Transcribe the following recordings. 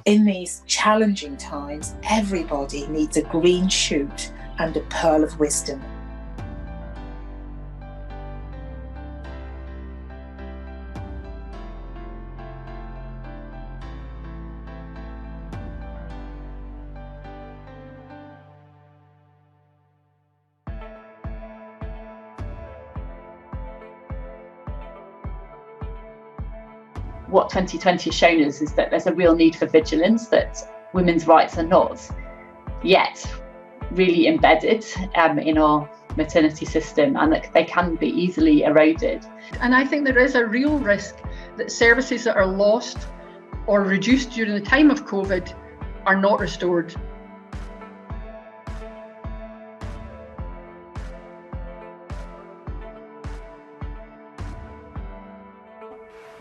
In these challenging times, everybody needs a green shoot and a pearl of wisdom. What 2020 has shown us is that there's a real need for vigilance, that women's rights are not yet really embedded in our maternity system, and that they can be easily eroded. And I think there is a real risk that services that are lost or reduced during the time of COVID are not restored.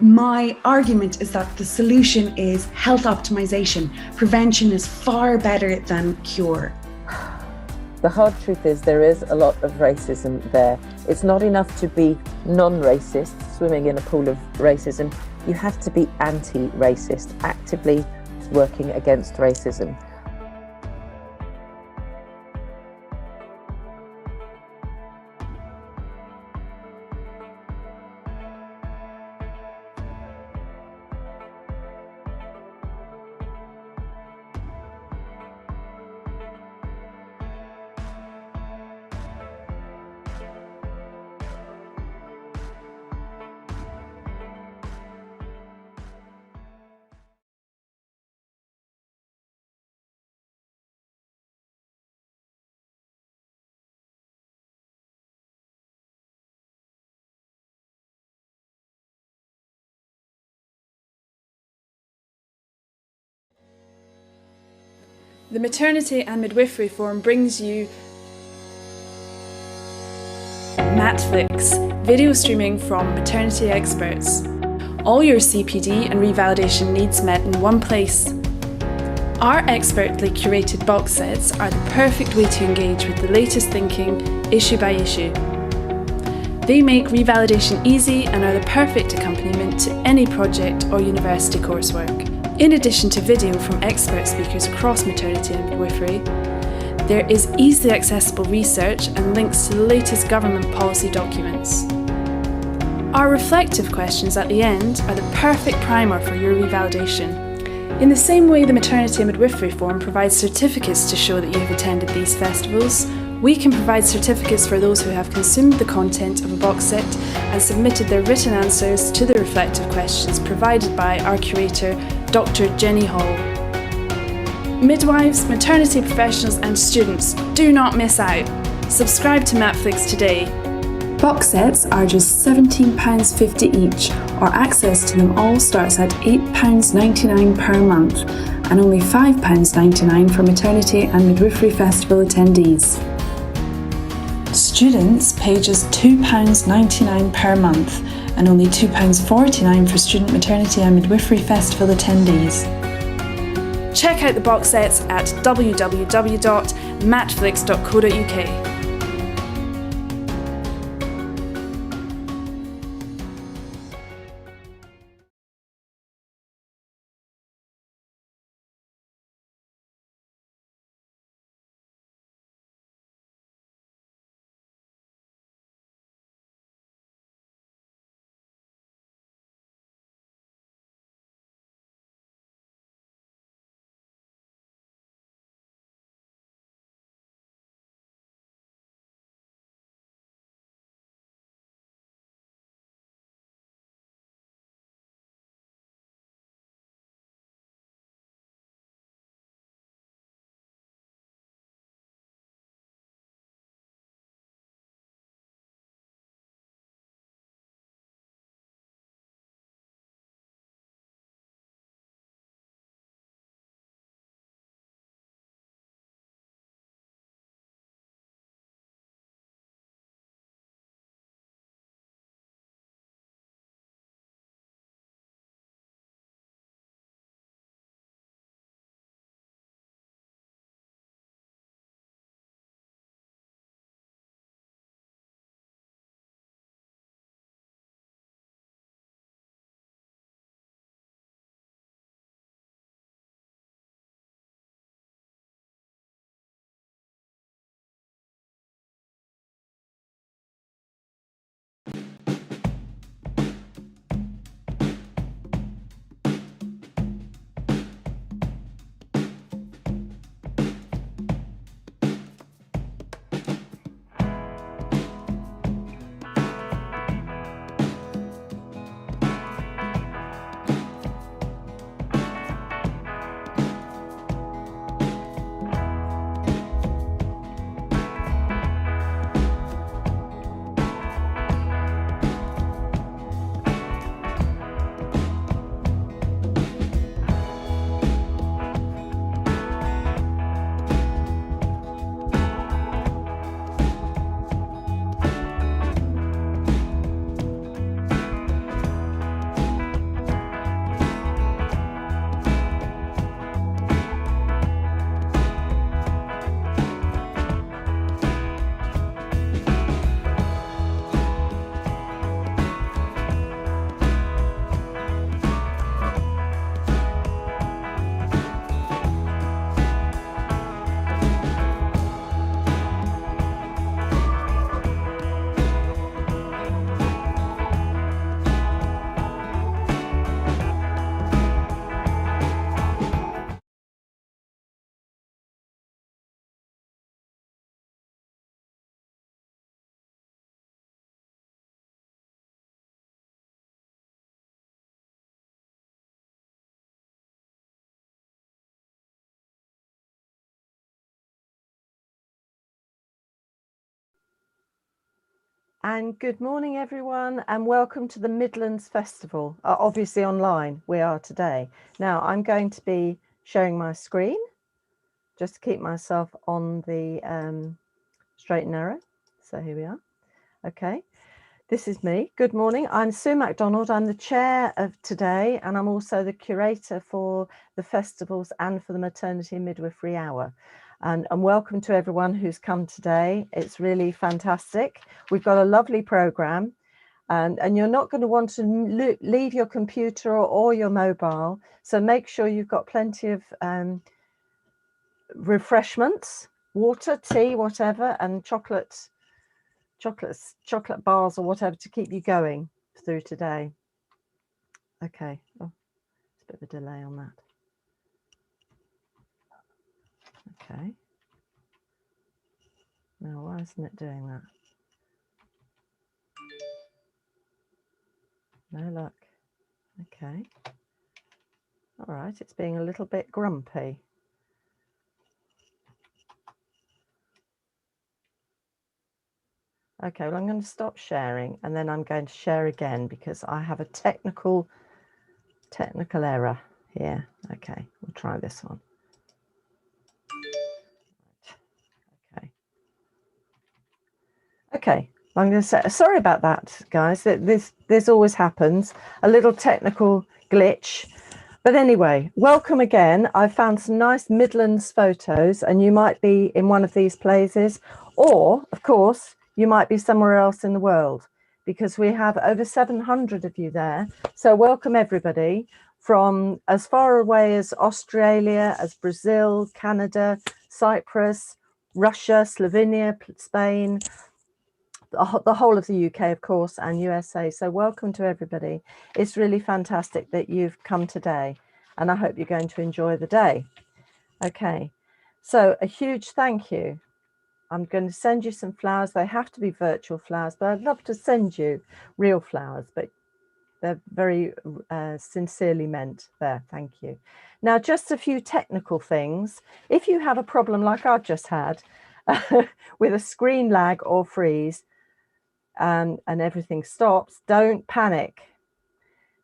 My argument is that the solution is health optimization. Prevention is far better than cure. The hard truth is there is a lot of racism there. It's not enough to be non-racist, swimming in a pool of racism. You have to be anti-racist, actively working against racism. The Maternity and Midwifery Forum brings you Matflix, video streaming from maternity experts. All your CPD and revalidation needs met in one place. Our expertly curated box sets are the perfect way to engage with the latest thinking, issue by issue. They make revalidation easy and are the perfect accompaniment to any project or university coursework. In addition to video from expert speakers across maternity and midwifery, there is easily accessible research and links to the latest government policy documents. Our reflective questions at the end are the perfect primer for your revalidation. In the same way the Maternity and Midwifery Forum provides certificates to show that you have attended these festivals, we can provide certificates for those who have consumed the content of a box set and submitted their written answers to the reflective questions provided by our curator, Dr. Jenny Hall. Midwives, maternity professionals and students, do not miss out. Subscribe to Matflix today. Box sets are just £17.50 each, or access to them all starts at £8.99 per month, and only £5.99 for Maternity and Midwifery Festival attendees. Students pay just £2.99 per month, and only £2.49 for Student Maternity and Midwifery Festival attendees. Check out the box sets at www.matflix.co.uk. and good morning everyone, and welcome to the Midlands Festival, obviously online we are today. Now I'm going to be showing my screen just to keep myself on the straight and narrow. So here we are. Okay, this is me. Good morning, I'm Sue MacDonald. I'm the chair of today, and I'm also the curator for the festivals and for the Maternity Midwifery Hour. And welcome to everyone who's come today. It's really fantastic. We've got a lovely programme, and you're not going to want to leave your computer or your mobile. So make sure you've got plenty of refreshments, water, tea, whatever, and chocolate bars or whatever to keep you going through today. Okay, oh, there's a bit of a delay on that. Okay. Now, why isn't it doing that? No luck. Okay. All right, it's being a little bit grumpy. Okay, well, I'm going to stop sharing and then I'm going to share again because I have a technical error here. Okay, we'll try this one. Okay, I'm going to say sorry about that, guys. This always happens, a little technical glitch. But anyway, welcome again. I found some nice Midlands photos, and you might be in one of these places, or of course, you might be somewhere else in the world, because we have over 700 of you there. So welcome everybody from as far away as Australia, as Brazil, Canada, Cyprus, Russia, Slovenia, Spain, the whole of the UK, of course, and USA. So welcome to everybody. It's really fantastic that you've come today, and I hope you're going to enjoy the day. Okay, so a huge thank you. I'm going to send you some flowers. They have to be virtual flowers, but I'd love to send you real flowers, but they're very sincerely meant there. Thank you. Now, just a few technical things. If you have a problem like I've just had with a screen lag or freeze, and everything stops, don't panic.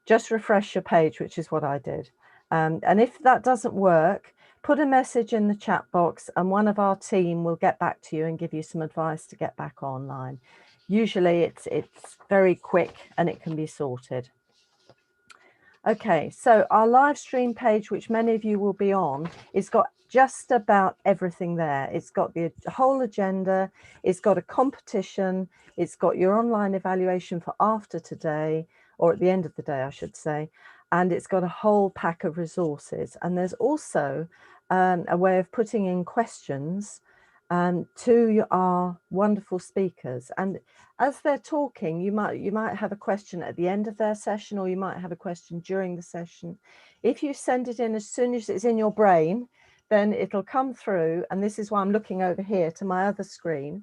Just refresh your page, which is what I did. And if that doesn't work, put a message in the chat box and one of our team will get back to you and give you some advice to get back online. Usually it's very quick and it can be sorted. Okay, so our live stream page, which many of you will be on, it's got just about everything there. It's got the whole agenda, it's got a competition, it's got your online evaluation for after today, or at the end of the day, I should say, and it's got a whole pack of resources. And there's also a way of putting in questions to our wonderful speakers, and as they're talking, you might have a question at the end of their session, or you might have a question during the session. If you send it in as soon as it's in your brain, then it'll come through, and this is why I'm looking over here to my other screen.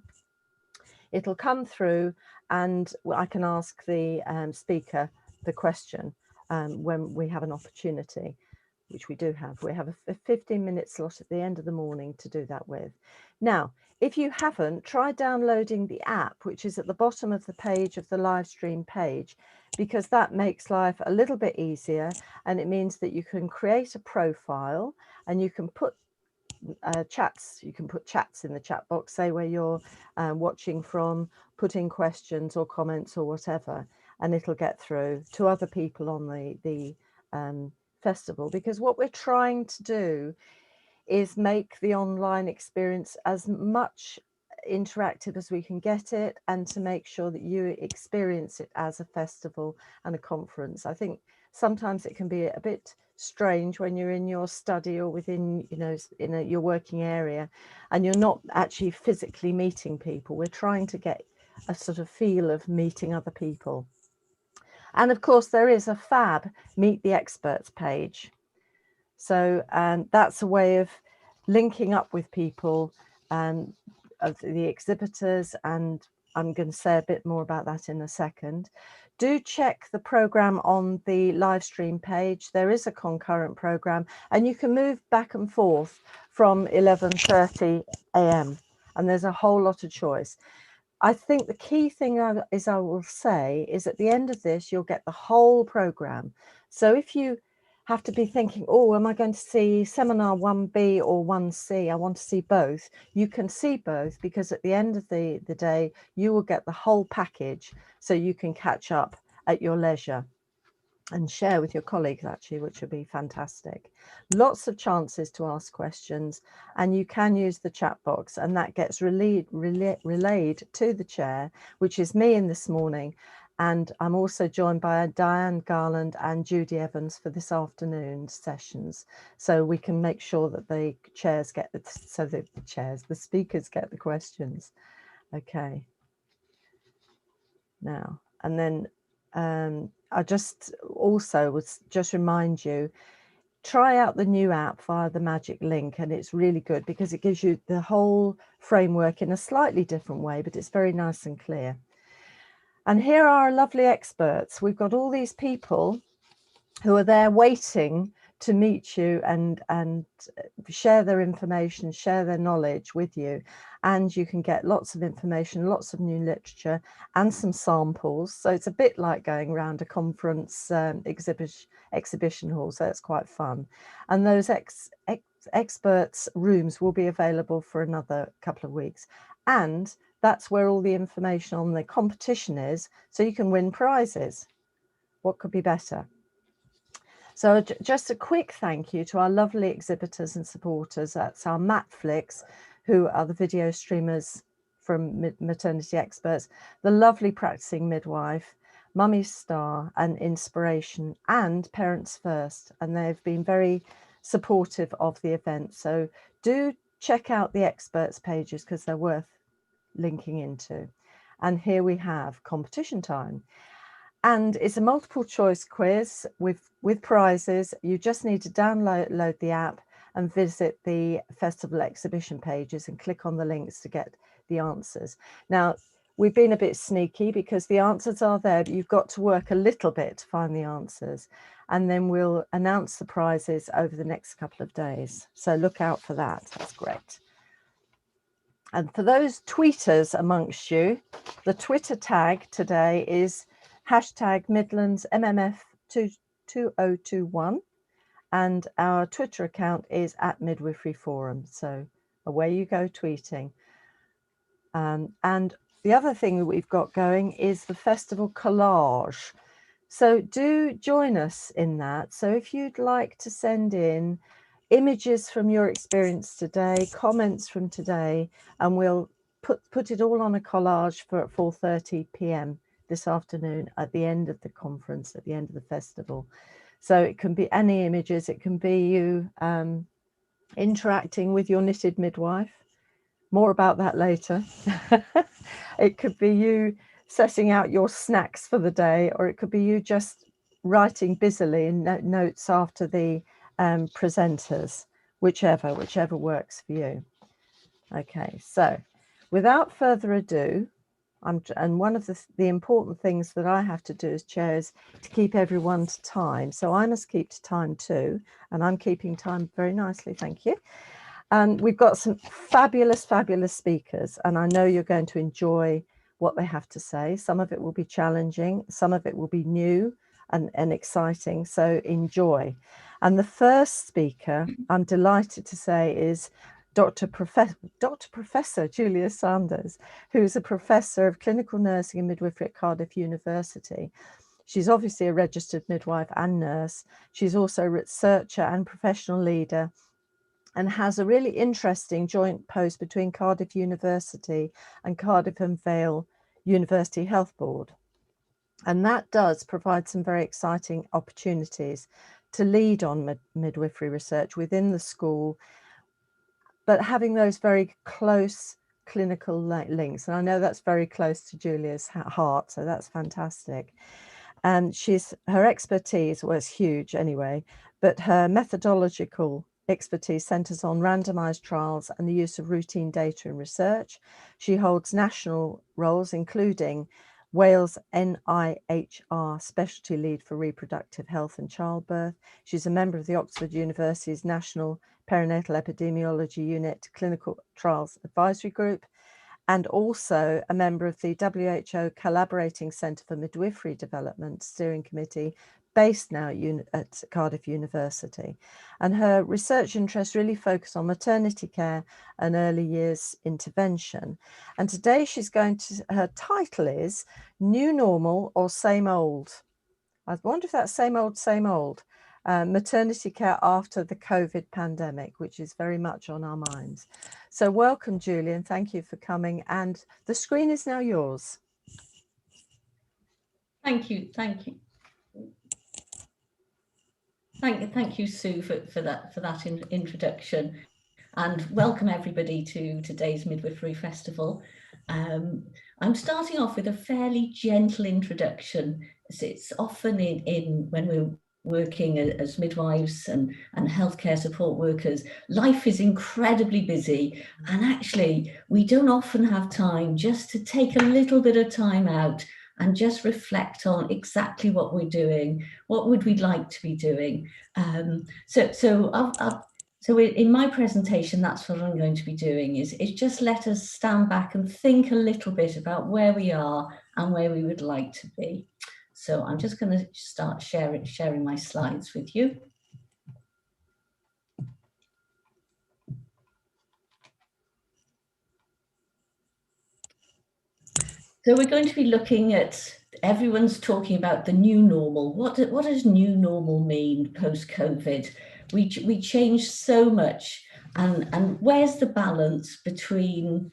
It'll come through and I can ask the speaker the question when we have an opportunity, which we do have. We have a 15-minute slot at the end of the morning to do that with. Now, if you haven't, try downloading the app, which is at the bottom of the page of the live stream page, because that makes life a little bit easier, and it means that you can create a profile and you can put chats. You can put chats in the chat box, say where you're watching from, put in questions or comments or whatever, and it'll get through to other people on the festival, because what we're trying to do is make the online experience as much interactive as we can get it, and to make sure that you experience it as a festival and a conference. I think sometimes it can be a bit strange when you're in your study or within, your working area, and you're not actually physically meeting people. We're trying to get a sort of feel of meeting other people. And of course, there is a fab Meet the Experts page. So that's a way of linking up with people and of the exhibitors, and I'm going to say a bit more about that in a second. Do check the programme on the live stream page. There is a concurrent programme, and you can move back and forth from 11:30 a.m. and there's a whole lot of choice. I think the key thing I will say is at the end of this, you'll get the whole programme. So if you have to be thinking, oh, am I going to see seminar 1B or 1C? I want to see both. You can see both, because at the end of the day, you will get the whole package, so you can catch up at your leisure and share with your colleagues, actually, which would be fantastic. Lots of chances to ask questions, and you can use the chat box, and that gets relayed to the chair, which is me in this morning. And I'm also joined by Diane Garland and Judy Evans for this afternoon's sessions. So we can make sure that the chairs get the speakers get the questions. Okay. Now, and then I just also would just remind you, try out the new app via the magic link, and it's really good because it gives you the whole framework in a slightly different way, but it's very nice and clear. And here are our lovely experts. We've got all these people who are there waiting to meet you and share their information, share their knowledge with you. And you can get lots of information, lots of new literature and some samples. So it's a bit like going around a conference exhibition hall. So it's quite fun. And those experts rooms will be available for another couple of weeks. And that's where all the information on the competition is. So you can win prizes. What could be better? So just a quick thank you to our lovely exhibitors and supporters. That's our Matflix, who are the video streamers from Maternity Experts, the lovely Practicing Midwife, Mummy Star and Inspiration, and Parents First. And they've been very supportive of the event. So do check out the experts pages because they're worth linking into. And here we have competition time. And it's a multiple choice quiz with prizes. You just need to download the app and visit the festival exhibition pages and click on the links to get the answers. Now, we've been a bit sneaky because the answers are there, but you've got to work a little bit to find the answers. And then we'll announce the prizes over the next couple of days. So look out for that. That's great. And for those tweeters amongst you, the Twitter tag today is hashtag Midlands MMF 2021, and our Twitter account is @Midwifery Forum. So away you go tweeting. And the other thing that we've got going is the festival collage. So do join us in that. So if you'd like to send in images from your experience today, comments from today, and we'll put it all on a collage for 4:30 p.m. this afternoon at the end of the conference, at the end of the festival. So it can be any images. It can be you interacting with your knitted midwife. More about that later. It could be you setting out your snacks for the day, or it could be you just writing busily in notes after the presenters, whichever works for you. Okay, so without further ado, and one of the important things that I have to do as chair is to keep everyone to time. So I must keep to time too, and I'm keeping time very nicely, thank you. And we've got some fabulous speakers, and I know you're going to enjoy what they have to say. Some of it will be challenging, some of it will be new and exciting, so enjoy. And the first speaker, I'm delighted to say, is Dr. Professor Julia Sanders, who's a professor of clinical nursing and midwifery at Cardiff University. She's obviously a registered midwife and nurse. She's also a researcher and professional leader, and has a really interesting joint post between Cardiff University and Cardiff and Vale University Health Board. And that does provide some very exciting opportunities to lead on midwifery research within the school, but having those very close clinical links. And I know that's very close to Julia's heart, so that's fantastic. And her expertise was huge anyway, but her methodological expertise centres on randomised trials and the use of routine data in research. She holds national roles, including Wales NIHR Specialty Lead for Reproductive Health and Childbirth. She's a member of the Oxford University's National Perinatal Epidemiology Unit Clinical Trials Advisory Group, and also a member of the WHO Collaborating Centre for Midwifery Development Steering Committee, based now at Cardiff University. And her research interests really focus on maternity care and early years intervention. And today her title is New Normal or Same Old? I wonder if that's same old. Maternity care after the COVID pandemic, which is very much on our minds. So welcome, Julian. Thank you for coming. And the screen is now yours. Thank you. Thank you, Sue, for that introduction, and welcome everybody to today's Midwifery Festival. I'm starting off with a fairly gentle introduction. It's often in when we're working as midwives and healthcare support workers, life is incredibly busy, and actually we don't often have time just to take a little bit of time out and just reflect on exactly what we're doing, what would we like to be doing. So in my presentation, that's what I'm going to be doing, is just let us stand back and think a little bit about where we are and where we would like to be. So I'm just going to start sharing my slides with you. So we're going to be looking at, everyone's talking about the new normal. What does new normal mean post-COVID? We changed so much, and where's the balance between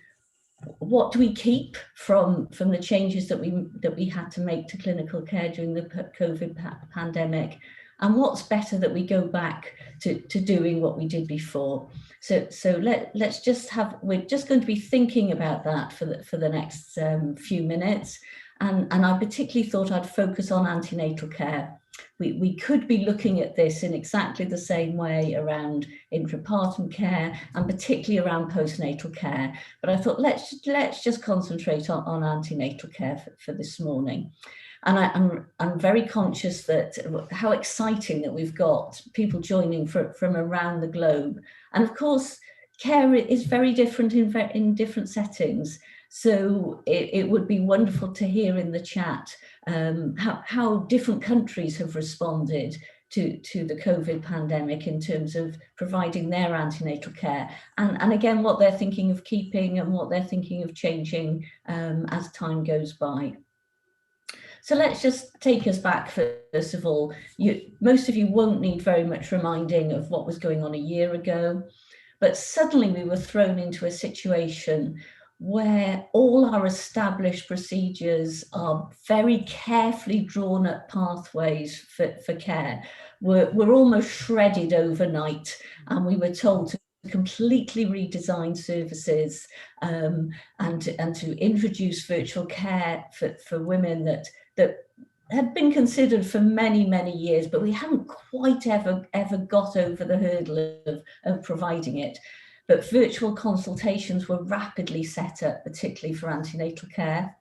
what do we keep from the changes that we had to make to clinical care during the COVID pandemic, and what's better that we go back to doing what we did before. So let's just we're just going to be thinking about that for the next few minutes, and I particularly thought I'd focus on antenatal care. We could be looking at this in exactly the same way around intrapartum care and particularly around postnatal care, but I thought let's just concentrate on antenatal care for this morning. And I'm very conscious that how exciting that we've got people joining from around the globe, and of course care is very different in different settings. So it would be wonderful to hear in the chat how different countries have responded to the COVID pandemic in terms of providing their antenatal care, and again what they're thinking of keeping and what they're thinking of changing as time goes by. So let's just take us back first of all. Most of you won't need very much reminding of what was going on a year ago, but suddenly we were thrown into a situation where all our established procedures, are very carefully drawn up pathways for care, were almost shredded overnight, and we were told to completely redesign services and to introduce virtual care for women that had been considered for many years, but we hadn't quite ever got over the hurdle of providing it. But virtual consultations were rapidly set up, particularly for antenatal care.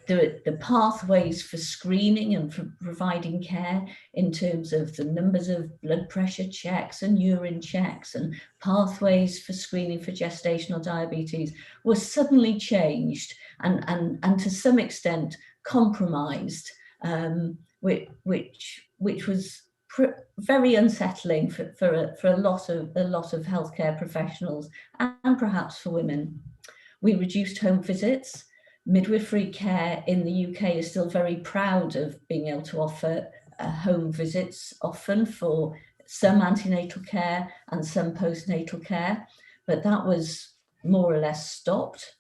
The pathways for screening and for providing care in terms of the numbers of blood pressure checks and urine checks and pathways for screening for gestational diabetes were suddenly changed and to some extent compromised, which was very unsettling for a lot of healthcare professionals and perhaps for women. We reduced home visits. Midwifery care in the UK is still very proud of being able to offer home visits, often for some antenatal care and some postnatal care, but that was more or less stopped.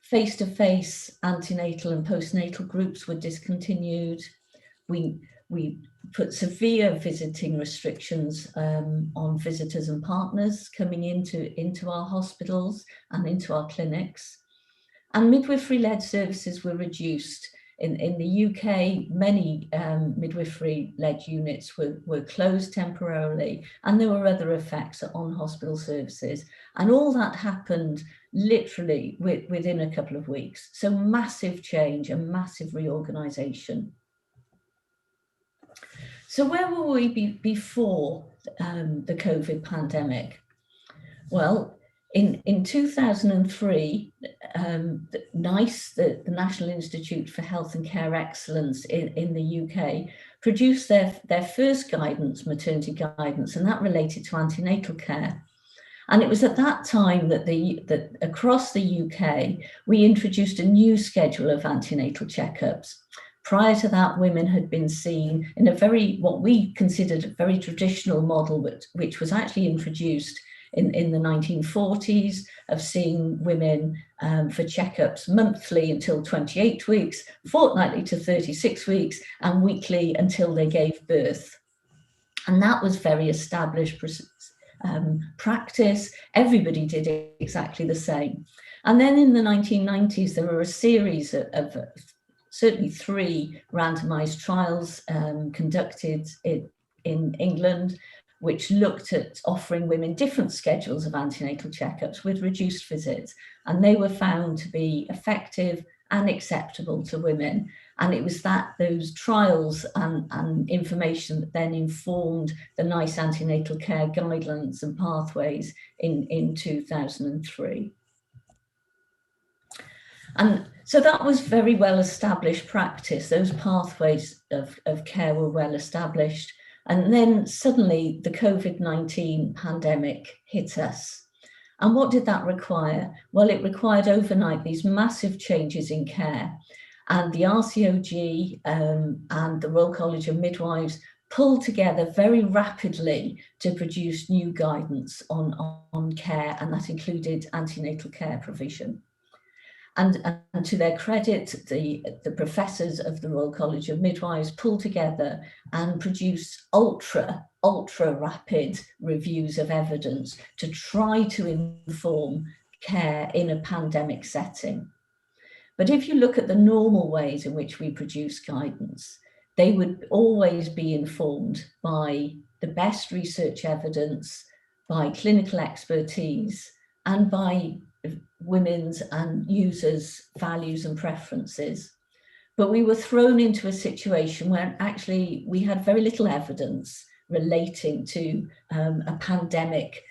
Face-to-face antenatal and postnatal groups were discontinued. We put severe visiting restrictions on visitors and partners coming into our hospitals and into our clinics. And midwifery-led services were reduced. In the UK, many midwifery-led units were closed temporarily, and there were other effects on hospital services. And all that happened literally within a couple of weeks. So massive change and massive reorganisation. So where were we before the COVID pandemic? Well, In 2003, NICE, the National Institute for Health and Care Excellence in the UK, produced their first guidance, maternity guidance, and that related to antenatal care. And it was at that time that across the UK, we introduced a new schedule of antenatal checkups. Prior to that, women had been seen in what we considered a very traditional model, which was actually introduced in the 1940s, of seeing women for checkups monthly until 28 weeks, fortnightly to 36 weeks, and weekly until they gave birth. And that was very established practice. Everybody did exactly the same. And then in the 1990s, there were a series of certainly 3 randomized trials conducted in England, which looked at offering women different schedules of antenatal checkups with reduced visits. And they were found to be effective and acceptable to women. And it was those trials and information that then informed the NICE antenatal care guidelines and pathways in 2003. And so that was very well established practice. Those pathways of care were well established. And then suddenly the COVID-19 pandemic hit us. And what did that require? Well, it required overnight these massive changes in care. And the RCOG and the Royal College of Midwives pulled together very rapidly to produce new guidance on care, and that included antenatal care provision. And to their credit, the professors of the Royal College of Midwives pulled together and produced ultra rapid reviews of evidence to try to inform care in a pandemic setting. But if you look at the normal ways in which we produce guidance, they would always be informed by the best research evidence, by clinical expertise, and by women's and users' values and preferences. But we were thrown into a situation where actually we had very little evidence relating to a pandemic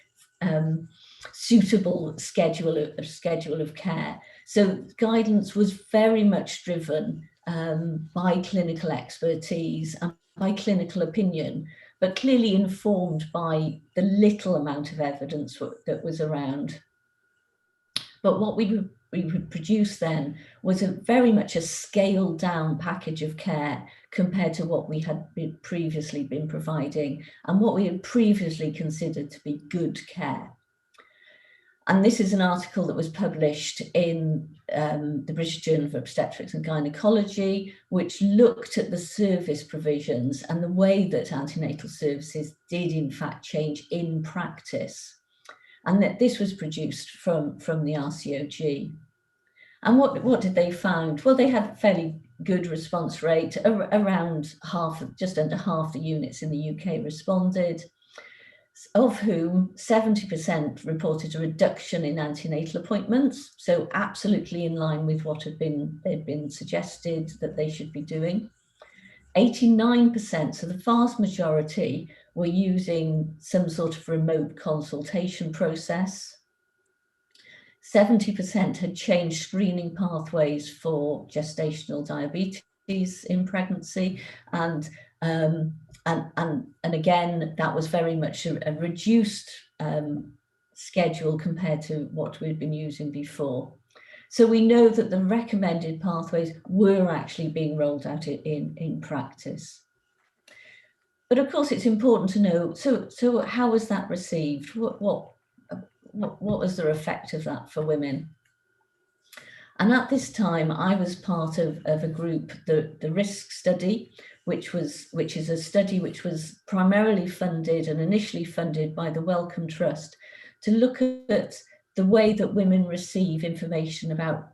suitable schedule of care. So guidance was very much driven by clinical expertise and by clinical opinion, but clearly informed by the little amount of evidence that was around. But what we would produce then was very much a scaled down package of care compared to what we had previously been providing and what we had previously considered to be good care. And this is an article that was published in the British Journal of Obstetrics and Gynecology, which looked at the service provisions and the way that antenatal services did in fact change in practice. And that this was produced from the RCOG. And what did they find? Well, they had a fairly good response rate. Around just under half the units in the UK responded, of whom 70% reported a reduction in antenatal appointments. So absolutely in line with what had been suggested that they should be doing. 89%, so the vast majority, were using some sort of remote consultation process. 70% had changed screening pathways for gestational diabetes in pregnancy, and again, that was very much a reduced schedule compared to what we'd been using before. So we know that the recommended pathways were actually being rolled out in practice. But of course, it's important to know, so how was that received? What was the effect of that for women? And at this time, I was part of a group, the RISK study, which is a study which was primarily funded and initially funded by the Wellcome Trust to look at the way that women receive information about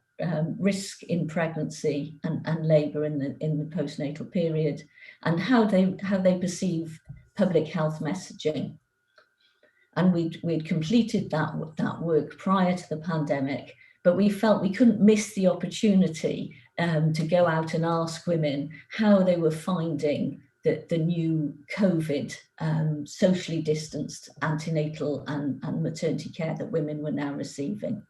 risk in pregnancy and labour in the postnatal period, and how they perceive public health messaging. And we'd completed that work prior to the pandemic, but we felt we couldn't miss the opportunity to go out and ask women how they were finding the new COVID socially distanced antenatal and maternity care that women were now receiving.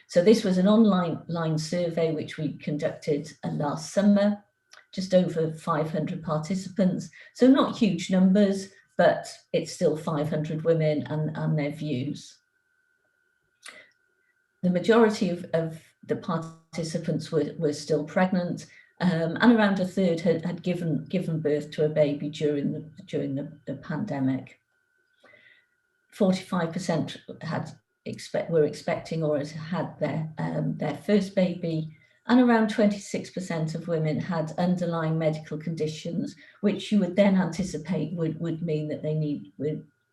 So this was an online survey which we conducted last summer, just over 500 participants. So not huge numbers, but it's still 500 women and their views. The majority of the participants were still pregnant, and around a third had given birth to a baby during the pandemic. 45% were expecting or had their first baby, and around 26% of women had underlying medical conditions, which you would then anticipate would mean that they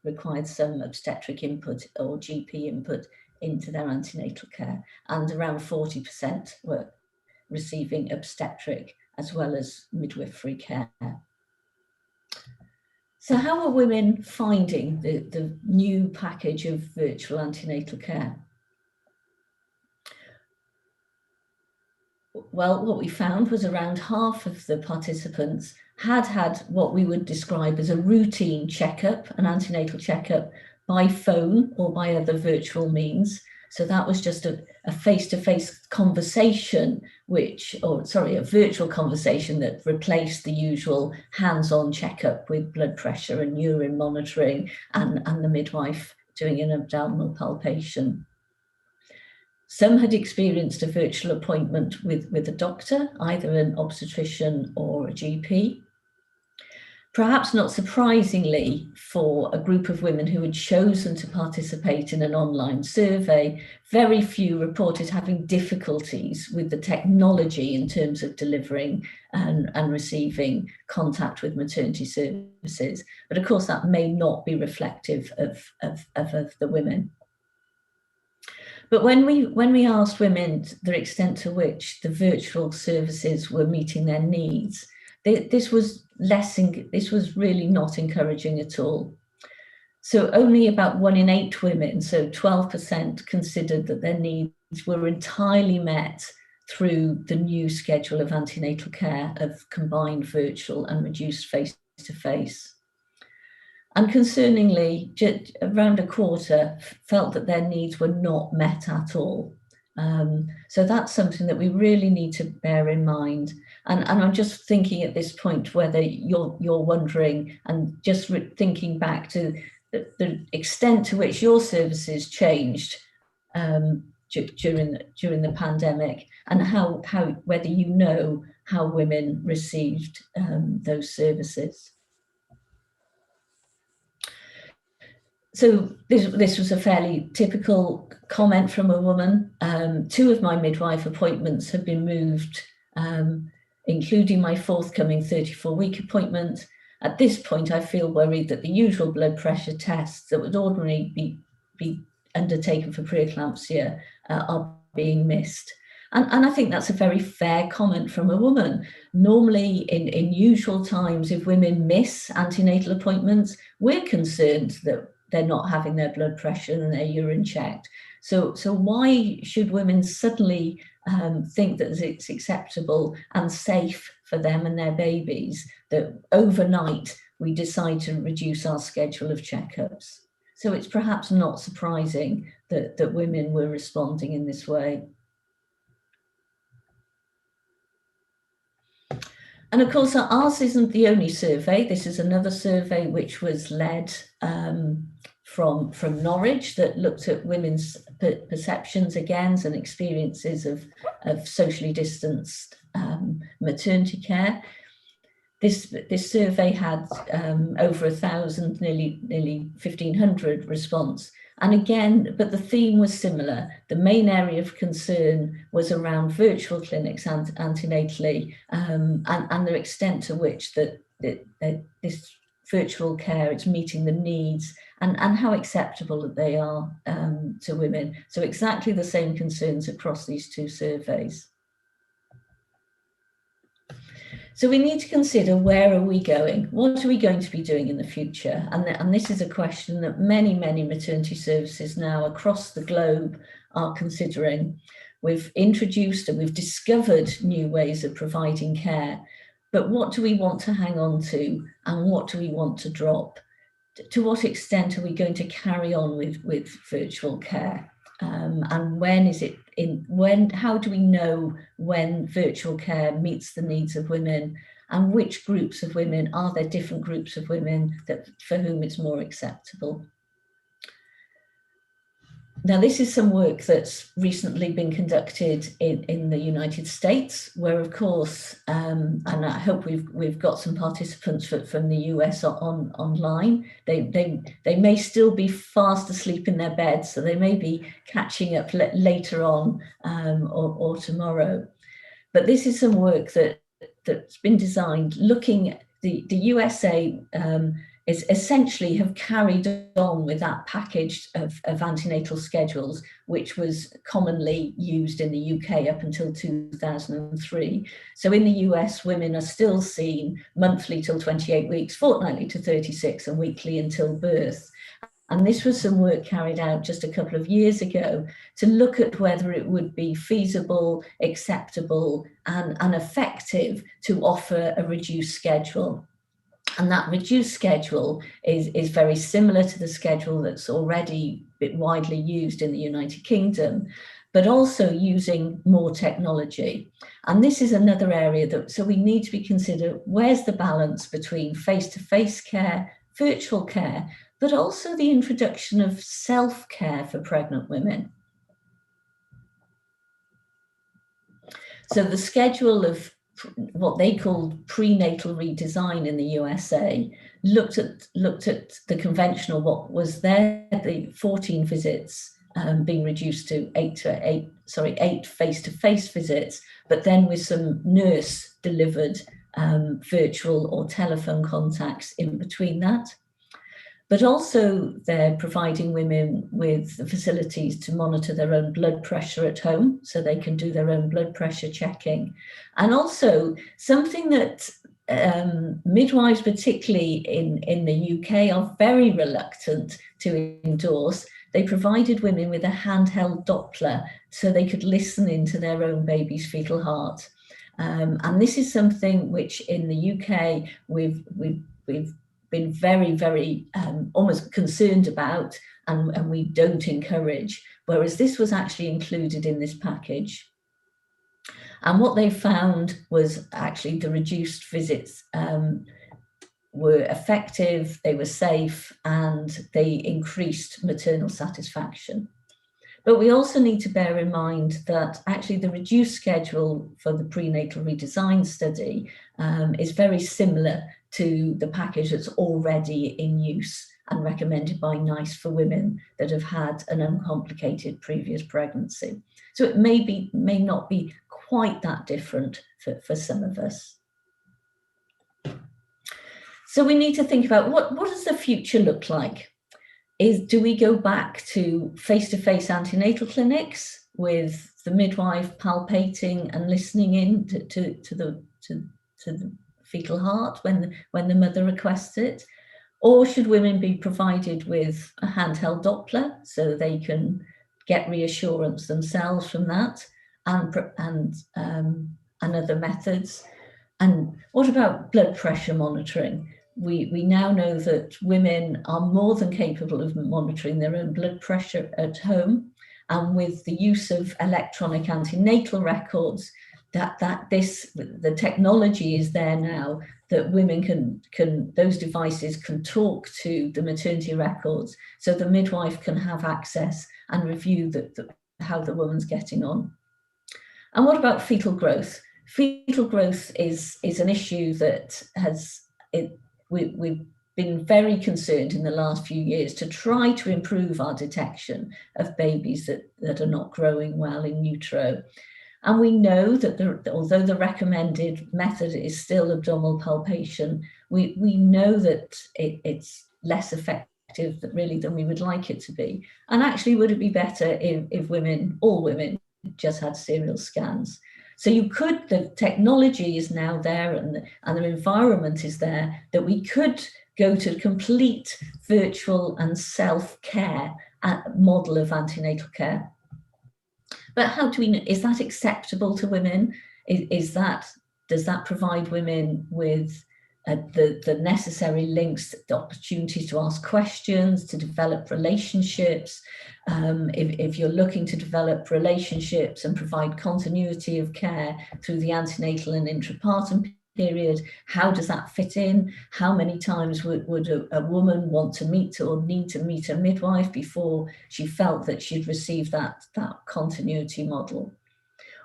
required some obstetric input or GP input into their antenatal care, and around 40% were receiving obstetric as well as midwifery care. So how are women finding the new package of virtual antenatal care? Well, what we found was around half of the participants had what we would describe as a routine checkup, an antenatal checkup by phone or by other virtual means. So that was just a face-to-face conversation, a virtual conversation that replaced the usual hands-on checkup with blood pressure and urine monitoring and the midwife doing an abdominal palpation. Some had experienced a virtual appointment with a doctor, either an obstetrician or a GP. Perhaps not surprisingly, for a group of women who had chosen to participate in an online survey, very few reported having difficulties with the technology in terms of delivering and receiving contact with maternity services. But of course, that may not be reflective of the women. But when we asked women the extent to which the virtual services were meeting their needs, this was really not encouraging at all. So only about 1 in 8 women, so 12%, considered that their needs were entirely met through the new schedule of antenatal care of combined virtual and reduced face-to-face. And concerningly, around a quarter felt that their needs were not met at all. So that's something that we really need to bear in mind. And I'm just thinking at this point whether you're wondering, and just thinking back to the extent to which your services changed during the pandemic, and how whether you know how women received those services. So this was a fairly typical comment from a woman. 2 of my midwife appointments have been moved, including my forthcoming 34-week appointment. At this point, I feel worried that the usual blood pressure tests that would ordinarily be undertaken for preeclampsia are being missed. And I think that's a very fair comment from a woman. Normally, in usual times, if women miss antenatal appointments, we're concerned that they're not having their blood pressure and their urine checked. So why should women suddenly think that it's acceptable and safe for them and their babies that overnight we decide to reduce our schedule of checkups? So it's perhaps not surprising that women were responding in this way. And of course, ours isn't the only survey. This is another survey which was led from Norwich that looked at women's perceptions again and experiences of socially distanced maternity care. This survey had over 1,000, nearly 1,500 response. And again, but the theme was similar. The main area of concern was around virtual clinics antenatally, and the extent to which this virtual care is meeting the needs and how acceptable they are to women. So exactly the same concerns across these 2 surveys. So we need to consider, where are we going? What are we going to be doing in the future? And this is a question that many maternity services now across the globe are considering. We've introduced and we've discovered new ways of providing care, but what do we want to hang on to and what do we want to drop? To what extent are we going to carry on with virtual care? And when is it how do we know when virtual care meets the needs of women, and which groups of women, are there different groups of women for whom it's more acceptable? Now, this is some work that's recently been conducted in the United States, where, of course, and I hope we've got some participants from the US online. They may still be fast asleep in their beds, so they may be catching up later on or tomorrow. But this is some work that's been designed looking at the USA. Is essentially have carried on with that package of antenatal schedules, which was commonly used in the UK up until 2003. So in the US, women are still seen monthly till 28 weeks, fortnightly to 36, and weekly until birth. And this was some work carried out just a couple of years ago to look at whether it would be feasible, acceptable, and effective to offer a reduced schedule. And that reduced schedule is very similar to the schedule that's already been widely used in the United Kingdom, but also using more technology. And this is another area so we need to be considered, where's the balance between face-to-face care, virtual care, but also the introduction of self-care for pregnant women. So the schedule of what they called prenatal redesign in the USA looked at the conventional, what was there, the 14 visits being reduced to 8 face-to-face visits, but then with some nurse delivered virtual or telephone contacts in between that. But also they're providing women with the facilities to monitor their own blood pressure at home, so they can do their own blood pressure checking. And also something that midwives, particularly in the UK, are very reluctant to endorse. They provided women with a handheld Doppler so they could listen into their own baby's fetal heart. And this is something which in the UK we've been very, very almost concerned about, and we don't encourage, whereas this was actually included in this package. And what they found was actually the reduced visits were effective, they were safe, and they increased maternal satisfaction. But we also need to bear in mind that actually the reduced schedule for the prenatal redesign study is very similar to the package that's already in use and recommended by NICE for women that have had an uncomplicated previous pregnancy. So it may not be quite that different for some of us. So we need to think about what does the future look like? Do we go back to face-to-face antenatal clinics with the midwife palpating and listening in to the fetal heart when the mother requests it? Or should women be provided with a handheld Doppler so they can get reassurance themselves from that, and other methods? And what about blood pressure monitoring? We now know that women are more than capable of monitoring their own blood pressure at home, and with the use of electronic antenatal records, the technology is there now that women those devices can talk to the maternity records, so the midwife can have access and review how the woman's getting on. And what about fetal growth? Fetal growth is an issue that we've been very concerned in the last few years to try to improve our detection of babies that are not growing well in utero. And we know that although the recommended method is still abdominal palpation, we know that it's less effective really than we would like it to be. And actually, would it be better if all women just had serial scans? So the technology is now there, and the environment is there that we could go to complete virtual and self-care model of antenatal care. But how do we know? Is that acceptable to women? Does Does that provide women with the necessary links, the opportunities to ask questions, to develop relationships? If you're looking to develop relationships and provide continuity of care through the antenatal and intrapartum period, how does that fit in? How many times would a woman want to meet or need to meet a midwife before she felt that she'd received that continuity model?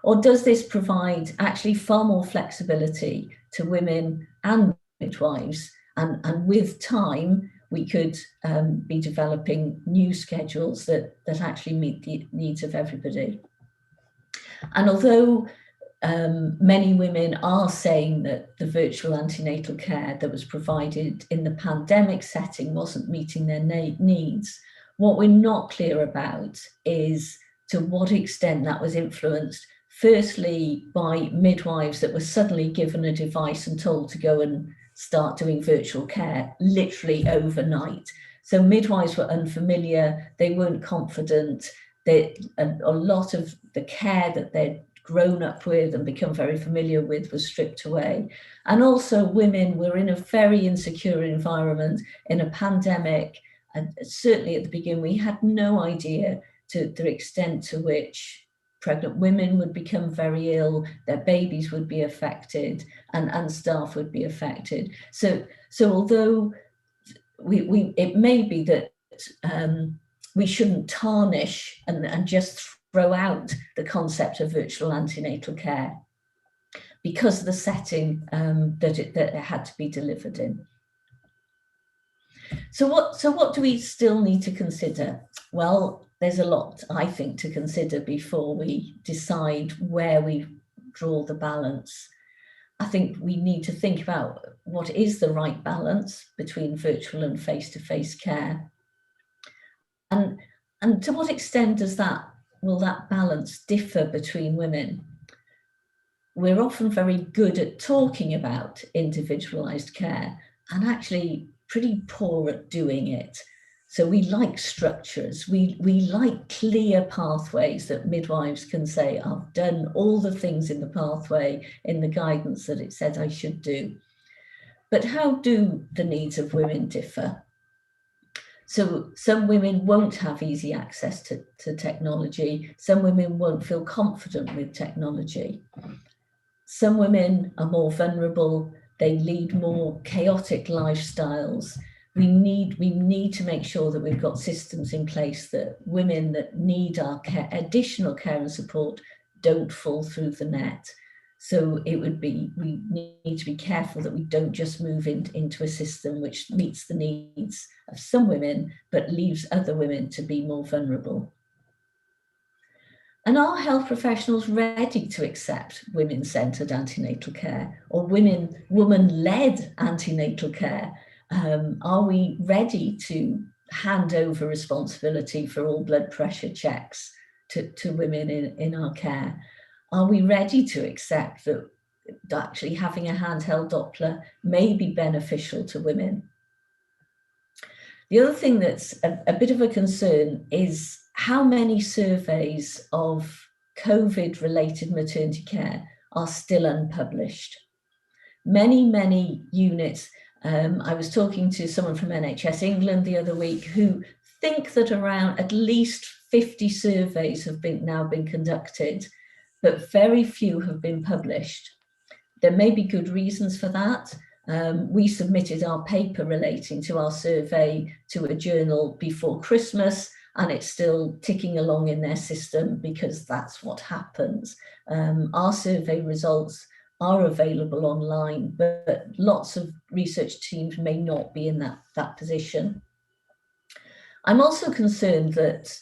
Or does this provide actually far more flexibility to women and midwives? And with time, we could be developing new schedules that actually meet the needs of everybody. And although many women are saying that the virtual antenatal care that was provided in the pandemic setting wasn't meeting their needs, what we're not clear about is to what extent that was influenced, firstly, by midwives that were suddenly given a device and told to go and start doing virtual care literally overnight. So midwives were unfamiliar, they weren't confident, a lot of the care that they'd grown up with and become very familiar with was stripped away. And also women were in a very insecure environment in a pandemic, and certainly at the beginning we had no idea to the extent to which pregnant women would become very ill, their babies would be affected, and staff would be affected. So although it may be that we shouldn't tarnish and just throw out the concept of virtual antenatal care because of the setting that it had to be delivered in. So what do we still need to consider? Well, there's a lot, I think, to consider before we decide where we draw the balance. I think we need to think about what is the right balance between virtual and face-to-face care. And to what extent will that balance differ between women? We're often very good at talking about individualised care and actually pretty poor at doing it. So we like structures, we like clear pathways that midwives can say, I've done all the things in the pathway, in the guidance that it said I should do. But how do the needs of women differ? So some women won't have easy access to technology. Some women won't feel confident with technology. Some women are more vulnerable. They lead more chaotic lifestyles. We need to make sure that we've got systems in place that women that need our care, additional care and support, don't fall through the net. So we need to be careful that we don't just move into a system which meets the needs of some women, but leaves other women to be more vulnerable. And are health professionals ready to accept women-centred antenatal care or woman-led antenatal care? Are we ready to hand over responsibility for all blood pressure checks to women in our care? Are we ready to accept that actually having a handheld Doppler may be beneficial to women? The other thing that's a bit of a concern is how many surveys of COVID-related maternity care are still unpublished. Many units. I was talking to someone from NHS England the other week who think that around at least 50 surveys have now been conducted, but very few have been published. There may be good reasons for that. We submitted our paper relating to our survey to a journal before Christmas, and it's still ticking along in their system because that's what happens. Our survey results are available online, but lots of research teams may not be in that position. I'm also concerned that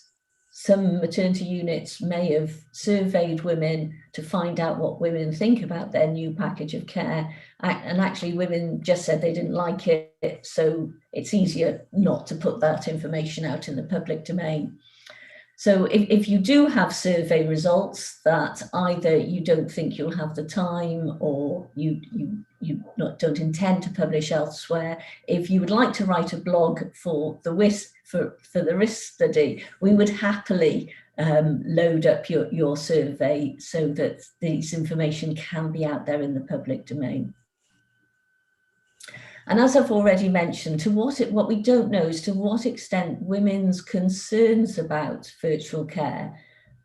some maternity units may have surveyed women to find out what women think about their new package of care, and actually women just said they didn't like it, so it's easier not to put that information out in the public domain. So if you do have survey results that either you don't think you'll have the time or you don't intend to publish elsewhere, if you would like to write a blog for the risk study, we would happily load up your survey so that this information can be out there in the public domain. And as I've already mentioned, what we don't know is to what extent women's concerns about virtual care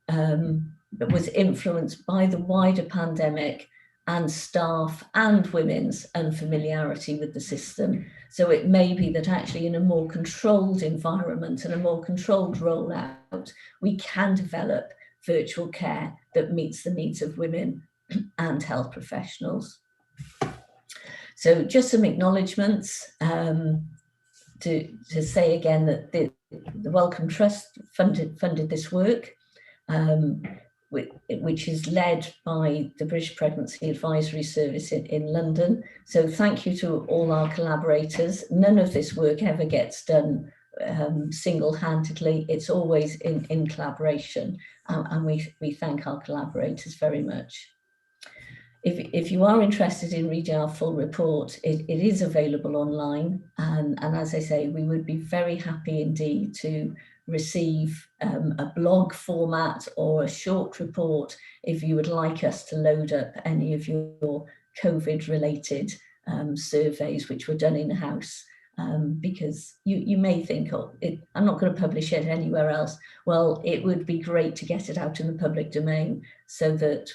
was influenced by the wider pandemic and staff and women's unfamiliarity with the system. So it may be that actually in a more controlled environment and a more controlled rollout, we can develop virtual care that meets the needs of women and health professionals. So just some acknowledgements to say again that the Wellcome Trust funded this work, which is led by the British Pregnancy Advisory Service in London. So thank you to all our collaborators. None of this work ever gets done single-handedly. It's always in collaboration, and we thank our collaborators very much. If you are interested in reading our full report, it is available online. And as I say, we would be very happy indeed to receive a blog format or a short report if you would like us to load up any of your COVID-related surveys which were done in-house. Because you may think, oh, I'm not going to publish it anywhere else. Well, it would be great to get it out in the public domain so that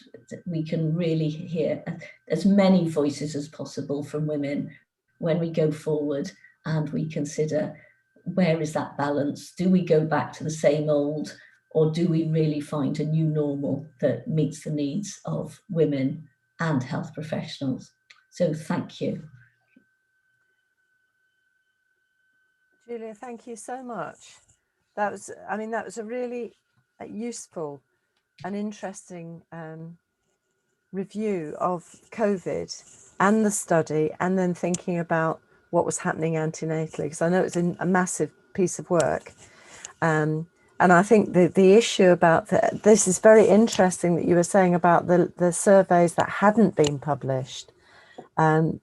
we can really hear as many voices as possible from women when we go forward and we consider where is that balance? Do we go back to the same old, or do we really find a new normal that meets the needs of women and health professionals? So thank you. Julia, thank you so much. That was a really useful and interesting review of COVID and the study, and then thinking about what was happening antenatally, because I know it's a massive piece of work. And I think the issue about this is very interesting that you were saying about the surveys that hadn't been published. And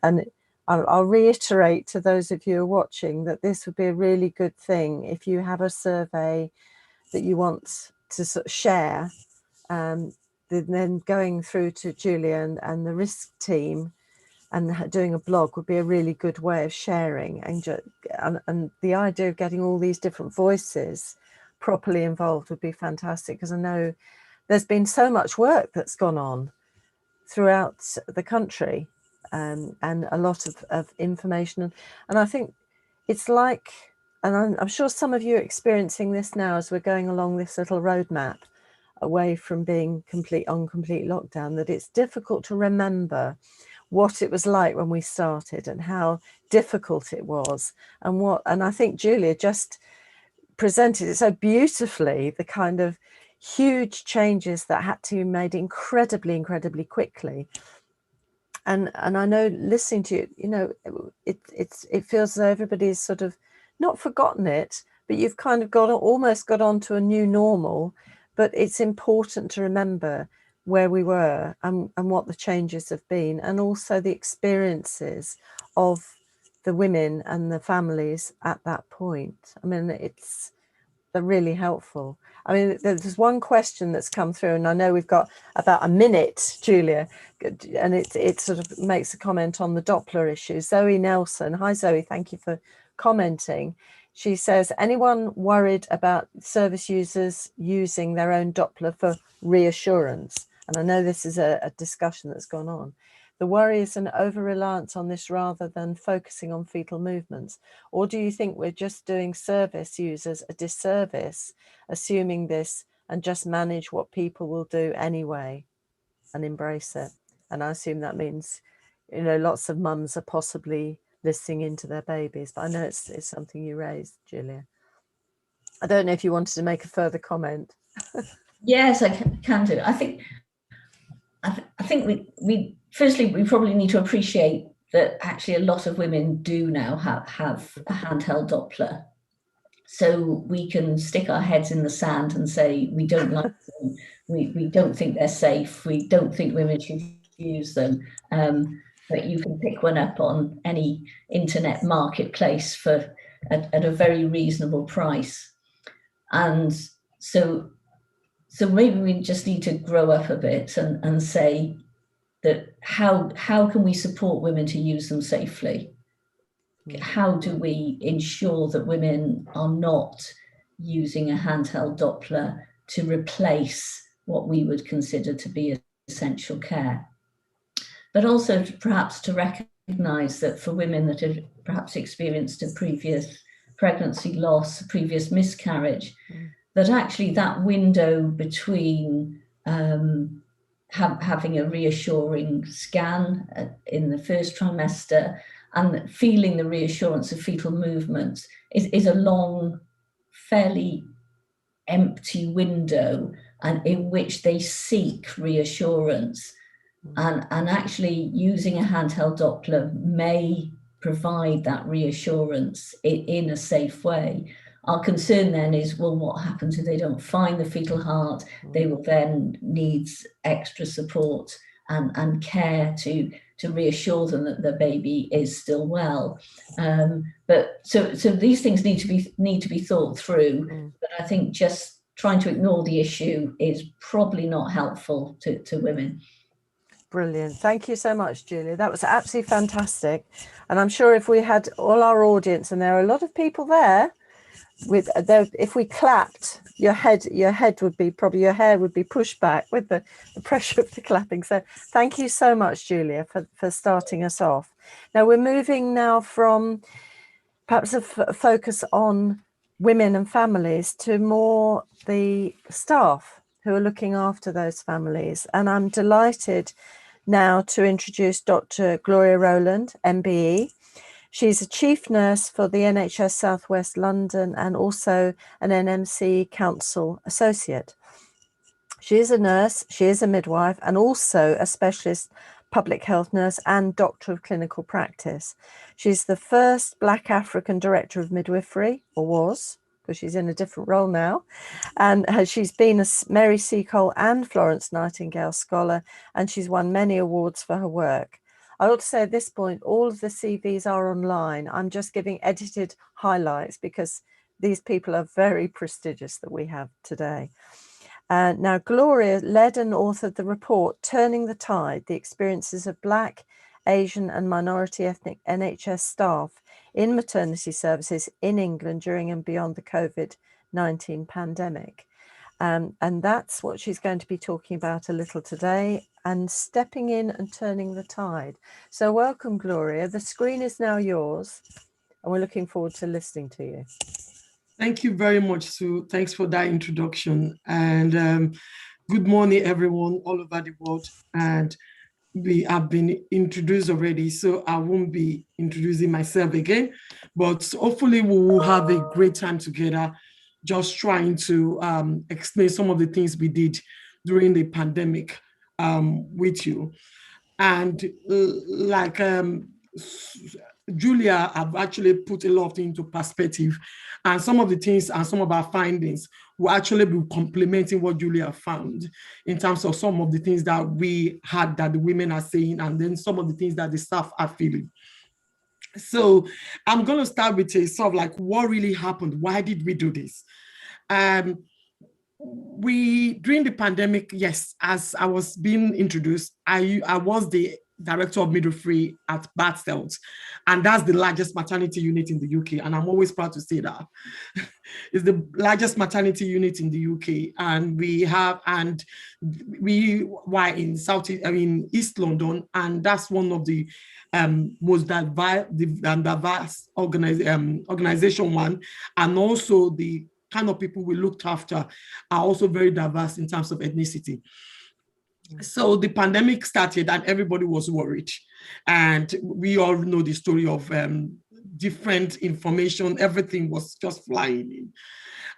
I'll reiterate to those of you who are watching that this would be a really good thing if you have a survey that you want to sort of share, then going through to Julia and the risk team and doing a blog would be a really good way of sharing. And the idea of getting all these different voices properly involved would be fantastic, because I know there's been so much work that's gone on throughout the country. And a lot of information. And I think it's like, and I'm sure some of you are experiencing this now as we're going along this little roadmap away from being complete lockdown, that it's difficult to remember what it was like when we started and how difficult it was. And I think Julia just presented it so beautifully, the kind of huge changes that had to be made incredibly quickly. And I know, listening to you, it feels as though everybody's sort of not forgotten it, but you've kind of almost got onto a new normal. But it's important to remember where we were and what the changes have been, and also the experiences of the women and the families at that point. I mean, they're really helpful. I mean, there's one question that's come through, and I know we've got about a minute, Julia, and it sort of makes a comment on the Doppler issue. Zoe Nelson, hi Zoe, thank you for commenting. She says, anyone worried about service users using their own Doppler for reassurance? And I know this is a discussion that's gone on. The worry is an over-reliance on this rather than focusing on fetal movements. Or do you think we're just doing service users a disservice, assuming this, and just manage what people will do anyway and embrace it? And I assume that means, lots of mums are possibly listening into their babies, but I know it's something you raised, Julia. I don't know if you wanted to make a further comment. Yes, I can do. I think we firstly, we probably need to appreciate that actually a lot of women do now have a handheld Doppler. So we can stick our heads in the sand and say, we don't like them, we don't think they're safe, we don't think women should use them. But you can pick one up on any internet marketplace at a very reasonable price. And so So maybe we just need to grow up a bit and say that how can we support women to use them safely? How do we ensure that women are not using a handheld Doppler to replace what we would consider to be essential care? But also perhaps to recognise that for women that have perhaps experienced a previous pregnancy loss, a previous miscarriage, that actually that window between having a reassuring scan in the first trimester and feeling the reassurance of fetal movements is a long, fairly empty window, and in which they seek reassurance. And actually using a handheld Doppler may provide that reassurance in a safe way. Our concern then is, well, what happens if they don't find the fetal heart? They will then need extra support and care to reassure them that the baby is still well. But so these things need to be thought through. But I think just trying to ignore the issue is probably not helpful to women. Brilliant. Thank you so much, Julia. That was absolutely fantastic. And I'm sure if we had all our audience, and there are a lot of people there, if we clapped, your hair would be pushed back with the pressure of the clapping. So thank you so much, Julia, for starting us off. Now we're moving now from perhaps a focus on women and families to more the staff who are looking after those families. And I'm delighted now to introduce Dr. Gloria Rowland, MBE. She's a chief nurse for the NHS South West London and also an NMC Council associate. She is a nurse, she is a midwife, and also a specialist public health nurse and doctor of clinical practice. She's the first Black African director of midwifery, or was, because she's in a different role now. And she's been a Mary Seacole and Florence Nightingale scholar, and she's won many awards for her work. I ought to say at this point, all of the CVs are online. I'm just giving edited highlights because these people are very prestigious that we have today. Now, Gloria led and authored the report, Turning the Tide, the experiences of Black, Asian and minority ethnic NHS staff in maternity services in England during and beyond the COVID-19 pandemic. And that's what she's going to be talking about a little today, and stepping in and turning the tide. So welcome, Gloria. The screen is now yours, and we're looking forward to listening to you. Thank you very much, Sue. Thanks for that introduction. And good morning, everyone all over the world. And we have been introduced already, so I won't be introducing myself again, but hopefully we will have a great time together, just trying to explain some of the things we did during the pandemic with you. And like Julia have actually put a lot of things into perspective, and some of the things and some of our findings will actually be complementing what Julia found in terms of some of the things that we had that the women are saying, and then some of the things that the staff are feeling. So I'm going to start with a sort of like what really happened. Why did we do this? During the pandemic, yes, as I was being introduced, I was the director of midwifery at Bathsells, and that's the largest maternity unit in the UK. And I'm always proud to say that it's the largest maternity unit in the UK. And we were in East London, and that's one of the most diverse organization one, and also the kind of people we looked after are also very diverse in terms of ethnicity. So the pandemic started and everybody was worried. And we all know the story of different information. Everything was just flying in.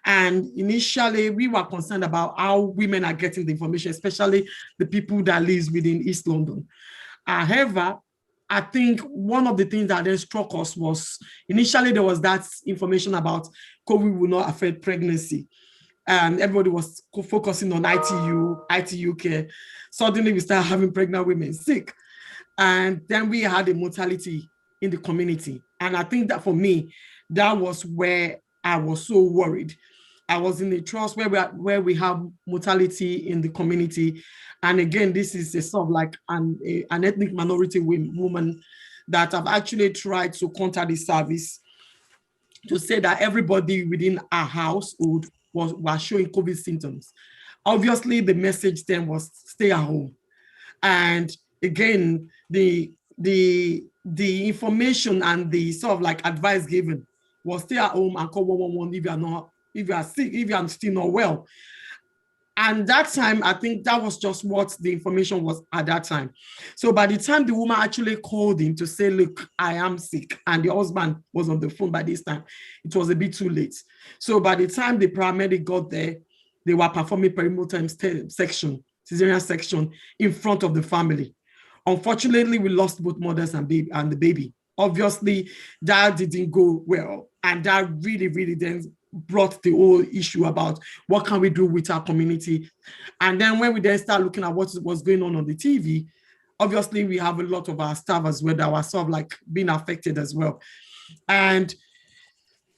And initially, we were concerned about how women are getting the information, especially the people that live within East London. However, I think one of the things that then struck us was initially there was that information about COVID will not affect pregnancy. And everybody was focusing on ITU care. Suddenly we started having pregnant women sick. And then we had a mortality in the community. And I think that for me, that was where I was so worried. I was in a trust where we have mortality in the community. And again, this is a sort of like an ethnic minority woman that have actually tried to contact the service to say that everybody within our household was showing COVID symptoms. Obviously, the message then was stay at home. And again, the information and the sort of like advice given was stay at home and call 111 if you are sick, if you are still not well. And that time, I think that was just what the information was at that time. So by the time the woman actually called in to say, look, I am sick, and the husband was on the phone by this time, it was a bit too late. So by the time the paramedic got there, they were performing cesarean section in front of the family. Unfortunately, we lost both mothers and the baby. Obviously, that didn't go well. And that really, really then brought the whole issue about what can we do with our community. And then when we then start looking at what was going on the TV, obviously we have a lot of our staff as well that were sort of like being affected as well. And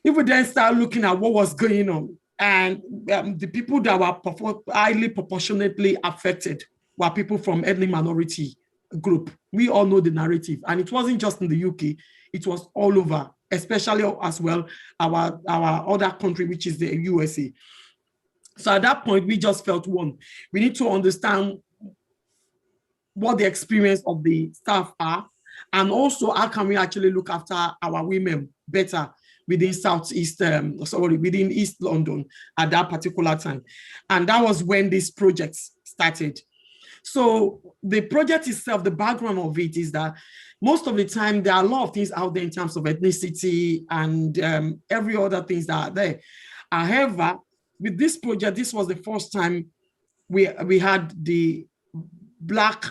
if we then start looking at what was going on, and the people that were highly proportionately affected were people from ethnic minority group. We all know the narrative, and it wasn't just in the UK, it was all over, especially as well our other country, which is the USA. So at that point, we just felt we need to understand what the experience of the staff are, and also how can we actually look after our women better within within East London at that particular time. And that was when this project started. So the project itself, the background of it is that most of the time, there are a lot of things out there in terms of ethnicity and every other things that are there. However, with this project, this was the first time we had the Black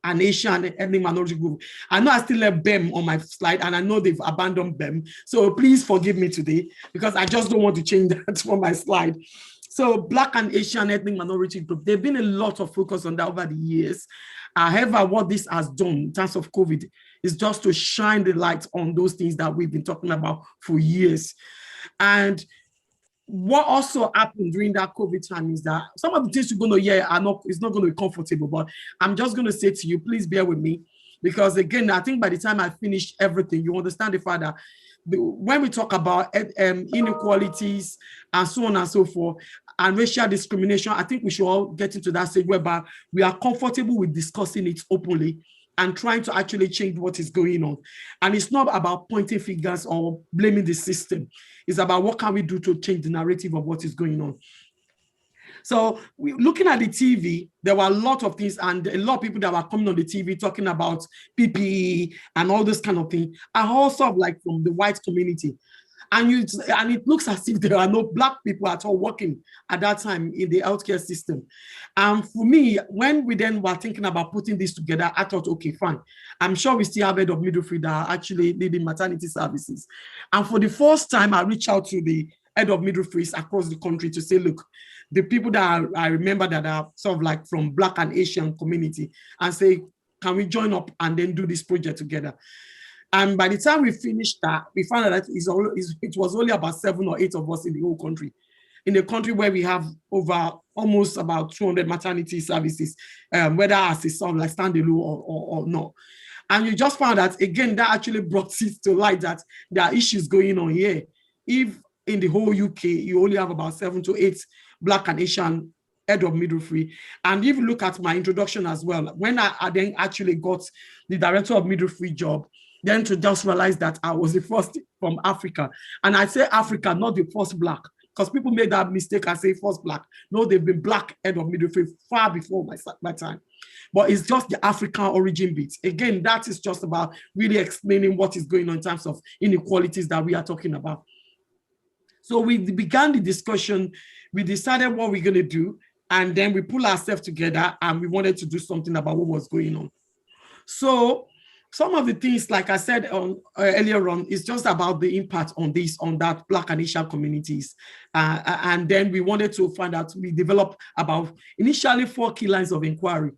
and Asian ethnic minority group. I know I still left BEM on my slide, and I know they've abandoned BEM. So please forgive me today, because I just don't want to change that from my slide. So Black and Asian ethnic minority group, there's been a lot of focus on that over the years. However, what this has done in terms of COVID is just to shine the light on those things that we've been talking about for years. And what also happened during that COVID time is that some of the things you're going to hear it's not going to be comfortable, but I'm just going to say to you, please bear with me, because again, I think by the time I finish everything, you understand the fact that when we talk about inequalities and so on and so forth, and racial discrimination, I think we should all get into that stage whereby we are comfortable with discussing it openly and trying to actually change what is going on. And it's not about pointing fingers or blaming the system. It's about what can we do to change the narrative of what is going on. So looking at the TV, there were a lot of things, and a lot of people that were coming on the TV talking about PPE and all this kind of thing are all sort of like from the white community. And it looks as if there are no Black people at all working at that time in the healthcare system. And for me, when we then were thinking about putting this together, I thought, okay, fine. I'm sure we still have head of midwifery that are actually leading maternity services. And for the first time, I reached out to the head of midwiferys across the country to say, look, the people that I remember that are sort of like from Black and Asian community, and say, can we join up and then do this project together? And by the time we finished that, we found out that it was only about 7 or 8 of us in the whole country. In a country where we have over almost about 200 maternity services, whether as a sort of like standalone or not. And you just found that, again, that actually brought it to light that there are issues going on here. If in the whole UK, you only have about 7 to 8 Black and Asian head of midwifery. And if you look at my introduction as well, when I then actually got the director of midwifery job, then to just realize that I was the first from Africa. And I say Africa, not the first Black, because people made that mistake and say first Black. No, they've been Black head of midwifery far before my time. But it's just the African origin bit. Again, that is just about really explaining what is going on in terms of inequalities that we are talking about. So we began the discussion, we decided what we're going to do, and then we pulled ourselves together and we wanted to do something about what was going on. So some of the things, like I said earlier on, is just about the impact on that Black and Asian communities. And then we wanted to find out, we developed about initially 4 key lines of inquiry.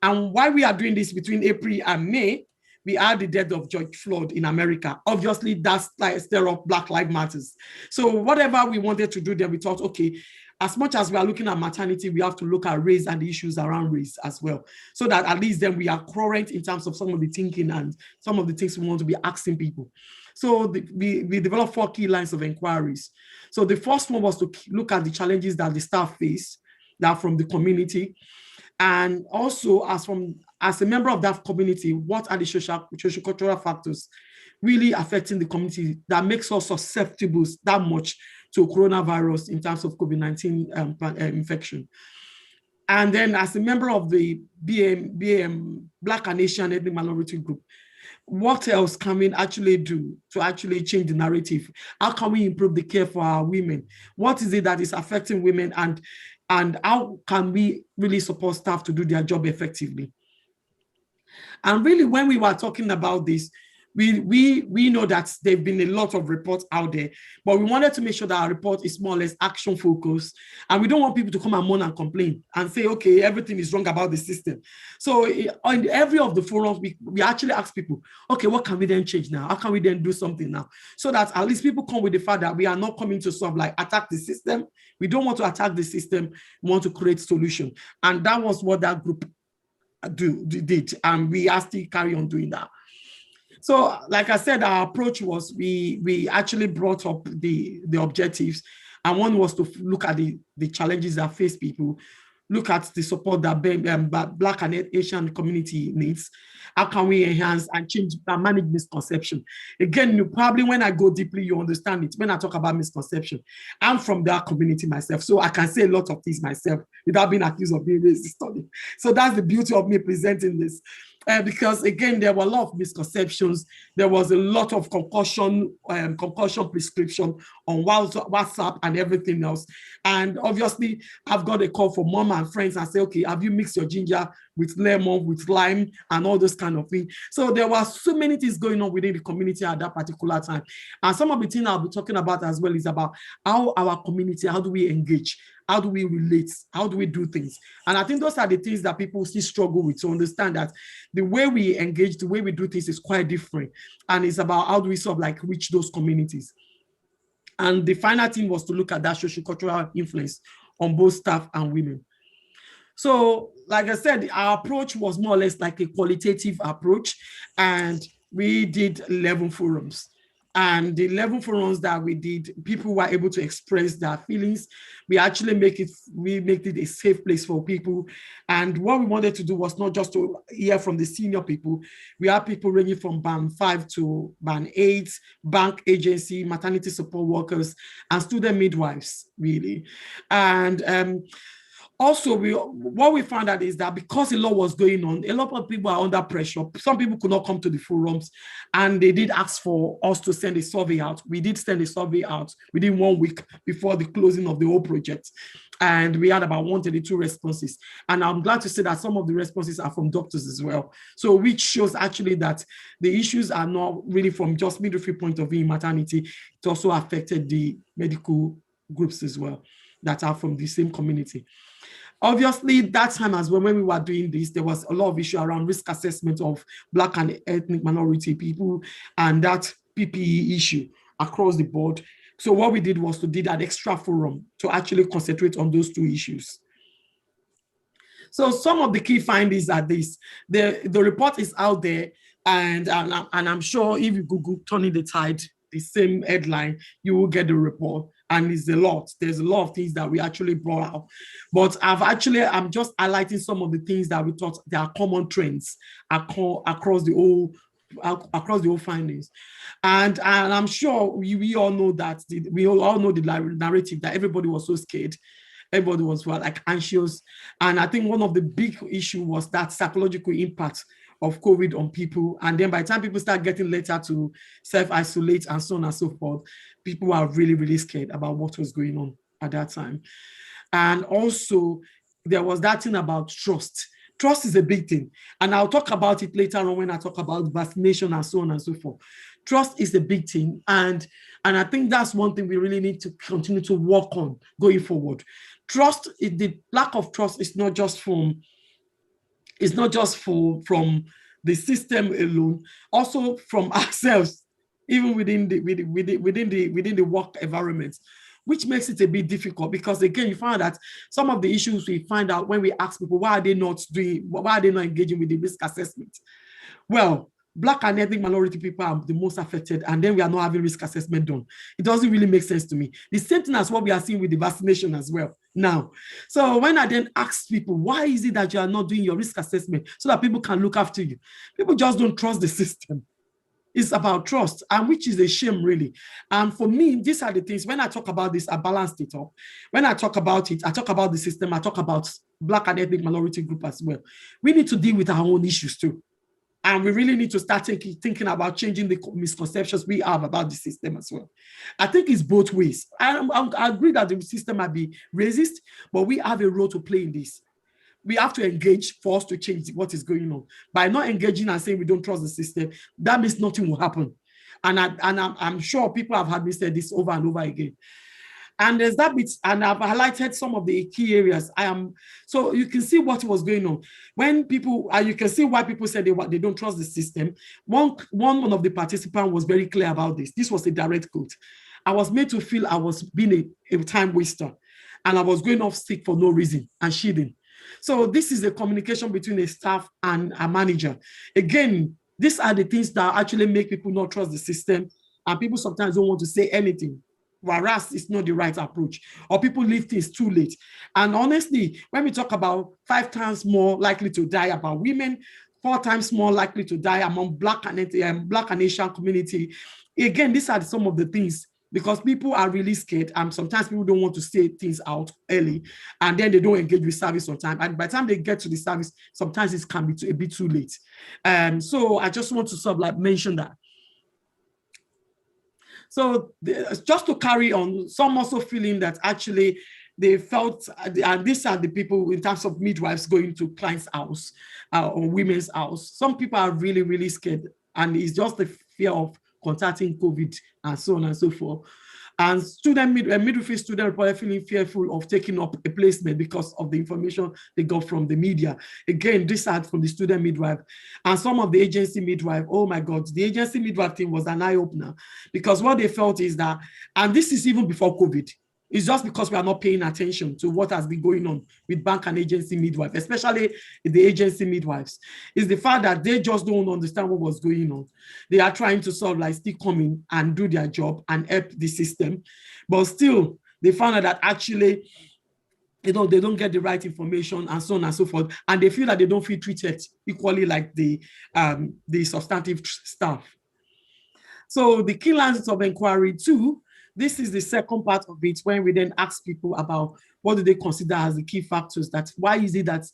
And why we are doing this between April and May, we had the death of George Floyd in America. Obviously, that's like stir up Black Lives Matters. So whatever we wanted to do there, we thought, okay, as much as we are looking at maternity, we have to look at race and the issues around race as well. So that at least then we are current in terms of some of the thinking and some of the things we want to be asking people. So we developed 4 key lines of inquiries. So the first one was to look at the challenges that the staff face, that from the community. And also as a member of that community, what are the social cultural factors really affecting the community that makes us susceptible that much to coronavirus in terms of COVID-19 infection. And then as a member of the BAM, Black and Asian Ethnic Minority Group, what else can we actually do to actually change the narrative? How can we improve the care for our women? What is it that is affecting women, and how can we really support staff to do their job effectively? And really, when we were talking about this, we know that there've been a lot of reports out there, but we wanted to make sure that our report is more or less action focused, and we don't want people to come and moan and complain and say, okay, everything is wrong about the system. So on every of the forums, we actually ask people, okay, what can we then change now? How can we then do something now? So that at least people come with the fact that we are not coming to sort of like attack the system. We don't want to attack the system. We want to create solution. And that was what that group did. And we are still carry on doing that. So, like I said, our approach was we actually brought up the objectives, and one was to look at the challenges that face people, look at the support that Black and Asian community needs. How can we enhance and change and manage misconception? Again, probably when I go deeply, you understand it. When I talk about misconception, I'm from that community myself, so I can say a lot of things myself without being accused of being racist. So that's the beauty of me presenting this. Because again, there were a lot of misconceptions. There was a lot of concussion prescription on WhatsApp and everything else. And obviously, I've got a call from mom and friends and say, okay, have you mixed your ginger with lemon, with lime, and all those kind of things? So there were so many things going on within the community at that particular time. And some of the things I'll be talking about as well is about how our community, how do we engage? How do we relate? How do we do things? And I think those are the things that people still struggle with, to understand that the way we engage, the way we do things is quite different. And it's about how do we sort of like reach those communities. And the final thing was to look at that social cultural influence on both staff and women. So, like I said, our approach was more or less like a qualitative approach, and we did 11 forums. And the 11 forums that we did, people were able to express their feelings. We actually make it a safe place for people. And what we wanted to do was not just to hear from the senior people. We have people ranging from Band 5 to Band 8, bank agency, maternity support workers, and student midwives, really. And also, what we found out is that because a lot was going on, a lot of people are under pressure. Some people could not come to the forums, and they did ask for us to send a survey out. We did send a survey out within 1 week before the closing of the whole project. And we had about 132 responses. And I'm glad to say that some of the responses are from doctors as well. So which shows actually that the issues are not really from just midwifery point of view in maternity. It also affected the medical groups as well that are from the same community. Obviously, that time as well, when we were doing this, there was a lot of issue around risk assessment of Black and ethnic minority people and that PPE issue across the board. So what we did was to do that extra forum to actually concentrate on those 2 issues. So some of the key findings are this. The report is out there, and I'm sure if you Google Turning the Tide, the same headline, you will get the report. And it's a lot. There's a lot of things that we actually brought out. But I'm just highlighting some of the things that we thought there are common trends across the whole findings. And I'm sure we all know that we all know the narrative that everybody was so scared. Everybody was like anxious. And I think one of the big issue was that psychological impact of COVID on people. And then by the time people start getting later to self-isolate and so on and so forth, people are really, really scared about what was going on at that time. And also, there was that thing about trust. Trust is a big thing. And I'll talk about it later on when I talk about vaccination and so on and so forth. Trust is a big thing. And I think that's one thing we really need to continue to work on going forward. Trust, the lack of trust is not just from the system alone, also from ourselves, even within the work environment, which makes it a bit difficult, because again, you find that some of the issues we find out when we ask people, why are they not engaging with the risk assessment? Well, Black and ethnic minority people are the most affected, and then we are not having risk assessment done. It doesn't really make sense to me. The same thing as what we are seeing with the vaccination as well now. So when I then ask people, why is it that you are not doing your risk assessment so that people can look after you? People just don't trust the system. It's about trust, and which is a shame, really. And for me, these are the things, when I talk about this, I balanced it up. When I talk about it, I talk about the system, I talk about Black and ethnic minority group as well. We need to deal with our own issues too. And we really need to start thinking about changing the misconceptions we have about the system as well. I think it's both ways. I agree that the system might be racist, but we have a role to play in this. We have to engage for us to change what is going on. By not engaging and saying we don't trust the system, that means nothing will happen. And I'm sure people have heard me say this over and over again. And there's that bit, and I've highlighted some of the key areas. So you can see what was going on. When people, you can see why people said they don't trust the system. One of the participants was very clear about this. This was a direct quote. I was made to feel I was being a time waster, and I was going off sick for no reason, and she didn't. So this is a communication between a staff and a manager. Again, these are the things that actually make people not trust the system, and people sometimes don't want to say anything, whereas it's not the right approach, or people leave things too late. And honestly, when we talk about 5 times more likely to die about women, 4 times more likely to die among Black and Asian community, again, these are some of the things, because people are really scared, and sometimes people don't want to say things out early, and then they don't engage with service on time. And by the time they get to the service, sometimes it can be a bit too late. So I just want to sort of like mention that. So just to carry on, some also feeling that actually they felt, and these are the people in terms of midwives going to clients' house or women's house. Some people are really, really scared, and it's just the fear of contacting COVID and so on and so forth. And midwifery student reported feeling fearful of taking up a placement because of the information they got from the media. Again, this are from the student midwife. And some of the agency midwife, oh my God, the agency midwife thing was an eye-opener, because what they felt is that, and this is even before COVID, it's just because we are not paying attention to what has been going on with bank and agency midwives, especially the agency midwives, is the fact that they just don't understand what was going on. They are trying to sort of like still come in and do their job and help the system, but still they found out that actually, they don't get the right information and so on and so forth, and they feel that they don't feel treated equally like the substantive staff. So the key lines of inquiry too. This is the second part of it, when we then ask people about what do they consider as the key factors, that why is it that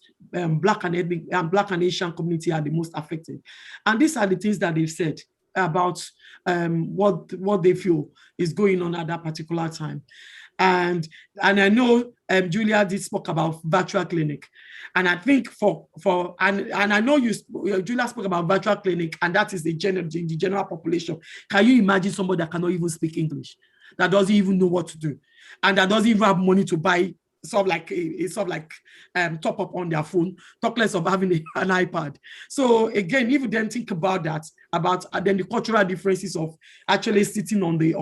Black and Asian community are the most affected. And these are the things that they've said about what they feel is going on at that particular time. And I know Julia did spoke about virtual clinic, and I think and I know Julia spoke about virtual clinic, and that is the general population. Can you imagine somebody that cannot even speak English, that doesn't even know what to do, and that doesn't even have money to buy sort of like top up on their phone, talk less of having an iPad. So again, if you then think about that, then the cultural differences of actually sitting on the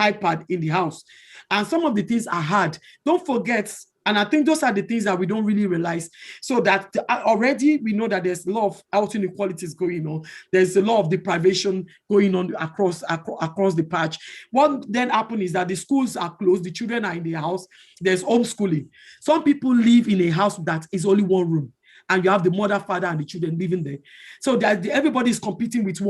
iPad in the house, and some of the things are hard. Don't forget. And I think those are the things that we don't really realize. So that already we know that there's a lot of health inequalities going on. There's a lot of deprivation going on across the patch. What then happens is that the schools are closed, the children are in the house, there's homeschooling. Some people live in a house that is only one room, and you have the mother, father, and the children living there. So that everybody is competing with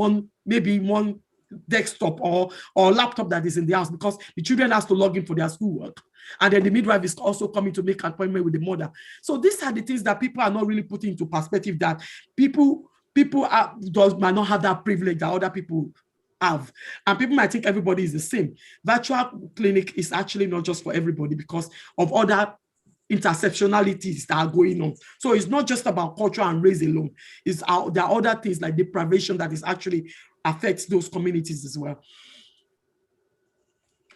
maybe one desktop or laptop that is in the house, because the children has to log in for their schoolwork. And then the midwife is also coming to make an appointment with the mother. So these are the things that people are not really putting into perspective, that people might not have that privilege that other people have. And people might think everybody is the same. Virtual clinic is actually not just for everybody because of other intersectionalities that are going on. So it's not just about culture and race alone. There are other things like deprivation that is actually affects those communities as well.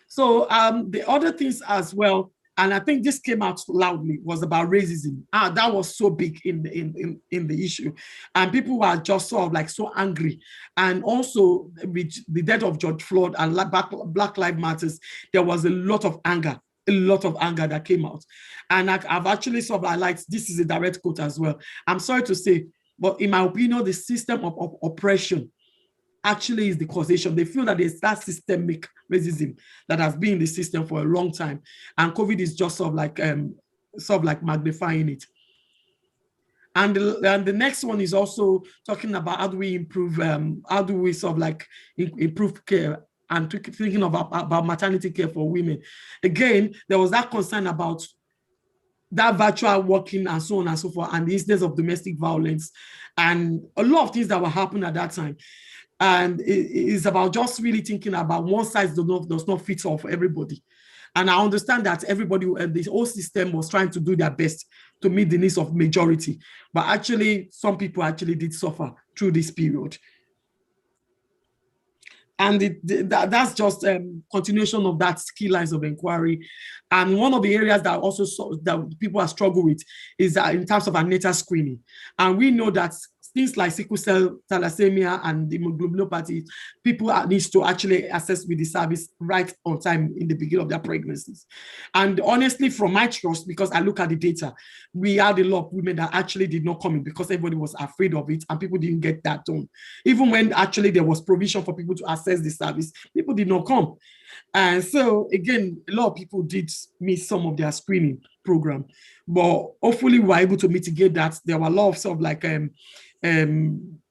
So the other things as well And I think this came out loudly, was about racism. That was so big in the issue. And people were just sort of like so angry. And also with the death of George Floyd and Black Lives Matters, there was a lot of anger that came out. And I've actually sort of highlighted, this is a direct quote as well. I'm sorry to say, but in my opinion, the system of oppression actually is the causation. They feel that there's that systemic racism that has been in the system for a long time, and COVID is just sort of like magnifying it. And the next one is also talking about how do we improve, improve care and thinking about maternity care for women. Again, there was that concern about that virtual working and so on and so forth, and the incidence of domestic violence, and a lot of things that were happening at that time. And it's about just really thinking about one size does not fit all for everybody. And I understand that everybody, the whole system was trying to do their best to meet the needs of majority. But actually, some people actually did suffer through this period. And that's just continuation of that key lines of inquiry. And one of the areas that also that people are struggling with is in terms of antenatal screening. And we know that things like sickle cell, thalassemia, and hemoglobinopathy, people need to actually access with the service right on time in the beginning of their pregnancies. And honestly, from my trust, because I look at the data, we had a lot of women that actually did not come in because everybody was afraid of it and people didn't get that done. Even when actually there was provision for people to access the service, people did not come. And so again, a lot of people did miss some of their screening program, but hopefully we were able to mitigate that. There were a lot of sort of like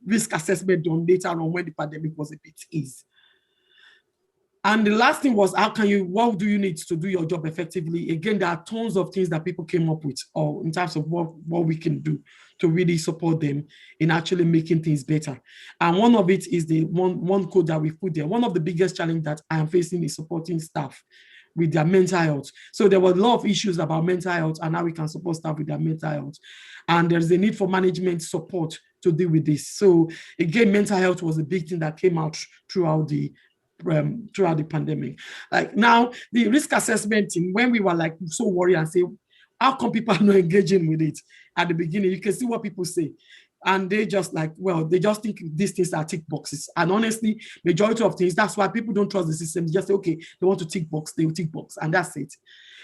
risk assessment done later on when the pandemic was a bit easy. And the last thing was, what do you need to do your job effectively? Again, there are tons of things that people came up with, or in terms of what we can do to really support them in actually making things better. And one of it is the one code that we put there. One of the biggest challenges that I am facing is supporting staff with their mental health. So there were a lot of issues about mental health and how we can support staff with their mental health. And there's a need for management support to deal with this. So again, mental health was a big thing that came out throughout the pandemic. Like now, the risk assessment team, when we were like so worried and say, how come people are not engaging with it at the beginning? You can see what people say. And they just like, well, they just think these things are tick boxes. And honestly, majority of things, that's why people don't trust the system. They just say, okay, they want to tick box, they will tick box, and that's it.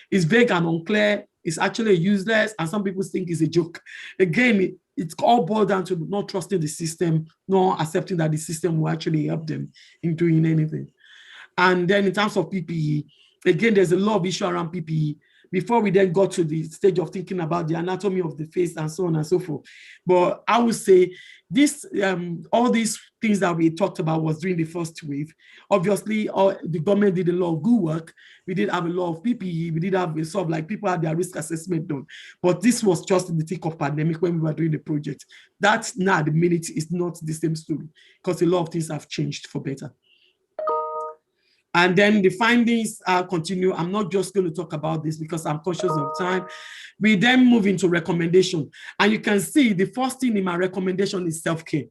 It's vague and unclear. It's actually useless, and some people think it's a joke. Again, it's all boiled down to not trusting the system, not accepting that the system will actually help them in doing anything. And then in terms of PPE, again, there's a lot of issue around PPE before we then got to the stage of thinking about the anatomy of the face and so on and so forth. But I would say this, all these things that we talked about was during the first wave. Obviously, the government did a lot of good work. We did have a lot of PPE. We did have a sort of like people had their risk assessment done. But this was just in the thick of pandemic when we were doing the project. That's now at the minute is not the same story because a lot of things have changed for better. And then the findings continue. I'm not just going to talk about this because I'm conscious of time. We then move into recommendation. And you can see the first thing in my recommendation is self-care.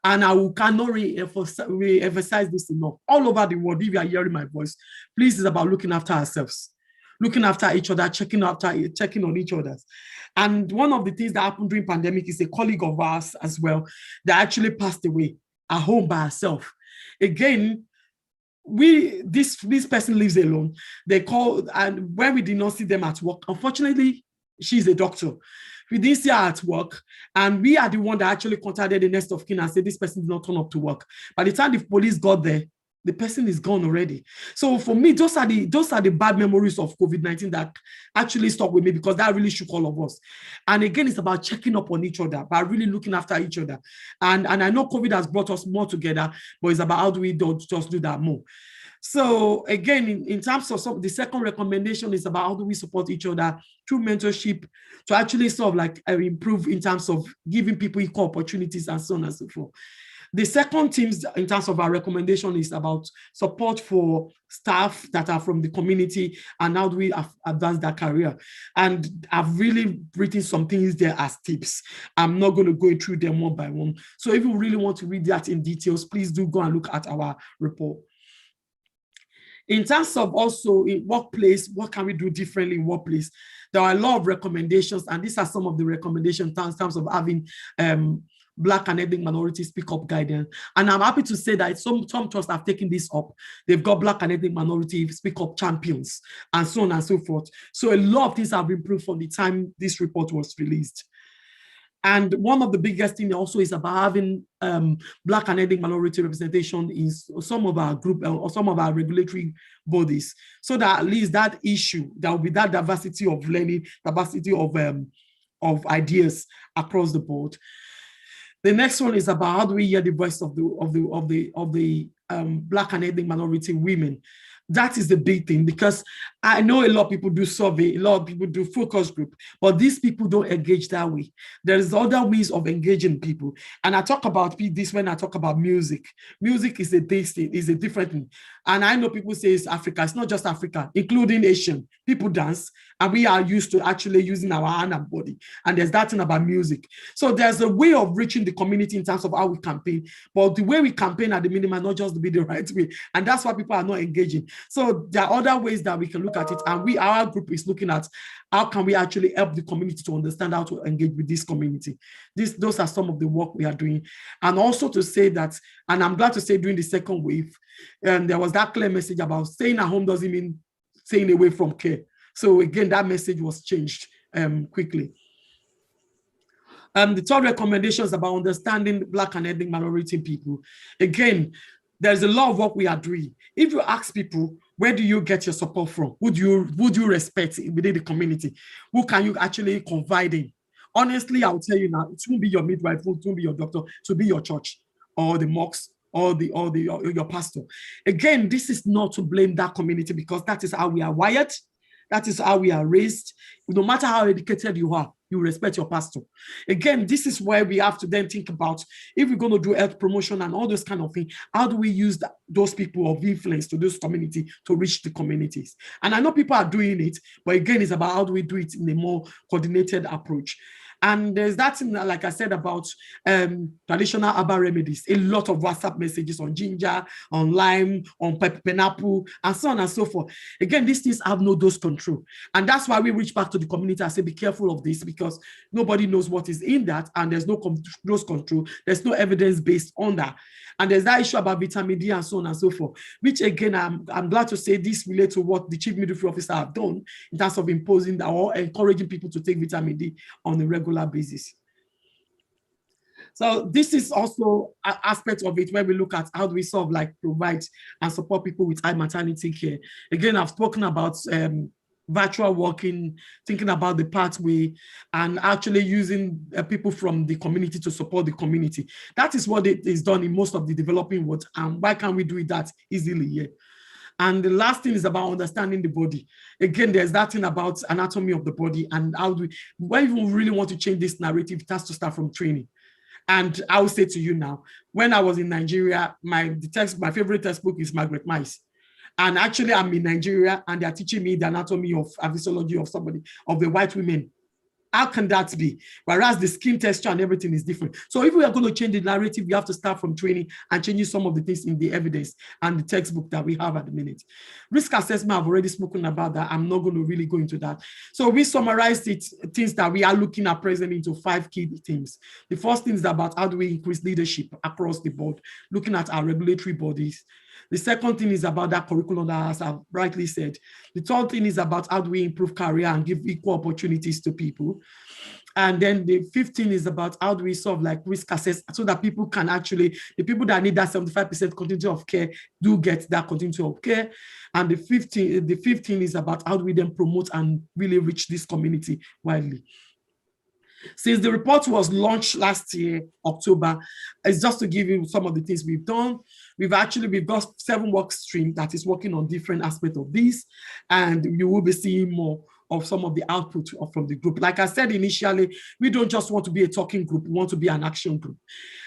And I cannot re-emphasize this enough. All over the world, if you are hearing my voice, please, it's about looking after ourselves, looking after each other, checking on each other. And one of the things that happened during pandemic is a colleague of ours as well that actually passed away at home by herself. Again, this person lives alone. They called, and when we did not see them at work, unfortunately, she's a doctor. We didn't see her at work, and we are the one that actually contacted the next of kin and said this person did not turn up to work. By the time the police got there, the person is gone already. So for me, those are the bad memories of COVID-19 that actually stuck with me because that really shook all of us. And again, it's about checking up on each other, by really looking after each other. And I know COVID has brought us more together, but it's about how do we just do that more. So again, in terms of the second recommendation is about how do we support each other through mentorship to actually sort of like improve in terms of giving people equal opportunities and so on and so forth. The second things in terms of our recommendation is about support for staff that are from the community and how do we advance their career. And I've really written some things there as tips. I'm not going to go through them one by one. So if you really want to read that in details, please do go and look at our report. In terms of also in workplace, what can we do differently in workplace? There are a lot of recommendations, and these are some of the recommendations in terms of having Black and ethnic minorities speak up guidance. And I'm happy to say that some trusts have taken this up. They've got Black and ethnic minority speak up champions and so on and so forth. So a lot of things have improved from the time this report was released. And one of the biggest things also is about having Black and ethnic minority representation in some of our group or some of our regulatory bodies, so that at least that issue, there will be that diversity of learning, diversity of ideas across the board. The next one is about how do we hear the voice of the Black and ethnic minority women. That is the big thing, because I know a lot of people do survey, a lot of people do focus group, but these people don't engage that way. There's other ways of engaging people. And I talk about this when I talk about music. Music is a different thing. And I know people say it's Africa. It's not just Africa, including Asian. People dance, and we are used to actually using our hand and body. And there's that thing about music. So there's a way of reaching the community in terms of how we campaign. But the way we campaign at the minimum, not just to be the right way. And that's why people are not engaging. So there are other ways that we can look at it. And our group is looking at how can we actually help the community to understand how to engage with this community. Those are some of the work we are doing. And also to say that, and I'm glad to say during the second wave, there was that clear message about staying at home doesn't mean staying away from care. So again, that message was changed quickly. The third recommendation is about understanding Black and ethnic minority people. Again, there's a lot of work we are doing. If you ask people, where do you get your support from? Would you respect within the community? Who can you actually confide in? Honestly, I'll tell you now, it won't be your midwife, it won't be your doctor, it will be your church or the mosque or your pastor. Again, this is not to blame that community, because that is how we are wired. That is how we are raised. No matter how educated you are, you respect your pastor. Again, this is where we have to then think about, if we're going to do health promotion and all those kind of things, how do we use those people of influence to those community to reach the communities? And I know people are doing it, but again, it's about how do we do it in a more coordinated approach. And there's that thing, like I said, about traditional herbal remedies. A lot of WhatsApp messages on ginger, on lime, on pineapple, and so on and so forth. Again, these things have no dose control. And that's why we reach back to the community and say, be careful of this, because nobody knows what is in that, and there's no dose control. There's no evidence based on that. And there's that issue about vitamin D and so on and so forth, which again, I'm glad to say this relates to what the Chief Midwifery Officer have done in terms of imposing or encouraging people to take vitamin D on a regular basis. So this is also an aspect of it where we look at how do we sort of like provide and support people with high maternity care. Again, I've spoken about virtual working, thinking about the pathway, and actually using people from the community to support the community. That is what it is done in most of the developing world. And why can't we do it that easily here? And the last thing is about understanding the body. Again, there's that thing about anatomy of the body, and how do when we really want to change this narrative, it has to start from training. And I will say to you now, when I was in Nigeria, my favorite textbook is Margaret Mice. And actually, I'm in Nigeria, and they're teaching me the anatomy of physiology of somebody, of the white women. How can that be? Whereas the skin texture and everything is different. So if we are going to change the narrative, we have to start from training and changing some of the things in the evidence and the textbook that we have at the minute. Risk assessment, I've already spoken about that. I'm not going to really go into that. So we summarized it, things that we are looking at present into 5 key themes. The first thing is about how do we increase leadership across the board, looking at our regulatory bodies. The second thing is about that curriculum that, as I've rightly said. The third thing is about how do we improve career and give equal opportunities to people. And then the fifth thing is about how do we sort of like risk assess so that people can actually, the people that need that 75% continuity of care do get that continuity of care. And the fifth thing is about how do we then promote and really reach this community widely. Since the report was launched last year, October, it's just to give you some of the things we've done. We've got 7 work streams that is working on different aspects of this, and you will be seeing more of some of the output from the group. Like I said initially, we don't just want to be a talking group, we want to be an action group.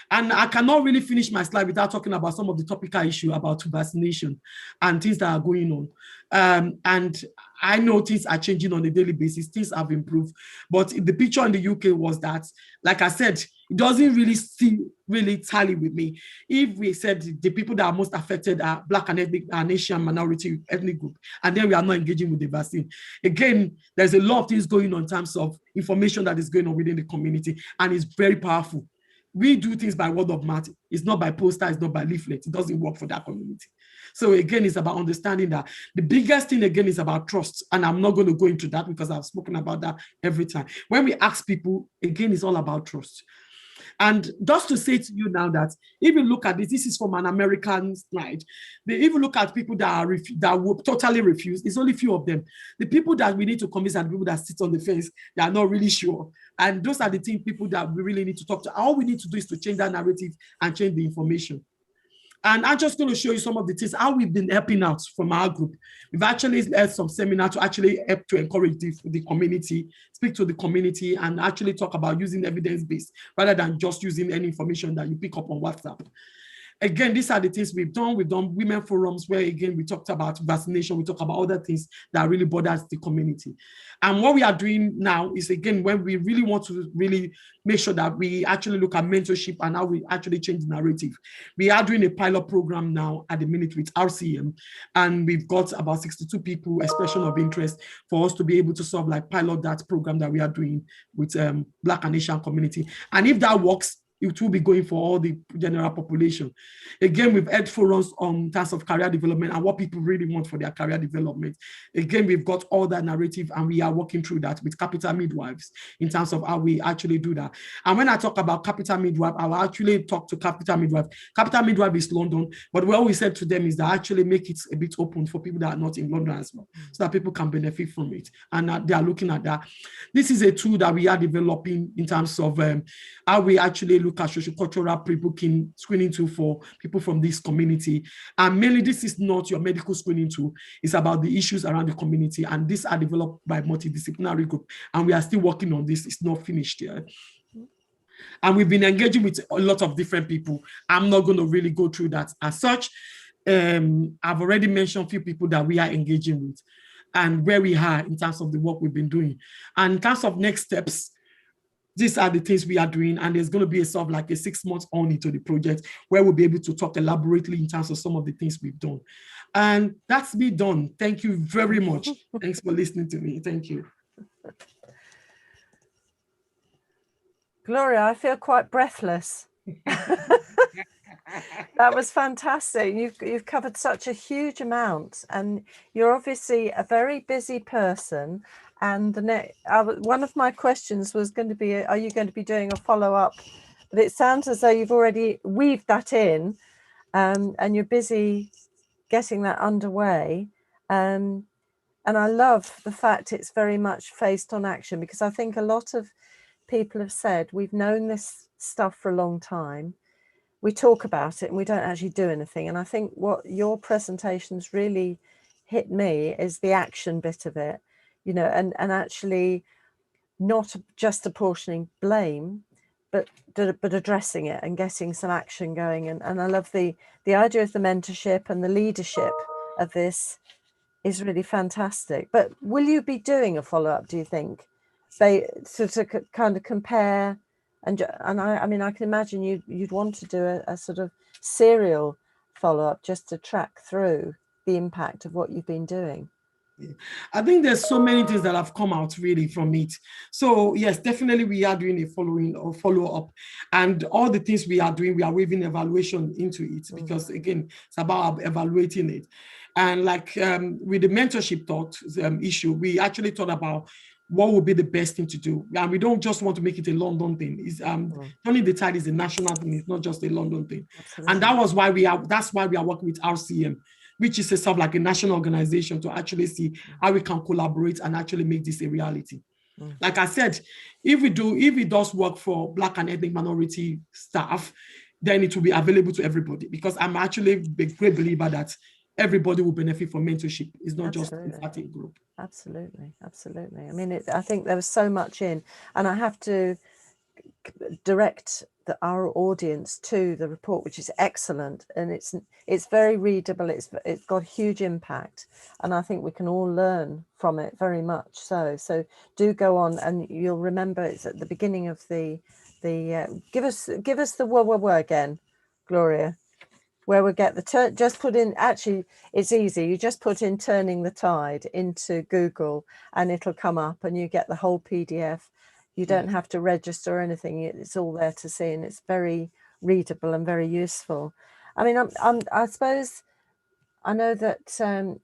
And I cannot really finish my slide without talking about some of the topical issues about vaccination and things that are going on. And I know things are changing on a daily basis, things have improved, but the picture in the UK was that, like I said, it doesn't really tally with me. If we said the people that are most affected are Black and ethnic and Asian minority ethnic group, and then we are not engaging with the vaccine, again, there's a lot of things going on in terms of information that is going on within the community, and it's very powerful. We do things by word of mouth. It's not by poster, it's not by leaflet. It doesn't work for that community. So again, it's about understanding that the biggest thing again is about trust. And I'm not going to go into that because I've spoken about that every time. When we ask people, again, it's all about trust. And just to say to you now that if you look at this is from an American slide. They even look at people that will totally refuse. It's only a few of them. The people that we need to convince are the people that sit on the fence, they are not really sure. And those are the people that we really need to talk to. All we need to do is to change that narrative and change the information. And I'm just going to show you some of the things, how we've been helping out from our group. We've actually had some seminar to actually help to encourage the community, speak to the community, and actually talk about using evidence-based rather than just using any information that you pick up on WhatsApp. Again, these are the things we've done. We've done women forums where, again, we talked about vaccination. We talk about other things that really bothers the community. And what we are doing now is, again, when we really want to really make sure that we actually look at mentorship and how we actually change the narrative. We are doing a pilot program now at the minute with RCM, and we've got about 62 people, expression of interest for us to be able to sort of like pilot that program that we are doing with Black and Asian community. And if that works, it will be going for all the general population. Again, we've had forums on terms of career development and what people really want for their career development. Again, we've got all that narrative and we are working through that with Capital Midwives in terms of how we actually do that. And when I talk about Capital Midwife, I will actually talk to Capital Midwife. Capital Midwife is London, but what we said to them is that actually make it a bit open for people that are not in London as well, so that people can benefit from it. And they are looking at that. This is a tool that we are developing in terms of how we actually look at sociocultural pre-booking screening tool for people from this community. And mainly this is not your medical screening tool, it's about the issues around the community, and these are developed by multidisciplinary group, and we are still working on this. It's not finished yet. And we've been engaging with a lot of different people. I'm not going to really go through that as such. I've already mentioned a few people that we are engaging with and where we are in terms of the work we've been doing. And in terms of next steps, these are the things we are doing, and there's going to be a sort of like a 6 months on into the project where we'll be able to talk elaborately in terms of some of the things we've done. And that's me done. Thank you very much. Thanks for listening to me. Thank you. Gloria, I feel quite breathless. That was fantastic. You've covered such a huge amount, and you're obviously a very busy person. And one of my questions was going to be, are you going to be doing a follow-up? But it sounds as though you've already weaved that in, and you're busy getting that underway. And I love the fact it's very much based on action, because I think a lot of people have said, we've known this stuff for a long time. We talk about it and we don't actually do anything. And I think what your presentations really hit me is the action bit of it. You know, and actually not just apportioning blame, but addressing it and getting some action going. And I love the idea of the mentorship and the leadership of this is really fantastic. But will you be doing a follow-up, do you think? To kind of compare, and I mean, I can imagine you'd want to do a sort of serial follow-up just to track through the impact of what you've been doing. I think there's so many things that have come out really from it. So yes, definitely we are doing a follow-up, and all the things we are doing, we are weaving evaluation into it, because again, it's about evaluating it. And like with the mentorship issue, we actually thought about what would be the best thing to do. And we don't just want to make it a London thing. It's Turning the Tide is a national thing, it's not just a London thing. Absolutely. And that's why we are working with RCM, which is a sort of like a national organization, to actually see how we can collaborate and actually make this a reality. Like I said, if it does work for Black and ethnic minority staff, then it will be available to everybody, because I'm actually a great believer that everybody will benefit from mentorship. It's not just a certain group. Absolutely, absolutely. I mean, I think there was so much in, and I have to direct our audience to the report, which is excellent, and it's very readable. It's got huge impact, and I think we can all learn from it very much. So do go on, and you'll remember it's at the beginning of the the give us the word again, Gloria, where we get the just put in, actually it's easy, you just put in turning the tide into Google and it'll come up and you get the whole PDF. You don't have to register or anything, it's all there to see, and it's very readable and very useful. I mean, I suppose I know that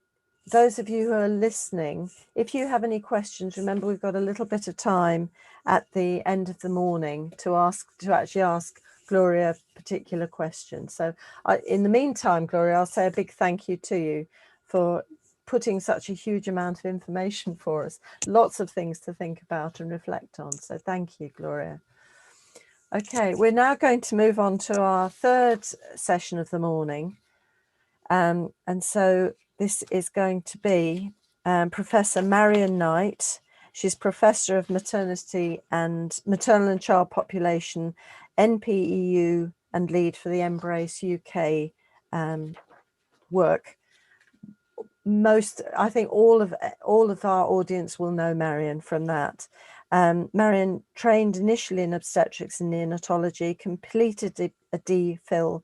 those of you who are listening, if you have any questions, remember we've got a little bit of time at the end of the morning to actually ask Gloria a particular question. So in the meantime, Gloria, I'll say a big thank you to you for putting such a huge amount of information for us. Lots of things to think about and reflect on. So thank you, Gloria. Okay, we're now going to move on to our third session of the morning. And so this is going to be Professor Marion Knight. She's Professor of Maternity and Maternal and Child Population, NPEU, and lead for the Embrace UK work. I think all of our audience will know Marion from that. Marion trained initially in obstetrics and neonatology, completed a DPhil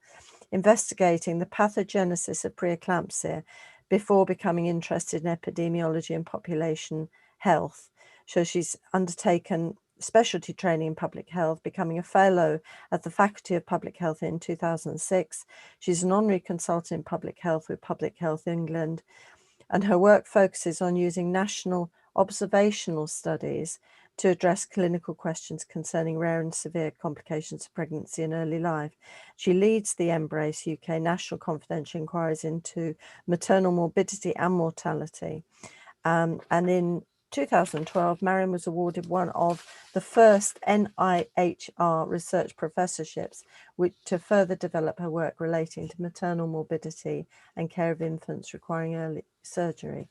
investigating the pathogenesis of preeclampsia before becoming interested in epidemiology and population health. So she's undertaken specialty training in public health, becoming a fellow at the Faculty of Public Health in 2006. She's an honorary consultant in public health with Public Health England, and her work focuses on using national observational studies to address clinical questions concerning rare and severe complications of pregnancy and early life. She leads the Embrace UK National Confidential Inquiries into maternal morbidity and mortality. And in 2012, Marion was awarded one of the first NIHR research professorships to further develop her work relating to maternal morbidity and care of infants requiring early surgery.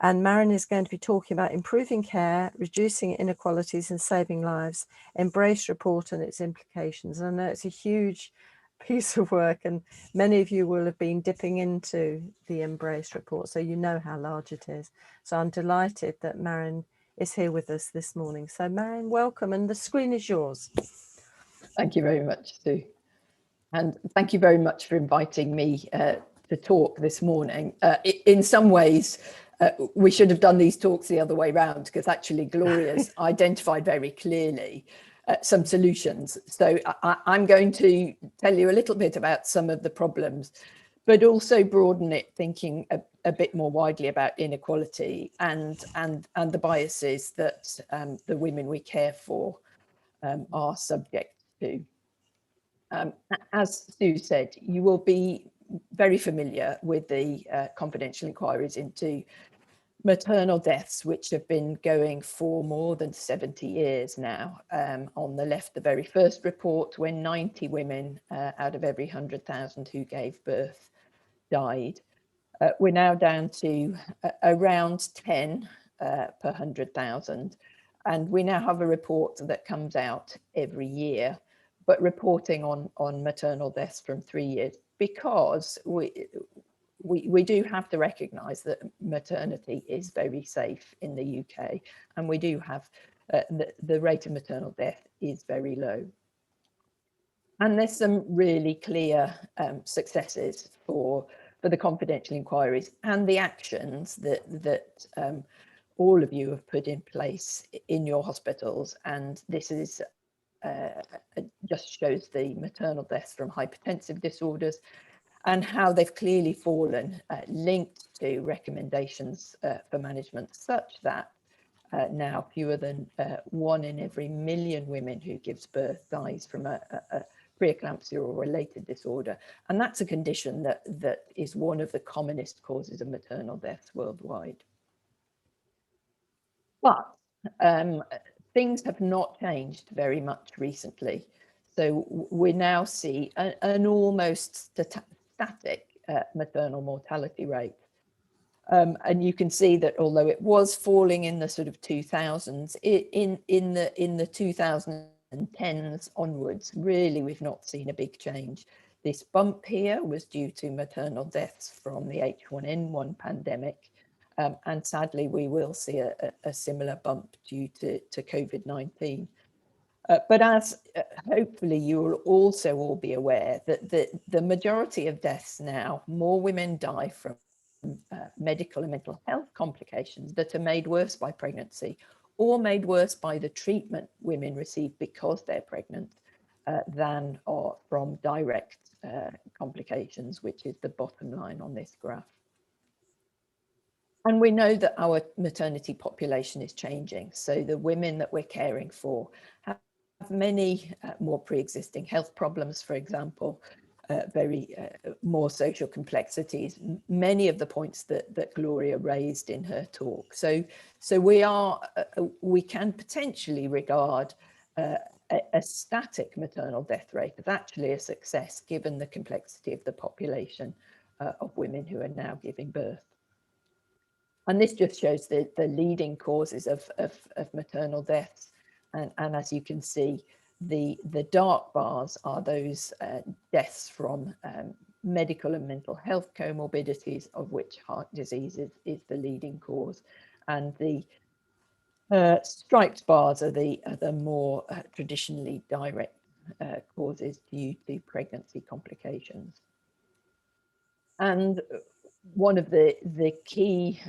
And Marion is going to be talking about improving care, reducing inequalities and saving lives, Embrace report and its implications. And I know it's a huge piece of work, and many of you will have been dipping into the Embrace report, so you know how large it is. So I'm delighted that Marion is here with us this morning. So Marion, welcome, and the screen is yours. Thank you very much, Sue. And thank you very much for inviting me to talk this morning. In some ways, we should have done these talks the other way around, because actually Gloria's identified very clearly some solutions. So I'm going to tell you a little bit about some of the problems, but also broaden it, thinking a bit more widely about inequality and the biases that the women we care for are subject to. As Sue said, you will be very familiar with the confidential inquiries into maternal deaths, which have been going for more than 70 years now. On the left, the very first report, when 90 women out of every 100,000 who gave birth died. We're now down to around 10 per 100,000. And we now have a report that comes out every year, but reporting on maternal deaths from 3 years, because we do have to recognise that maternity is very safe in the UK, and we do have the rate of maternal death is very low. And there's some really clear successes for the confidential inquiries and the actions that all of you have put in place in your hospitals. And this is just shows the maternal deaths from hypertensive disorders and how they've clearly fallen, linked to recommendations for management, such that now fewer than 1 in every 1,000,000 women who gives birth dies from a preeclampsia or related disorder. And that's a condition that is one of the commonest causes of maternal deaths worldwide. But things have not changed very much recently. So we now see an almost static maternal mortality rate. And you can see that although it was falling in the sort of 2000s, in the 2010s onwards, really we've not seen a big change. This bump here was due to maternal deaths from the H1N1 pandemic. And sadly, we will see a similar bump due to COVID-19. But as hopefully you will also all be aware that the majority of deaths now, more women die from medical and mental health complications that are made worse by pregnancy or made worse by the treatment women receive because they're pregnant than are from direct complications, which is the bottom line on this graph. And we know that our maternity population is changing. So the women that we're caring for have many more pre-existing health problems, for example, more social complexities, many of the points that Gloria raised in her talk. So we can potentially regard a static maternal death rate as actually a success, given the complexity of the population of women who are now giving birth. And this just shows the leading causes of maternal deaths. And as you can see, the dark bars are those deaths from medical and mental health comorbidities, of which heart disease is the leading cause. And the striped bars are the more traditionally direct causes due to pregnancy complications. And one of the key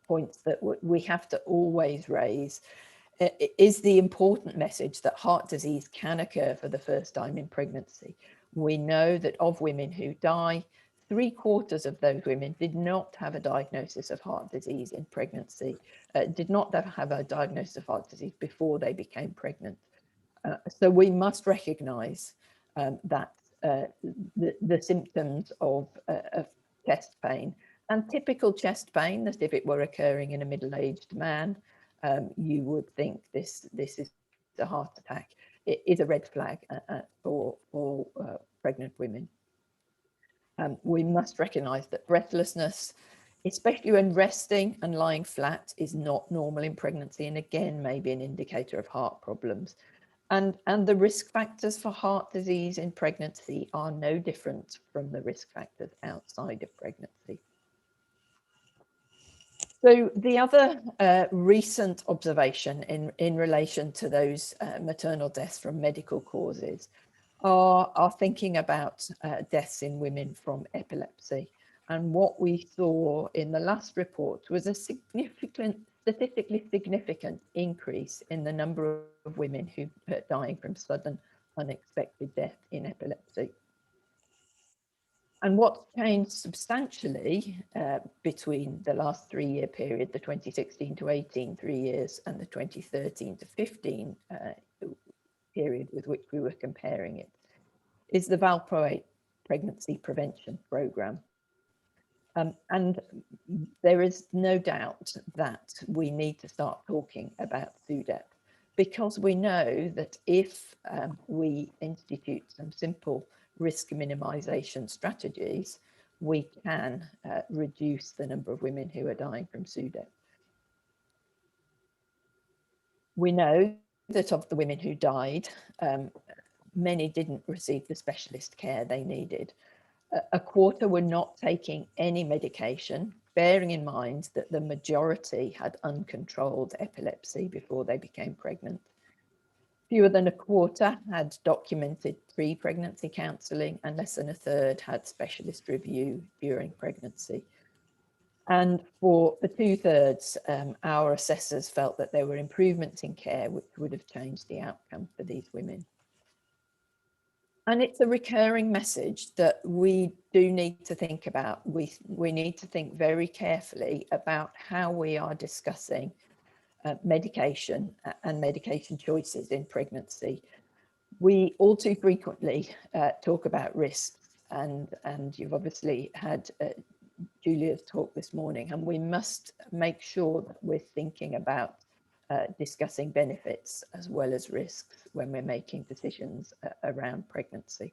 points that we have to always raise is the important message that heart disease can occur for the first time in pregnancy. We know that of women who die, 3/4 of those women did not have a diagnosis of heart disease in pregnancy, did not have a diagnosis of heart disease before they became pregnant. So we must recognize that the symptoms of chest pain, and typical chest pain, as if it were occurring in a middle-aged man, you would think this is a heart attack. It is a red flag for pregnant women. We must recognize that breathlessness, especially when resting and lying flat, is not normal in pregnancy, and again may be an indicator of heart problems. And the risk factors for heart disease in pregnancy are no different from the risk factors outside of pregnancy. So the other recent observation in relation to those maternal deaths from medical causes are thinking about deaths in women from epilepsy. And what we saw in the last report was a statistically significant increase in the number of women who are dying from sudden unexpected death in epilepsy. And what's changed substantially between the last 3-year period, the 2016 to 18 3 years, and the 2013 to 15 period with which we were comparing it, is the valproate pregnancy prevention programme. And there is no doubt that we need to start talking about SUDEP, because we know that if we institute some simple risk minimization strategies, we can reduce the number of women who are dying from SUDEP. We know that of the women who died, many didn't receive the specialist care they needed. 1/4 were not taking any medication, bearing in mind that the majority had uncontrolled epilepsy before they became pregnant. Fewer than 1/4 had documented pre-pregnancy counselling, and less than 1/3 had specialist review during pregnancy. And for the 2/3, our assessors felt that there were improvements in care which would have changed the outcome for these women. And it's a recurring message that we do need to think about. We need to think very carefully about how we are discussing medication and medication choices in pregnancy. We all too frequently talk about risks, and you've obviously had Julia's talk this morning, and we must make sure that we're thinking about discussing benefits as well as risks when we're making decisions around pregnancy.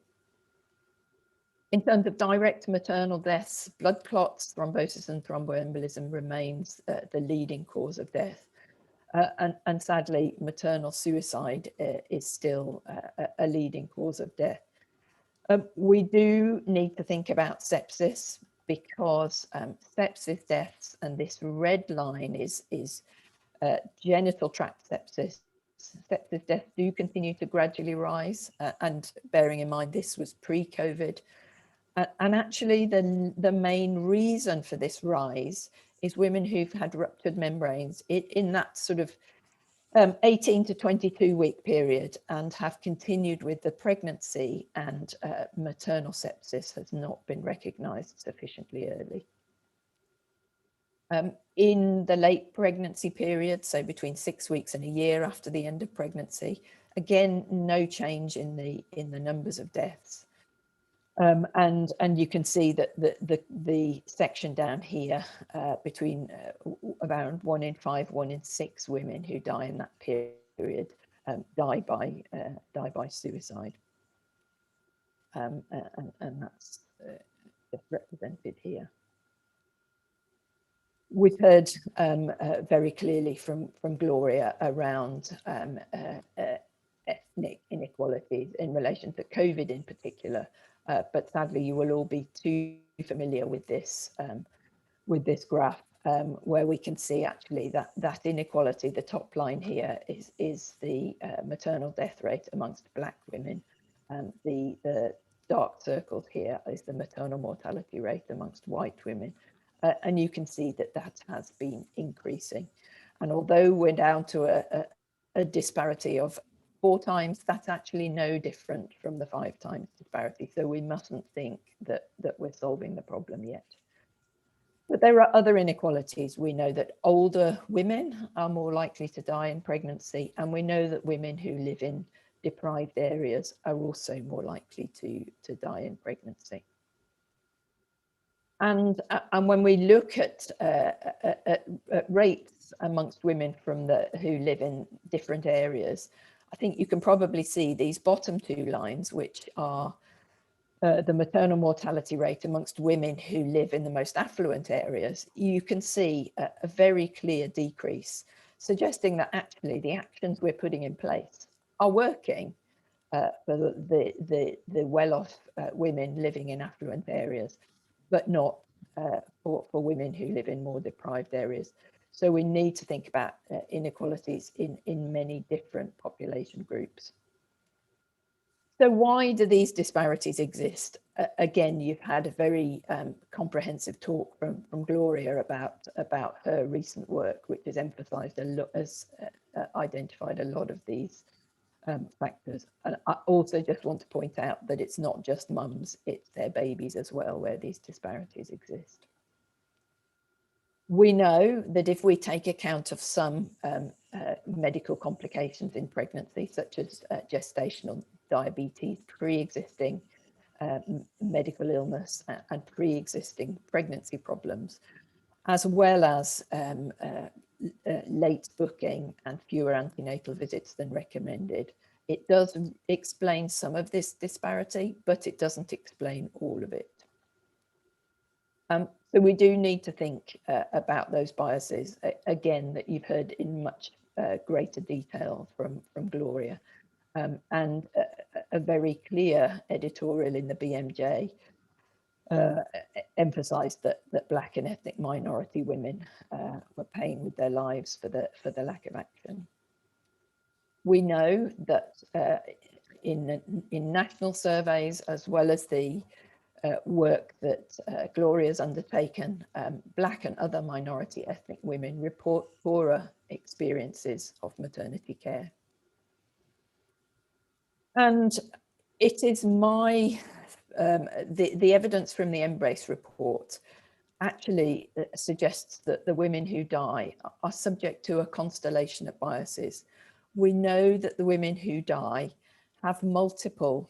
In terms of direct maternal deaths, blood clots, thrombosis and thromboembolism remains the leading cause of death. And sadly, maternal suicide is still a leading cause of death. We do need to think about sepsis, because sepsis deaths, and this red line is genital tract sepsis, sepsis deaths do continue to gradually rise, and bearing in mind this was pre-COVID. And actually the main reason for this rise is women who've had ruptured membranes in that sort of 18 to 22 week period and have continued with the pregnancy, and maternal sepsis has not been recognised sufficiently early. In the late pregnancy period, so between 6 weeks and a year after the end of pregnancy, again, no change in the numbers of deaths. And you can see that the section down here between around 1 in 5, 1 in 6 women who die in that period die by suicide, and that's just represented here. We've heard very clearly from Gloria around ethnic inequalities in relation to COVID in particular, but sadly you will all be too familiar with this graph, where we can see actually that inequality. The top line here is the maternal death rate amongst Black women, and the dark circles here is the maternal mortality rate amongst white women. And you can see that has been increasing. And although we're down to a disparity of 4 times, that's actually no different from the 5 times disparity. So we mustn't think that we're solving the problem yet. But there are other inequalities. We know that older women are more likely to die in pregnancy, and we know that women who live in deprived areas are also more likely to die in pregnancy. And when we look at rates amongst women who live in different areas, I think you can probably see these bottom 2 lines, which are the maternal mortality rate amongst women who live in the most affluent areas. You can see a very clear decrease, suggesting that actually the actions we're putting in place are working for the well-off women living in affluent areas, but not for women who live in more deprived areas. So we need to think about inequalities in many different population groups. So why do these disparities exist? Again, you've had a very comprehensive talk from Gloria about her recent work, which has emphasised a lot, has identified a lot of these factors. And I also just want to point out that it's not just mums, it's their babies as well where these disparities exist. We know that if we take account of some medical complications in pregnancy, such as gestational diabetes, pre-existing medical illness and pre-existing pregnancy problems, as well as late booking and fewer antenatal visits than recommended, it does explain some of this disparity, but it doesn't explain all of it. So we do need to think about those biases, again, that you've heard in much greater detail from Gloria, and a very clear editorial in the BMJ emphasised that Black and ethnic minority women were paying with their lives for the lack of action. We know that in national surveys, as well as the work that Gloria's undertaken, Black and other minority ethnic women report poorer experiences of maternity care. And it is my, the evidence from the Embrace report actually suggests that the women who die are subject to a constellation of biases. We know that the women who die have multiple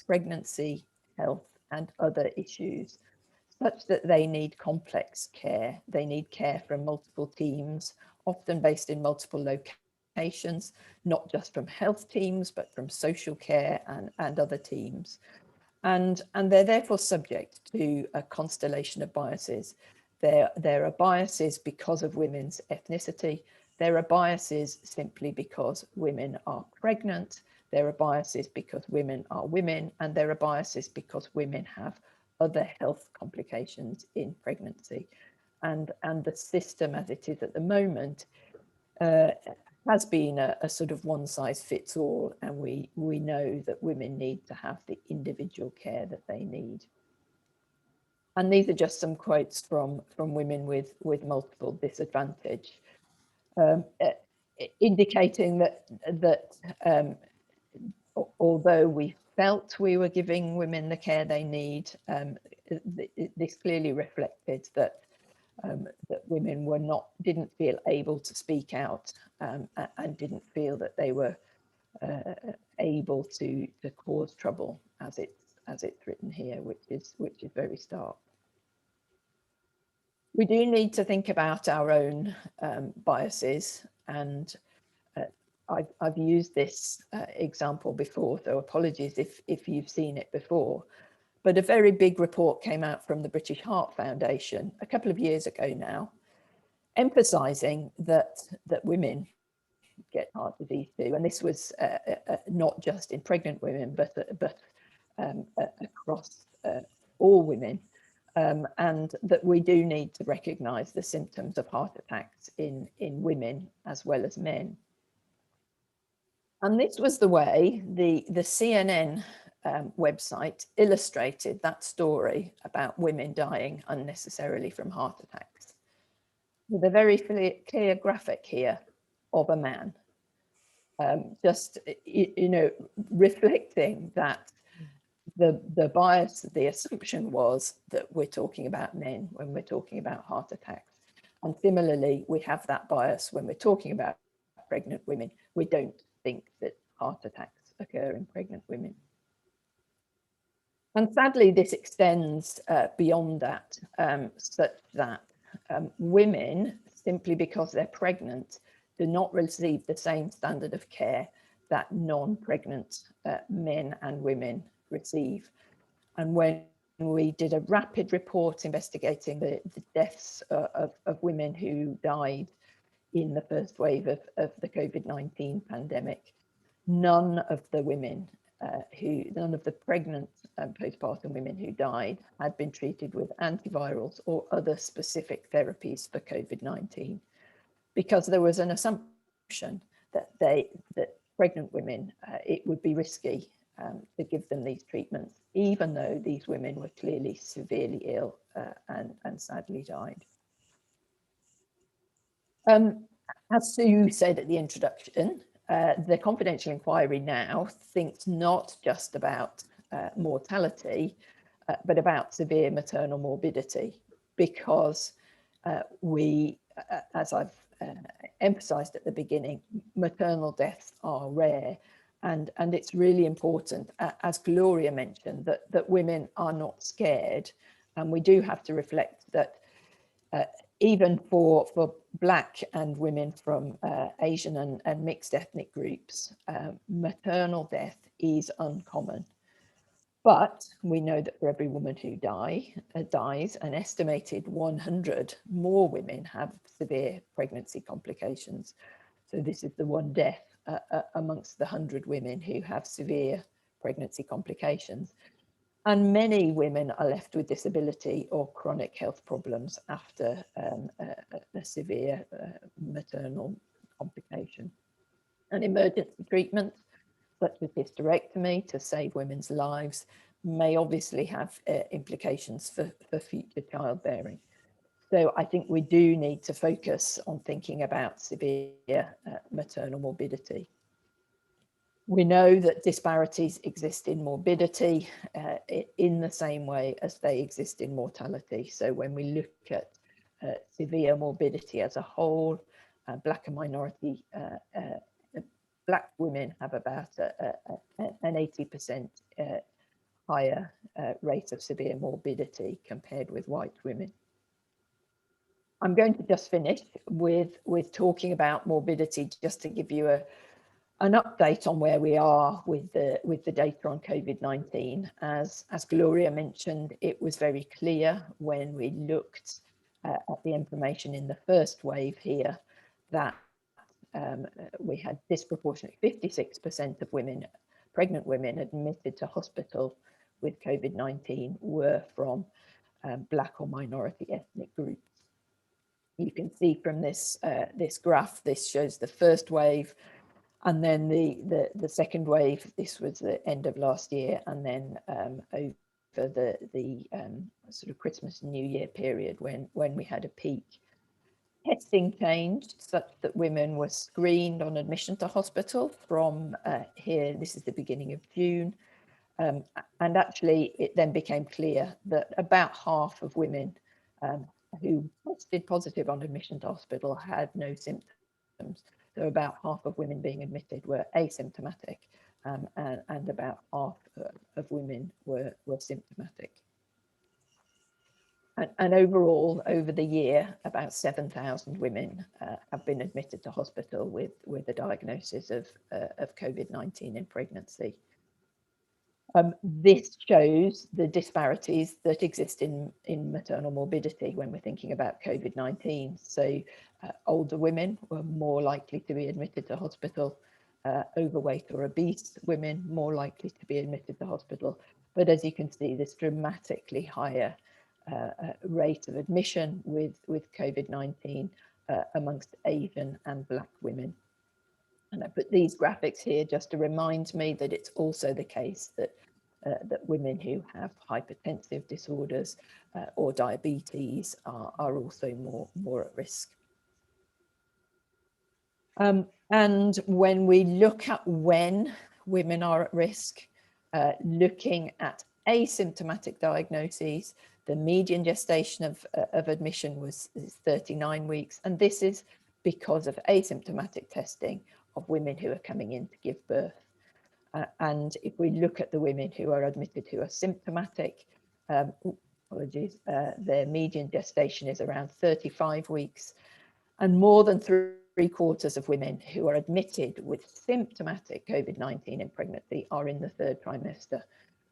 pregnancy, health, and other issues, such that they need complex care. They need care from multiple teams, often based in multiple locations, not just from health teams, but from social care and other teams. And they're therefore subject to a constellation of biases. There are biases because of women's ethnicity. There are biases simply because women are pregnant. There are biases because women are women, and there are biases because women have other health complications in pregnancy. And the system as it is at the moment has been a sort of one size fits all, and we know that women need to have the individual care that they need. And these are just some quotes from women with multiple disadvantage, indicating that although we felt we were giving women the care they need, this clearly reflected that women didn't feel able to speak out, and didn't feel that they were able to cause trouble, as it's written here, which is very stark. We do need to think about our own biases, and I've used this example before, so apologies if you've seen it before. But a very big report came out from the British Heart Foundation a couple of years ago now, emphasising that women get heart disease too, and this was not just in pregnant women, but across all women, and that we do need to recognise the symptoms of heart attacks in women as well as men. And this was the way the CNN website illustrated that story about women dying unnecessarily from heart attacks, with a very clear graphic here of a man, just reflecting that the bias, the assumption was that we're talking about men when we're talking about heart attacks. And similarly, we have that bias when we're talking about pregnant women. We don't think that heart attacks occur in pregnant women. And sadly, this extends beyond that, such that women, simply because they're pregnant, do not receive the same standard of care that non-pregnant men and women receive. And when we did a rapid report investigating the deaths of women who died in the first wave of the COVID-19 pandemic, none of the pregnant postpartum women who died had been treated with antivirals or other specific therapies for COVID-19, because there was an assumption that pregnant women, it would be risky to give them these treatments, even though these women were clearly severely ill and sadly died. As Sue said at the introduction, the confidential inquiry now thinks not just about mortality, but about severe maternal morbidity, because as I've emphasised at the beginning, maternal deaths are rare, and it's really important, as Gloria mentioned, that women are not scared, and we do have to reflect that even for Black and women from Asian and mixed ethnic groups, maternal death is uncommon. But we know that for every woman who dies, an estimated 100 more women have severe pregnancy complications. So this is the one death amongst the 100 women who have severe pregnancy complications. And many women are left with disability or chronic health problems after a severe maternal complication. And emergency treatment, such as hysterectomy to save women's lives, may obviously have implications for future childbearing. So I think we do need to focus on thinking about severe maternal morbidity. We know that disparities exist in morbidity in the same way as they exist in mortality. So when we look at severe morbidity as a whole, Black and minority Black women have about an 80% higher rate of severe morbidity compared with white women. I'm going to just finish with talking about morbidity, just to give you an update on where we are with the data on COVID-19. As Gloria mentioned, it was very clear when we looked at the information in the first wave here that we had disproportionately 56% of women, pregnant women admitted to hospital with COVID-19 were from Black or minority ethnic groups. You can see from this this graph, this shows the first wave, and then the second wave. This was the end of last year, and then over the sort of Christmas and New Year period when we had a peak. Testing changed such that women were screened on admission to hospital from here. This is the beginning of June. And actually, it then became clear that about half of women who tested positive on admission to hospital had no symptoms. So about half of women being admitted were asymptomatic, and about half of women were symptomatic. And overall, over the year, about 7,000 women have been admitted to hospital with a diagnosis of COVID-19 in pregnancy. This shows the disparities that exist in maternal morbidity when we're thinking about COVID-19. So older women were more likely to be admitted to hospital, overweight or obese women more likely to be admitted to hospital. But as you can see, this dramatically higher rate of admission with COVID-19 amongst Asian and Black women. And I put these graphics here just to remind me that it's also the case that that women who have hypertensive disorders or diabetes are also more at risk. And when we look at when women are at risk, looking at asymptomatic diagnoses, the median gestation of admission is 39 weeks. And this is because of asymptomatic testing of women who are coming in to give birth. And if we look at the women who are admitted who are symptomatic, their median gestation is around 35 weeks. And more than three-quarters of women who are admitted with symptomatic COVID-19 in pregnancy are in the third trimester.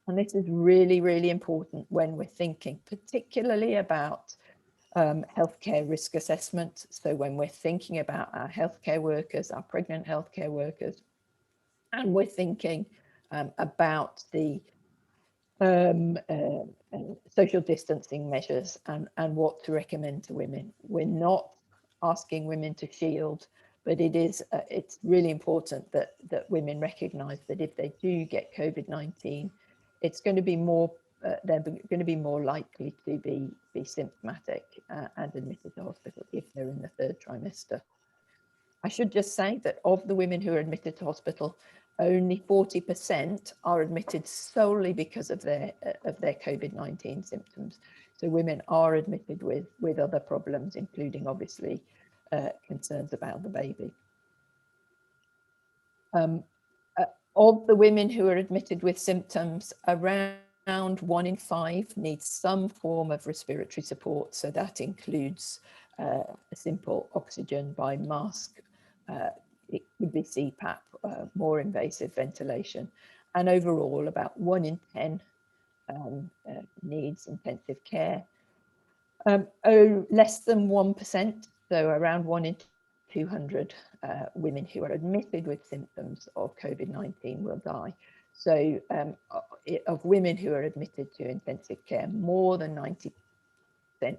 And this is really, really important when we're thinking particularly about healthcare risk assessment. So when we're thinking about our healthcare workers, our pregnant healthcare workers, and we're thinking about the social distancing measures and what to recommend to women. We're not asking women to shield, but it's really important that women recognise that if they do get COVID-19, it's going to be more they're going to be more likely to be symptomatic and admitted to hospital if they're in the third trimester. I should just say that of the women who are admitted to hospital, only 40% are admitted solely because of their COVID-19 symptoms. So women are admitted with other problems, including obviously concerns about the baby. Of the women who are admitted with symptoms, around 1 in 5 needs some form of respiratory support. So that includes a simple oxygen by mask. It could be CPAP, more invasive ventilation. And overall, about 1 in 10 needs intensive care. Less than 1%, so around 1 in 200 women who are admitted with symptoms of COVID-19 will die. So of women who are admitted to intensive care, more than 90%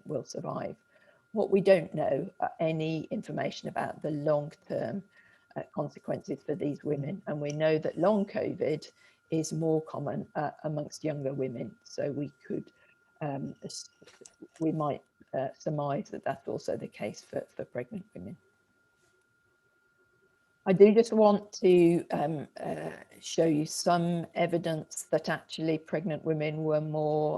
will survive. What we don't know are any information about the long-term consequences for these women. And we know that long COVID is more common amongst younger women. So we might surmise that that's also the case for pregnant women. I do just want to show you some evidence that actually pregnant women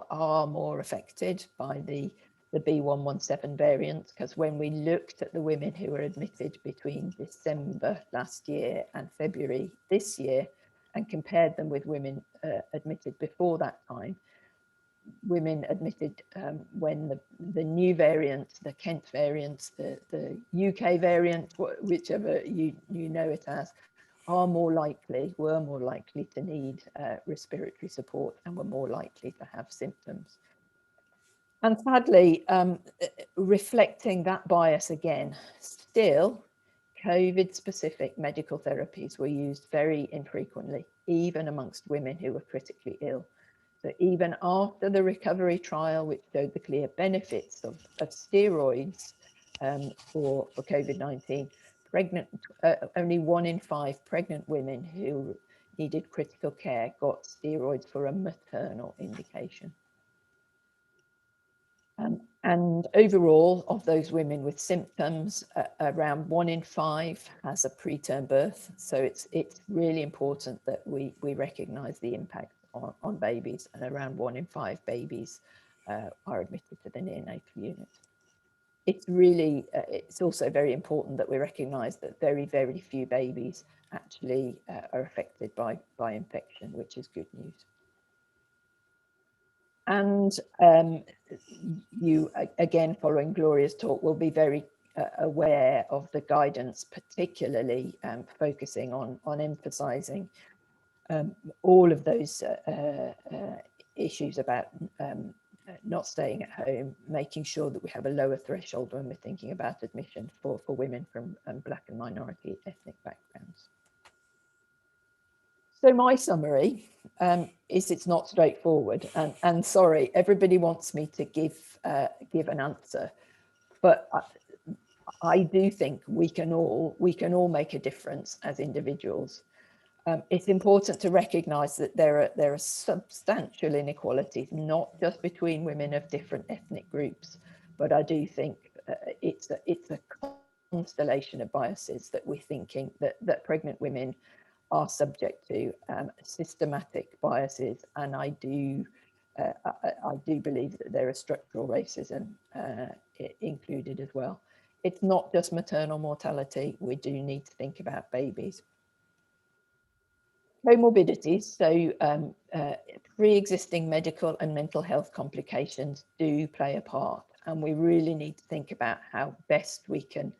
are more affected by the B117 variant, because when we looked at the women who were admitted between December last year and February this year and compared them with women admitted before that time, women admitted when the new variant, the Kent variant, the UK variant, whichever you know it as, were more likely to need respiratory support and were more likely to have symptoms. And sadly, reflecting that bias again, still COVID-specific medical therapies were used very infrequently, even amongst women who were critically ill. So even after the recovery trial, which showed the clear benefits of steroids for COVID-19. Only 1 in 5 pregnant women who needed critical care got steroids for a maternal indication. And overall, of those women with symptoms, around 1 in 5 has a preterm birth. So it's really important that we recognise the impact on babies, and around 1 in 5 babies are admitted to the neonatal unit. It's also very important that we recognise that very, very few babies actually are affected by infection, which is good news. And you, again, following Gloria's talk, will be very aware of the guidance, particularly focusing on emphasising all of those issues about not staying at home, making sure that we have a lower threshold when we're thinking about admission for women from Black and minority ethnic backgrounds. So my summary is it's not straightforward, and sorry, everybody wants me to give an answer, but I do think we can all make a difference as individuals. It's important to recognise that there are substantial inequalities, not just between women of different ethnic groups, but I do think it's a constellation of biases that we're thinking that pregnant women are subject to, systematic biases, and I do believe that there is structural racism included as well. It's not just maternal mortality. We do need to think about babies. Comorbidities, so pre-existing medical and mental health complications do play a part, and we really need to think about how best we can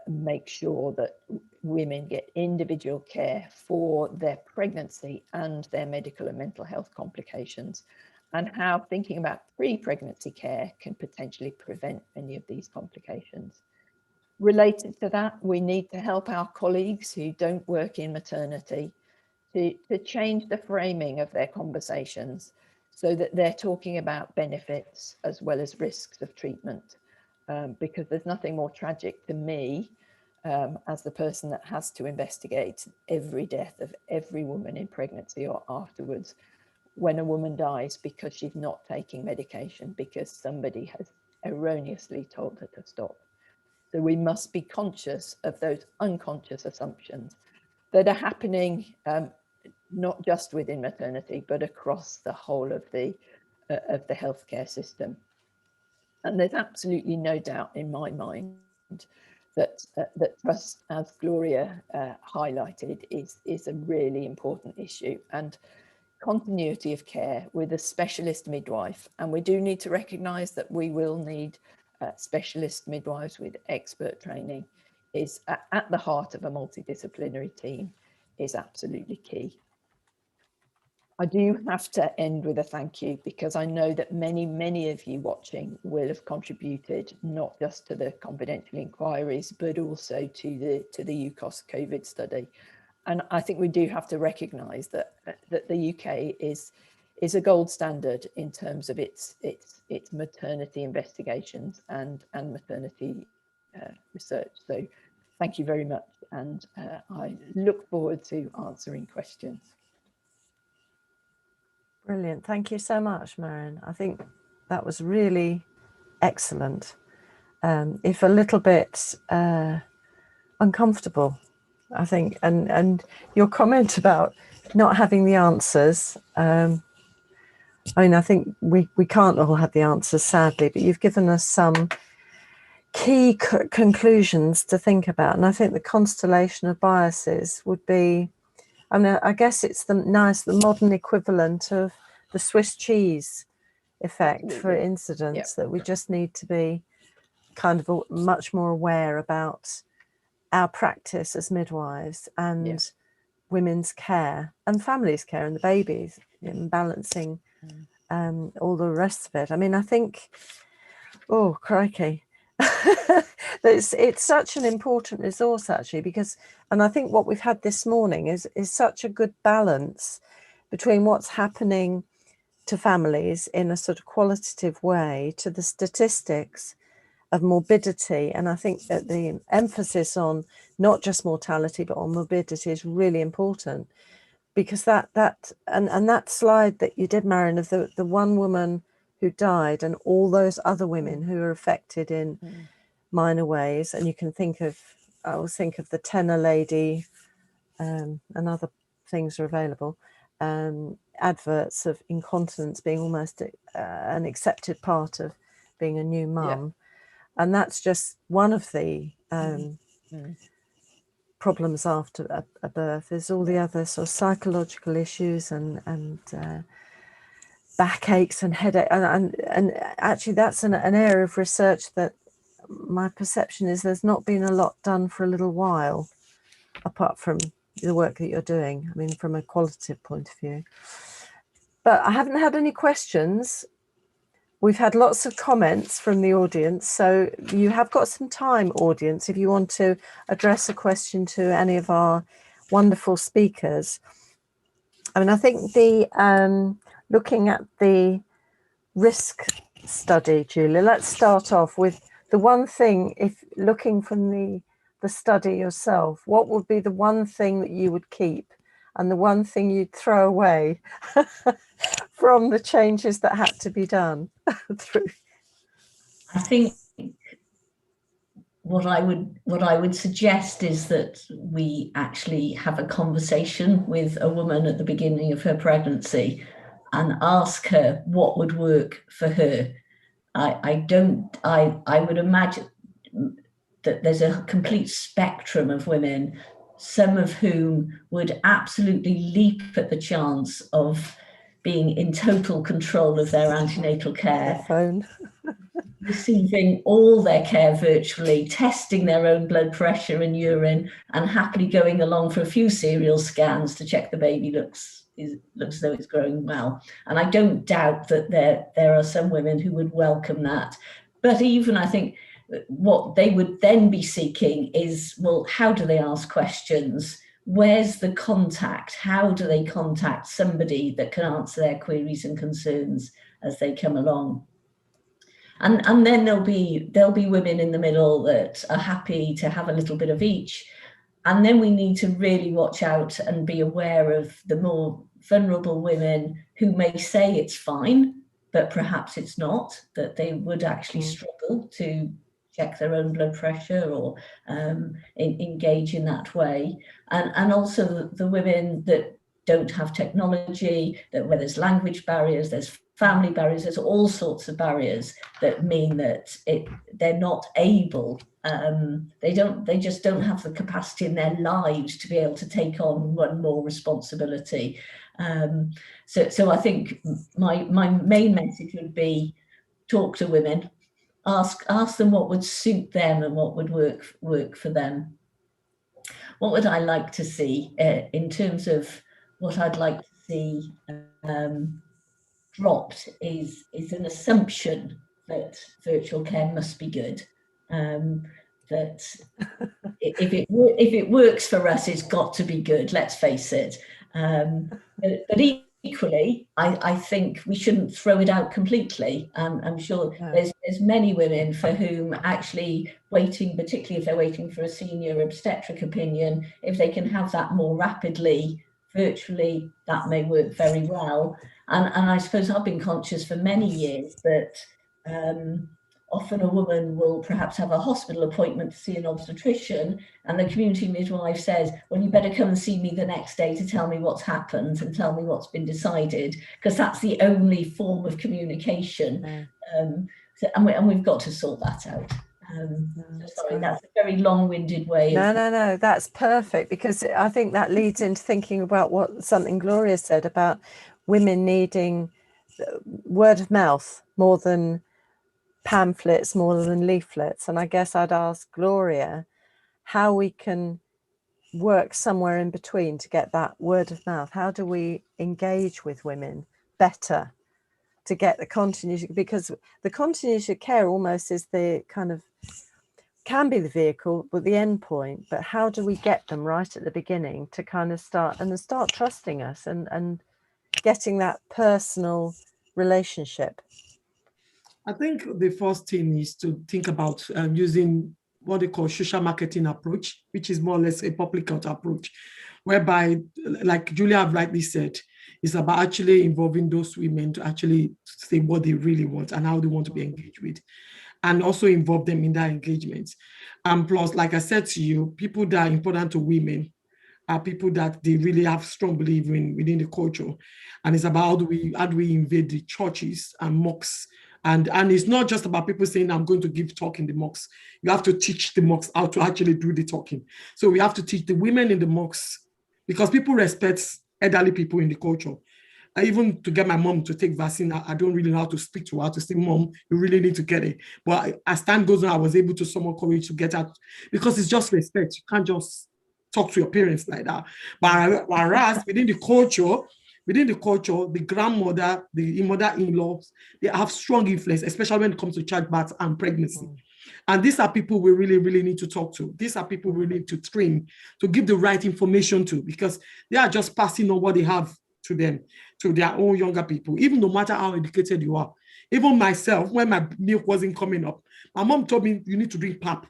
make sure that women get individual care for their pregnancy and their medical and mental health complications, and how thinking about pre-pregnancy care can potentially prevent many of these complications. Related to that, we need to help our colleagues who don't work in maternity to change the framing of their conversations so that they're talking about benefits as well as risks of treatment. Because there's nothing more tragic to me as the person that has to investigate every death of every woman in pregnancy or afterwards, when a woman dies because she's not taking medication because somebody has erroneously told her to stop. So we must be conscious of those unconscious assumptions that are happening not just within maternity, but across the whole of the healthcare system. And there's absolutely no doubt in my mind that trust, as Gloria highlighted, is a really important issue, and continuity of care with a specialist midwife. And we do need to recognise that we will need specialist midwives with expert training is at the heart of a multidisciplinary team is absolutely key. I do have to end with a thank you, because I know that many of you watching will have contributed not just to the confidential inquiries, but also to the UCOS COVID study. And I think we do have to recognise that the UK is a gold standard in terms of its maternity investigations and maternity research. So thank you very much, and I look forward to answering questions. Brilliant. Thank you so much, Marion. I think that was really excellent. If a little bit uncomfortable, I think, and your comment about not having the answers. I mean, I think we can't all have the answers, sadly, but you've given us some key conclusions to think about. And I think the constellation of biases would be, I mean, I guess it's the modern equivalent of the Swiss cheese effect. Absolutely. For incidents. Yep. That we just need to be kind of much more aware about our practice as midwives and yep. women's care and families' care and the babies, and balancing all the rest of it. I mean, I think, oh, crikey. It's such an important resource, actually, because, and I think what we've had this morning is such a good balance between what's happening to families in a sort of qualitative way, to the statistics, of morbidity. And I think that the emphasis on not just mortality, but on morbidity is really important, because that slide that you did, Marion, of the one woman who died and all those other women who are affected in minor ways. And you can I always think of the tenor lady, and other things are available, adverts of incontinence being almost an accepted part of being a new mum. And that's just one of the problems after a birth. There's all the other sort of psychological issues and backaches and headache. And actually that's an area of research that my perception is there's not been a lot done for a little while, apart from the work that you're doing, I mean, from a qualitative point of view. But I haven't had any questions. We've had lots of comments from the audience, so you have got some time, audience, if you want to address a question to any of our wonderful speakers. I mean, I think looking at the risk study, Julia, let's start off with the one thing, if looking from the study yourself, what would be the one thing that you would keep and the one thing you'd throw away from the changes that had to be done through? I think what I would suggest is that we actually have a conversation with a woman at the beginning of her pregnancy and ask her what would work for her. I would imagine that there's a complete spectrum of women, some of whom would absolutely leap at the chance of being in total control of their antenatal care, receiving all their care virtually, testing their own blood pressure and urine, and happily going along for a few serial scans to check the baby looks as though it's growing well. And I don't doubt that there are some women who would welcome that. But even I think what they would then be seeking is, well, how do they ask questions? Where's the contact? How do they contact somebody that can answer their queries and concerns as they come along? And then there'll be women in the middle that are happy to have a little bit of each. And then we need to really watch out and be aware of the more vulnerable women who may say it's fine, but perhaps it's not, that they would actually struggle to check their own blood pressure or engage in that way. And also the women that don't have technology, that where there's language barriers, there's family barriers, there's all sorts of barriers that mean that they're not able, they just don't have the capacity in their lives to be able to take on one more responsibility. So I think my main message would be talk to women, ask them what would suit them and what would work for them. What would I like to see in terms of what I'd like to see dropped is an assumption that virtual care must be good. That if it works for us, it's got to be good. Let's face it. But equally, I think we shouldn't throw it out completely. I'm sure there's many women for whom actually waiting, particularly if they're waiting for a senior obstetric opinion, if they can have that more rapidly virtually, that may work very well. And I suppose I've been conscious for many years that often a woman will perhaps have a hospital appointment to see an obstetrician, and the community midwife says, well, you better come and see me the next day to tell me what's happened and tell me what's been decided, because that's the only form of communication. And we've got to sort that out. Sorry, that's a very long-winded way. No, that's perfect, because I think that leads into thinking about something Gloria said about women needing word of mouth more than pamphlets, more than leaflets. And I guess I'd ask Gloria how we can work somewhere in between to get that word of mouth. How do we engage with women better to get the continuity? Because the continuity of care almost is the kind of, can be the vehicle, but the end point. But how do we get them right at the beginning to kind of start trusting us and getting that personal relationship? I think the first thing is to think about using what they call social marketing approach, which is more or less a public health approach, whereby, like Julia have rightly said, it's about actually involving those women to actually say what they really want and how they want to be engaged with, and also involve them in that engagement. And plus, like I said to you, people that are important to women are people that they really have strong belief in within the culture. And it's about how do we invade the churches and mosques. And it's not just about people saying, I'm going to give talk in the mosques. You have to teach the mosques how to actually do the talking. So we have to teach the women in the mosques, because people respect elderly people in the culture. Even to get my mom to take vaccine, I don't really know how to speak to her to say, Mom, you really need to get it. But as time goes on, I was able to summon courage to get out, because it's just respect. You can't just talk to your parents like that. But whereas within the culture, the grandmother, the mother-in-laws, they have strong influence, especially when it comes to childbirth and pregnancy. And these are people we really, really need to talk to. These are people we need to train, to give the right information to, because they are just passing on what they have to them, to their own younger people, even no matter how educated you are. Even myself, when my milk wasn't coming up, my mom told me, you need to drink pap.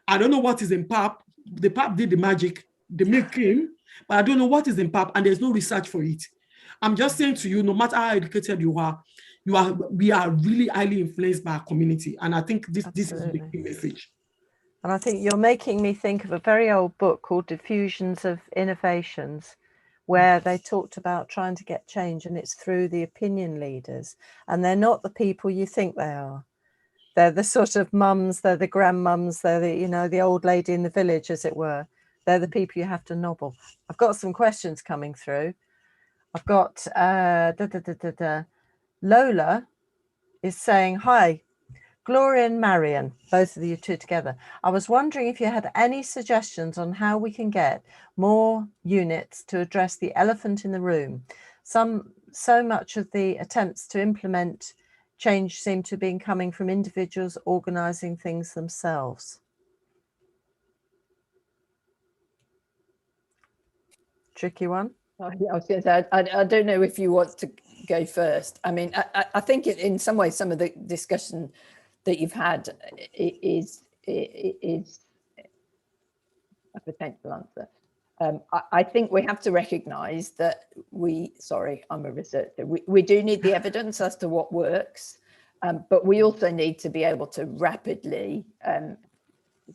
I don't know what is in pap. The pap did the magic. The milk came, but I don't know what is in pap, and there's no research for it. I'm just saying to you, no matter how educated you are, we are really highly influenced by our community. And I think this is a big message. And I think you're making me think of a very old book called Diffusions of Innovations, where they talked about trying to get change, and it's through the opinion leaders. And they're not the people you think they are. They're the sort of mums, they're the grandmums, they're the, you know, the old lady in the village, as it were. They're the people you have to nobble. I've got some questions coming through. I've got Lola is saying, hi, Gloria and Marion, both of you two together. I was wondering if you had any suggestions on how we can get more units to address the elephant in the room. So much of the attempts to implement change seem to be coming from individuals organising things themselves. Tricky one. I was going to say, I don't know if you want to go first. I mean, I think in some ways, some of the discussion that you've had is a potential answer. I think we have to recognise that I'm a researcher, we do need the evidence as to what works, but we also need to be able to rapidly,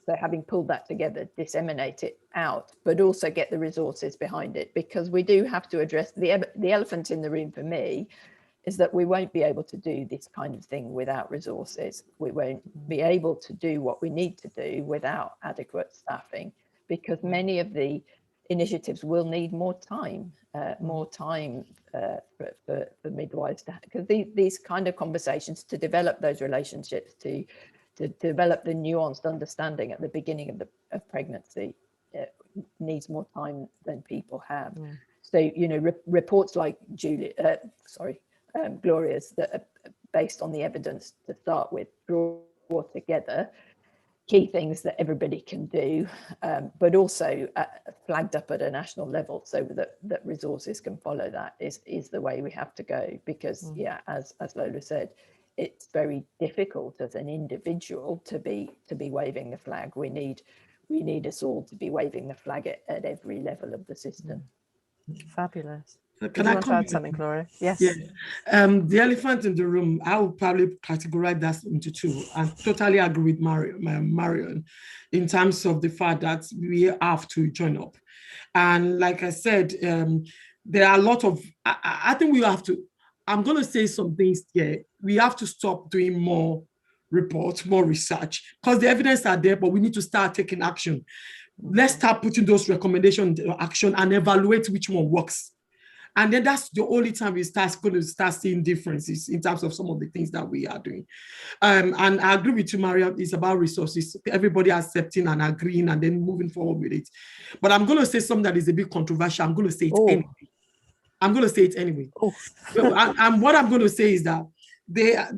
so having pulled that together, disseminate it out, but also get the resources behind it, because we do have to address the elephant in the room for me is that we won't be able to do this kind of thing without resources. We won't be able to do what we need to do without adequate staffing, because many of the initiatives will need more time for midwives to, because these kind of conversations, to develop those relationships, to develop the nuanced understanding at the beginning of pregnancy, needs more time than people have. So, you know, reports like Gloria's that are based on the evidence to start with, draw together key things that everybody can do, but also flagged up at a national level so that resources can follow that is the way we have to go. Because as Lola said, it's very difficult as an individual to be waving the flag. We need us all to be waving the flag at every level of the system. Fabulous. Can I add something, Gloria? Yes. Yeah. The elephant in the room, I would probably categorize that into two. I totally agree with Marion in terms of the fact that we have to join up. And like I said, there are a lot of, I think we have to, I'm going to say some things here. We have to stop doing more reports, more research, because the evidence are there, but we need to start taking action. Let's start putting those recommendations into action and evaluate which one works. And then that's the only time we going to start seeing differences in terms of some of the things that we are doing. And I agree with you, Maria, it's about resources, everybody accepting and agreeing and then moving forward with it. But I'm going to say something that is a bit controversial. I'm going to say it anyway. I'm going to say it anyway. And what I'm going to say is that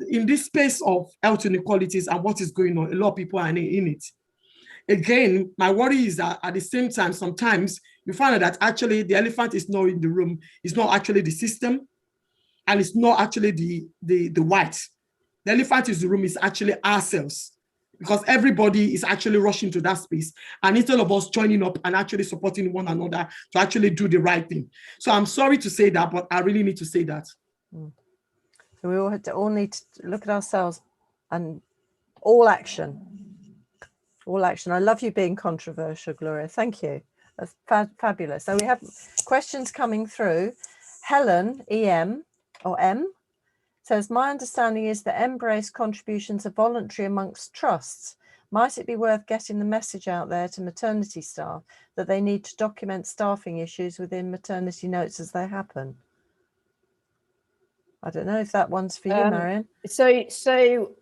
in this space of health inequalities and what is going on, a lot of people are in it. Again, my worry is that at the same time, sometimes you find out that actually the elephant is not in the room. It's not actually the system, and it's not actually the white. The elephant in the room is actually ourselves, because everybody is actually rushing to that space. And instead of us joining up and actually supporting one another to actually do the right thing. So I'm sorry to say that, but I really need to say that. So we all need to look at ourselves and all action. All action. I love you being controversial, Gloria. Thank you. That's fabulous. So we have questions coming through. Helen, EM or M, says, my understanding is that Embrace contributions are voluntary amongst trusts. Might it be worth getting the message out there to maternity staff that they need to document staffing issues within maternity notes as they happen? I don't know if that one's for you, Marion. So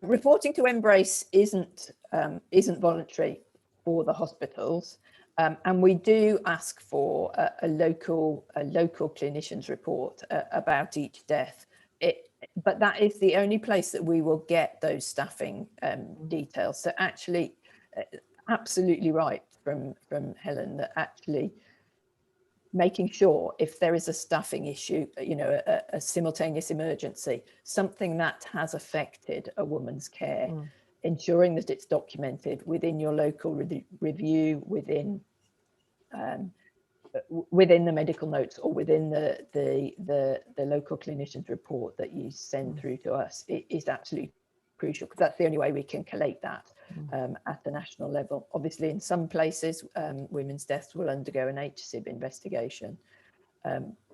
reporting to Embrace isn't voluntary for the hospitals, and we do ask for a local clinician's report about each death. But that is the only place that we will get those staffing details. So actually, absolutely right from Helen, that actually making sure if there is a staffing issue, you know, a simultaneous emergency, something that has affected a woman's care, ensuring that it's documented within your local review, within the medical notes, or within the local clinician's report that you send through to us, it is absolutely crucial, because that's the only way we can collate that at the national level. Obviously, in some places, women's deaths will undergo an HSIB investigation,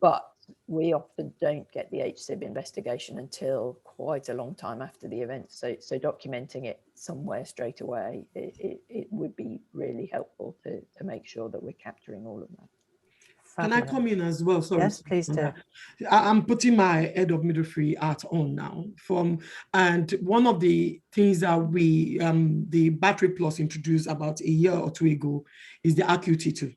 but we often don't get the HSIB investigation until quite a long time after the event. So documenting it somewhere straight away, it would be really helpful to make sure that we're capturing all of that. Can I come in as well? Sorry. Yes, please do. I'm putting my head of midwifery hat on now. And one of the things that we, the Battery Plus introduced about a year or two ago is the AQT2.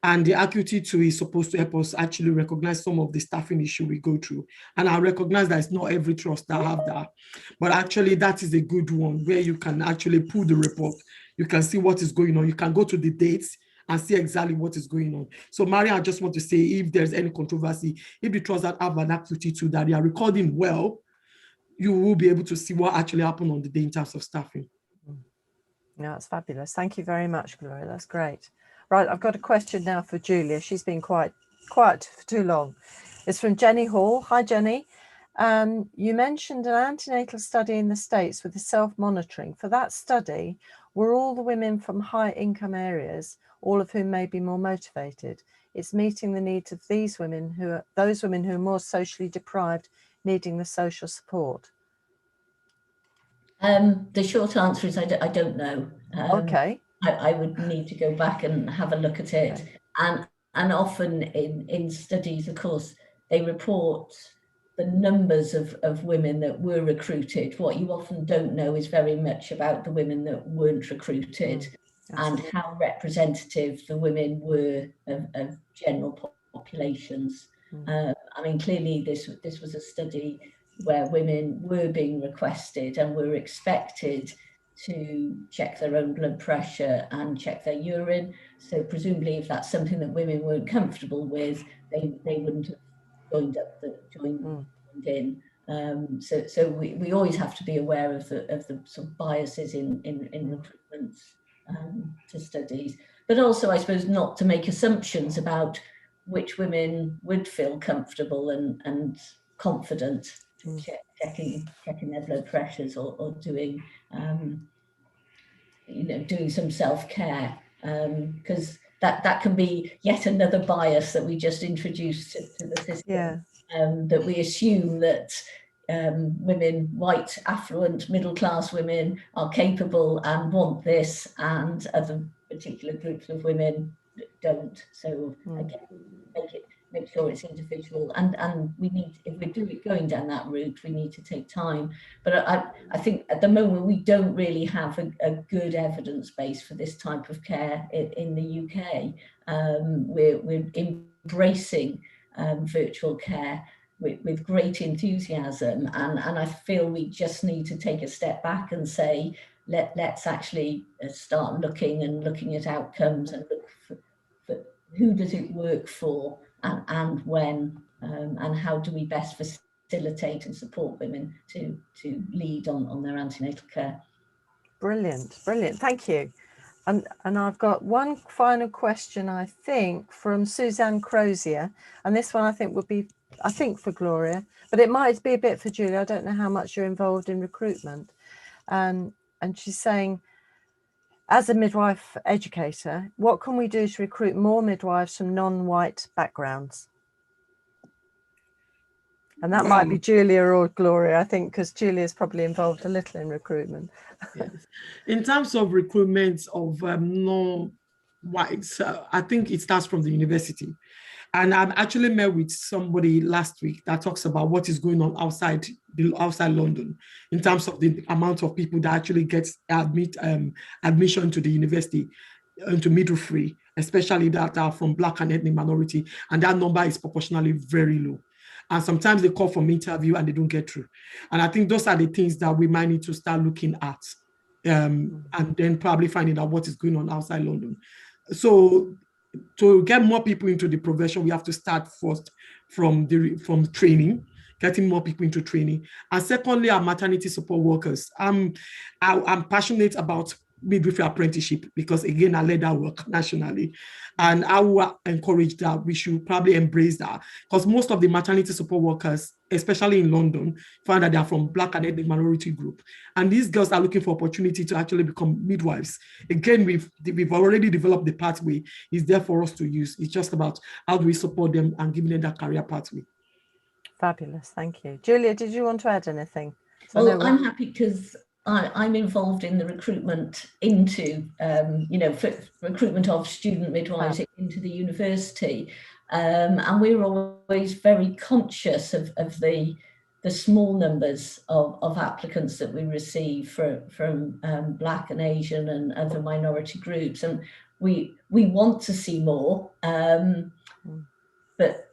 And the AQT2 is supposed to help us actually recognize some of the staffing issue we go through. And I recognize that it's not every trust that have that, but actually that is a good one where you can actually pull the report. You can see what is going on. You can go to the dates and see exactly what is going on. So Maria, I just want to say, if there's any controversy, if the trusts that have an AQT2 that they are recording well, you will be able to see what actually happened on the day in terms of staffing. No, that's fabulous. Thank you very much, Gloria. That's great. Right, I've got a question now for Julia. She's been quite quiet for too long. It's from Jenny Hall. Hi, Jenny. You mentioned an antenatal study in the States with the self-monitoring. For that study, were all the women from high income areas, all of whom may be more motivated? It's meeting the needs of those women who are more socially deprived, needing the social support. The short answer is I don't know. Okay. I would need to go back and have a look at it. Okay. And often in studies, of course, they report the numbers of women that were recruited. What you often don't know is very much about the women that weren't recruited and how representative the women were of general populations. I mean, clearly this was a study where women were being requested and were expected to check their own blood pressure and check their urine. So presumably, if that's something that women weren't comfortable with, they wouldn't have joined in. So we always have to be aware of the sort of biases in recruitment to studies, but also I suppose not to make assumptions about which women would feel comfortable and confident checking their blood pressures or doing doing some self-care, because that can be yet another bias that we just introduced to the system. That we assume that women, white, affluent, middle-class women are capable and want this, and other particular groups of women don't. So again, make sure it's individual, and we need, if we're going down that route, we need to take time. But I think at the moment we don't really have a good evidence base for this type of care in the UK. We're embracing virtual care with great enthusiasm, and I feel we just need to take a step back and say, let's actually start looking at outcomes and look for who does it work for, and when, and how do we best facilitate and support women to lead on their antenatal care. Brilliant, brilliant. Thank you. And I've got one final question, I think, from Suzanne Crozier. And this one I think would be, for Gloria, but it might be a bit for Julia. I don't know how much you're involved in recruitment. And she's saying, as a midwife educator, what can we do to recruit more midwives from non-white backgrounds? And that might be Julia or Gloria, I think, because Julia's probably involved a little in recruitment. Yes. In terms of recruitment of non-whites, I think it starts from the university. And I've actually met with somebody last week that talks about what is going on outside London in terms of the amount of people that actually get admission to the university, into midwifery, especially that are from Black and ethnic minority. And that number is proportionally very low. And sometimes they call for an interview and they don't get through. And I think those are the things that we might need to start looking at, and then probably finding out what is going on outside London. So to get more people into the profession, we have to start first from training, getting more people into training. And secondly, our maternity support workers. I'm passionate about midwifery apprenticeship because, again, I led that work nationally. And I will encourage that we should probably embrace that, because most of the maternity support workers, especially in London, find that they are from Black and ethnic minority group. And these girls are looking for opportunity to actually become midwives. Again, we've already developed the pathway. It's there for us to use. It's just about how do we support them and give them that career pathway. Fabulous, thank you. Julia, did you want to add anything? Well, I'm happy because I'm involved in the recruitment into, recruitment of student midwives into the university. And we're always very conscious of the small numbers of applicants that we receive from Black and Asian and other minority groups. And we want to see more, but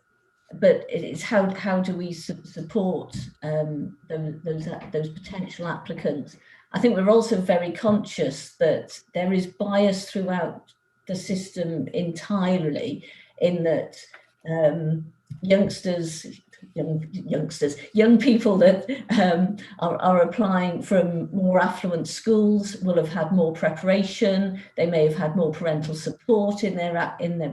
it's how do we support those potential applicants. I think we're also very conscious that there is bias throughout the system entirely, in that young people that are applying from more affluent schools will have had more preparation. They may have had more parental support in their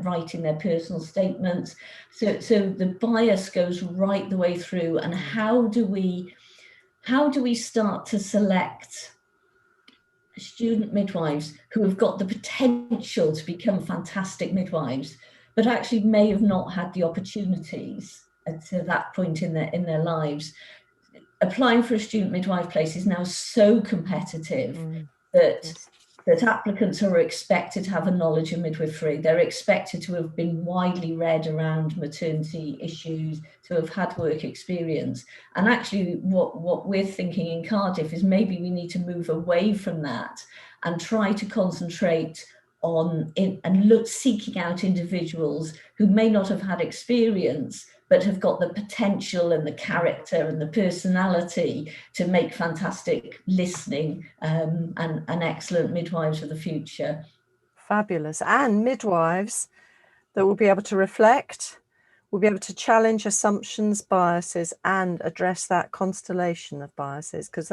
writing their personal statements. So the bias goes right the way through. And how do we start to select student midwives who have got the potential to become fantastic midwives, but actually may have not had the opportunities to that point in their lives? Applying for a student midwife place is now so competitive that applicants are expected to have a knowledge of midwifery. They're expected to have been widely read around maternity issues, to have had work experience. And actually what we're thinking in Cardiff is maybe we need to move away from that and try to concentrate on seeking out individuals who may not have had experience, but have got the potential and the character and the personality to make fantastic listening and excellent midwives of the future. Fabulous. And midwives that will be able to reflect, will be able to challenge assumptions, biases, and address that constellation of biases. Because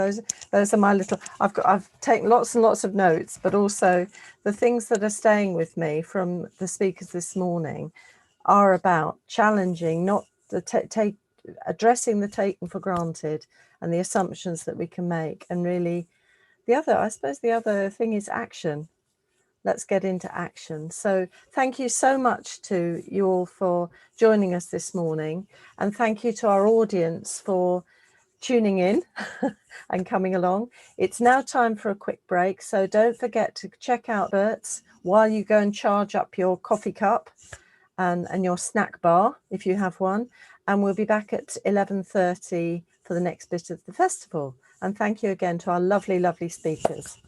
those are my little, I've taken lots and lots of notes, but also the things that are staying with me from the speakers this morning are about challenging, not addressing the taken for granted and the assumptions that we can make. And really the other thing is action. Let's get into action. So thank you so much to you all for joining us this morning, and thank you to our audience for tuning in and coming along. It's now time for a quick break, so don't forget to check out Bert's while you go and charge up your coffee cup and your snack bar if you have one, and we'll be back at 11:30 for the next bit of the festival. And thank you again to our lovely speakers.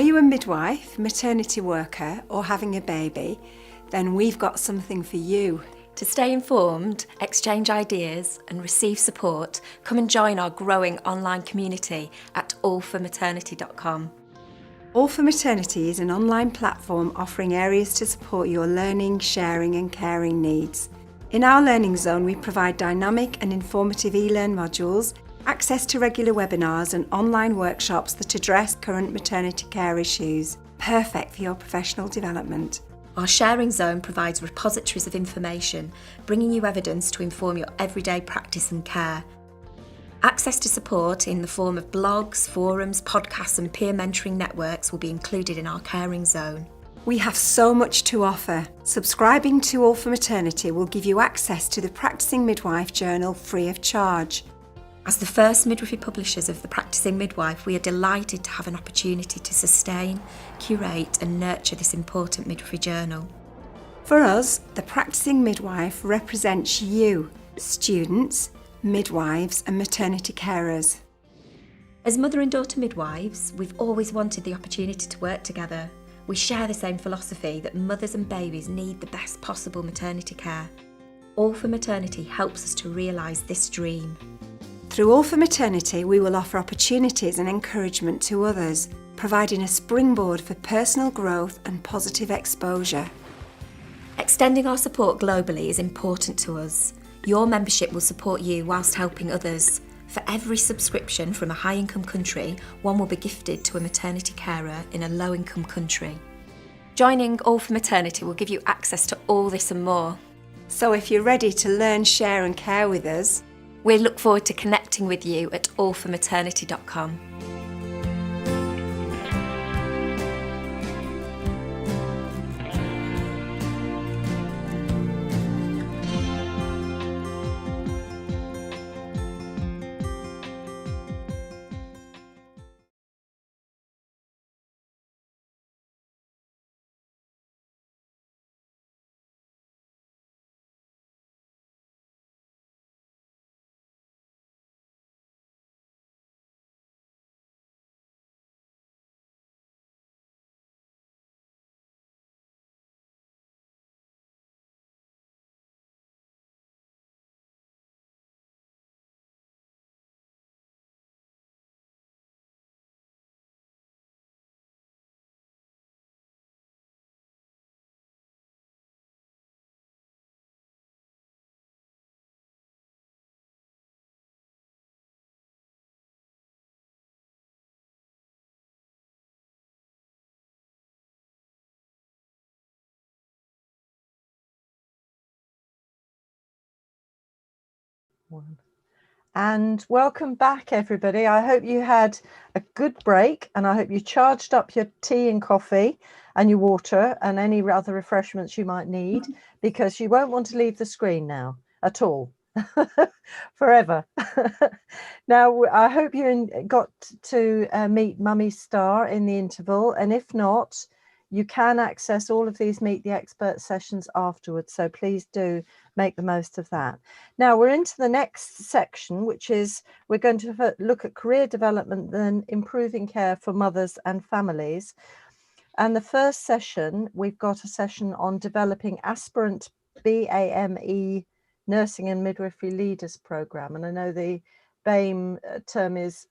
you a midwife, maternity worker, or having a baby? Then we've got something for you. To stay informed, exchange ideas and receive support, come and join our growing online community at allformaternity.com. All for Maternity is an online platform offering areas to support your learning, sharing and caring needs. In our learning zone, we provide dynamic and informative e-learn modules, access to regular webinars and online workshops that address current maternity care issues, perfect for your professional development. Our sharing zone provides repositories of information, bringing you evidence to inform your everyday practice and care. Access to support in the form of blogs, forums, podcasts and peer mentoring networks will be included in our caring zone. We have so much to offer. Subscribing to All for Maternity will give you access to the Practising Midwife Journal free of charge. As the first midwifery publishers of the Practising Midwife, we are delighted to have an opportunity to sustain, curate and nurture this important midwifery journal. For us, the Practising Midwife represents you, students, midwives and maternity carers. As mother and daughter midwives, we've always wanted the opportunity to work together. We share the same philosophy that mothers and babies need the best possible maternity care. All for Maternity helps us to realise this dream. Through All for Maternity, we will offer opportunities and encouragement to others, providing a springboard for personal growth and positive exposure. Extending our support globally is important to us. Your membership will support you whilst helping others. For every subscription from a high-income country, one will be gifted to a maternity carer in a low-income country. Joining All for Maternity will give you access to all this and more. So if you're ready to learn, share and care with us, we look forward to connecting with you at allformaternity.com. And welcome back, everybody. I hope you had a good break and I hope you charged up your tea and coffee and your water and any other refreshments you might need, because you won't want to leave the screen now at all. Forever. Now, I hope you got to meet Mummy Star in the interval, and if not, you can access all of these Meet the Expert sessions afterwards, so please do make the most of that. Now we're into the next section, which is we're going to look at career development and improving care for mothers and families. And the first session, we've got a session on developing aspirant BAME Nursing and Midwifery Leaders Programme. And I know the BAME term is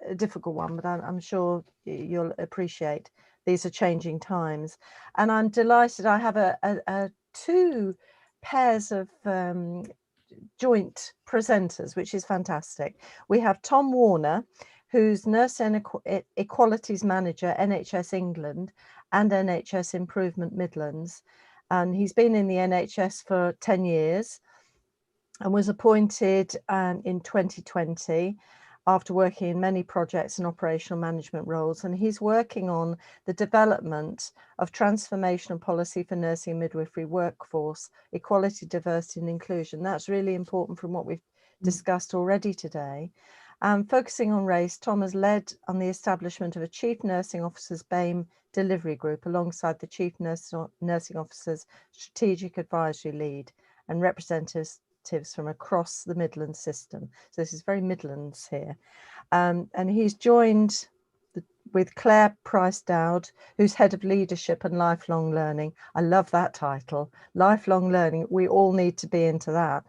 a difficult one, but I'm sure you'll appreciate these are changing times. And I'm delighted I have two pairs of joint presenters, which is fantastic. We have Tom Warner, who's Nurse and Equalities Manager, NHS England and NHS Improvement Midlands. And he's been in the NHS for 10 years and was appointed in 2020 after working in many projects and operational management roles. And he's working on the development of transformational policy for nursing and midwifery workforce, equality, diversity and inclusion. That's really important from what we've discussed already today. Focusing on race, Tom has led on the establishment of a Chief Nursing Officers BAME delivery group alongside the Chief Nursing Officers Strategic Advisory Lead and representatives from across the Midlands system. So this is very Midlands here. And he's joined with Claire Price-Dowd, who's Head of Leadership and Lifelong Learning. I love that title, Lifelong Learning. We all need to be into that.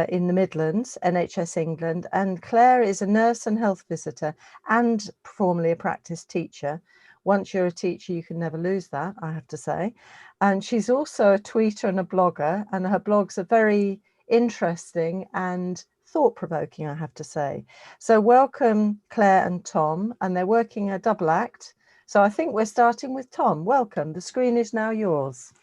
In the Midlands, NHS England. And Claire is a nurse and health visitor and formerly a practice teacher. Once you're a teacher, you can never lose that, I have to say. And she's also a tweeter and a blogger, and her blogs are very interesting and thought-provoking, I have to say. So welcome, Claire and Tom, and they're working a double act. So I think we're starting with Tom. Welcome. The screen is now yours.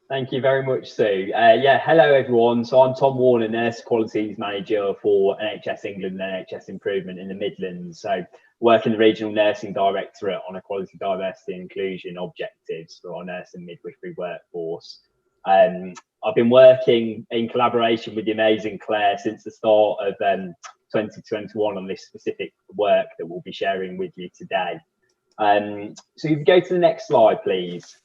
Thank you very much, Sue. Hello everyone. So I'm Tom Warner, Nurse Qualities Manager for NHS England and NHS Improvement in the Midlands. So work in the Regional Nursing Directorate on equality, diversity and inclusion objectives for our nurse and midwifery workforce. I've been working in collaboration with the amazing Claire since the start of 2021 on this specific work that we'll be sharing with you today. So if you go to the next slide, please.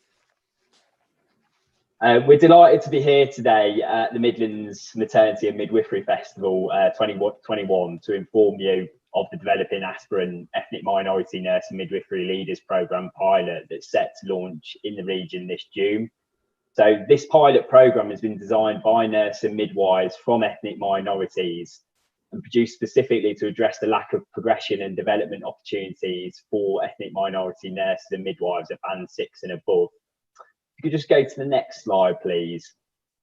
We're delighted to be here today at the Midlands Maternity and Midwifery Festival 2021 to inform you of the Developing Aspirant Ethnic Minority Nurse and Midwifery Leaders Programme pilot that's set to launch in the region this June. So this pilot programme has been designed by nurse and midwives from ethnic minorities and produced specifically to address the lack of progression and development opportunities for ethnic minority nurses and midwives at band 6 and above. If you could just go to the next slide, please.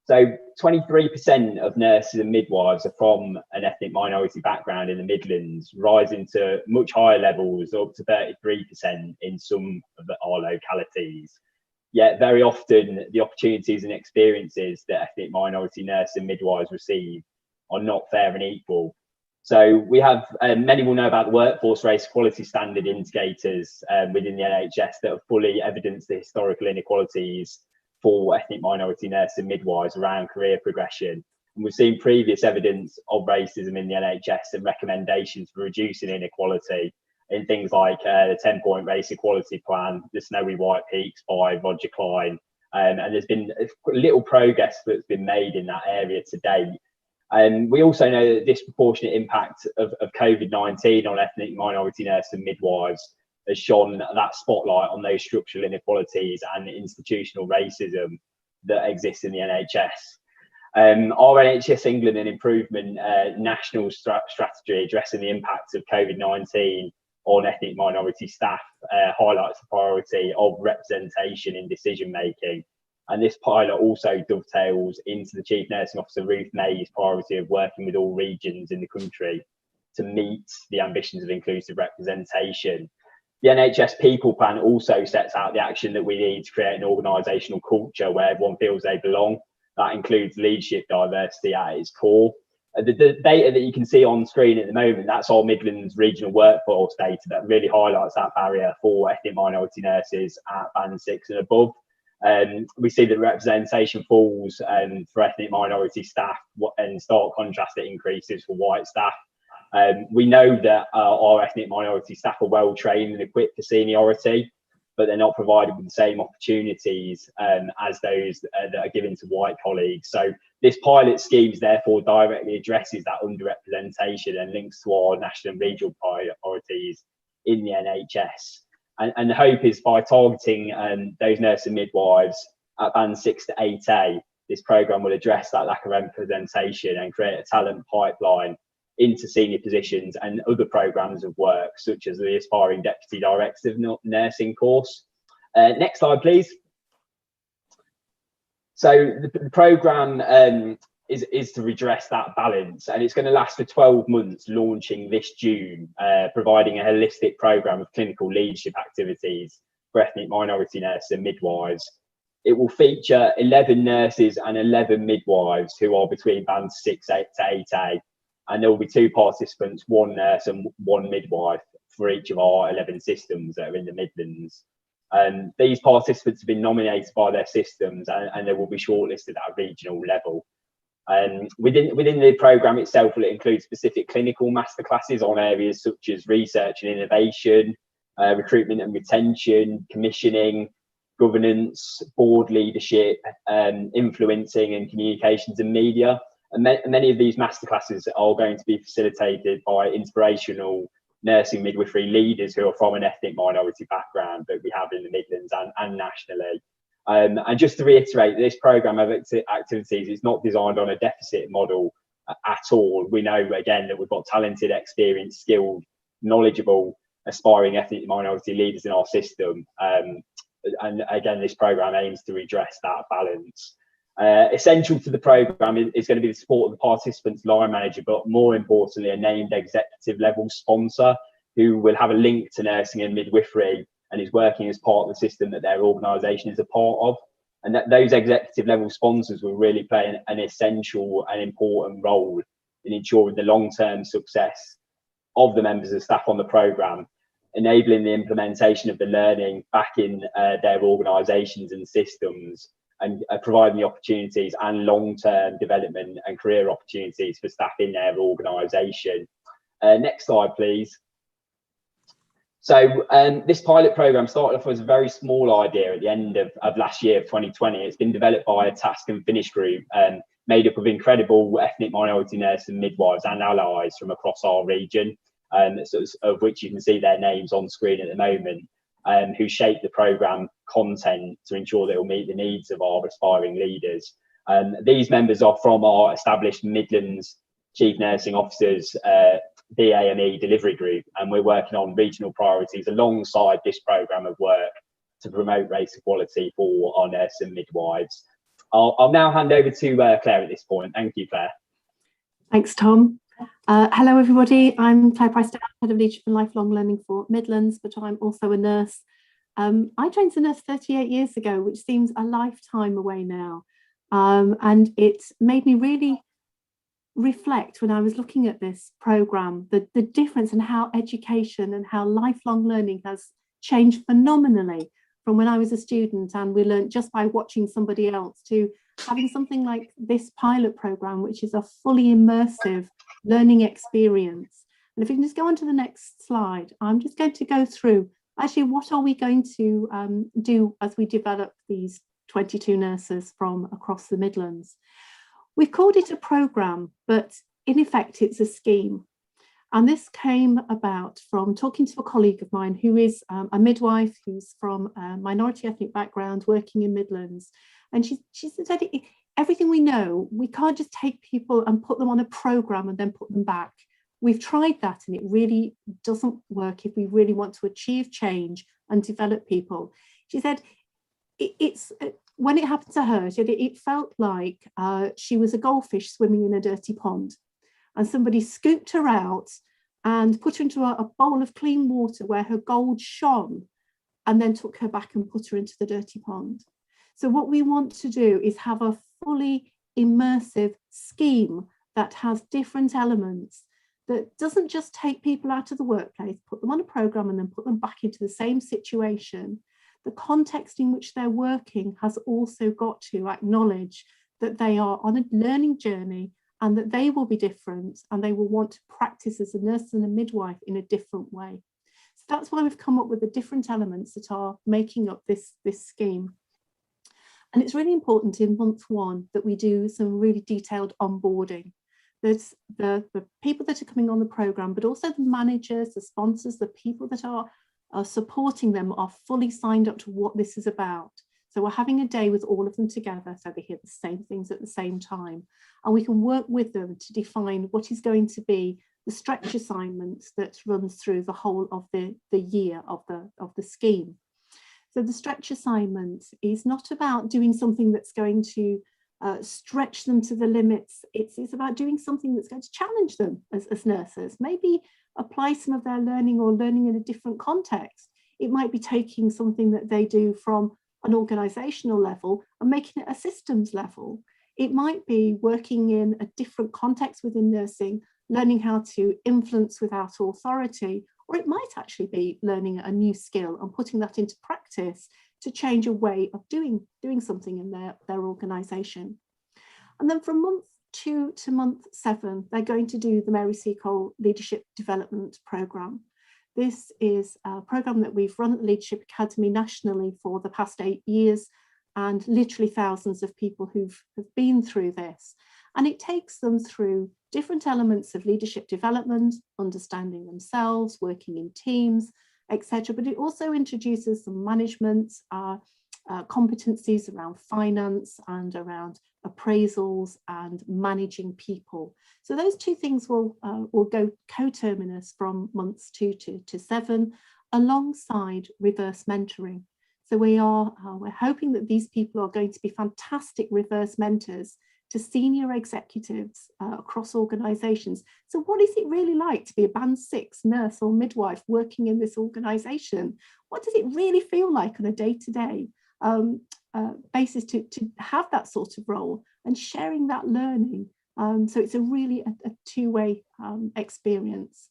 So 23% of nurses and midwives are from an ethnic minority background in the Midlands, rising to much higher levels, up to 33% in some of our localities. Yet very often the opportunities and experiences that ethnic minority nurses and midwives receive are not fair and equal. So we have, many will know about the workforce race equality standard indicators within the NHS that have fully evidenced the historical inequalities for ethnic minority nurses and midwives around career progression. And we've seen previous evidence of racism in the NHS and recommendations for reducing inequality in things like the 10-point race equality plan, the Snowy White Peaks by Roger Klein. And there's been little progress that's been made in that area to date. And we also know that the disproportionate impact of COVID-19 on ethnic minority nurses and midwives has shone that spotlight on those structural inequalities and institutional racism that exists in the NHS. Our NHS England and Improvement national strategy addressing the impacts of COVID-19 on ethnic minority staff highlights the priority of representation in decision making. And this pilot also dovetails into the Chief Nursing Officer Ruth May's priority of working with all regions in the country to meet the ambitions of inclusive representation. The NHS People Plan also sets out the action that we need to create an organisational culture where everyone feels they belong. That includes leadership diversity at its core. The data that you can see on screen at the moment, that's our Midlands regional workforce data that really highlights that barrier for ethnic minority nurses at band 6 and above. We see that representation falls for ethnic minority staff, and stark contrast it increases for white staff. We know that our ethnic minority staff are well trained and equipped for seniority, but they're not provided with the same opportunities as those that are given to white colleagues. So this pilot scheme therefore directly addresses that underrepresentation and links to our national and regional priorities in the NHS. And the hope is by targeting those nurses and midwives at band 6 to 8A, this programme will address that lack of representation and create a talent pipeline into senior positions and other programmes of work, such as the Aspiring Deputy Director of Nursing course. Next slide, please. So the programme is to redress that balance, and it's going to last for 12 months, launching this June, providing a holistic programme of clinical leadership activities for ethnic minority nurses and midwives. It will feature 11 nurses and 11 midwives who are between band 6 to 8A, and there will be 2 participants, 1 nurse and 1 midwife for each of our 11 systems that are in the Midlands. These participants have been nominated by their systems, and they will be shortlisted at a regional level. Within the programme itself, will it include specific clinical masterclasses on areas such as research and innovation, recruitment and retention, commissioning, governance, board leadership, influencing and communications and media. And many of these masterclasses are going to be facilitated by inspirational nursing midwifery leaders who are from an ethnic minority background that we have in the Midlands and nationally. And just to reiterate, this programme of activities is not designed on a deficit model at all. We know, again, that we've got talented, experienced, skilled, knowledgeable, aspiring ethnic minority leaders in our system. And again, this programme aims to redress that balance. Essential to the programme is going to be the support of the participants' line manager, but more importantly, a named executive level sponsor who will have a link to nursing and midwifery and is working as part of the system that their organisation is a part of. And that those executive level sponsors will really play an essential and important role in ensuring the long-term success of the members of staff on the programme, enabling the implementation of the learning back in their organisations and systems, and providing the opportunities and long-term development and career opportunities for staff in their organisation. Next slide, please. So this pilot programme started off as a very small idea at the end of last year, 2020. It's been developed by a task and finish group made up of incredible ethnic minority nurses and midwives and allies from across our region, of which you can see their names on screen at the moment, who shape the programme content to ensure that it will meet the needs of our aspiring leaders. These members are from our established Midlands Chief Nursing Officers BAME delivery group, and we're working on regional priorities alongside this programme of work to promote race equality for our nurses and midwives. I'll now hand over to Claire at this point. Thank you, Claire. Thanks, Tom. Hello, everybody. I'm Claire Price-Down, Head of Leadership and Lifelong Learning for Midlands, but I'm also a nurse. I trained as a nurse 38 years ago, which seems a lifetime away now. And it made me really reflect when I was looking at this programme, the difference in how education and how lifelong learning has changed phenomenally from when I was a student and we learned just by watching somebody else to having something like this pilot programme, which is a fully immersive learning experience. And if you can just go on to the next slide, I'm just going to go through actually what are we going to do as we develop these 22 nurses from across the Midlands. We've called it a programme, but in effect it's a scheme. And this came about from talking to a colleague of mine who is a midwife who's from a minority ethnic background working in Midlands. And she said, everything we know, we can't just take people and put them on a programme and then put them back. We've tried that and it really doesn't work if we really want to achieve change and develop people. She said, when it happened to her, it felt like she was a goldfish swimming in a dirty pond, and somebody scooped her out and put her into a bowl of clean water where her gold shone, and then took her back and put her into the dirty pond. So what we want to do is have a fully immersive scheme that has different elements, that doesn't just take people out of the workplace, put them on a programme and then put them back into the same situation. The context in which they're working has also got to acknowledge that they are on a learning journey and that they will be different and they will want to practice as a nurse and a midwife in a different way. So that's why we've come up with the different elements that are making up this scheme. And it's really important in month one that we do some really detailed onboarding. There's the people that are coming on the programme, but also the managers, the sponsors, the people that are supporting them are fully signed up to what this is about. So we're having a day with all of them together so they hear the same things at the same time. And we can work with them to define what is going to be the stretch assignment that runs through the whole of the year of the scheme. So the stretch assignment is not about doing something that's going to stretch them to the limits. It's about doing something that's going to challenge them as nurses, maybe apply some of their learning or learning in a different context. It might be taking something that they do from an organisational level and making it a systems level. It might be working in a different context within nursing, learning how to influence without authority, or it might actually be learning a new skill and putting that into practice to change a way of doing something in their organisation. And then from month 2 to month 7, they're going to do the Mary Seacole Leadership Development Programme. This is a programme that we've run at the Leadership Academy nationally for the past 8 years, and literally thousands of people who've been through this. And it takes them through different elements of leadership development, understanding themselves, working in teams, etc. But it also introduces some management competencies around finance and around appraisals and managing people. So those two things will go coterminous from months 2 to 7, alongside reverse mentoring. So we're hoping that these people are going to be fantastic reverse mentors to senior executives across organisations. So what is it really like to be a band 6 nurse or midwife working in this organisation? What does it really feel like on a day-to-day basis to have that sort of role and sharing that learning? So it's a two-way experience.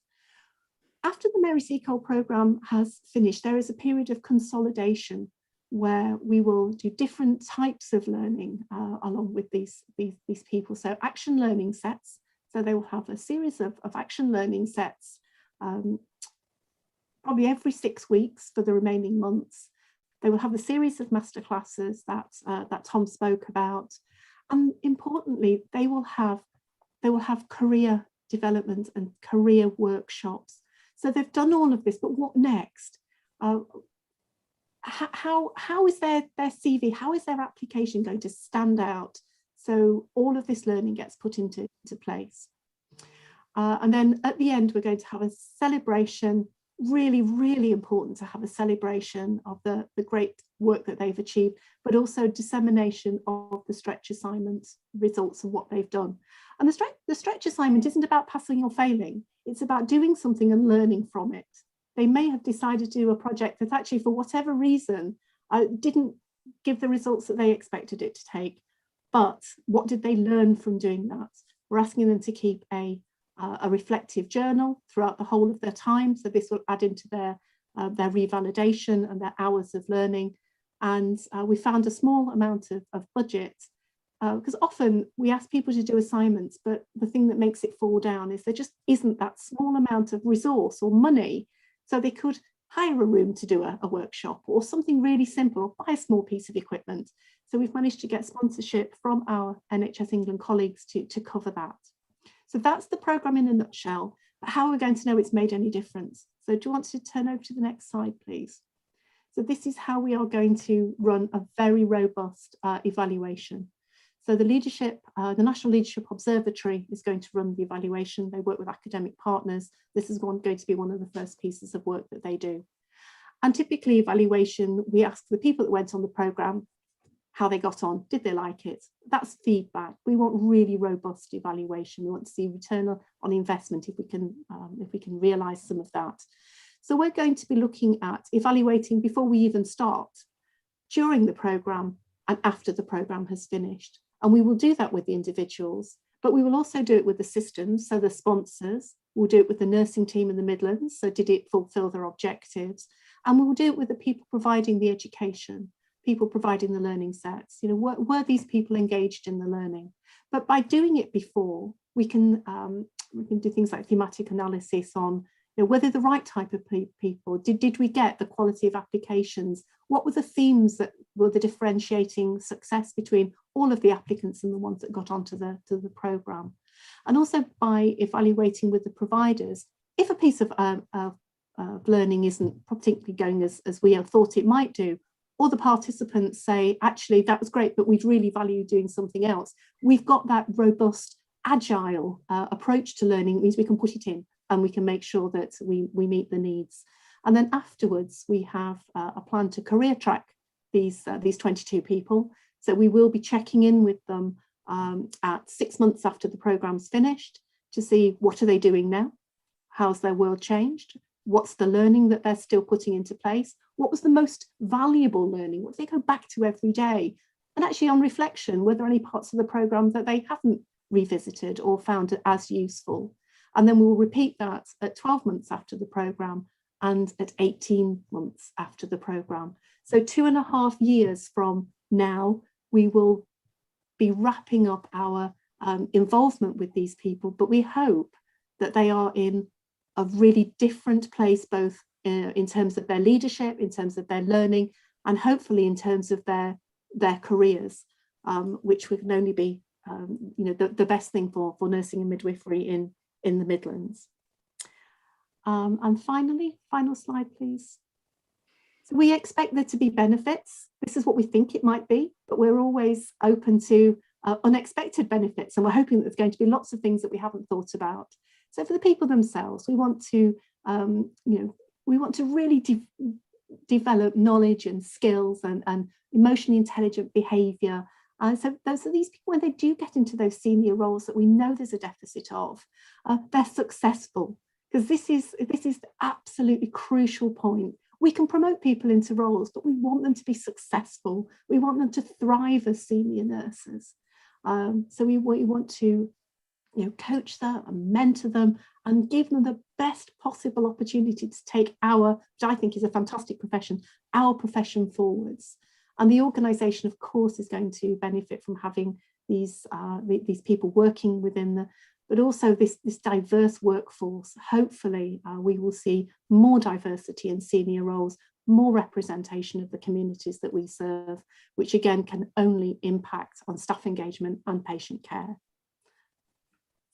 After the Mary Seacole programme has finished, there is a period of consolidation where we will do different types of learning along with these people. So action learning sets. So they will have a series of action learning sets probably every 6 weeks for the remaining months. They will have a series of masterclasses that Tom spoke about. And importantly, they will have career development and career workshops. So they've done all of this, but what next? How is their CV, how is their application going to stand out? So all of this learning gets put into place. And then at the end, we're going to have a celebration. Really, really important to have a celebration of the great work that they've achieved, but also dissemination of the stretch assignment results of what they've done. And the stretch assignment isn't about passing or failing. It's about doing something and learning from it. They may have decided to do a project that actually, for whatever reason, didn't give the results that they expected it to take. But what did they learn from doing that? We're asking them to keep a reflective journal throughout the whole of their time. So this will add into their revalidation and their hours of learning. And we found a small amount of budget, because often we ask people to do assignments, but the thing that makes it fall down is there just isn't that small amount of resource or money. So they could hire a room to do a workshop or something really simple, or buy a small piece of equipment. So we've managed to get sponsorship from our NHS England colleagues to cover that. So that's the programme in a nutshell. But how are we going to know it's made any difference? So do you want to turn over to the next slide, please? So this is how we are going to run a very robust evaluation. So the National Leadership Observatory is going to run the evaluation. They work with academic partners. This is going to be one of the first pieces of work that they do. And typically evaluation, we ask the people that went on the programme how they got on. Did they like it? That's feedback. We want really robust evaluation. We want to see return on investment if we can realise some of that. So we're going to be looking at evaluating before we even start, during the programme and after the programme has finished. And we will do that with the individuals, but we will also do it with the systems, so the sponsors. We'll do it with the nursing team in the Midlands, so did it fulfil their objectives? And we will do it with the people providing the education, people providing the learning sets. You know, were these people engaged in the learning? But by doing it before, we can do things like thematic analysis on, you know, whether the right type of people, did we get the quality of applications? What were the themes that were the differentiating success between all of the applicants and the ones that got onto the programme? And also by evaluating with the providers, if a piece of learning isn't particularly going as we have thought it might do, or the participants say, actually, that was great, but we'd really value doing something else. We've got that robust, agile approach to learning. It means we can put it in and we can make sure that we meet the needs. And then afterwards, we have a plan to career track these 22 people. So we will be checking in with them at 6 months after the programme's finished to see what are they doing now? How's their world changed? What's the learning that they're still putting into place? What was the most valuable learning? What do they go back to every day? And actually on reflection, were there any parts of the programme that they haven't revisited or found as useful? And then we will repeat that at 12 months after the programme and at 18 months after the programme. So 2.5 years from now, we will be wrapping up our involvement with these people, but we hope that they are in a really different place, both in terms of their leadership, in terms of their learning, and hopefully in terms of their careers, which we can only be the best thing for nursing and midwifery in the Midlands. And finally, final slide, please. So we expect there to be benefits. This is what we think it might be, but we're always open to unexpected benefits, and we're hoping that there's going to be lots of things that we haven't thought about. So for the people themselves, we want to, really develop knowledge and skills and emotionally intelligent behaviour. So these people, when they do get into those senior roles that we know there's a deficit of, they're successful, because this is the absolutely crucial point. We can promote people into roles, but we want them to be successful. We want them to thrive as senior nurses. So we want to coach them and mentor them and give them the best possible opportunity to take which I think is a fantastic profession, our profession forwards. And the organisation, of course, is going to benefit from having these people working within but also this diverse workforce. Hopefully, we will see more diversity in senior roles, more representation of the communities that we serve, which again can only impact on staff engagement and patient care.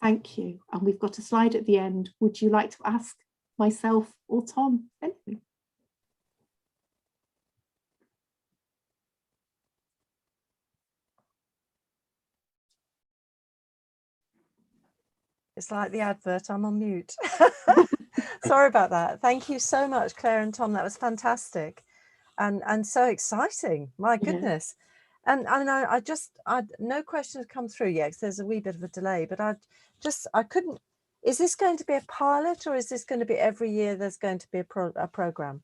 Thank you. And we've got a slide at the end. Would you like to ask myself or Tom anything? It's like the advert, I'm on mute. Sorry about that. Thank you so much, Claire and Tom. That was fantastic and so exciting. My goodness. And I no questions come through yet, because there's a wee bit of a delay, but I couldn't. Is this going to be a pilot, or is this going to be every year there's going to be a program?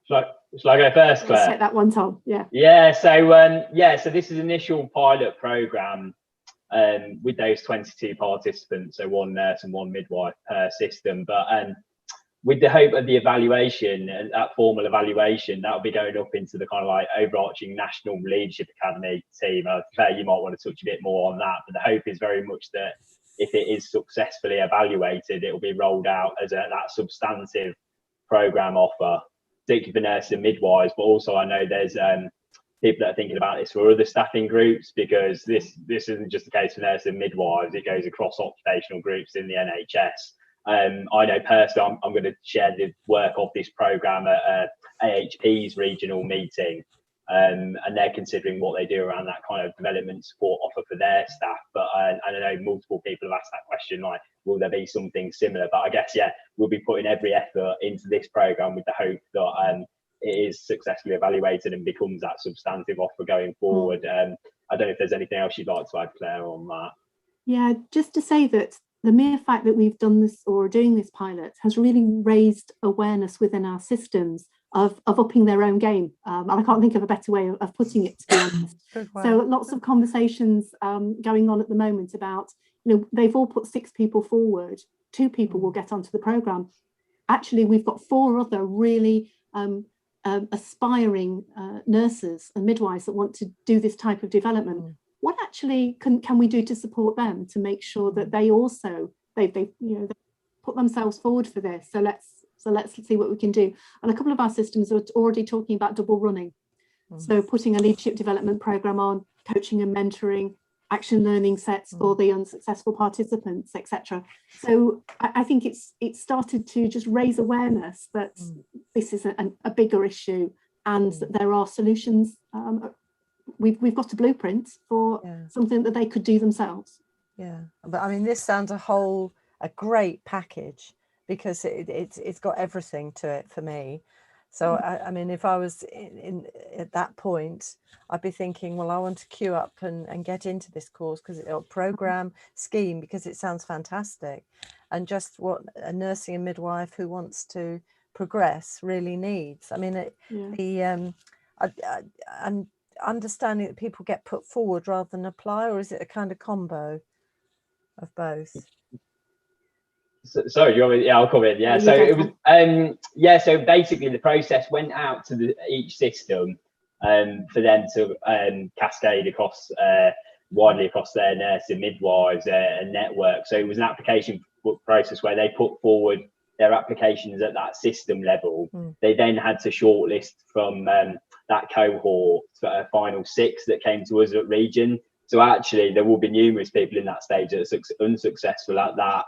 Shall I go first, Claire? Let's take that one, Tom. Yeah. Yeah. So this is initial pilot program with those 22 participants, so one nurse and one midwife per system. But with the hope of the evaluation, and that formal evaluation, that will be going up into the kind of like overarching National Leadership Academy team. Claire, you might want to touch a bit more on that, but the hope is very much that if it is successfully evaluated, it will be rolled out as that substantive program offer, particularly for nurses and midwives. But also I know there's people that are thinking about this for other staffing groups, because this isn't just the case for nurses and midwives, it goes across occupational groups in the NHS. I know personally I'm going to share the work of this programme at AHP's regional meeting, and they're considering what they do around that kind of development support offer for their staff. But I know multiple people have asked that question, like, will there be something similar? But I guess, we'll be putting every effort into this programme with the hope that it is successfully evaluated and becomes that substantive offer going forward. I don't know if there's anything else you'd like to add, Claire, on that. Yeah, just to say that the mere fact that we've done this or doing this pilot has really raised awareness within our systems of upping their own game. And I can't think of a better way of putting it, to be honest. So lots of conversations going on at the moment about, they've all put 6 people forward, 2 people will get onto the programme. Actually, we've got 4 other really aspiring nurses and midwives that want to do this type of development. What actually can we do to support them to make sure that they also they put themselves forward for this? So let's see what we can do. And a couple of our systems are already talking about double running. So putting a leadership development program on, coaching and mentoring, action learning sets for the unsuccessful participants, etc. So I think it's started to just raise awareness that this is a bigger issue, and that there are solutions. We've got a blueprint for something that they could do themselves. Yeah, but I mean, this sounds a great package, because it's got everything to it for me. So I mean, if I was in at that point, I'd be thinking, well, I want to queue up and get into this course, program scheme, because it sounds fantastic, and just what a nursing and midwife who wants to progress really needs. I mean, and understanding that people get put forward rather than apply, or is it a kind of combo of both? Sorry, do you want me? Yeah, I'll come in. Yeah, so it was so basically the process went out to each system for them to cascade across widely across their nursing midwives and network. So it was an application process where they put forward their applications at that system level. They then had to shortlist from that cohort for a final 6 that came to us at region. So actually, there will be numerous people in that stage that are unsuccessful at that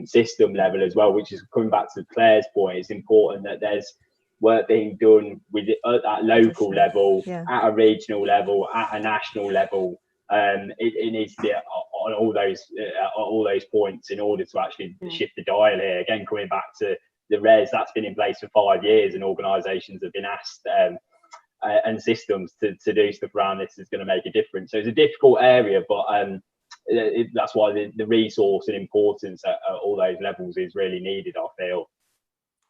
system level as well, which is coming back to Claire's point. It's important that there's work being done with it at that local level, at a regional level, at a national level. It needs to be on all those points in order to actually shift the dial here. Again, coming back to the RES, that's been in place for 5 years, and organisations have been asked and systems to do stuff around this is going to make a difference. So it's a difficult area, but that's why the resource and importance at all those levels is really needed, I feel.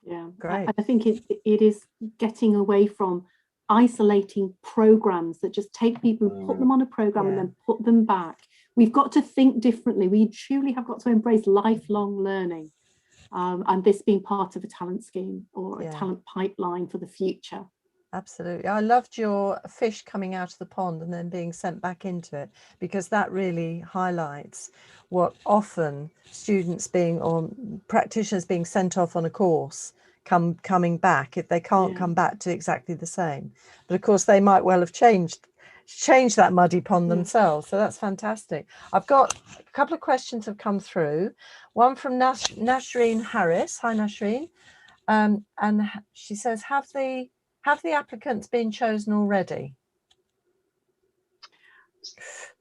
Yeah, great. I think it is getting away from isolating programs that just take people and put them on a program and then put them back. We've got to think differently. We truly have got to embrace lifelong learning, and this being part of a talent scheme or a talent pipeline for the future. Absolutely. I loved your fish coming out of the pond and then being sent back into it, because that really highlights what often students or practitioners being sent off on a course coming back, if they can't come back to exactly the same. But of course, they might well have changed that muddy pond themselves. So that's fantastic. I've got a couple of questions have come through. One from Nasreen Harris. Hi, Nasreen. And she says, have the applicants been chosen already?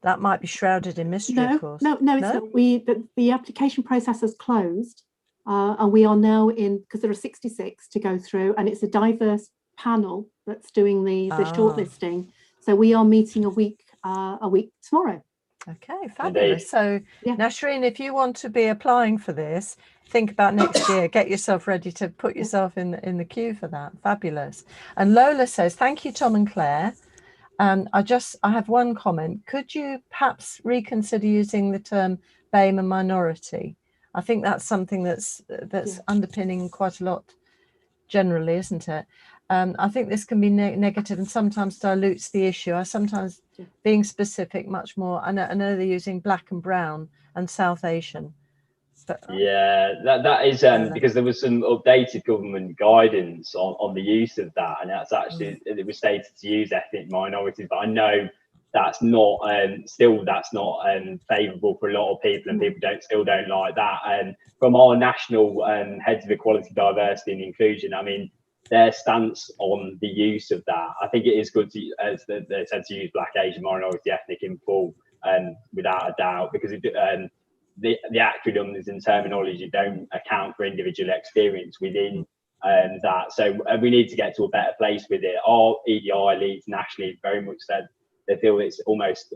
That might be shrouded in mystery, of course. No, it's not. The application process has closed, and we are now in, because there are 66 to go through, and it's a diverse panel that's doing the shortlisting. So we are meeting a week tomorrow. Okay, fabulous. So Nasreen, if you want to be applying for this, think about next year, get yourself ready to put yourself in the queue for that. Fabulous. And Lola says, thank you, Tom and Claire. I have one comment. Could you perhaps reconsider using the term BAME and minority? I think that's something that's underpinning quite a lot generally, isn't it? I think this can be negative and sometimes dilutes the issue. I sometimes being specific much more. I know they're using black and brown and South Asian. But, that is because there was some updated government guidance on the use of that, and that's actually it was stated to use ethnic minorities. But I know that's not favourable for a lot of people, and people still don't like that. And from our national heads of equality, diversity and inclusion, I mean, their stance on the use of that, I think it is good to, as they said, to use black, Asian, minority, ethnic in full, without a doubt, because the acronyms and terminology don't account for individual experience within that. So we need to get to a better place with it. Our EDI leads nationally very much said they feel it's almost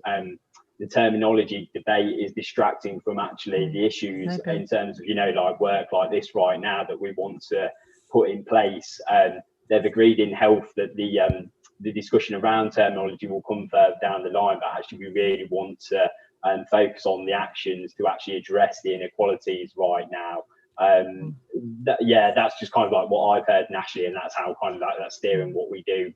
the terminology debate is distracting from actually the issues in terms of, like work like this right now that we want to put in place. They've agreed in health that the discussion around terminology will come further down the line, but actually we really want to focus on the actions to actually address the inequalities right now. That's just kind of like what I've heard nationally, and that's how kind of like that's steering what we do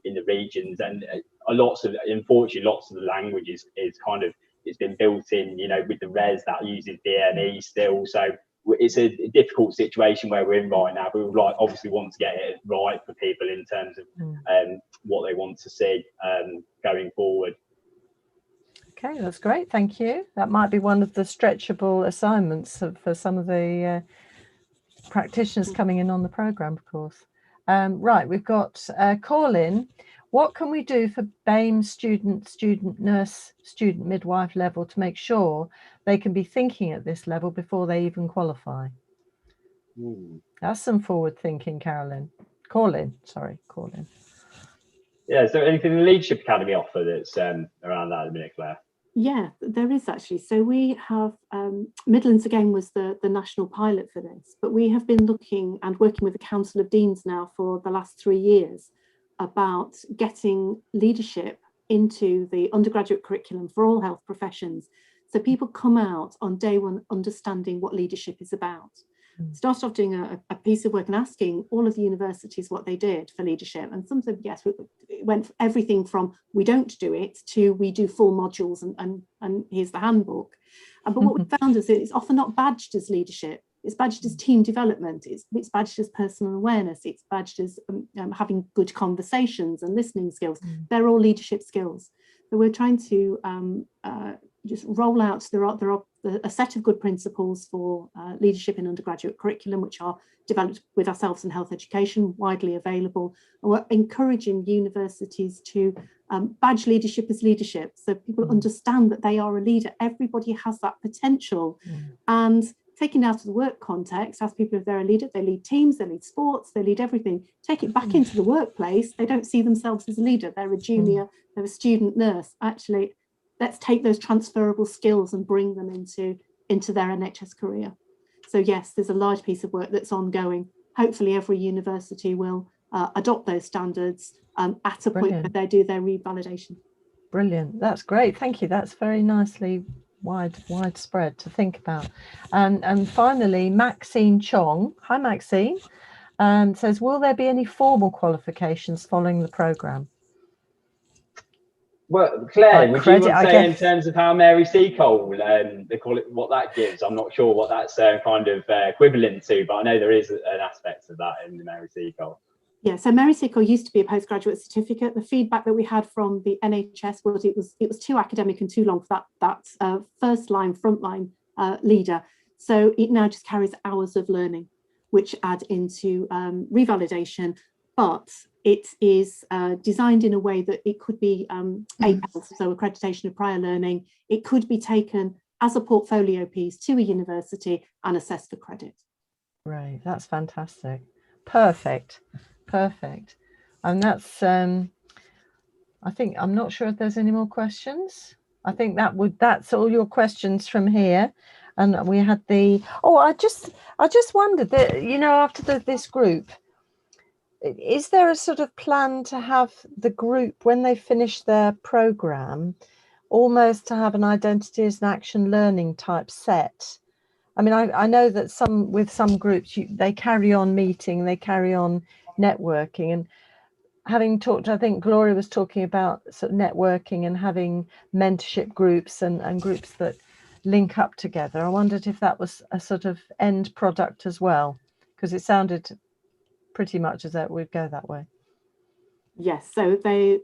in the regions. And unfortunately lots of the language is kind of, it's been built in, with the RES that uses DME still. So it's a difficult situation where we're in right now, but we would obviously want to get it right for people in terms of what they want to see going forward. Okay, that's great. Thank you. That might be one of the stretchable assignments for some of the practitioners coming in on the programme, of course. Right, we've got call-in. What can we do for BAME student nurse, student midwife level to make sure they can be thinking at this level before they even qualify? That's some forward thinking, Carolyn. Call-in. Yeah, is there anything the Leadership Academy offer that's around that at the minute, Claire? Yeah, there is actually. So we have, Midlands again was the national pilot for this, but we have been looking and working with the Council of Deans now for the last 3 years about getting leadership into the undergraduate curriculum for all health professions. So people come out on day one understanding what leadership is about. Started off doing a piece of work and asking all of the universities what they did for leadership, and some said yes. It went everything from we don't do it to we do full modules and here's the handbook. But what we found is it's often not badged as leadership. It's badged as team development. It's badged as personal awareness. It's badged as having good conversations and listening skills. They're all leadership skills. that we're trying to just roll out. There are a set of good principles for leadership in undergraduate curriculum, which are developed with ourselves in health education, widely available. And we're encouraging universities to badge leadership as leadership, so people understand that they are a leader. Everybody has that potential. And taking it out of the work context, as people, if they're a leader, they lead teams, they lead sports, they lead everything. Take it back into the workplace, they don't see themselves as a leader. They're a junior, they're a student nurse. Actually, let's take those transferable skills and bring them into their NHS career. So yes, there's a large piece of work that's ongoing. Hopefully every university will adopt those standards at a point where they do their revalidation. Brilliant. That's great. Thank you. That's very nicely widespread to think about. And finally, Maxine Chong. Hi, Maxine. Says, will there be any formal qualifications following the programme? Well, Claire, would you want to say in terms of how Mary Seacole, they call it, what that gives? I'm not sure what that's kind of equivalent to, but I know there is an aspect of that in the Mary Seacole. Yeah, so Mary Seacole used to be a postgraduate certificate. The feedback that we had from the NHS was it was too academic and too long for that first line, frontline leader. So it now just carries hours of learning, which add into revalidation, but it is designed in a way that it could be APELS, so accreditation of prior learning. It could be taken as a portfolio piece to a university and assessed for credit. Right, that's fantastic. Perfect. And that's I think, I'm not sure if there's any more questions. I think that's all your questions from here. And we had I just wondered that, you know, after this group, is there a sort of plan to have the group, when they finish their programme, almost to have an identities and action learning type set? I mean, I know that with some groups, they carry on meeting, they carry on networking. And having talked, I think Gloria was talking about sort of networking and having mentorship groups and groups that link up together. I wondered if that was a sort of end product as well, because it sounded pretty much as though it would go that way. Yes, so there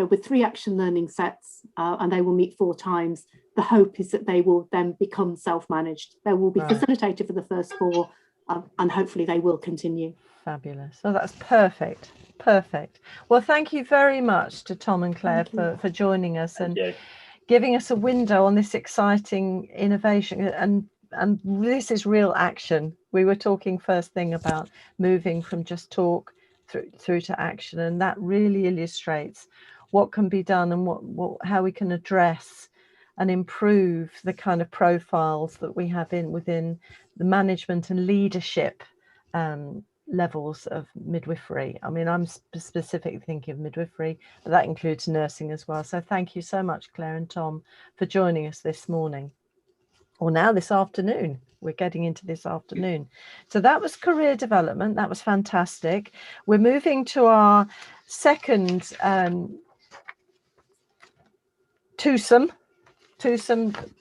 were 3 action learning sets and they will meet 4 times. The hope is that they will then become self-managed. They will be facilitated for the first 4 and hopefully they will continue. Fabulous. So that's perfect. Well, thank you very much to Tom and Claire for joining us and giving us a window on this exciting innovation. And this is real action. We were talking first thing about moving from just talk through to action, and that really illustrates what can be done and how we can address and improve the kind of profiles that we have within the management and leadership levels of midwifery. I mean, I'm specifically thinking of midwifery, but that includes nursing as well. So thank you so much, Claire and Tom, for joining us this morning, or now this afternoon. We're getting into this afternoon. So that was career development. That was fantastic. We're moving to our second twosome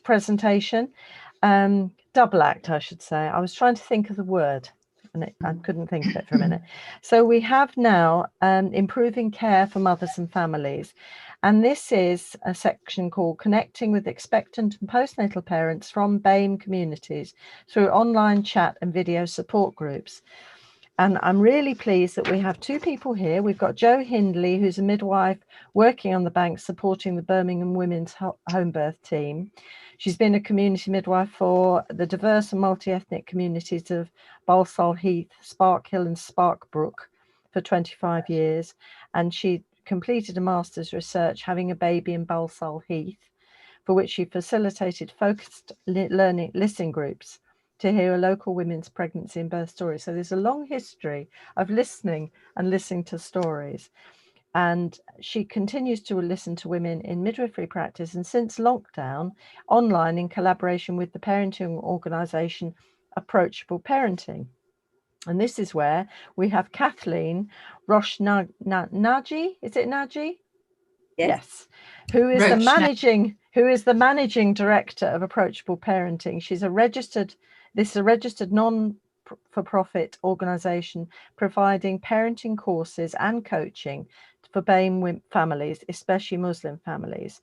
presentation, double act, I should say. I was trying to think of the word and I couldn't think of it for a minute. So we have now improving care for mothers and families. And this is a section called Connecting with Expectant and Postnatal Parents from BAME Communities through online chat and video support groups. And I'm really pleased that we have 2 people here. We've got Jo Hindley, who's a midwife working on the bank supporting the Birmingham Women's Home Birth Team. She's been a community midwife for the diverse and multi-ethnic communities of Balsall Heath, Sparkhill and Sparkbrook for 25 years. And she completed a master's research having a baby in Balsall Heath, for which she facilitated focused learning listening groups to hear a local women's pregnancy and birth story. So there's a long history of listening to stories. And she continues to listen to women in midwifery practice. And since lockdown, online in collaboration with the parenting organisation Approachable Parenting. And this is where we have Kathleen Rosh-Naji, is it Naji? Yes. Who is the managing director of Approachable Parenting. She's a registered non-for-profit organisation providing parenting courses and coaching for BAME families, especially Muslim families.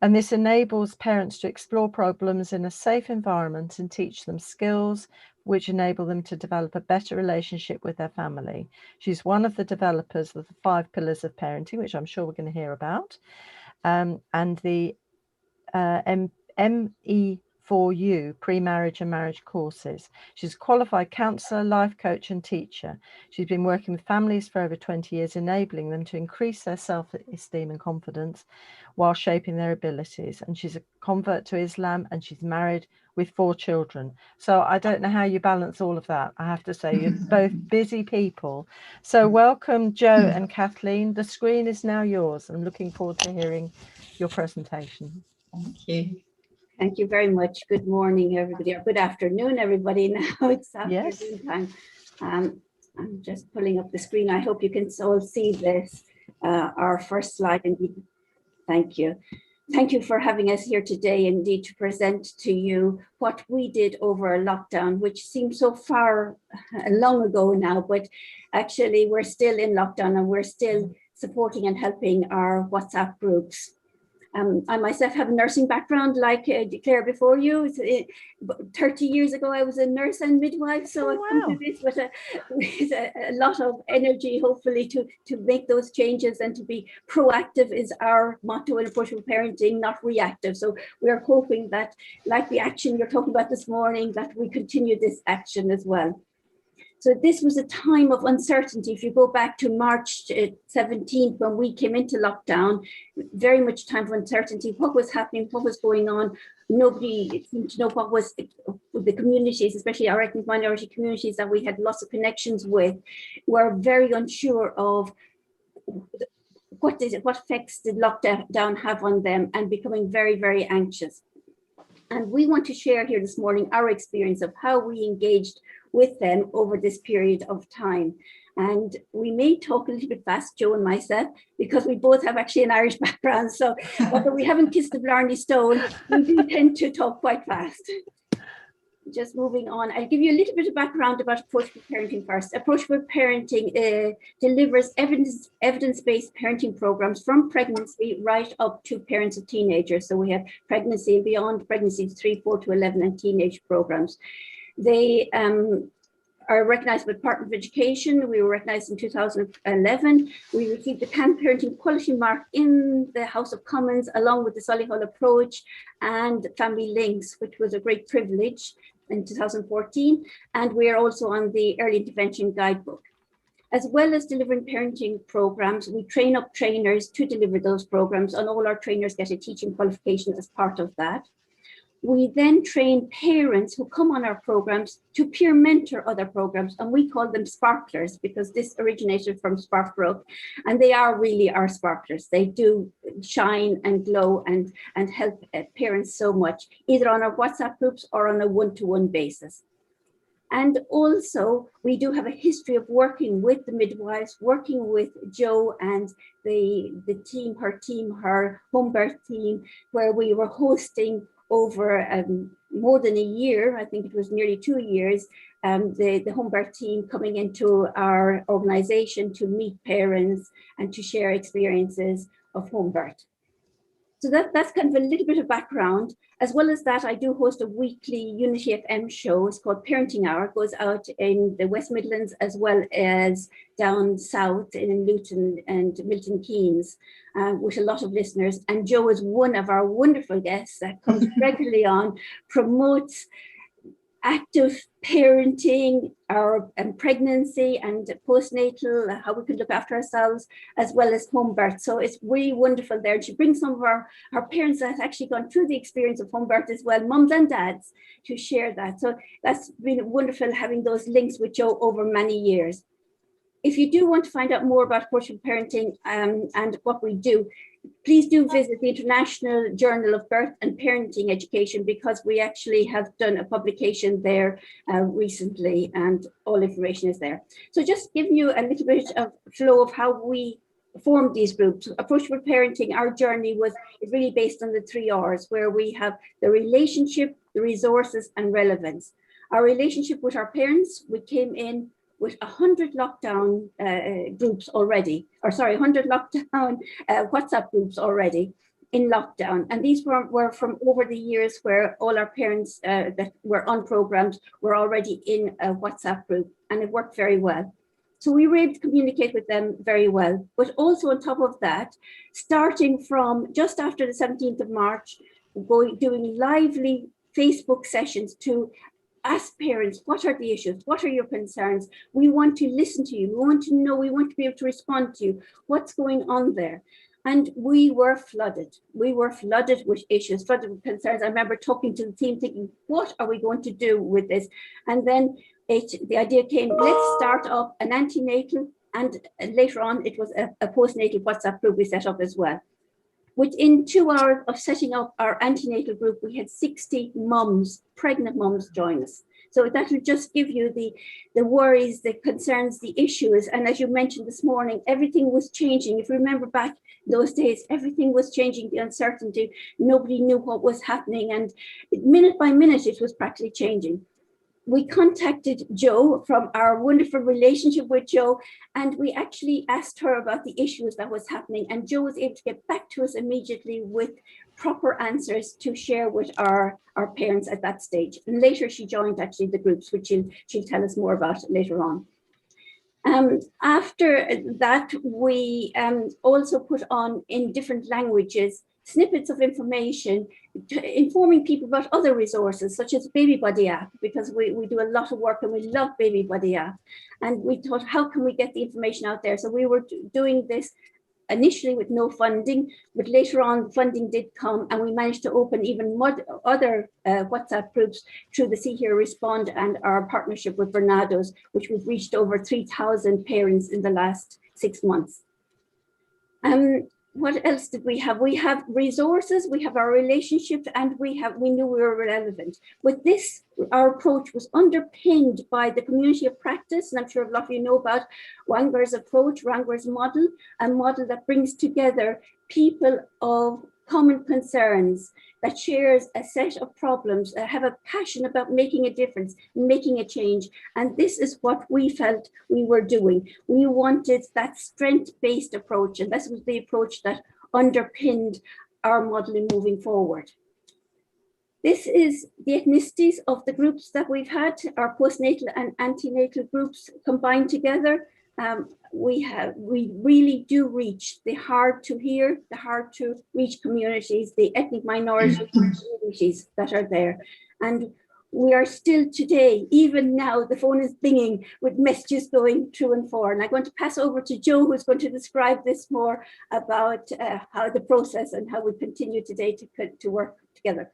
And this enables parents to explore problems in a safe environment and teach them skills which enable them to develop a better relationship with their family. She's one of the developers of the 5 pillars of parenting, which I'm sure we're going to hear about, and the ME4U pre-marriage and marriage courses. She's a qualified counsellor, life coach and teacher. She's been working with families for over 20 years, enabling them to increase their self-esteem and confidence while shaping their abilities. And she's a convert to Islam, and she's married with 4 children. So I don't know how you balance all of that. I have to say, you're both busy people. So welcome, Joe and Kathleen. The screen is now yours. I'm looking forward to hearing your presentation. Thank you. Thank you very much. Good morning, everybody, or good afternoon, everybody. Now it's afternoon time. I'm just pulling up the screen. I hope you can all see this, our first slide. Indeed. Thank you. Thank you for having us here today, indeed, to present to you what we did over a lockdown, which seems so far long ago now, but actually we're still in lockdown and we're still supporting and helping our WhatsApp groups. I myself have a nursing background, like Claire before you. 30 years ago, I was a nurse and midwife, so I've come to this with a lot of energy, hopefully, to make those changes and to be proactive is our motto in approachable parenting, not reactive. So we're hoping that, like the action you're talking about this morning, that we continue this action as well. So this was a time of uncertainty. If you go back to March 17th, when we came into lockdown, very much time of uncertainty. What was happening, what was going on? Nobody seemed to know what was the communities, especially our ethnic minority communities that we had lots of connections with, were very unsure of what effects did lockdown have on them, and becoming very, very anxious. And we want to share here this morning our experience of how we engaged with them over this period of time. And we may talk a little bit fast, Joe and myself, because we both have actually an Irish background. So although we haven't kissed the Blarney Stone, we do tend to talk quite fast. Just moving on, I'll give you a little bit of background about approachable parenting first. Approachable parenting delivers evidence-based parenting programs from pregnancy right up to parents of teenagers. So we have pregnancy and beyond, pregnancies 3, 4 to 11, and teenage programs. They are recognized by Department of Education. We were recognized in 2011. We received the Can Parenting Quality Mark in the House of Commons, along with the Solihull Approach and Family Links, which was a great privilege in 2014. And we are also on the Early Intervention Guidebook. As well as delivering parenting programs, we train up trainers to deliver those programs, and all our trainers get a teaching qualification as part of that. We then train parents who come on our programs to peer mentor other programs, and we call them sparklers because this originated from Sparkbrook, and they are really our sparklers. They do shine and glow and help parents so much, either on our WhatsApp groups or on a one-to-one basis. And also, we do have a history of working with the midwives, working with Jo and the team, her home birth team, where we were hosting over more than a year, I think it was nearly 2 years, the home birth team coming into our organization to meet parents and to share experiences of home birth. So that's kind of a little bit of background. As well as that, I do host a weekly Unity FM show. It's called Parenting Hour. It goes out in the West Midlands as well as down south in Luton and Milton Keynes with a lot of listeners. And Jo is one of our wonderful guests that comes regularly on, promotes active parenting, our pregnancy and postnatal, how we can look after ourselves, as well as home birth. So it's really wonderful there. She brings some of our parents that have actually gone through the experience of home birth as well, mums and dads, to share that. So that's been wonderful having those links with Jo over many years. If you do want to find out more about approachable parenting and what we do, please do visit the International Journal of Birth and Parenting Education, because we actually have done a publication there recently, and all information is there. So just giving you a little bit of flow of how we formed these groups. Approachable parenting, our journey is really based on the 3 R's, where we have the relationship, the resources, and relevance. Our relationship with our parents, we came in with 100 lockdown groups already, 100 lockdown WhatsApp groups already in lockdown. And these were from over the years where all our parents that were on programs were already in a WhatsApp group, and it worked very well. So we were able to communicate with them very well. But also on top of that, starting from just after the 17th of March, doing lively Facebook sessions to ask parents, what are the issues? What are your concerns? We want to listen to you. We want to know, we want to be able to respond to you. What's going on there? And we were flooded. We were flooded with issues, flooded with concerns. I remember talking to the team thinking, what are we going to do with this? And then the idea came, let's start up an antenatal, and later on it was a postnatal WhatsApp group we set up as well. Within 2 hours of setting up our antenatal group, we had 60 mums, pregnant mums, join us. So that will just give you the worries, the concerns, the issues. And as you mentioned this morning, everything was changing. If you remember back those days, everything was changing, the uncertainty, nobody knew what was happening. And minute by minute, it was practically changing. We contacted Jo from our wonderful relationship with Jo, and we actually asked her about the issues that was happening. And Jo was able to get back to us immediately with proper answers to share with our parents at that stage. And later she joined actually the groups, which she'll tell us more about later on. After that, we also put on in different languages snippets of information, informing people about other resources such as Baby Buddy app, because we do a lot of work and we love Baby Buddy app. And we thought, how can we get the information out there? So we were doing this initially with no funding, but later on funding did come, and we managed to open even more other WhatsApp groups through the See Here Respond and our partnership with Bernado's, which we've reached over 3,000 parents in the last 6 months. What else did we have? We have resources, we have our relationships, and we knew we were relevant. With this, our approach was underpinned by the community of practice, and I'm sure a lot of you know about Wanger's approach, Wanger's model, a model that brings together people of common concerns, that shares a set of problems, have a passion about making a difference, making a change. And this is what we felt we were doing. We wanted that strength-based approach, and this was the approach that underpinned our modeling moving forward. This is the ethnicities of the groups that we've had, our postnatal and antenatal groups combined together. We really do reach the hard to hear, the hard to reach communities, the ethnic minority communities that are there. And we are still today, even now, the phone is binging with messages going to and for. And I'm going to pass over to Jo, who's going to describe this more about how the process and how we continue today to work together.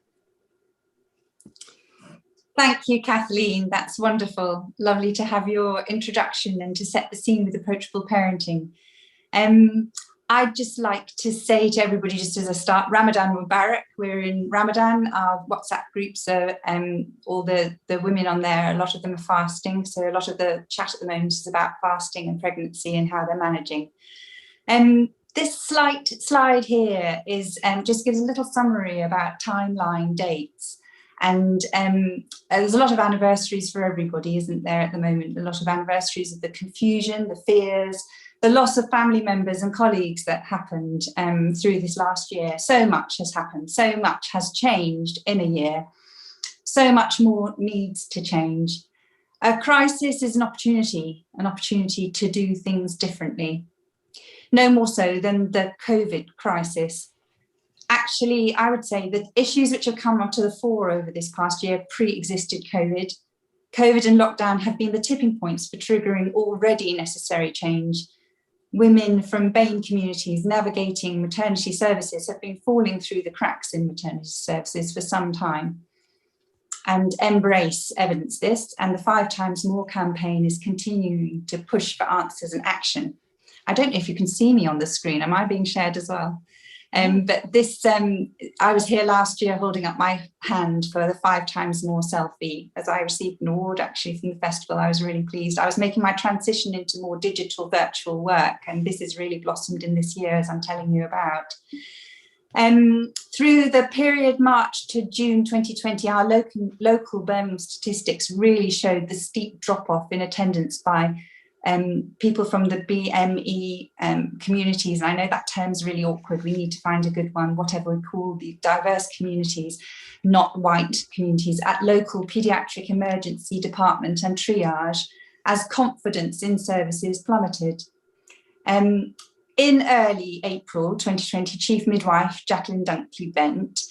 Thank you, Kathleen. That's wonderful. Lovely to have your introduction and to set the scene with approachable parenting. I'd just like to say to everybody, just as a start, Ramadan Mubarak. We're in Ramadan. Our WhatsApp groups are all the women on there, a lot of them are fasting. So a lot of the chat at the moment is about fasting and pregnancy and how they're managing. This slide here is just gives a little summary about timeline dates. And there's a lot of anniversaries for everybody, isn't there, at the moment? A lot of anniversaries of the confusion, the fears, the loss of family members and colleagues that happened through this last year. So much has happened, so much has changed in a year. So much more needs to change. A crisis is an opportunity to do things differently. No more so than the COVID crisis. Actually, I would say the issues which have come up to the fore over this past year pre-existed COVID. COVID and lockdown have been the tipping points for triggering already necessary change. Women from BAME communities navigating maternity services have been falling through the cracks in maternity services for some time. And Embrace evidenced this, and the 5 Times More campaign is continuing to push for answers and action. I don't know if you can see me on the screen. Am I being shared as well? But this, I was here last year holding up my hand for the 5 Times More selfie, as I received an award actually from the festival. I was really pleased. I was making my transition into more digital virtual work, and this has really blossomed in this year, as I'm telling you about. Through the period March to June 2020, our local Birmingham statistics really showed the steep drop-off in attendance by people from the BME communities. And I know that term's really awkward. We need to find a good one, whatever we call the diverse communities, not white communities, at local paediatric emergency department and triage, as confidence in services plummeted. In early April 2020, Chief Midwife Jacqueline Dunkley-Bent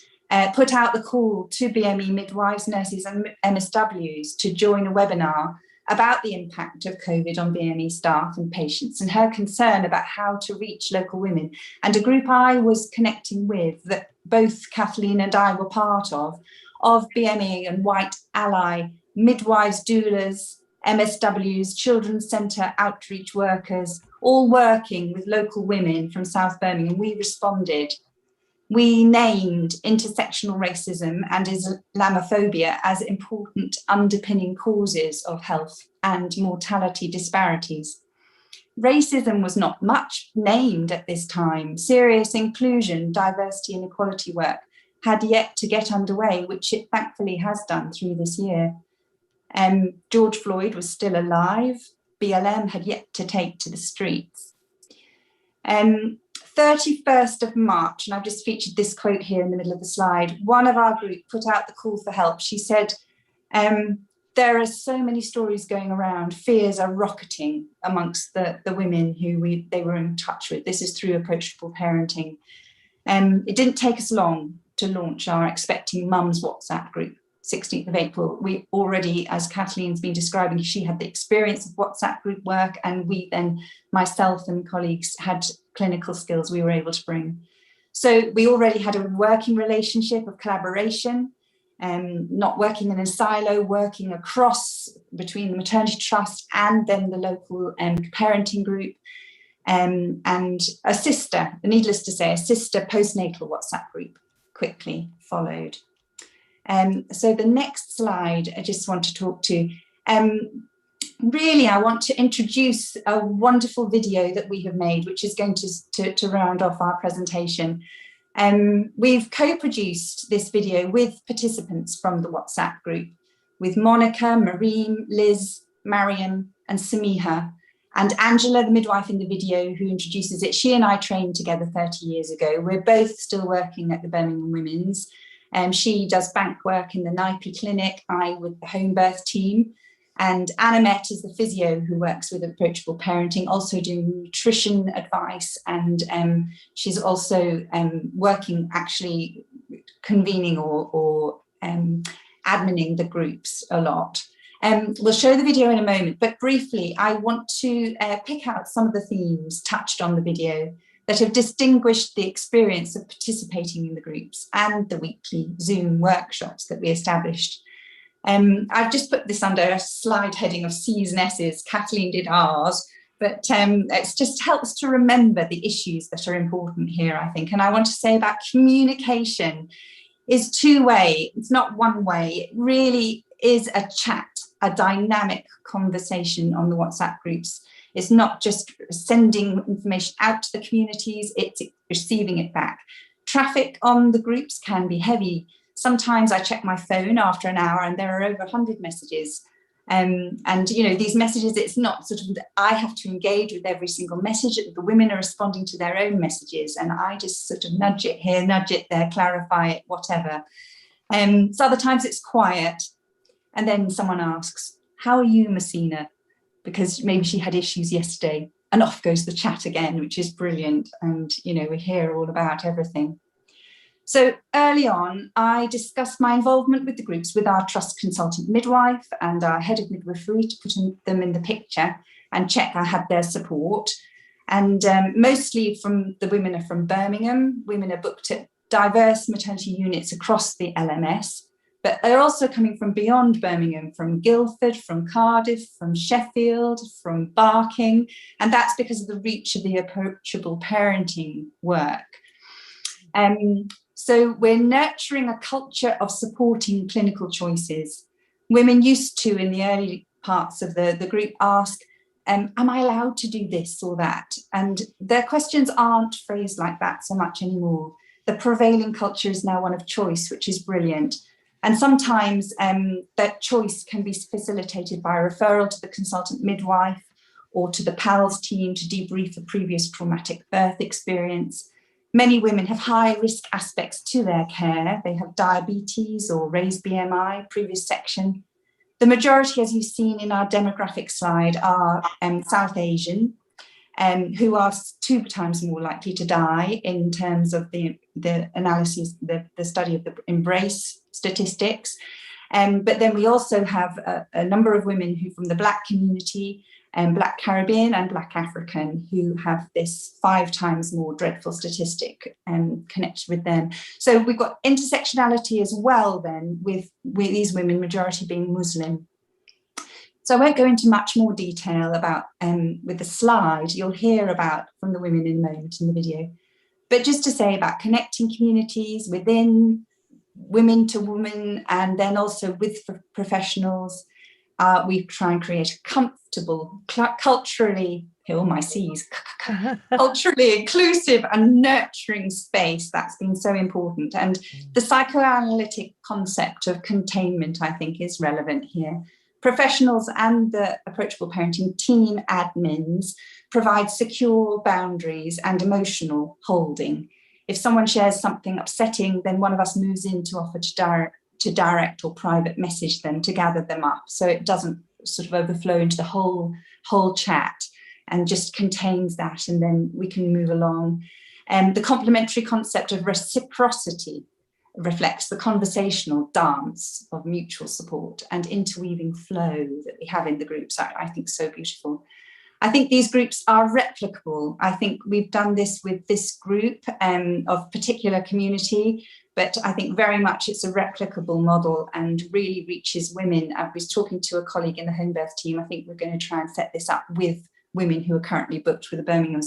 put out the call to BME midwives, nurses and MSWs to join a webinar about the impact of COVID on BME staff and patients, and her concern about how to reach local women. And a group I was connecting with, that both Kathleen and I were part of BME and white ally midwives, doulas, MSWs, children's centre outreach workers, all working with local women from South Birmingham. We responded. We named intersectional racism and Islamophobia as important underpinning causes of health and mortality disparities. Racism was not much named at this time. Serious inclusion, diversity and equality work had yet to get underway, which it thankfully has done through this year. George Floyd was still alive. BLM had yet to take to the streets. 31st of March, and I've just featured this quote here in the middle of the slide, one of our group put out the call for help. She said, there are so many stories going around, fears are rocketing amongst the women who they were in touch with. This is through approachable parenting. It didn't take us long to launch our Expecting Mums WhatsApp group. 16th of April, we already, as Kathleen's been describing, she had the experience of WhatsApp group work, and we then, myself and colleagues, had clinical skills we were able to bring. So we already had a working relationship of collaboration, not working in a silo, working across between the maternity trust and then the local parenting group, and a sister, needless to say, a sister postnatal WhatsApp group quickly followed. So the next slide I just want to talk to. Really, I want to introduce a wonderful video that we have made, which is going to round off our presentation. We've co-produced this video with participants from the WhatsApp group, with Monica, Mareem, Liz, Mariam, and Samiha, and Angela, the midwife in the video who introduces it. She and I trained together 30 years ago. We're both still working at the Birmingham Women's. She does bank work in the NIPE clinic, I with the home birth team. And Anna is the physio who works with approachable parenting, also doing nutrition advice. And she's also working, actually convening or adminning the groups a lot. We'll show the video in a moment, but briefly, I want to pick out some of the themes touched on the video that have distinguished the experience of participating in the groups and the weekly Zoom workshops that we established. I've just put this under a slide heading of C's and S's. Kathleen did ours, but it just helps to remember the issues that are important here, I think. And I want to say about communication is two-way. It's not one way. It really is a chat, a dynamic conversation on the WhatsApp groups. It's not just sending information out to the communities, it's receiving it back. Traffic on the groups can be heavy. Sometimes I check my phone after an hour and there are over 100 messages. And you know, these messages, it's not sort of that I have to engage with every single message. The women are responding to their own messages and I just sort of nudge it here, nudge it there, clarify it, whatever. So other times it's quiet. And then someone asks, how are you, Messina? Because maybe she had issues yesterday, and off goes the chat again, which is brilliant. And, you know, we hear all about everything. So early on, I discussed my involvement with the groups with our trust consultant midwife and our head of midwifery to put them in the picture and check I had their support. And mostly from the women are from Birmingham. Women are booked at diverse maternity units across the LMS. But they're also coming from beyond Birmingham, from Guildford, from Cardiff, from Sheffield, from Barking, and that's because of the reach of the approachable parenting work. So we're nurturing a culture of supporting clinical choices. Women used to, in the early parts of the group, ask, am I allowed to do this or that? And their questions aren't phrased like that so much anymore. the prevailing culture is now one of choice, which is brilliant. And sometimes that choice can be facilitated by a referral to the consultant midwife or to the PALS team to debrief a previous traumatic birth experience. Many women have high risk aspects to their care. They have diabetes or raised BMI, previous section. The majority, as you've seen in our demographic slide, are South Asian, who are 2 times more likely to die in terms of the analysis, the study of the embrace statistics. But then we also have a number of women who from the Black community, Black Caribbean and Black African, who have this 5 times more dreadful statistic connected with them. So we've got intersectionality as well then with these women, majority being Muslim. So I won't go into much more detail about with the slide. You'll hear about from the women in a moment in the video. But just to say about connecting communities within, women to women, and then also with professionals, we try and create a comfortable, culturally, culturally inclusive and nurturing space. That's been so important. And the psychoanalytic concept of containment, I think, is relevant here. Professionals and the approachable parenting team admins provide secure boundaries and emotional holding. If someone shares something upsetting, then one of us moves in to offer to direct or private message them to gather them up, so it doesn't sort of overflow into the whole chat and just contains that, and then we can move along. The complementary concept of reciprocity reflects the conversational dance of mutual support and interweaving flow that we have in the groups. I think so beautiful. I think these groups are replicable. I think we've done this with this group of particular community, but I think very much it's a replicable model and really reaches women. I was talking to a colleague in the home birth team. I think we're going to try and set this up with women who are currently booked with the Birmingham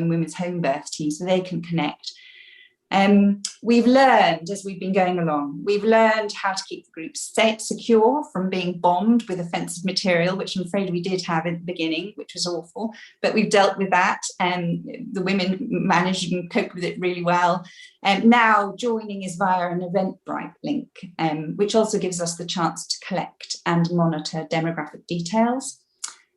Women's Home Birth team so they can connect. We've learned as we've been going along, we've learned how to keep the groups secure from being bombed with offensive material, which I'm afraid we did have at the beginning, which was awful, but we've dealt with that and the women managed and coped with it really well. And now joining is via an Eventbrite link, which also gives us the chance to collect and monitor demographic details.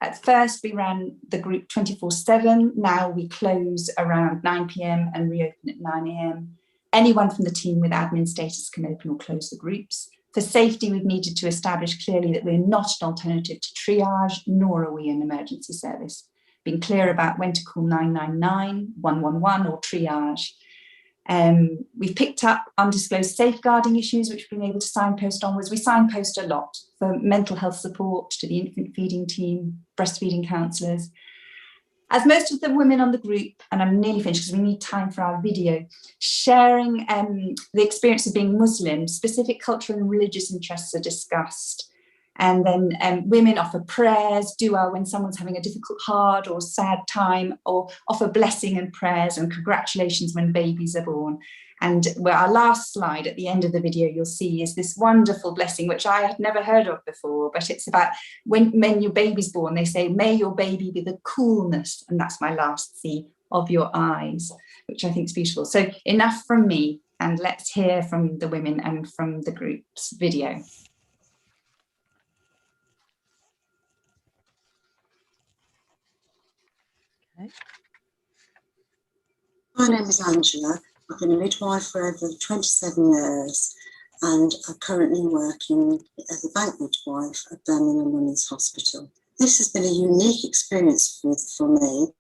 At first, we ran the group 24/7. Now we close around 9 p.m. and reopen at 9 a.m. Anyone from the team with admin status can open or close the groups. For safety, we've needed to establish clearly that we're not an alternative to triage, nor are we an emergency service. Being clear about when to call 999, 111 or triage. We've picked up undisclosed safeguarding issues, which we've been able to signpost onwards. We signpost a lot for mental health support to the infant feeding team, breastfeeding counsellors. As most of the women on the group, and I'm nearly finished because we need time for our video, sharing the experience of being Muslim, specific cultural and religious interests are discussed. And then women offer prayers, dua, when someone's having a difficult, hard or sad time, or offer blessing and prayers and congratulations when babies are born. And our last slide at the end of the video you'll see is this wonderful blessing, which I had never heard of before, but it's about when your baby's born, they say, may your baby be the coolness, and that's my last C, of your eyes, which I think is beautiful. So enough from me, and let's hear from the women and from the group's video. My name is Angela. I've been a midwife for over 27 years and I'm currently working as a bank midwife at Birmingham Women's Hospital. This has been a unique experience for me,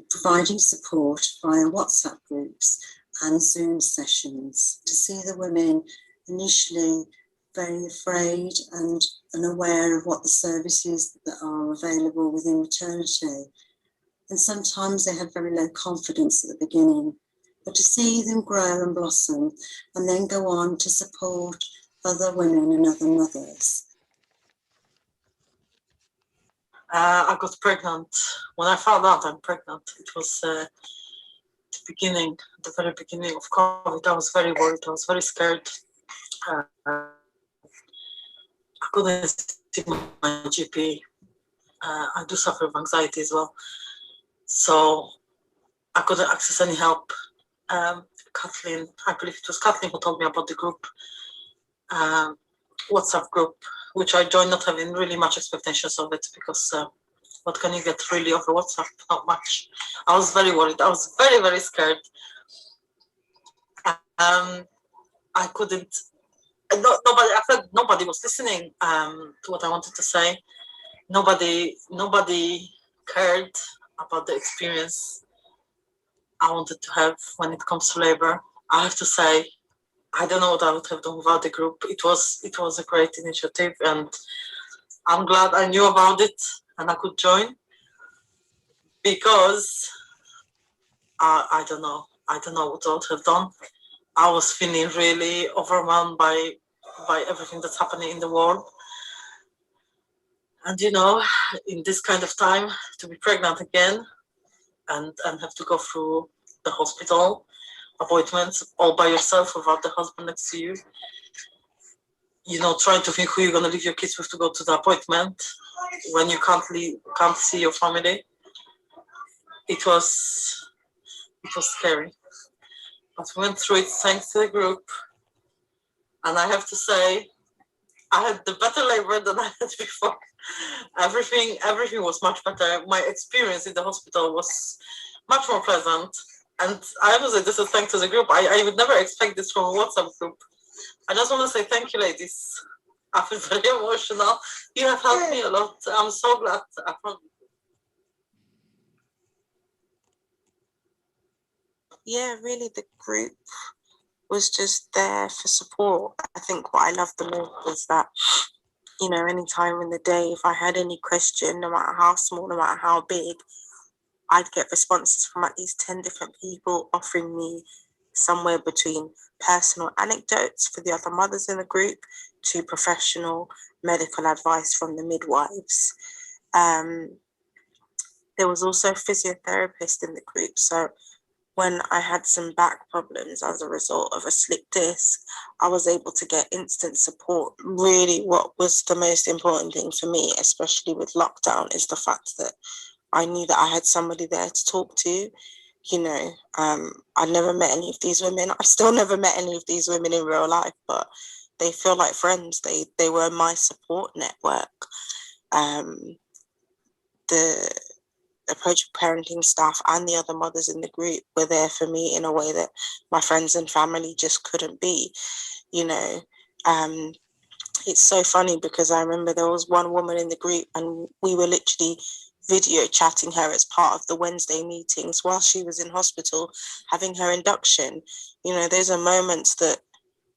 providing support via WhatsApp groups and Zoom sessions to see the women initially very afraid and unaware of what the services that are available within maternity. And sometimes they had very low confidence at the beginning, but to see them grow and blossom and then go on to support other women and other mothers. I got pregnant. When I found out I'm pregnant, it was the very beginning of COVID. I was very worried, I was very scared. I couldn't see my GP. I do suffer from anxiety as well. So I couldn't access any help. A Kathleen, I believe it was Kathleen who told me about the group, WhatsApp group, which I joined not having really much expectations of it, because what can you get really over WhatsApp? Not much. I was very worried. I was very, very scared. I couldn't, nobody, I felt nobody was listening to what I wanted to say. Nobody cared about the experience I wanted to have when it comes to labor. I have to say, I don't know what I would have done without the group. It was a great initiative, and I'm glad I knew about it and I could join, because I don't know what I would have done. I was feeling really overwhelmed by everything that's happening in the world. And in this kind of time, to be pregnant again and have to go through the hospital appointments all by yourself without the husband next to you, trying to think who you're going to leave your kids with to go to the appointment when you can't see your family. It was scary. But we went through it thanks to the group. And I have to say, I had the better labor than I had before. Everything was much better. My experience in the hospital was much more pleasant. And I have to say, this is thanks to the group. I would never expect this from a WhatsApp group. I just want to say thank you, ladies. I feel very emotional. You have helped me a lot. I'm so glad I found you. Yeah, really, the group was just there for support. I think what I loved the most was that, any time in the day, if I had any question, no matter how small, no matter how big, I'd get responses from at least 10 different people offering me somewhere between personal anecdotes for the other mothers in the group to professional medical advice from the midwives. There was also a physiotherapist in the group, so when I had some back problems as a result of a slipped disc, I was able to get instant support. Really, what was the most important thing for me, especially with lockdown, is the fact that I knew that I had somebody there to talk to. I never met any of these women. I've still never met any of these women in real life, but they feel like friends. They were my support network. The approachable parenting staff and the other mothers in the group were there for me in a way that my friends and family just couldn't be. It's so funny because I remember there was one woman in the group and we were literally video chatting her as part of the Wednesday meetings while she was in hospital having her induction. Those are moments that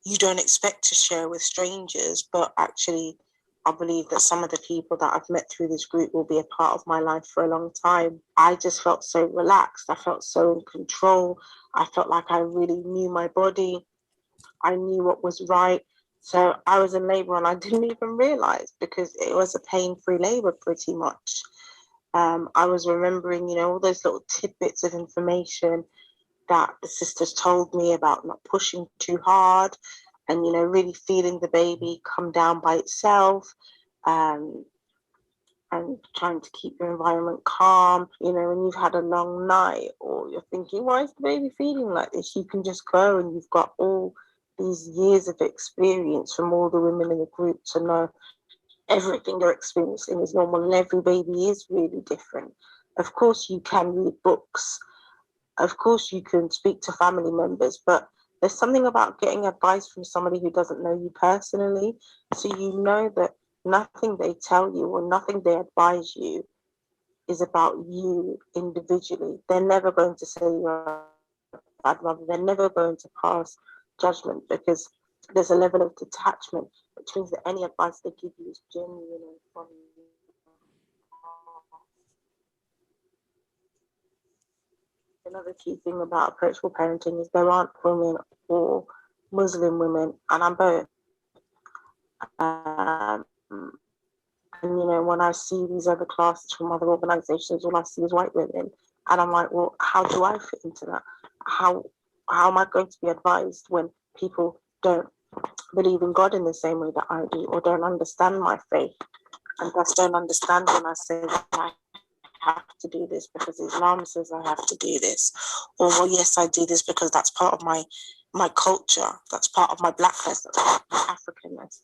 you don't expect to share with strangers, but actually I believe that some of the people that I've met through this group will be a part of my life for a long time. I just felt so relaxed. I felt so in control. I felt like I really knew my body. I knew what was right. So I was in labor and I didn't even realize, because it was a pain-free labor pretty much. I was remembering, all those little tidbits of information that the sisters told me about not pushing too hard, and, really feeling the baby come down by itself, and trying to keep your environment calm. When you've had a long night or you're thinking, why is the baby feeling like this? You can just go, and you've got all these years of experience from all the women in the group to know everything you're experiencing is normal, and every baby is really different. Of course, you can read books. Of course, you can speak to family members, but there's something about getting advice from somebody who doesn't know you personally. So you know that nothing they tell you or nothing they advise you is about you individually. They're never going to say you're a bad mother. They're never going to pass judgment, because there's a level of detachment, which means that any advice they give you is genuine and from you. Another key thing about approachable parenting is there aren't women or Muslim women, and I'm both. And when I see these other classes from other organisations, all I see is white women, and I'm like, well, how do I fit into that? How am I going to be advised when people don't believe in God in the same way that I do, or don't understand my faith, and thus don't understand when I say that I have to do this because Islam says I have to do this, or well, yes, I do this because that's part of my culture, that's part of my blackness, that's part of my Africanness.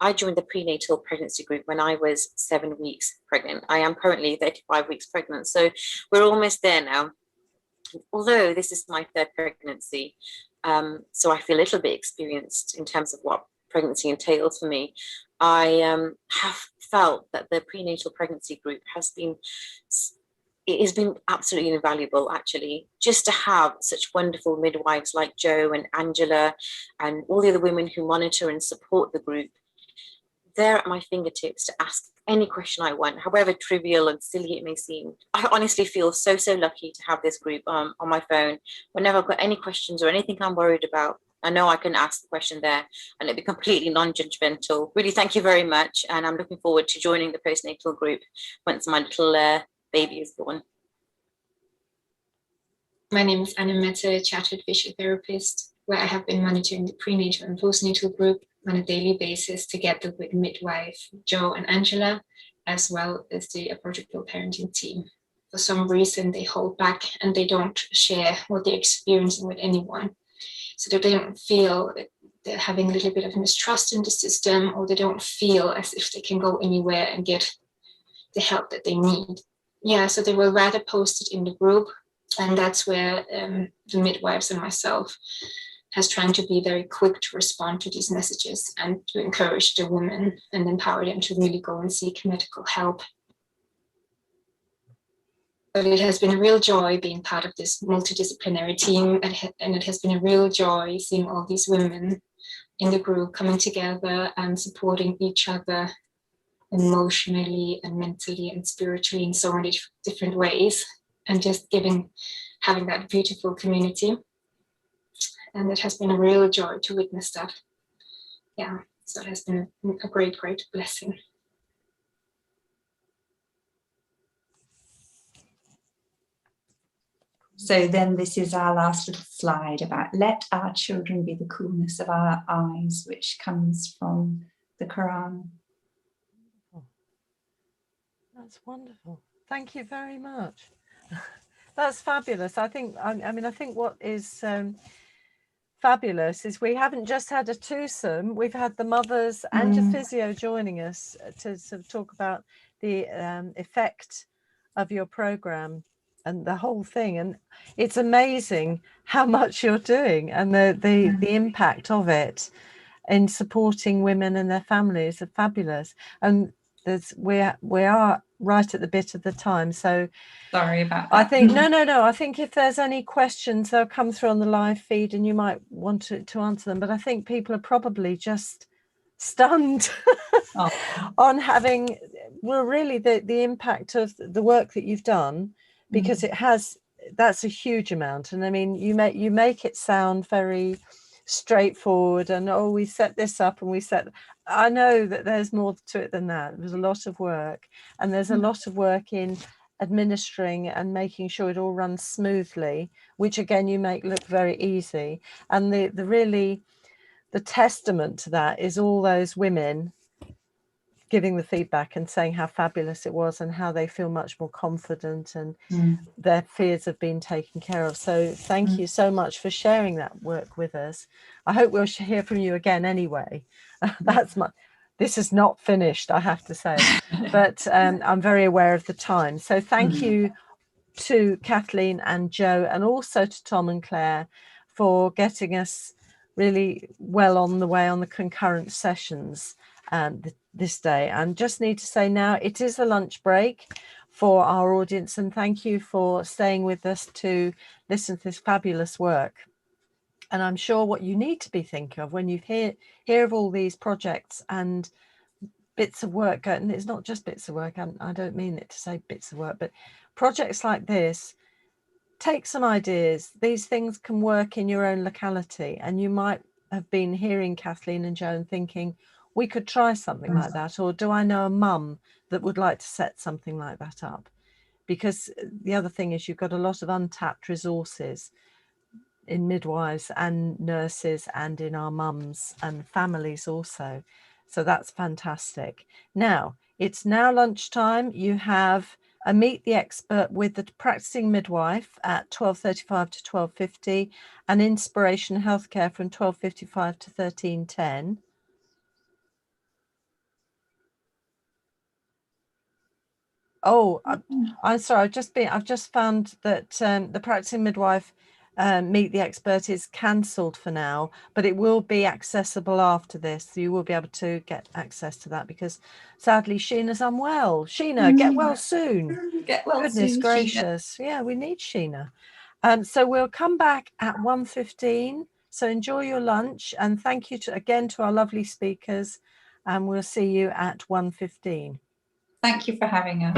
I joined the prenatal pregnancy group when I was 7 weeks pregnant. I am currently 35 weeks pregnant, so we're almost there now. Although this is my third pregnancy, so I feel a little bit experienced in terms of what pregnancy entails for me. I have felt that the prenatal pregnancy group has been absolutely invaluable, actually, just to have such wonderful midwives like Jo and Angela and all the other women who monitor and support the group. They're at my fingertips to ask any question I want, however trivial and silly it may seem. I honestly feel so lucky to have this group on my phone. Whenever I've got any questions or anything I'm worried about, I know I can ask the question there and it'll be completely non-judgmental. Really, thank you very much. And I'm looking forward to joining the postnatal group once my little baby is born. My name is Anna Mette, chartered physiotherapist, where I have been monitoring the prenatal and postnatal group on a daily basis together with midwife Jo and Angela, as well as the approachable parenting team. For some reason, they hold back and they don't share what they're experiencing with anyone. So that they don't feel that they're having a little bit of mistrust in the system, or they don't feel as if they can go anywhere and get the help that they need. Yeah, so they were rather posted in the group, and that's where the midwives and myself has trying to be very quick to respond to these messages and to encourage the women and empower them to really go and seek medical help. But it has been a real joy being part of this multidisciplinary team, and it has been a real joy seeing all these women in the group coming together and supporting each other emotionally and mentally and spiritually in so many different ways, and just having that beautiful community. And it has been a real joy to witness that. Yeah, so it has been a great blessing. So then this is our last little slide about let our children be the coolness of our eyes, which comes from the Quran. That's wonderful. Thank you very much. That's fabulous. I think what is fabulous is we haven't just had a twosome, we've had the mothers and your physio joining us to sort of talk about the effect of your program and the whole thing. And it's amazing how much you're doing and the impact of it in supporting women and their families are fabulous. And we are right at the bit of the time, so sorry about that. I think no, I think if there's any questions, they'll come through on the live feed and you might want to answer them, but I think people are probably just stunned on having really the impact of the work that you've done, because that's a huge amount. And I mean, you make it sound very straightforward and we set this up and I know that there's more to it than that. There's a lot of work, and there's a lot of work in administering and making sure it all runs smoothly, which again you make look very easy. And the testament to that is all those women giving the feedback and saying how fabulous it was and how they feel much more confident and their fears have been taken care of. So thank you so much for sharing that work with us. I hope we'll hear from you again anyway. This is not finished, I have to say, but I'm very aware of the time. So thank you to Kathleen and Jo, and also to Tom and Claire for getting us really well on the way on the concurrent sessions this day. And just need to say now it is a lunch break for our audience, and thank you for staying with us to listen to this fabulous work. And I'm sure what you need to be thinking of when you hear of all these projects and bits of work, and it's not just bits of work, I don't mean it to say bits of work, but projects like this, take some ideas. These things can work in your own locality, and you might have been hearing Kathleen and Jo and thinking, we could try something like that, or do I know a mum that would like to set something like that up? Because the other thing is you've got a lot of untapped resources in midwives and nurses and in our mums and families also. So that's fantastic. Now, it's now lunchtime. You have a Meet the Expert with the practicing midwife at 12:35 to 12:50, and Inspiration Healthcare from 12:55 to 13:10. Oh, I'm sorry. I've just found that the practicing midwife Meet the Expert is cancelled for now, but it will be accessible after this. So you will be able to get access to that because sadly Sheena's unwell. Sheena, get well soon. Get well Goodness soon, gracious. Sheena. Yeah, we need Sheena. So we'll come back at 1:15. So enjoy your lunch and thank you again to our lovely speakers. And we'll see you at 1:15. Thank you for having us.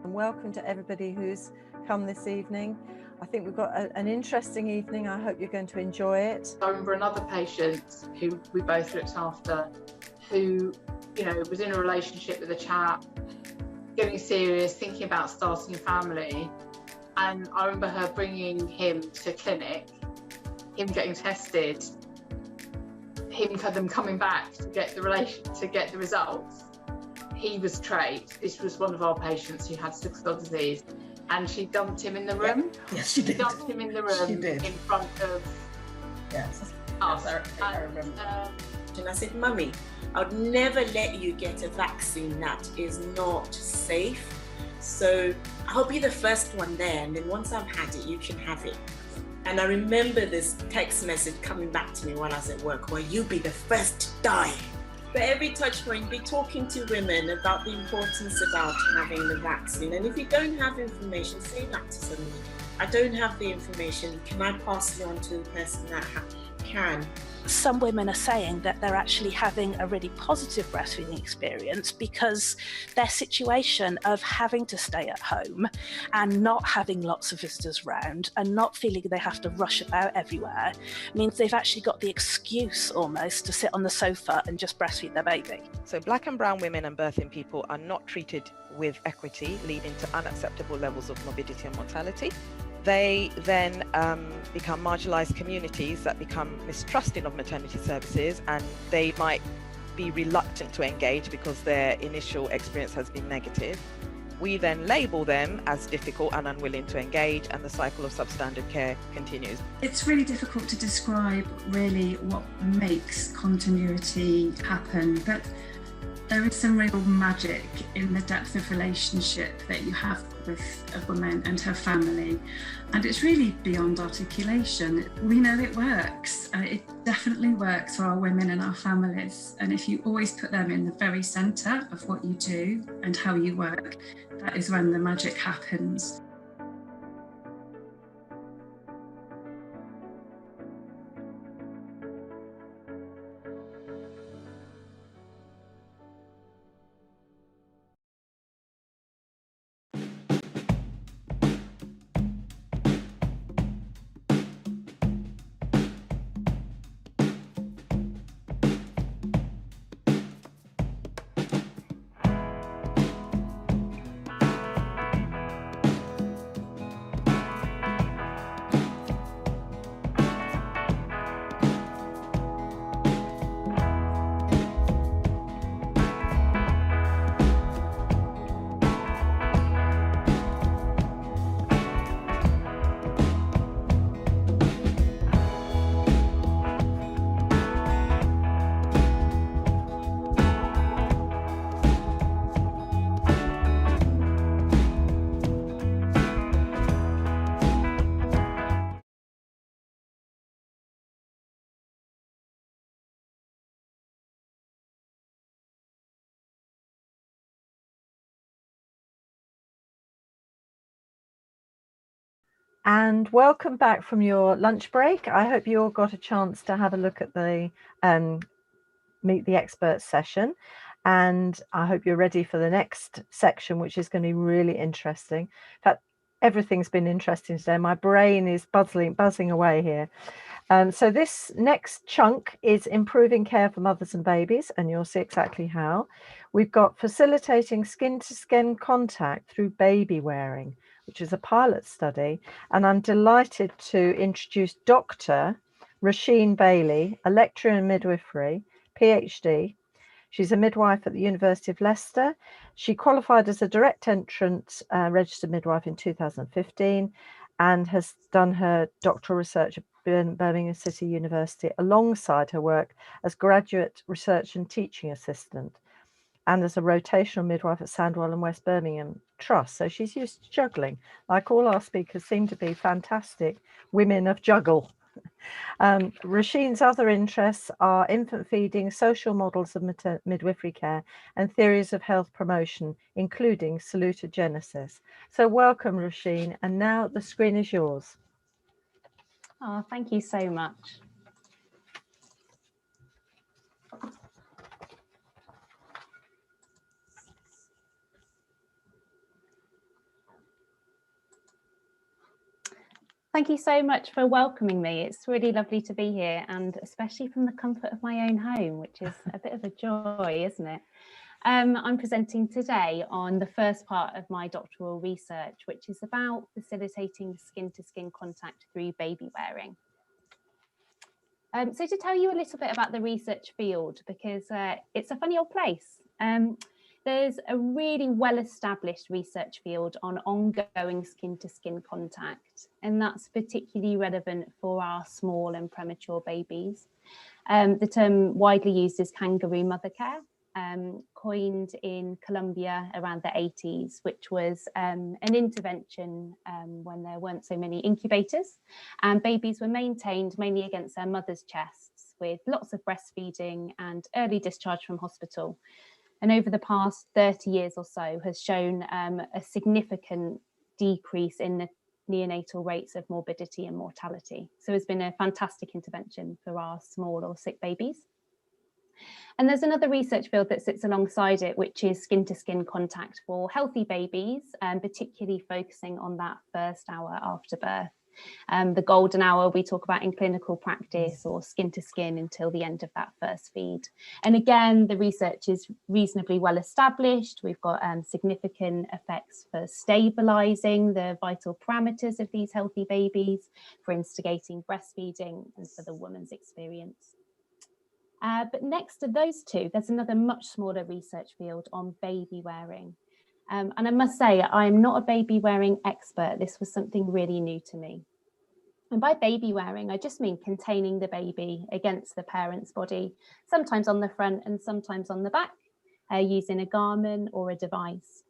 And welcome to everybody who's come this evening. I think we've got an interesting evening. I hope you're going to enjoy it. I remember another patient who we both looked after, who, you know, was in a relationship with a chap, getting serious, thinking about starting a family. And I remember her bringing him to clinic, him getting tested, them coming back to get the results. He was trait. This was one of our patients who had sickle cell disease, and she dumped him in the room. Yes, she did. Dumped him in the room in front of us. I remember. And I said, Mummy, I'd never let you get a vaccine that is not safe. So I'll be the first one there, and then once I've had it, you can have it. And I remember this text message coming back to me while I was at work, where you'll be the first to die. For every touch point, be talking to women about the importance about having the vaccine. And if you don't have information, say that to somebody. I don't have the information. Can I pass it on to the person that can? Some women are saying that they're actually having a really positive breastfeeding experience because their situation of having to stay at home and not having lots of visitors around and not feeling they have to rush about everywhere means they've actually got the excuse almost to sit on the sofa and just breastfeed their baby. So Black and brown women and birthing people are not treated with equity, leading to unacceptable levels of morbidity and mortality. They then become marginalised communities that become mistrusting of maternity services, and they might be reluctant to engage because their initial experience has been negative. We then label them as difficult and unwilling to engage, and the cycle of substandard care continues. It's really difficult to describe really what makes continuity happen, but there is some real magic in the depth of relationship that you have with a woman and her family, and it's really beyond articulation. We know it works. It definitely works for our women and our families, and if you always put them in the very centre of what you do and how you work, that is when the magic happens. And welcome back from your lunch break. I hope you all got a chance to have a look at the Meet the Experts session. And I hope you're ready for the next section, which is going to be really interesting. In fact, everything's been interesting today. My brain is buzzing away here. So this next chunk is improving care for mothers and babies, and you'll see exactly how. We've got facilitating skin-to-skin contact through baby wearing, which is a pilot study. And I'm delighted to introduce Dr. Roisin Bailey, a lecturer in midwifery, PhD. She's a midwife at the University of Leicester. She qualified as a direct entrant registered midwife in 2015 and has done her doctoral research at Birmingham City University alongside her work as graduate research and teaching assistant and as a rotational midwife at Sandwell and West Birmingham Trust. So she's used to juggling. Like all our speakers seem to be fantastic women of juggle. Roisin's other interests are infant feeding, social models of midwifery care, and theories of health promotion, including salutogenesis. So welcome, Roisin, and now the screen is yours. Oh, thank you so much. Thank you so much for welcoming me. It's really lovely to be here, and especially from the comfort of my own home, which is a bit of a joy, isn't it? I'm presenting today on the first part of my doctoral research, which is about facilitating skin-to-skin contact through baby wearing. So to tell you a little bit about the research field, because it's a funny old place. There's a really well-established research field on ongoing skin-to-skin contact, and that's particularly relevant for our small and premature babies. The term widely used is kangaroo mother care, coined in Colombia around the 80s, which was an intervention when there weren't so many incubators, and babies were maintained mainly against their mother's chests with lots of breastfeeding and early discharge from hospital. And over the past 30 years or so has shown a significant decrease in the neonatal rates of morbidity and mortality. So it's been a fantastic intervention for our small or sick babies. And there's another research field that sits alongside it, which is skin-to-skin contact for healthy babies, and particularly focusing on that first hour after birth. The golden hour we talk about in clinical practice, or skin-to-skin until the end of that first feed. And again, the research is reasonably well established. We've got significant effects for stabilising the vital parameters of these healthy babies, for instigating breastfeeding, and for the woman's experience. But next to those two, there's another much smaller research field on baby wearing. And I must say, I am not a baby wearing expert. This was something really new to me. And by baby wearing, I just mean containing the baby against the parent's body, sometimes on the front and sometimes on the back, using a garment or a device.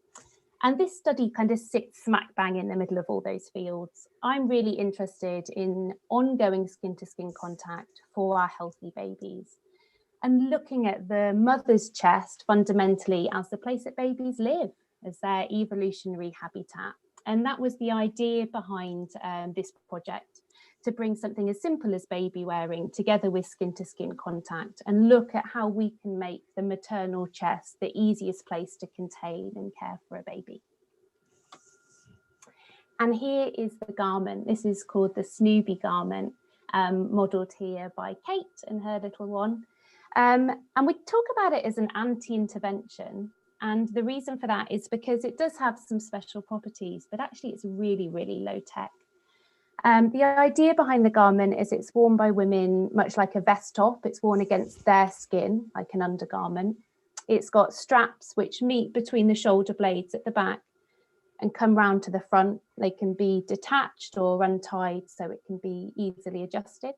And this study kind of sits smack bang in the middle of all those fields. I'm really interested in ongoing skin-to-skin contact for our healthy babies, and looking at the mother's chest fundamentally as the place that babies live, as their evolutionary habitat. And that was the idea behind this project, to bring something as simple as baby wearing together with skin-to-skin contact, and look at how we can make the maternal chest the easiest place to contain and care for a baby. And here is the garment. This is called the Snoopy garment, modelled here by Kate and her little one. And we talk about it as an anti-intervention. And the reason for that is because it does have some special properties, but actually it's really, really low tech. The idea behind the garment is it's worn by women much like a vest top. It's worn against their skin, like an undergarment. It's got straps which meet between the shoulder blades at the back and come round to the front. They can be detached or untied, so it can be easily adjusted.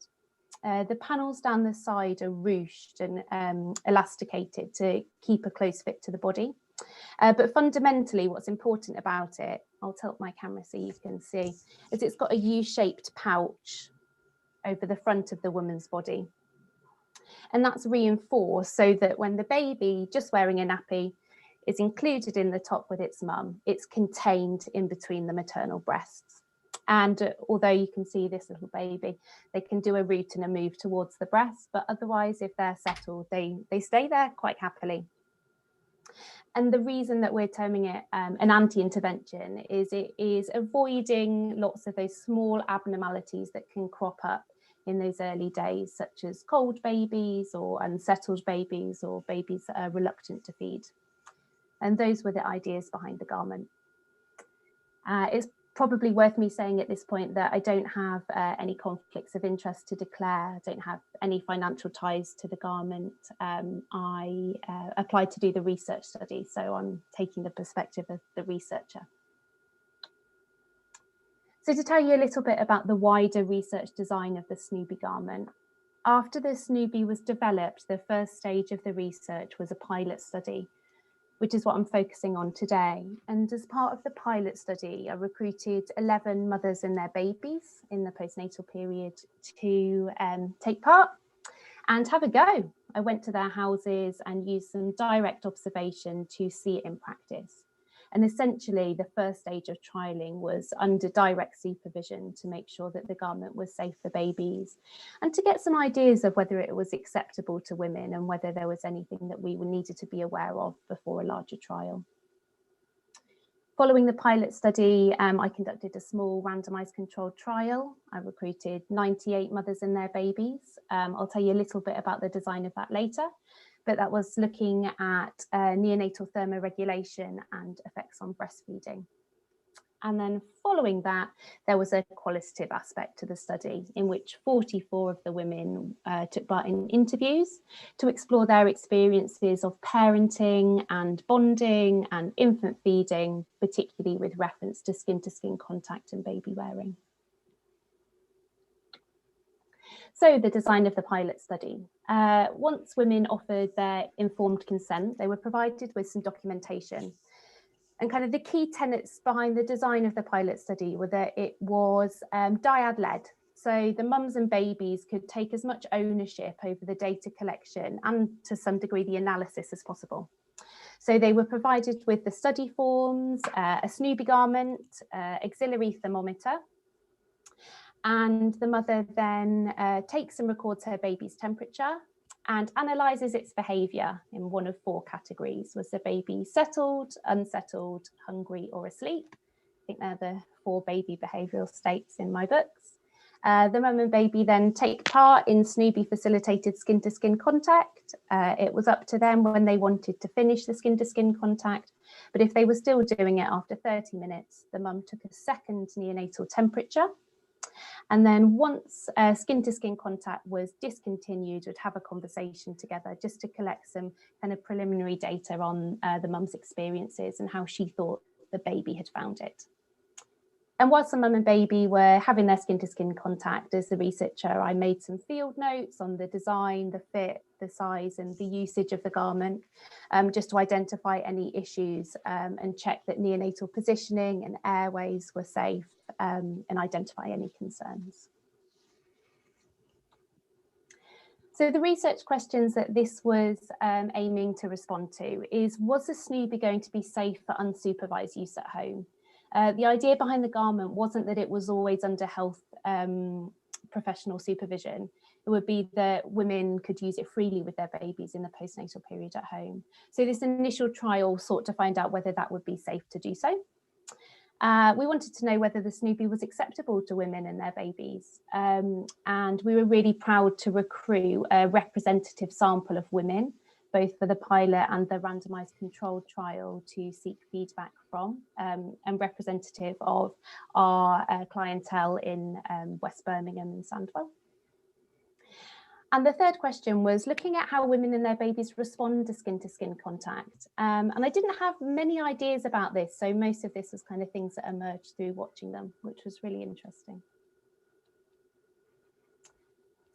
The panels down the side are ruched and elasticated to keep a close fit to the body. But fundamentally, what's important about it, I'll tilt my camera so you can see, is it's got a U-shaped pouch over the front of the woman's body. And that's reinforced so that when the baby, just wearing a nappy, is included in the top with its mum, it's contained in between the maternal breasts. And although you can see this little baby, they can do a root and a move towards the breast, but otherwise, if they're settled, they stay there quite happily. And the reason that we're terming it an anti-intervention is it is avoiding lots of those small abnormalities that can crop up in those early days, such as cold babies or unsettled babies or babies that are reluctant to feed. And those were the ideas behind the garment. It's probably worth me saying at this point that I don't have any conflicts of interest to declare. I don't have any financial ties to the garment. I applied to do the research study, so I'm taking the perspective of the researcher. So to tell you a little bit about the wider research design of the Snoopy garment, after the Snoopy was developed, the first stage of the research was a pilot study, which is what I'm focusing on today. And as part of the pilot study, I recruited 11 mothers and their babies in the postnatal period to take part and have a go. I went to their houses and used some direct observation to see it in practice. And essentially, the first stage of trialling was under direct supervision to make sure that the garment was safe for babies and to get some ideas of whether it was acceptable to women and whether there was anything that we needed to be aware of before a larger trial. Following the pilot study, I conducted a small randomised controlled trial. I recruited 98 mothers and their babies. I'll tell you a little bit about the design of that later, but that was looking at neonatal thermoregulation and effects on breastfeeding. And then following that, there was a qualitative aspect to the study in which 44 of the women took part in interviews to explore their experiences of parenting and bonding and infant feeding, particularly with reference to skin-to-skin contact and baby wearing. So the design of the pilot study. Once women offered their informed consent, they were provided with some documentation. And kind of the key tenets behind the design of the pilot study were that it was dyad-led. So the mums and babies could take as much ownership over the data collection and to some degree the analysis as possible. So they were provided with the study forms, a Snoopy garment, auxiliary thermometer, and the mother then takes and records her baby's temperature and analyses its behaviour in one of 4 categories. Was the baby settled, unsettled, hungry or asleep? I think they're the 4 baby behavioural states in my books. The mum and baby then take part in Snoopy facilitated skin-to-skin contact. It was up to them when they wanted to finish the skin-to-skin contact, but if they were still doing it after 30 minutes, the mum took a second neonatal temperature. And then once skin-to-skin contact was discontinued, would have a conversation together just to collect some kind of preliminary data on the mum's experiences and how she thought the baby had found it. And whilst the mum and baby were having their skin-to-skin contact, as the researcher, I made some field notes on the design, the fit, the size and the usage of the garment, just to identify any issues and check that neonatal positioning and airways were safe and identify any concerns. So the research questions that this was aiming to respond to is, was the Snoopy going to be safe for unsupervised use at home? The idea behind the garment wasn't that it was always under health professional supervision. It would be that women could use it freely with their babies in the postnatal period at home. So this initial trial sought to find out whether that would be safe to do so. We wanted to know whether the Snoopy was acceptable to women and their babies. And we were really proud to recruit a representative sample of women, both for the pilot and the randomised controlled trial, to seek feedback from, and representative of our clientele in West Birmingham and Sandwell. And the third question was looking at how women and their babies respond to skin-to-skin contact. And I didn't have many ideas about this, so most of this was kind of things that emerged through watching them, which was really interesting.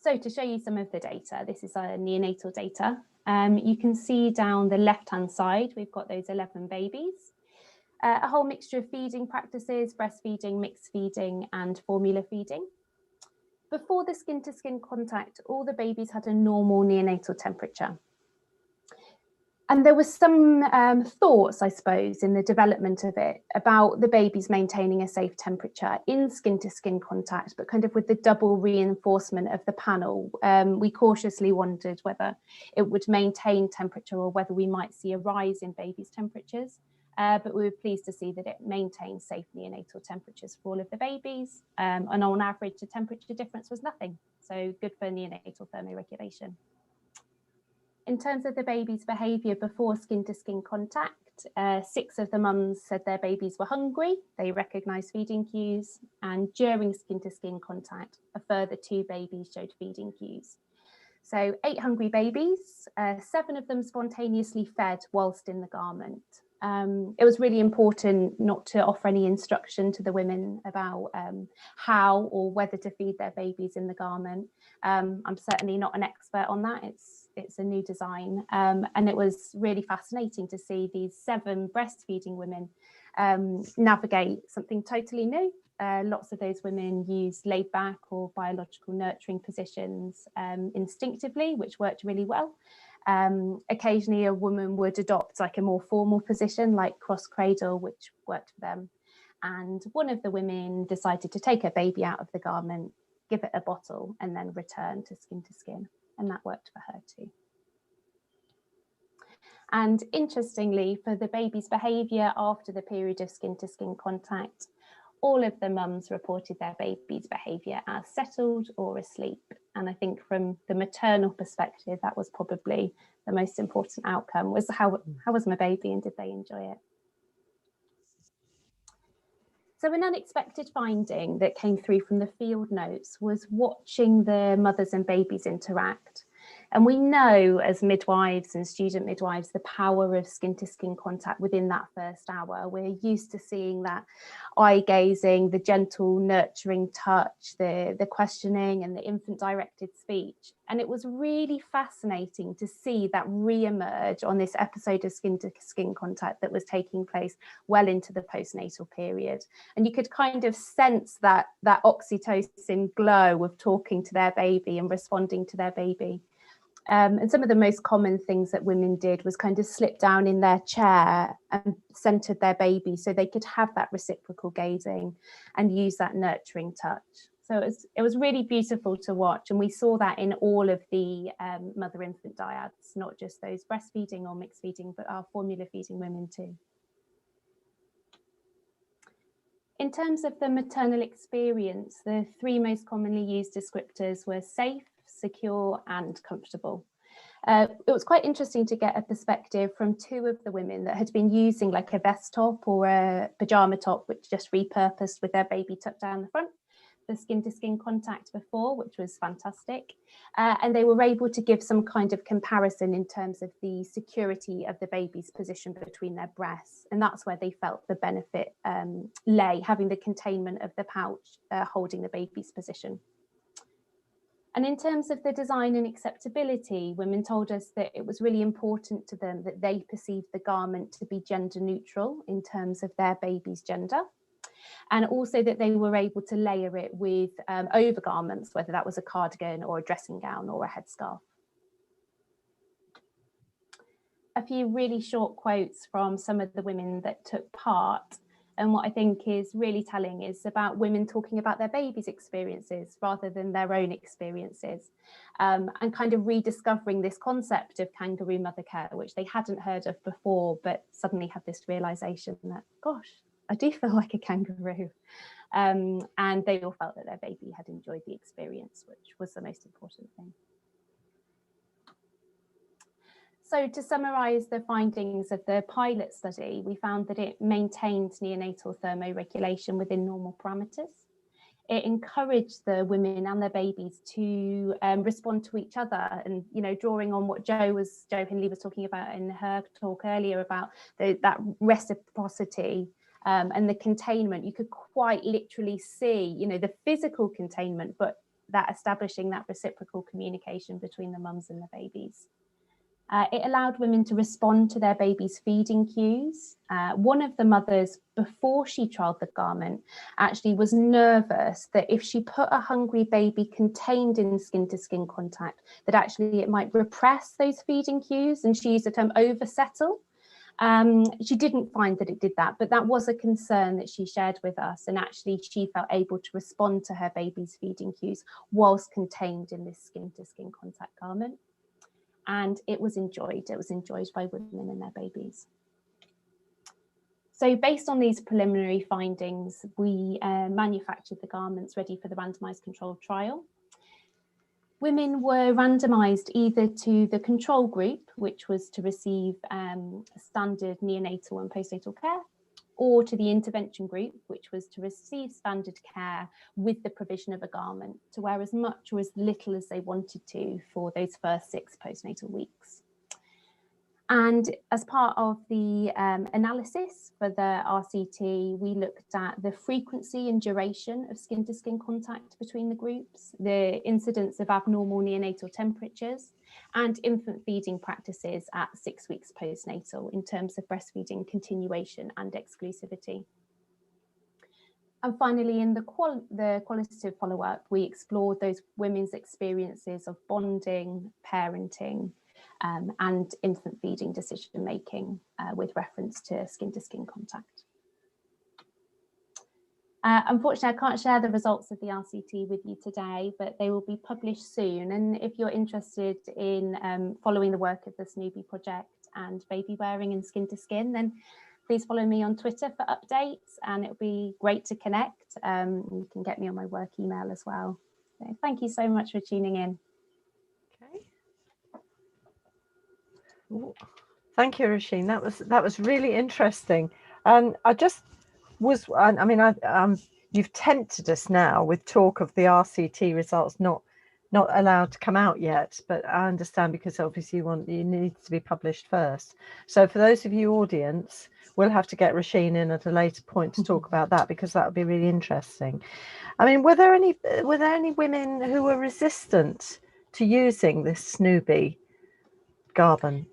So to show you some of the data, this is our neonatal data. You can see down the left-hand side, we've got those 11 babies. A whole mixture of feeding practices, breastfeeding, mixed feeding and formula feeding. Before the skin-to-skin contact, all the babies had a normal neonatal temperature. And there was some thoughts, I suppose, in the development of it about the babies maintaining a safe temperature in skin-to-skin contact, but kind of with the double reinforcement of the panel. We cautiously wondered whether it would maintain temperature or whether we might see a rise in babies' temperatures. But we were pleased to see that it maintained safe neonatal temperatures for all of the babies. And on average, the temperature difference was nothing. So good for neonatal thermoregulation. In terms of the baby's behaviour before skin-to-skin contact, 6 of the mums said their babies were hungry. They recognised feeding cues. And during skin-to-skin contact, a further 2 babies showed feeding cues. So 8 hungry babies, 7 of them spontaneously fed whilst in the garment. It was really important not to offer any instruction to the women about how or whether to feed their babies in the garment. I'm certainly not an expert on that. It's a new design. And it was really fascinating to see these 7 breastfeeding women navigate something totally new. Lots of those women used laid back or biological nurturing positions instinctively, which worked really well. Occasionally a woman would adopt like a more formal position like cross cradle, which worked for them. And one of the women decided to take her baby out of the garment, give it a bottle and then return to skin, and that worked for her too. And interestingly, for the baby's behaviour after the period of skin-to-skin contact, all of the mums reported their baby's behaviour as settled or asleep. And I think from the maternal perspective, that was probably the most important outcome, was how was my baby and did they enjoy it? So an unexpected finding that came through from the field notes was watching the mothers and babies interact. And we know as midwives and student midwives the power of skin-to-skin contact within that first hour. We're used to seeing that eye gazing, the gentle nurturing touch, the questioning and the infant directed speech. And it was really fascinating to see that re-emerge on this episode of skin-to-skin contact that was taking place well into the postnatal period. And you could kind of sense that oxytocin glow of talking to their baby and responding to their baby. And some of the most common things that women did was kind of slip down in their chair and centered their baby so they could have that reciprocal gazing and use that nurturing touch. So it was really beautiful to watch, and we saw that in all of the mother-infant dyads, not just those breastfeeding or mixed feeding, but our formula feeding women too. In terms of the maternal experience, the three most commonly used descriptors were safe, secure and comfortable. It was quite interesting to get a perspective from two of the women that had been using like a vest top or a pajama top, which just repurposed with their baby tucked down the front, the skin-to-skin contact before, which was fantastic. And they were able to give some kind of comparison in terms of the security of the baby's position between their breasts. And that's where they felt the benefit lay, having the containment of the pouch holding the baby's position. And in terms of the design and acceptability, women told us that it was really important to them that they perceived the garment to be gender neutral in terms of their baby's gender. And also that they were able to layer it with overgarments, whether that was a cardigan or a dressing gown or a headscarf. A few really short quotes from some of the women that took part. And what I think is really telling is about women talking about their baby's experiences rather than their own experiences, and kind of rediscovering this concept of kangaroo mother care, which they hadn't heard of before, but suddenly had this realization that, gosh, I do feel like a kangaroo. And they all felt that their baby had enjoyed the experience, which was the most important thing. So to summarise the findings of the pilot study, we found that it maintained neonatal thermoregulation within normal parameters. It encouraged the women and their babies to respond to each other, and drawing on what Jo Hindley was talking about in her talk earlier about that reciprocity and the containment. You could quite literally see, the physical containment, but that establishing that reciprocal communication between the mums and the babies. It allowed women to respond to their baby's feeding cues. One of the mothers, before she trialled the garment, actually was nervous that if she put a hungry baby contained in skin-to-skin contact, that actually it might repress those feeding cues, and she used the term oversettle. She didn't find that it did that, but that was a concern that she shared with us, and actually she felt able to respond to her baby's feeding cues whilst contained in this skin-to-skin contact garment. And it was enjoyed by women and their babies. So based on these preliminary findings, we manufactured the garments ready for the randomised controlled trial. Women were randomised either to the control group, which was to receive standard neonatal and postnatal care, or to the intervention group, which was to receive standard care with the provision of a garment to wear as much or as little as they wanted to for those first 6 postnatal weeks. And as part of the analysis for the RCT, we looked at the frequency and duration of skin-to-skin contact between the groups, the incidence of abnormal neonatal temperatures, and infant feeding practices at 6 weeks postnatal in terms of breastfeeding continuation and exclusivity. And finally, in the qualitative follow-up, we explored those women's experiences of bonding, parenting, and infant feeding decision-making with reference to skin-to-skin contact. Unfortunately, I can't share the results of the RCT with you today, but they will be published soon. And if you're interested in following the work of the Snoopy project and baby wearing and skin to skin, then please follow me on Twitter for updates, and it'll be great to connect. You can get me on my work email as well. So thank you so much for tuning in. Ooh. Thank you, Roisin. That was really interesting. And I just was, I mean, you've tempted us now with talk of the RCT results not allowed to come out yet, but I understand because obviously you need to be published first. So for those of you audience, we'll have to get Roisin in at a later point to talk about that, because that would be really interesting. I mean, were there any women who were resistant to using this Snoobie garment?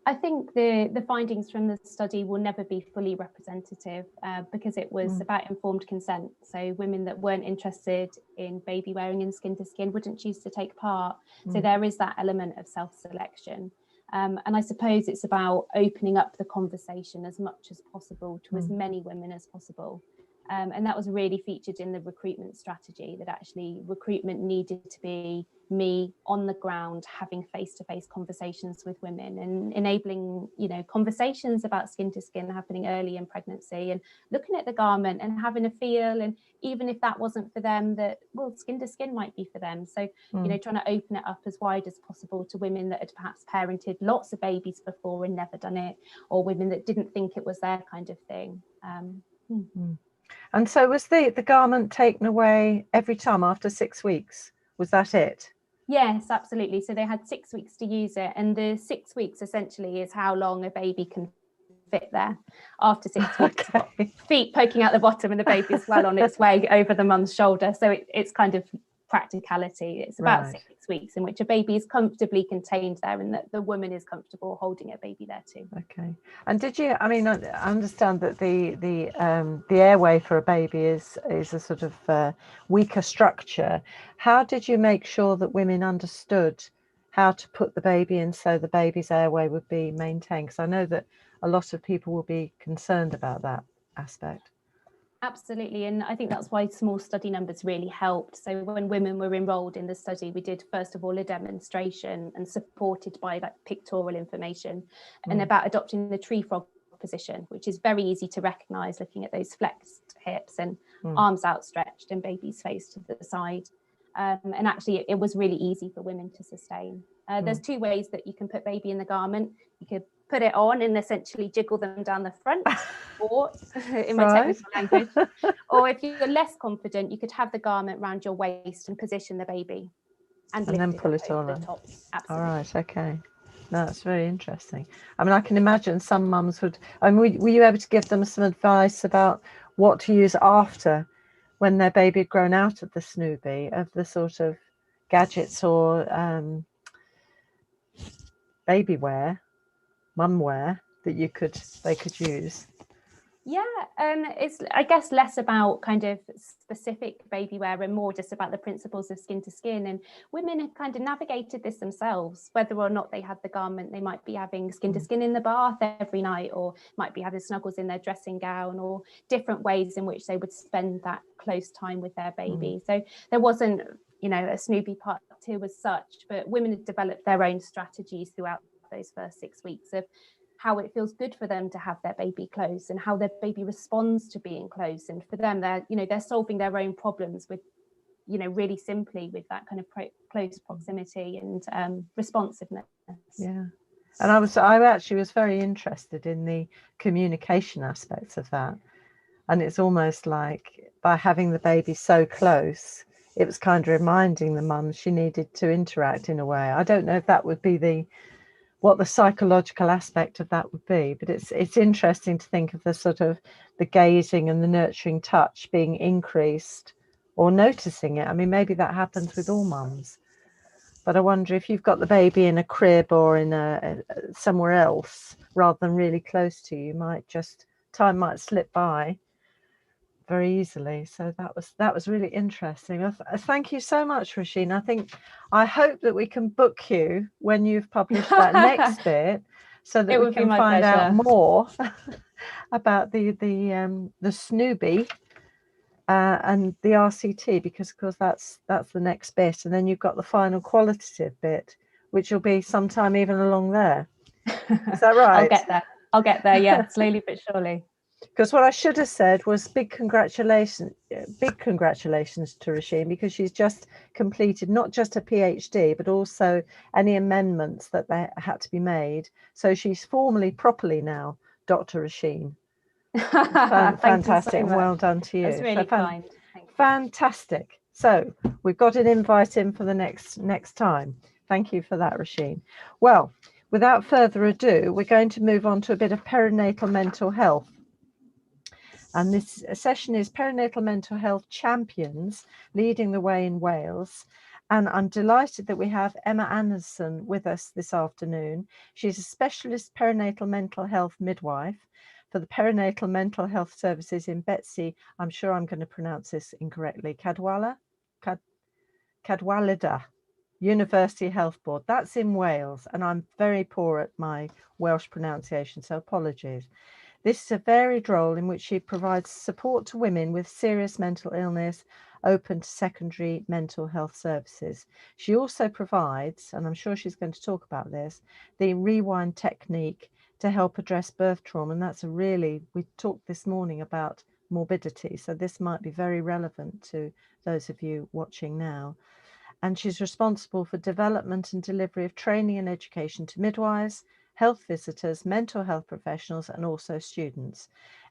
I think the findings from the study will never be fully representative because it was about informed consent. So women that weren't interested in baby wearing and skin to skin wouldn't choose to take part. So there is that element of self-selection. And I suppose it's about opening up the conversation as much as possible to as many women as possible. And that was really featured in the recruitment strategy, that actually recruitment needed to be me on the ground having face-to-face conversations with women and enabling, you know, conversations about skin to skin happening early in pregnancy, and looking at the garment and having a feel, and even if that wasn't for them, that, well, skin to skin might be for them. So, you know, trying to open it up as wide as possible to women that had perhaps parented lots of babies before and never done it, or women that didn't think it was their kind of thing. And so was the garment taken away every time after 6 weeks? Was that it? Yes, absolutely. So they had 6 weeks to use it, and the 6 weeks essentially is how long a baby can fit there. After 6 weeks, feet poking out the bottom, and the baby is well on its way over the mum's shoulder. So it's kind of practicality. It's about 6 weeks in which a baby is comfortably contained there, and that the woman is comfortable holding a baby there too. Okay. And did you, I mean, I understand that the airway for a baby is a sort of weaker structure. How did you make sure that women understood how to put the baby in so the baby's airway would be maintained? Because I know that a lot of people will be concerned about that aspect. Absolutely, and I think that's why small study numbers really helped. So when women were enrolled in the study, we did first of all a demonstration, and supported by like pictorial information, and about adopting the tree frog position, which is very easy to recognise looking at those flexed hips and arms outstretched and baby's face to the side. And actually it was really easy for women to sustain. There's two ways that you can put baby in the garment. You could put it on and essentially jiggle them down the front, or in my technical language, or if you're less confident, you could have the garment around your waist and position the baby and then pull it on. Top. All right, okay. No, that's very interesting. I mean, I can imagine some mums would, I mean, were you able to give them some advice about what to use after, when their baby had grown out of the Snoobie, of the sort of gadgets or baby wear, mum wear that they could use? Yeah, it's, I guess, less about kind of specific baby wear and more just about the principles of skin to skin. And women have kind of navigated this themselves, whether or not they had the garment. They might be having skin to skin in the bath every night, or might be having snuggles in their dressing gown, or different ways in which they would spend that close time with their baby. So there wasn't, you know, a Snoobie part 2 as such, but women have developed their own strategies throughout those first 6 weeks of how it feels good for them to have their baby close, and how their baby responds to being close. And for them, they're solving their own problems with, you know, really simply with that kind of close proximity and responsiveness. Yeah. And I actually was very interested in the communication aspects of that. And it's almost like by having the baby so close, it was kind of reminding the mum she needed to interact in a way. I don't know if that would be what the psychological aspect of that would be, but it's interesting to think of the sort of the gazing and the nurturing touch being increased, or noticing it. I mean, maybe that happens with all mums, but I wonder if you've got the baby in a crib or in somewhere else rather than really close to you, time might slip by very easily. So that was really interesting. Thank you so much, Roisin. I hope that we can book you when you've published that next bit, so that we can find out more about the Snoobie and the RCT, because of course that's the next bit, and then you've got the final qualitative bit, which will be sometime even along there. Is that right? I'll get there, yeah, slowly but surely. Because what I should have said was big congratulations to Roisin, because she's just completed not just a PhD, but also any amendments that they had to be made. So she's formally, properly now Dr. Roisin. Fantastic, and well done to you. That's really kind. Fantastic. So we've got an invite in for the next time. Thank you for that, Roisin. Well, without further ado, we're going to move on to a bit of perinatal mental health. And this session is Perinatal Mental Health Champions Leading the Way in Wales. And I'm delighted that we have Emma Anderson with us this afternoon. She's a specialist perinatal mental health midwife for the Perinatal Mental Health Services in Betsy, I'm sure I'm going to pronounce this incorrectly, Cadwaladr University Health Board. That's in Wales, and I'm very poor at my Welsh pronunciation, so apologies. This is a varied role in which she provides support to women with serious mental illness, open to secondary mental health services. She also provides, and I'm sure she's going to talk about this, the rewind technique to help address birth trauma. And that's we talked this morning about morbidity, so this might be very relevant to those of you watching now. And she's responsible for development and delivery of training and education to midwives, health visitors, mental health professionals, and also students.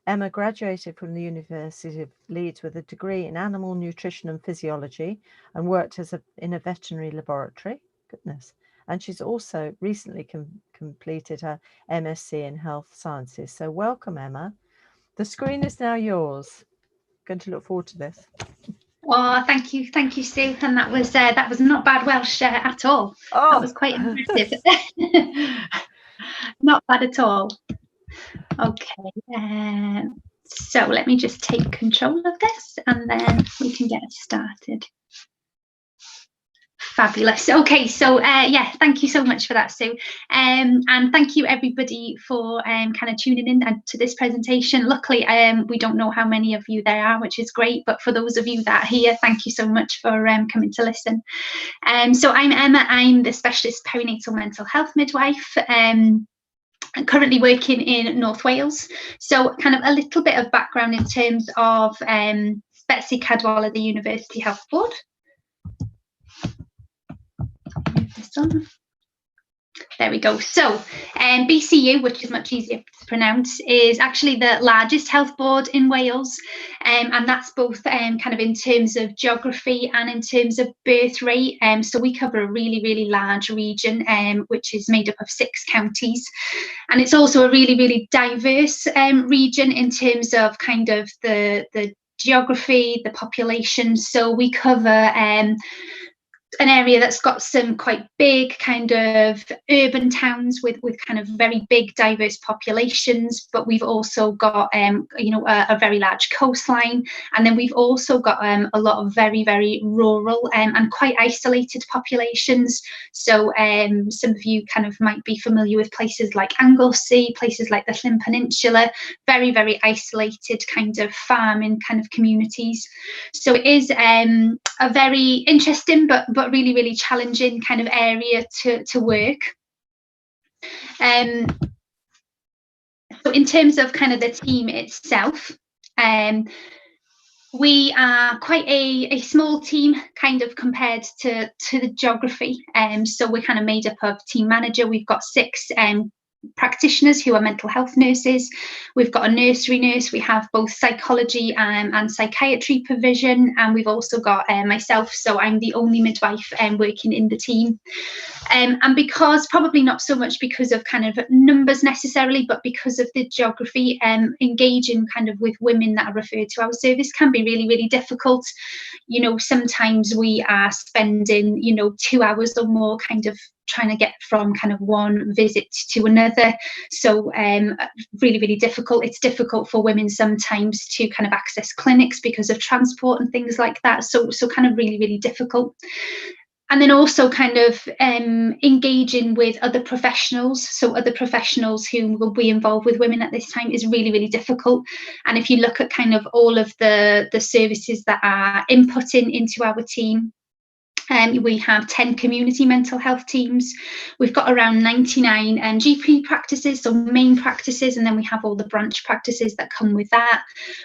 Emma graduated from the University of Leeds with a degree in animal nutrition and physiology and worked in a veterinary laboratory. Goodness. And she's also recently completed her MSc in health sciences. So welcome, Emma. The screen is now yours. Going to look forward to this. Well, thank you, Sue. And that was not bad Welsh at all. Oh. That was quite impressive. Not bad at all. Okay, so let me just take control of this and then we can get started. Fabulous. Okay, so yeah, thank you so much for that, Sue. And thank you everybody for kind of tuning in to this presentation. Luckily, we don't know how many of you there are, which is great, but for those of you that are here, thank you so much for coming to listen. So I'm Emma, I'm the specialist perinatal mental health midwife. I'm currently working in North Wales. So kind of a little bit of background in terms of Betsy Cadwaladr, the University Health Board. Move this on. There we go. So BCU, which is much easier to pronounce, is actually the largest health board in Wales, and that's both kind of in terms of geography and in terms of birth rate. So we cover a really, really large region, which is made up of 6 counties, and it's also a really, really diverse region in terms of kind of the geography, the population. So we cover an area that's got some quite big kind of urban towns with kind of very big diverse populations, but we've also got you know, a very large coastline, and then we've also got a lot of very, very rural and quite isolated populations. So some of you kind of might be familiar with places like Anglesey, places like the Llyn Peninsula, very, very isolated kind of farming kind of communities. So it is a very interesting but really, really challenging kind of area to work. So in terms of kind of the team itself, we are quite a small team kind of compared to the geography. So we're kind of made up of team manager. We've got 6 practitioners who are mental health nurses. We've got a nursery nurse. We have both psychology and psychiatry provision, and we've also got myself, so I'm the only midwife working in the team. And because, probably not so much because of kind of numbers necessarily, but because of the geography, engaging kind of with women that are referred to our service can be really, really difficult. You know, sometimes we are spending, you know, 2 hours or more kind of trying to get from kind of one visit to another. So really, really difficult. It's difficult for women sometimes to kind of access clinics because of transport and things like that. So kind of really, really difficult. And then also kind of engaging with other professionals. So other professionals who will be involved with women at this time is really, really difficult. And if you look at kind of all of the services that are inputting into our team, We have 10 community mental health teams. We've got around 99 GP practices, so main practices, and then we have all the branch practices that come with that.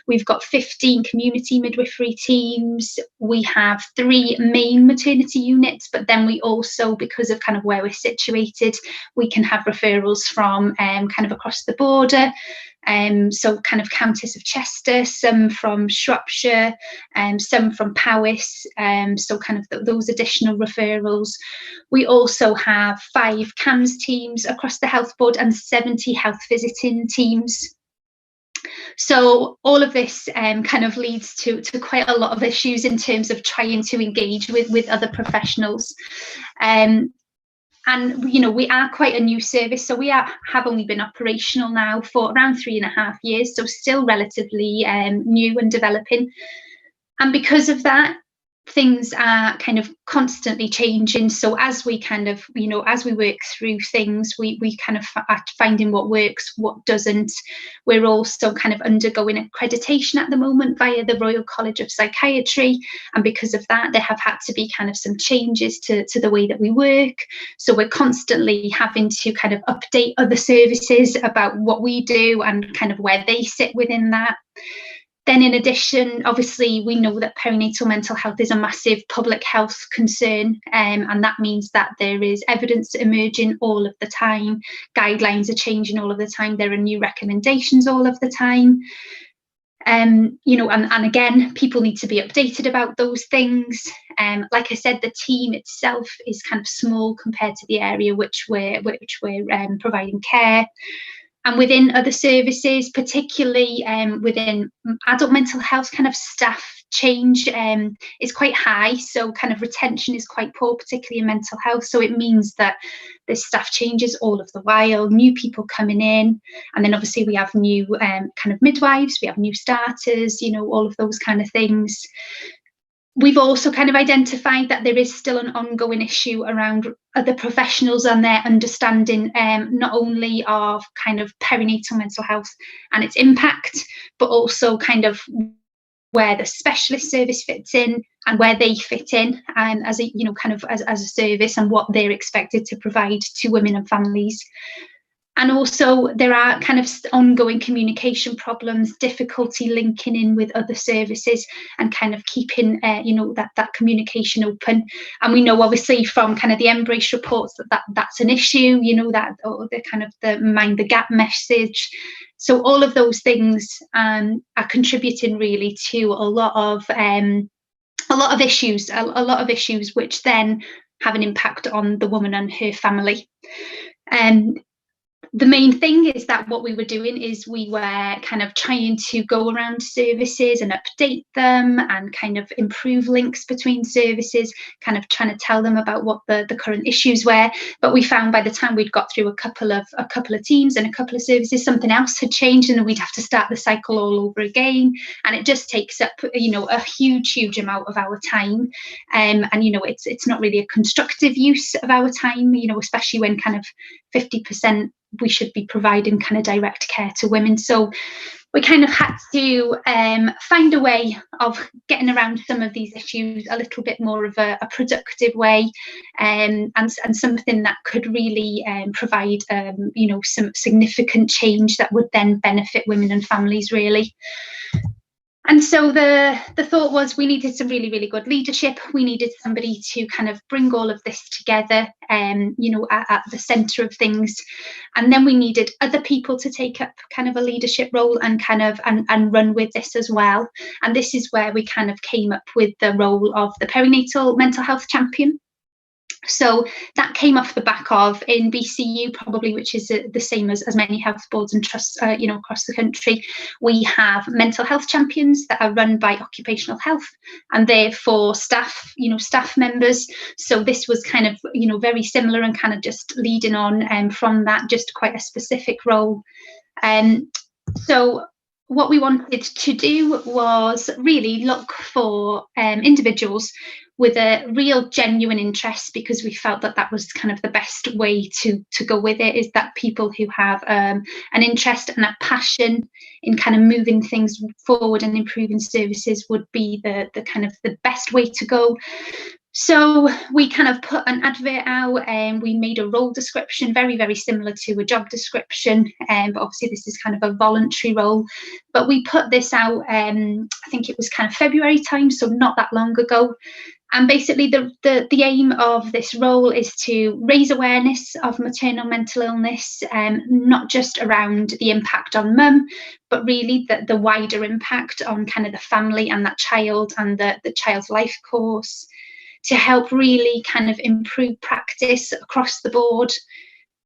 We've got 15 community midwifery teams. We have 3 main maternity units, but then we also, because of kind of where we're situated, we can have referrals from kind of across the border. So kind of Countess of Chester, some from Shropshire, some from Powys, so kind of those additional referrals. We also have 5 CAMS teams across the health board and 70 health visiting teams. So all of this kind of leads to quite a lot of issues in terms of trying to engage with other professionals. And, you know, we are quite a new service, so we have only been operational now for around 3.5 years, so still relatively new and developing. And because of that, things are kind of constantly changing. So as we kind of, you know, as we work through things, we kind of are finding what works, what doesn't. We're also kind of undergoing accreditation at the moment via the Royal College of Psychiatry. And because of that, there have had to be kind of some changes to the way that we work. So we're constantly having to kind of update other services about what we do and kind of where they sit within that. Then in addition, obviously, we know that perinatal mental health is a massive public health concern, and that means that there is evidence emerging all of the time. Guidelines are changing all of the time. There are new recommendations all of the time. You know, and again, people need to be updated about those things. Like I said, the team itself is kind of small compared to the area which we're providing care. And within other services, particularly within adult mental health, kind of staff change is quite high. So kind of retention is quite poor, particularly in mental health. So it means that there's staff changes all of the while, new people coming in. And then obviously we have new kind of midwives, we have new starters, you know, all of those kind of things. We've also kind of identified that there is still an ongoing issue around other professionals and their understanding not only of kind of perinatal mental health and its impact, but also kind of where the specialist service fits in and where they fit in as a, you know, kind of as a service and what they're expected to provide to women and families. And also there are kind of ongoing communication problems, difficulty linking in with other services and kind of keeping, you know, that communication open. And we know obviously from kind of the Embrace reports that's an issue, you know, that or the kind of the mind the gap message. So all of those things are contributing really to a lot of issues which then have an impact on the woman and her family. The main thing is that what we were doing is we were kind of trying to go around services and update them and kind of improve links between services, kind of trying to tell them about what the current issues were. But we found by the time we'd got through a couple of teams and a couple of services, something else had changed and then we'd have to start the cycle all over again. And it just takes up, you know, a huge amount of our time. And, you know, it's not really a constructive use of our time, you know, especially when kind of 50% we should be providing kind of direct care to women. So we kind of had to find a way of getting around some of these issues a little bit more of a productive way, and something that could really provide you know, some significant change that would then benefit women and families really. And so the thought was we needed some really good leadership. We needed somebody to kind of bring all of this together, you know, at the centre of things. And then we needed other people to take up kind of a leadership role and kind of and run with this as well. And this is where we kind of came up with the role of the perinatal mental health champion. So that came off the back of, in BCU probably, which is the same as many health boards and trusts, you know, across the country, we have mental health champions that are run by occupational health, and they're for staff, you know, staff members. So this was kind of, you know, very similar and kind of just leading on from that, just quite a specific role. So what we wanted to do was really look for individuals with a real genuine interest, because we felt that was kind of the best way to go with it, is that people who have an interest and a passion in kind of moving things forward and improving services would be the kind of the best way to go. So we kind of put an advert out and we made a role description, very, very similar to a job description. But obviously this is kind of a voluntary role. But we put this out, I think it was kind of February time, so not that long ago. And basically the aim of this role is to raise awareness of maternal mental illness, not just around the impact on mum, but really the wider impact on kind of the family and that child and the child's life course, to help really kind of improve practice across the board,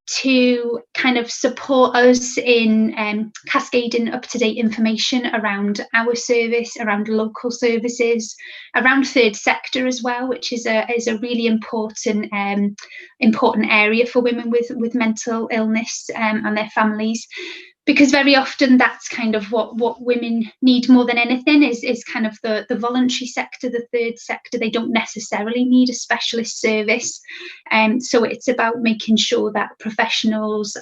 to kind of support us in cascading up-to-date information around our service, around local services, around third sector as well, which is a really important area for women with mental illness and their families. Because very often that's kind of what women need more than anything is kind of the voluntary sector, the third sector. They don't necessarily need a specialist service. So it's about making sure that professionals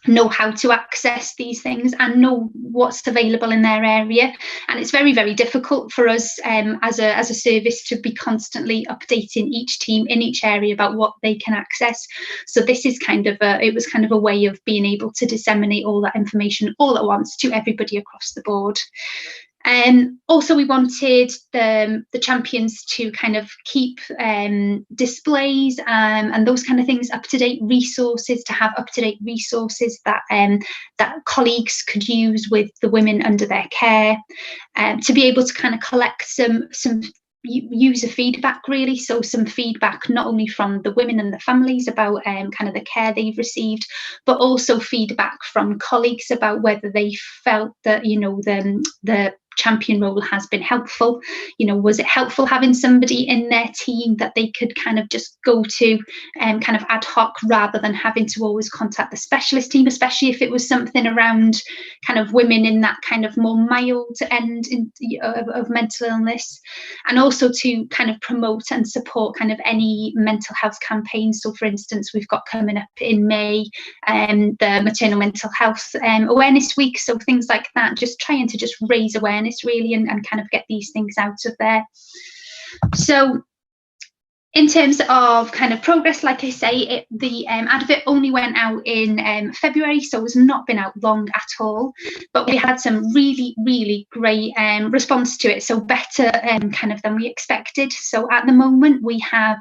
know how to access these things and know what's available in their area. And it's very, very difficult for us as a service to be constantly updating each team in each area about what they can access. So this is kind of it was kind of a way of being able to disseminate all that information all at once to everybody across the board. Also, we wanted the champions to kind of keep displays and those kind of things up to date, resources, to have up to date resources that that colleagues could use with the women under their care, to be able to kind of collect some user feedback, really. So some feedback not only from the women and the families about kind of the care they've received, but also feedback from colleagues about whether they felt that, you know, the champion role has been helpful. You know, was it helpful having somebody in their team that they could kind of just go to kind of ad hoc, rather than having to always contact the specialist team, especially if it was something around kind of women in that kind of more mild end of mental illness. And also to kind of promote and support kind of any mental health campaigns. So for instance, we've got coming up in May the Maternal Mental Health Awareness Week. So things like that, just trying to just raise awareness really and kind of get these things out of there. So in terms of kind of progress, like I say, the advert only went out in February, so it's not been out long at all, but we had some really, really great response to it, so better kind of than we expected. So at the moment we have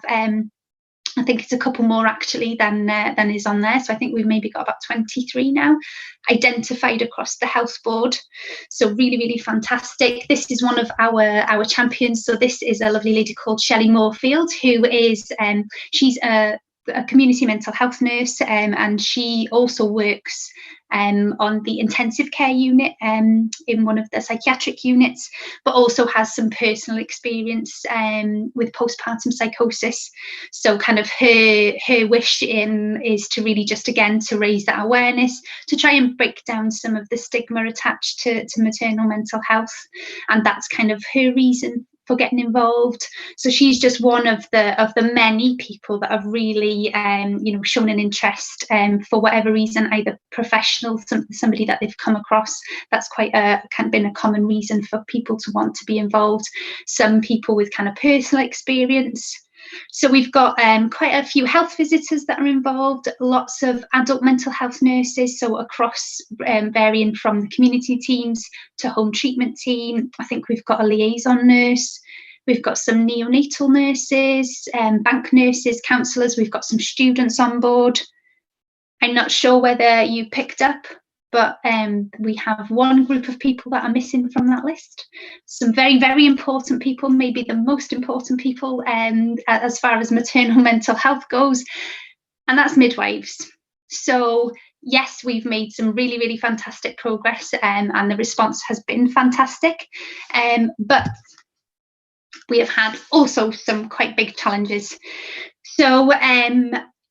I think it's a couple more actually than is on there. So I think we've maybe got about 23 now identified across the health board. So really, really fantastic. This is one of our champions. So this is a lovely lady called Shelley Moorfield, who is she's a community mental health nurse, and she also works on the intensive care unit in one of the psychiatric units, but also has some personal experience with postpartum psychosis. So kind of her wish is to really just, again, to raise that awareness, to try and break down some of the stigma attached to maternal mental health. And that's kind of her reason for getting involved. So she's just one of the many people that have really you know, shown an interest for whatever reason, either professional, somebody that they've come across. That's quite been a common reason for people to want to be involved. Some people with kind of personal experience. So we've got quite a few health visitors that are involved, lots of adult mental health nurses, so across varying from the community teams to home treatment team. I think we've got a liaison nurse, we've got some neonatal nurses, bank nurses, counsellors, we've got some students on board. I'm not sure whether you picked up, but we have one group of people that are missing from that list. Some very, very important people, maybe the most important people as far as maternal mental health goes, and that's midwives. So yes, we've made some really, really fantastic progress, and the response has been fantastic, but we have had also some quite big challenges. So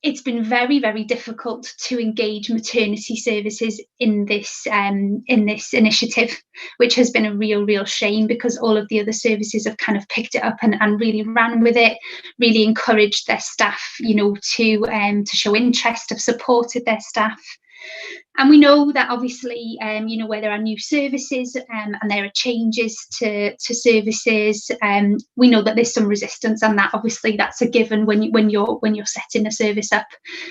it's been very, very difficult to engage maternity services in this initiative, which has been a real shame, because all of the other services have kind of picked it up and really ran with it, really encouraged their staff, you know, to show interest, have supported their staff. And we know that obviously, you know, where there are new services and there are changes to services, we know that there's some resistance, and that obviously that's a given when you're setting a service up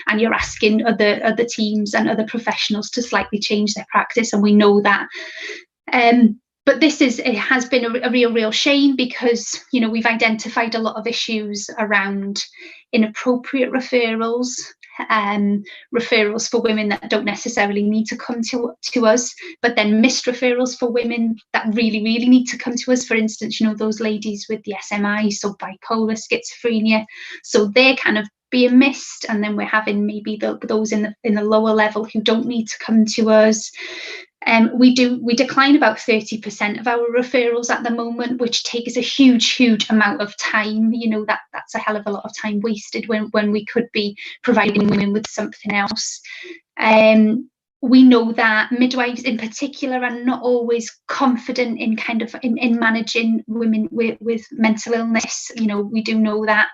and you're asking other teams and other professionals to slightly change their practice, and we know that. But it has been a real shame, because, you know, we've identified a lot of issues around inappropriate referrals, referrals for women that don't necessarily need to come to us, but then missed referrals for women that really need to come to us. For instance, you know, those ladies with the SMI, so bipolar, schizophrenia, so they're kind of being missed, and then we're having maybe those in the lower level who don't need to come to us. We decline about 30% of our referrals at the moment, which takes a huge amount of time. You know, that's a hell of a lot of time wasted when we could be providing women with something else. We know that midwives in particular are not always confident in managing women with mental illness. You know, we do know that.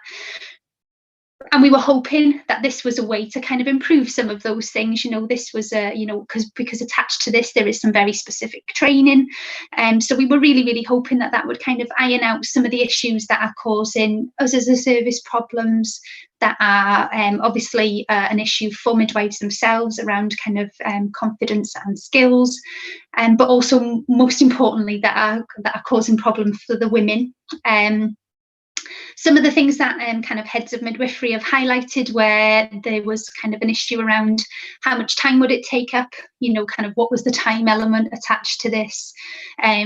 And we were hoping that this was a way to kind of improve some of those things. You know, this was you know, because attached to this there is some very specific training, so we were really hoping that would kind of iron out some of the issues that are causing us as a service problems, that are obviously an issue for midwives themselves around kind of confidence and skills, but also most importantly that are causing problems for the women. Some of the things that kind of heads of midwifery have highlighted, where there was kind of an issue around how much time would it take up, you know, kind of what was the time element attached to this,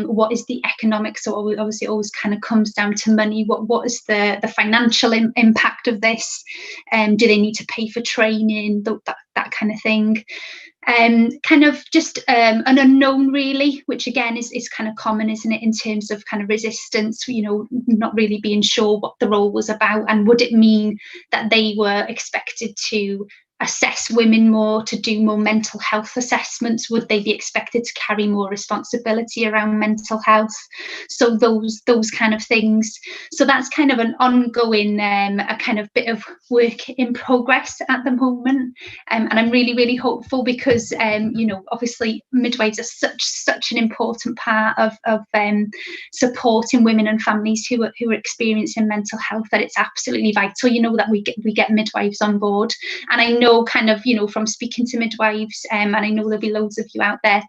what is the economics, so obviously it always kind of comes down to money, what is the financial impact of this, do they need to pay for training, that kind of thing. Kind of just an unknown really, which again is kind of common, isn't it, in terms of kind of resistance, you know, not really being sure what the role was about, and would it mean that they were expected to assess women more, to do more mental health assessments? Would they be expected to carry more responsibility around mental health? So those kind of things. So that's kind of an ongoing a kind of bit of work in progress at the moment, and I'm really hopeful, because you know, obviously midwives are such an important part of supporting women and families who are experiencing mental health, that it's absolutely vital, you know, that we get midwives on board. And I know, kind of, you know, from speaking to midwives, and I know there'll be loads of you out there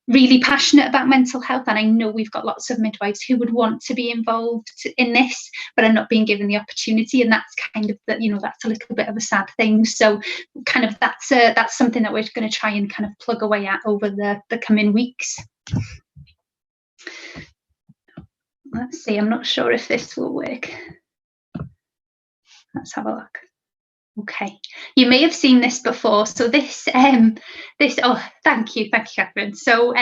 really passionate about mental health, and I know we've got lots of midwives who would want to be involved in this but are not being given the opportunity, and that's kind of you know, that's a little bit of a sad thing. So kind of that's something that we're going to try and kind of plug away at over the coming weeks. Let's see, I'm not sure if this will work. Let's have a look. Okay, you may have seen this before. So this oh, thank you, Catherine. So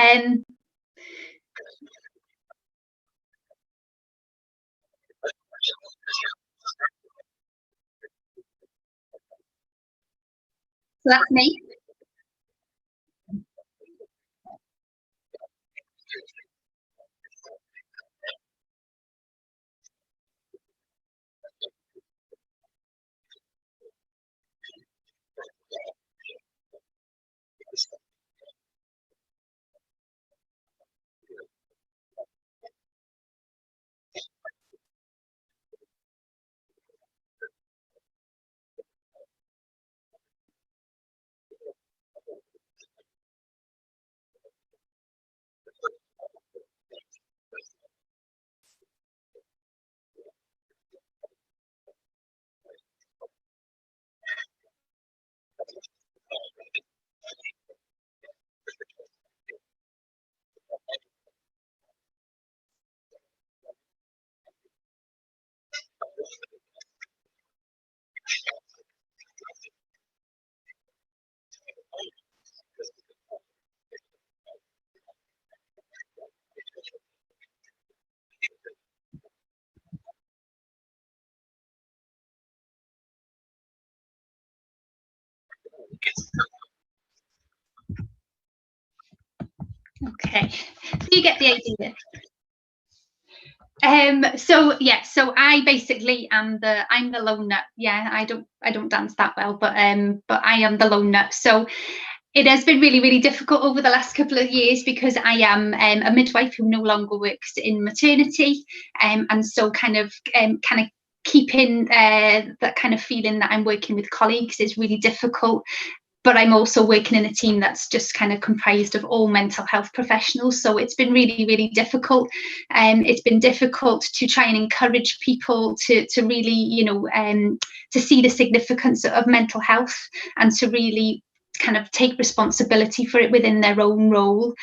that's me. Okay, so you get the idea. So yeah, so I basically I'm the lone nut. Yeah, I don't dance that well, but I am the lone nut. So It has been really, really difficult over the last couple of years because I am a midwife who no longer works in maternity, and so kind of keeping that kind of feeling that I'm working with colleagues is really difficult. But I'm also working in a team that's just kind of comprised of all mental health professionals. So it's been really, really difficult. It's been difficult to try and encourage people to really, you know, to see the significance of mental health and to really kind of take responsibility for it within their own role.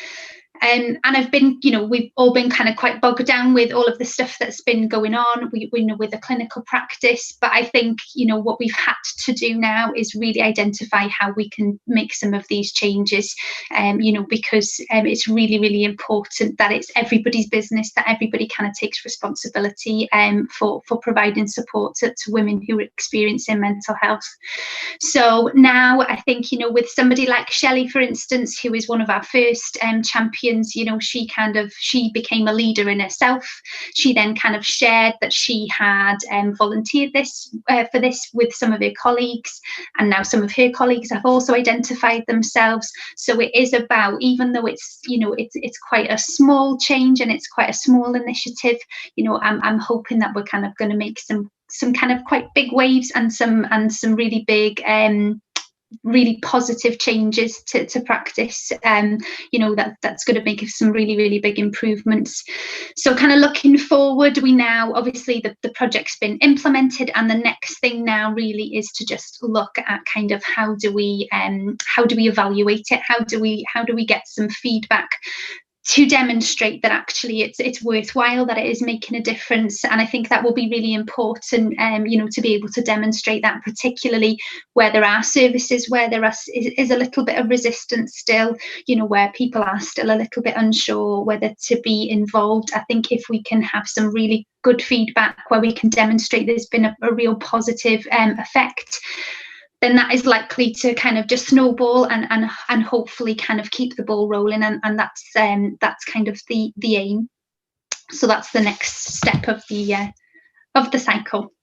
And I've been, you know, we've all been kind of quite bogged down with all of the stuff that's been going on. We know with the clinical practice, but I think, you know, what we've had to do now is really identify how we can make some of these changes, you know, because it's really, really important that it's everybody's business, that everybody kind of takes responsibility for providing support to women who are experiencing mental health. So now I think, you know, with somebody like Shelley, for instance, who is one of our first champions, you know, she became a leader in herself. She then kind of shared that she had volunteered for this with some of her colleagues, and now some of her colleagues have also identified themselves. So it is about, even though it's, you know, it's quite a small change and it's quite a small initiative, you know, I'm hoping that we're kind of going to make some kind of quite big waves and some really big really positive changes to practice, you know, that's going to make some really, really big improvements. So kind of looking forward, we now, obviously the project's been implemented, and the next thing now really is to just look at kind of how do we evaluate it, how do we get some feedback to demonstrate that actually it's worthwhile, that it is making a difference. And I think that will be really important, you know, to be able to demonstrate that, particularly where there are services where there is a little bit of resistance still, you know, where people are still a little bit unsure whether to be involved. I think if we can have some really good feedback where we can demonstrate there's been a real positive effect, then that is likely to kind of just snowball and hopefully kind of keep the ball rolling, and that's kind of the aim. So that's the next step of the cycle.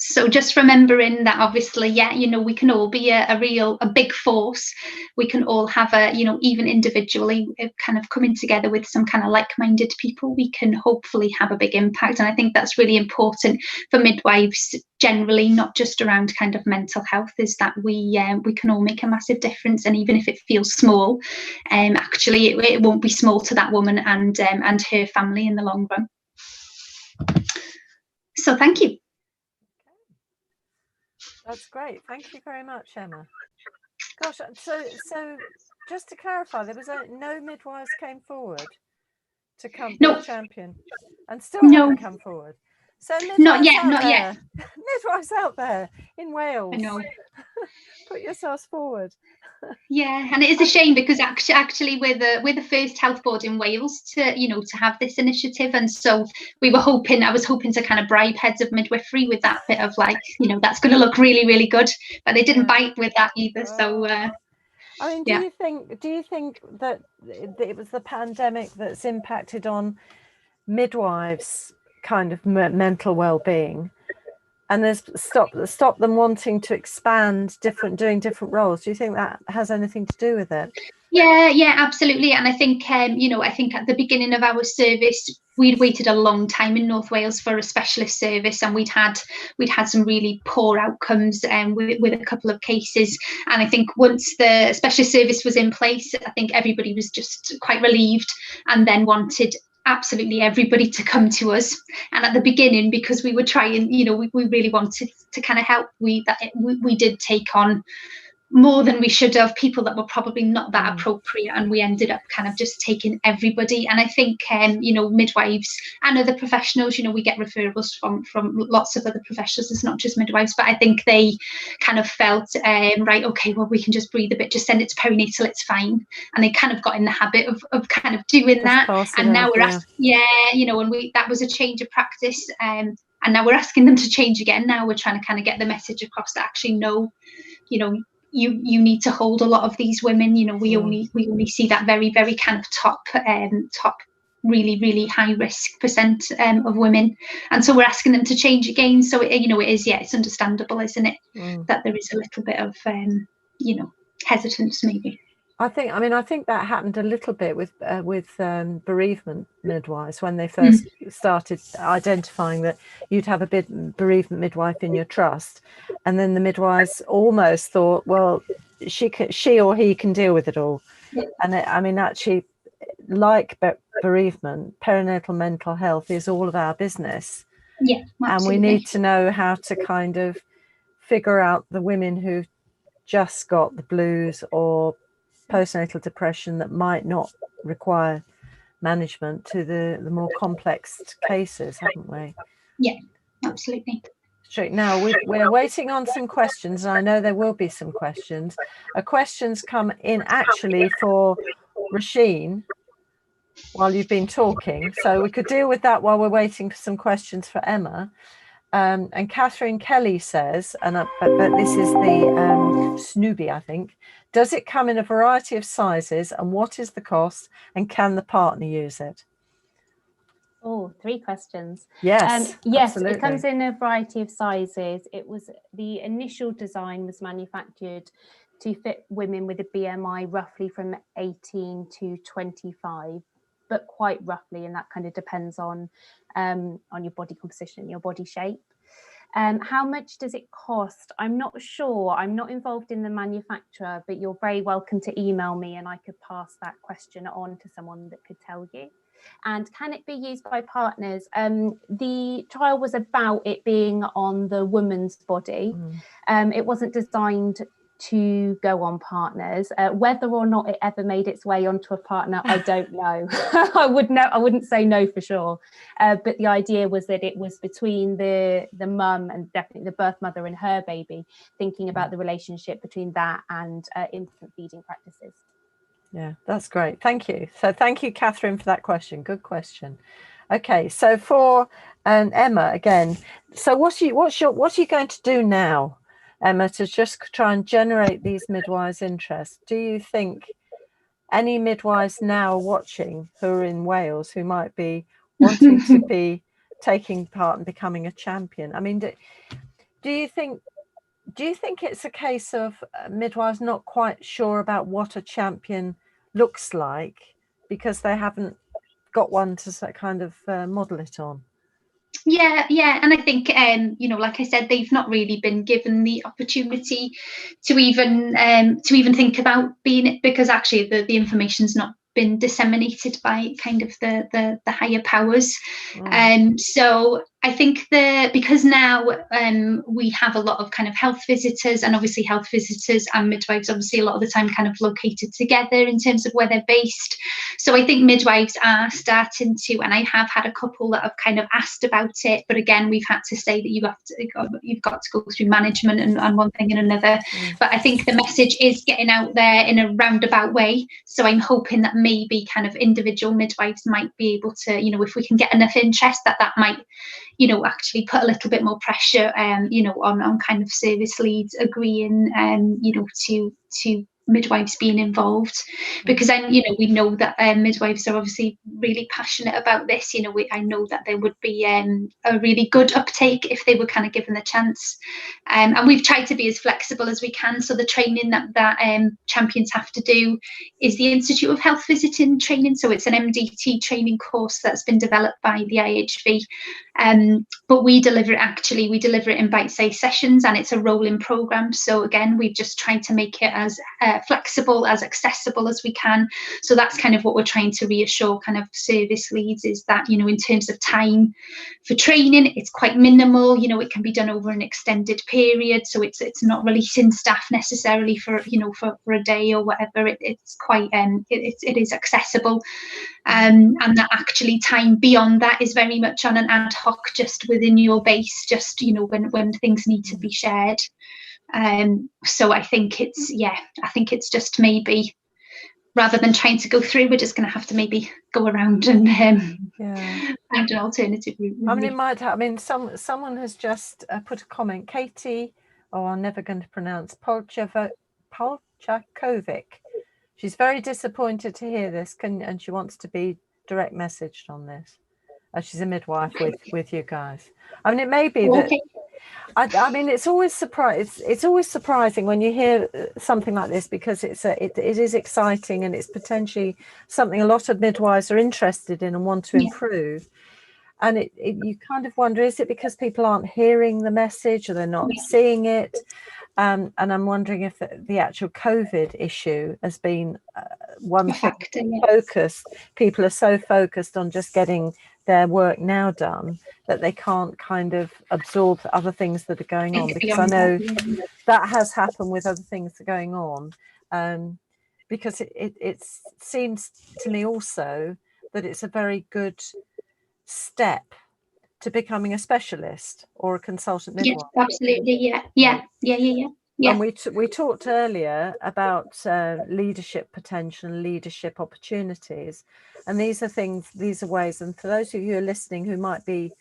So just remembering that, obviously, yeah, you know, we can all be a big force. We can all have you know, even individually, kind of coming together with some kind of like-minded people, we can hopefully have a big impact. And I think that's really important for midwives generally, not just around kind of mental health, is that we can all make a massive difference. And even if it feels small, actually it won't be small to that woman and her family in the long run. So thank you. That's great. Thank you very much, Emma. Gosh, so just to clarify, there was no midwives came forward to come be a champion, and still haven't come forward. So midwives not yet. Midwives out there in Wales, I know. Put yourselves forward. Yeah, and it is a shame because actually we're the first health board in Wales to have this initiative, and so I was hoping to kind of bribe heads of midwifery with that bit of like, you know, that's going to look really, really good, but they didn't bite with that either. So I mean, do you think that it was the pandemic that's impacted on midwives' kind of mental well-being, and there's stop them wanting to expand doing different roles? Do you think that has anything to do with it? Yeah, absolutely. And I think I think at the beginning of our service, we'd waited a long time in North Wales for a specialist service, and we'd had some really poor outcomes with a couple of cases. And I think once the specialist service was in place, I think everybody was just quite relieved and then wanted absolutely everybody to come to us. And at the beginning, because we were trying, you know, we really wanted to kind of help, we did take on more than we should have, people that were probably not that appropriate, and we ended up kind of just taking everybody. And I think midwives and other professionals, you know, we get referrals from lots of other professionals, it's not just midwives, but I think they kind of felt right, okay, well, we can just breathe a bit, just send it to perinatal, it's fine. And they kind of got in the habit of kind of doing that. And now we're that was a change of practice, and now we're asking them to change again. Now we're trying to kind of get the message across that actually no, you know, you need to hold a lot of these women. You know, we only see that very, very kind of top really, really high risk percent of women, and so we're asking them to change again. So it's understandable, isn't it, that there is a little bit of hesitance maybe. I think that happened a little bit with bereavement midwives when they first started identifying that you'd have a bereavement midwife in your trust, and then the midwives almost thought, well, she or he can deal with it all. And actually, like bereavement, perinatal mental health is all of our business. Yeah, absolutely. And we need to know how to kind of figure out the women who just got the blues or postnatal depression that might not require management to the more complex cases, haven't we? Yeah, absolutely. Straight now, we're waiting on some questions, and I know there will be some questions. Questions come in actually for Rasheen while you've been talking, so we could deal with that while we're waiting for some questions for Emma. And Catherine Kelly says, but this is the Snoopy, I think. Does it come in a variety of sizes, and what is the cost, and can the partner use it? Oh, 3 questions. Yes, yes, absolutely. It comes in a variety of sizes. The initial design was manufactured to fit women with a BMI roughly from 18 to 25, but quite roughly, and that kind of depends on your body composition, your body shape. How much does it cost? I'm not sure. I'm not involved in the manufacturer, but you're very welcome to email me and I could pass that question on to someone that could tell you. And can it be used by partners? The trial was about it being on the woman's body. It wasn't designed to go on partners. Whether or not it ever made its way onto a partner, I don't know. I wouldn't say no for sure. But the idea was that it was between the mum and definitely the birth mother and her baby, thinking about the relationship between that and infant feeding practices. Yeah, that's great. Thank you. So thank you, Catherine, for that question. Good question. Okay, so for Emma again. So what are you going to do now, Emma, to just try and generate these midwives' interest? Do you think any midwives now watching who are in Wales who might be wanting to be taking part and becoming a champion? I mean, do you think it's a case of midwives not quite sure about what a champion looks like because they haven't got one to kind of model it on? Yeah, and I think like I said, they've not really been given the opportunity to even think about being it, because actually the information's not been disseminated by kind of the higher powers. So I think because now we have a lot of kind of health visitors, and obviously health visitors and midwives obviously a lot of the time kind of located together in terms of where they're based. So I think midwives are starting to, and I have had a couple that have kind of asked about it, but again we've had to say that you've got to go through management and one thing and another. But I think the message is getting out there in a roundabout way. So I'm hoping that maybe kind of individual midwives might be able to, if we can get enough interest, that might actually put a little bit more pressure on kind of service leads agreeing to midwives being involved, because then we know that midwives are obviously really passionate about this. I know that there would be a really good uptake if they were kind of given the chance, and we've tried to be as flexible as we can. So the training that champions have to do is the Institute of Health Visiting training, so it's an MDT training course that's been developed by the IHV, but we deliver it in bite-sized sessions, and it's a rolling program. So again, we've just tried to make it as flexible, as accessible as we can. So that's kind of what we're trying to reassure kind of service leads, is that in terms of time for training, it's quite minimal. It can be done over an extended period, so it's not releasing staff necessarily for a day or whatever. It's quite it is accessible, and that actually time beyond that is very much on an ad hoc, just within your base, just when things need to be shared. So I think it's just maybe, rather than trying to go through, we're just going to have to maybe go around and find an alternative route. Really. Someone has just put a comment. Katie, I'm never going to pronounce, Polchakovic. She's very disappointed to hear this, and she wants to be direct messaged on this. She's a midwife with you guys. It may be that I mean, it's always surprising when you hear something like this, because it is exciting, and it's potentially something a lot of midwives are interested in and want to improve. And you kind of wonder, is it because people aren't hearing the message, or they're not seeing it? And I'm wondering if the actual COVID issue has been one factor. Focus. People are so focused on just getting their work now done that they can't kind of absorb other things that are going on, because I know that has happened with other things that are going on, because it seems to me also that it's a very good step to becoming a specialist or a consultant midwife. Yes, absolutely. Yeah. And we talked earlier about leadership potential and leadership opportunities, and these are ways, and for those of you who are listening who might be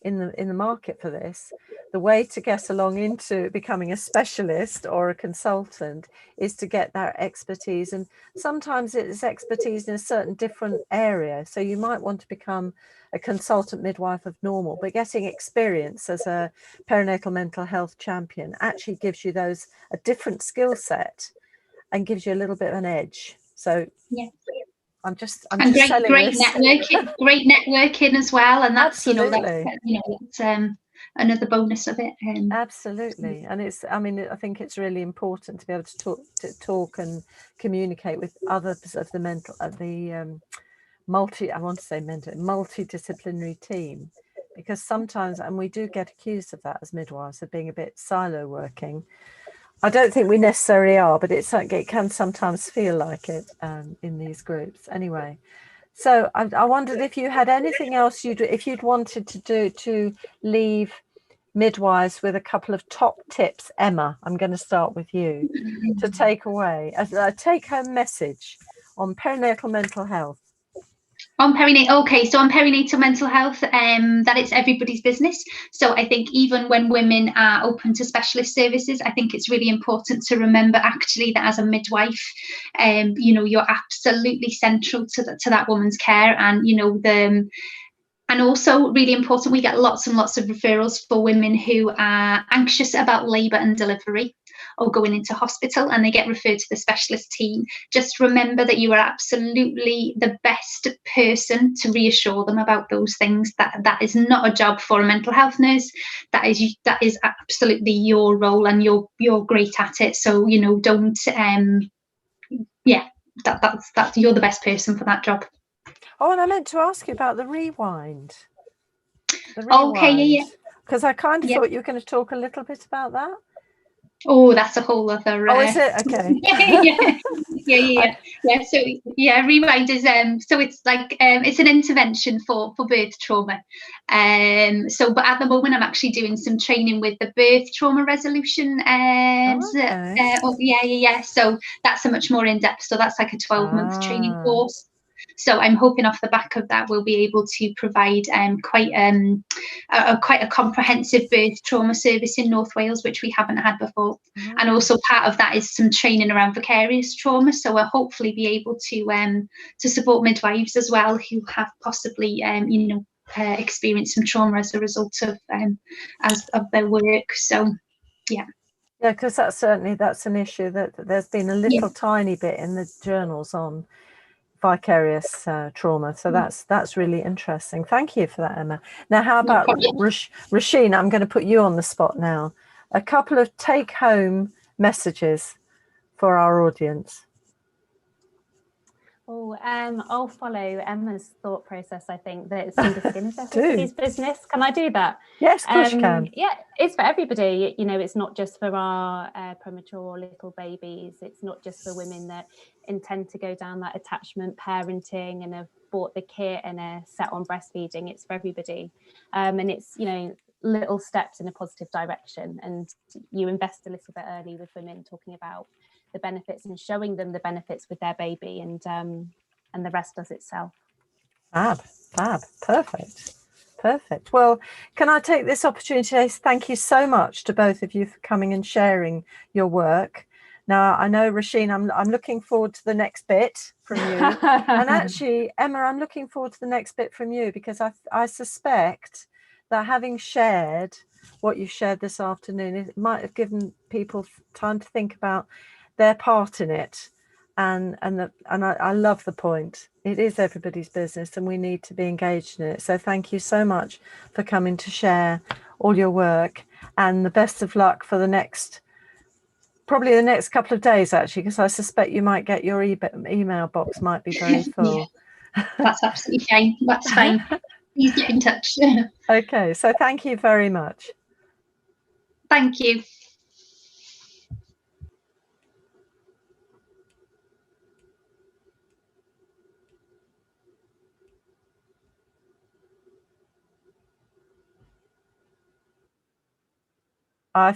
in the market for this, the way to get along into becoming a specialist or a consultant is to get that expertise, and sometimes it's expertise in a certain different area. So you might want to become a consultant midwife of normal, but getting experience as a perinatal mental health champion actually gives you a different skill set and gives you a little bit of an edge. So I'm just great networking as well, and that's absolutely. That's another bonus of it. Absolutely, and I think it's really important to be able to talk and communicate with others of the multidisciplinary team, because sometimes, and we do get accused of that as midwives, of being a bit silo working. I don't think we necessarily are, but it can sometimes feel like it in these groups. Anyway, so I wondered if you had anything else if you'd wanted to do to leave midwives with a couple of top tips. Emma, I'm going to start with you to take away as a take-home message on perinatal mental health. On perinatal mental health, that it's everybody's business. So I think even when women are open to specialist services, I think it's really important to remember actually that as a midwife, you're absolutely central to that woman's care, and and also really important, we get lots and lots of referrals for women who are anxious about labour and delivery or going into hospital, and they get referred to the specialist team. Just remember that you are absolutely the best person to reassure them about those things. That is not a job for a mental health nurse. That is absolutely your role, and you're great at it. So don't that's you're the best person for that job. Oh, and I meant to ask you about the rewind. Okay, because I kind of thought you were going to talk a little bit about that. Oh, that's a whole other. Oh, is it? Okay. So rewind is so it's like it's an intervention for birth trauma. But at the moment I'm actually doing some training with the birth trauma resolution. So that's a much more in depth. So that's like a 12-month training course. So I'm hoping off the back of that we'll be able to provide quite a comprehensive birth trauma service in North Wales, which we haven't had before. And also part of that is some training around vicarious trauma. So we'll hopefully be able to support midwives as well who have possibly experienced some trauma as a result of their work. So because that's an issue that there's been a little tiny bit in the journals on vicarious trauma, so that's really interesting. Thank you for that, Emma. Now, how about Rasheen? I'm going to put you on the spot now. A couple of take-home messages for our audience. I'll follow Emma's thought process. I think that skin to skin is everybody's business. Can I do that? Yes, of course you can. Yeah, it's for everybody. It's not just for our premature little babies. It's not just for women that intend to go down that attachment parenting and have bought the kit and are set on breastfeeding. It's for everybody, and it's little steps in a positive direction. And you invest a little bit early with women, talking about the benefits and showing them the benefits with their baby, and the rest does itself. Fab, perfect. Well, can I take this opportunity to thank you so much to both of you for coming and sharing your work. Now, I know, Rasheen, I'm looking forward to the next bit from you, and actually, Emma, I'm looking forward to the next bit from you, because I suspect that having shared what you've shared this afternoon. It might have given people time to think about their part in it. And I love the point. It is everybody's business and we need to be engaged in it. So thank you so much for coming to share all your work, and the best of luck for probably the next couple of days, actually, because I suspect you might get your email box might be very full. Yeah, that's absolutely fine. That's fine. Please get in touch. Okay, so thank you very much. Thank you. I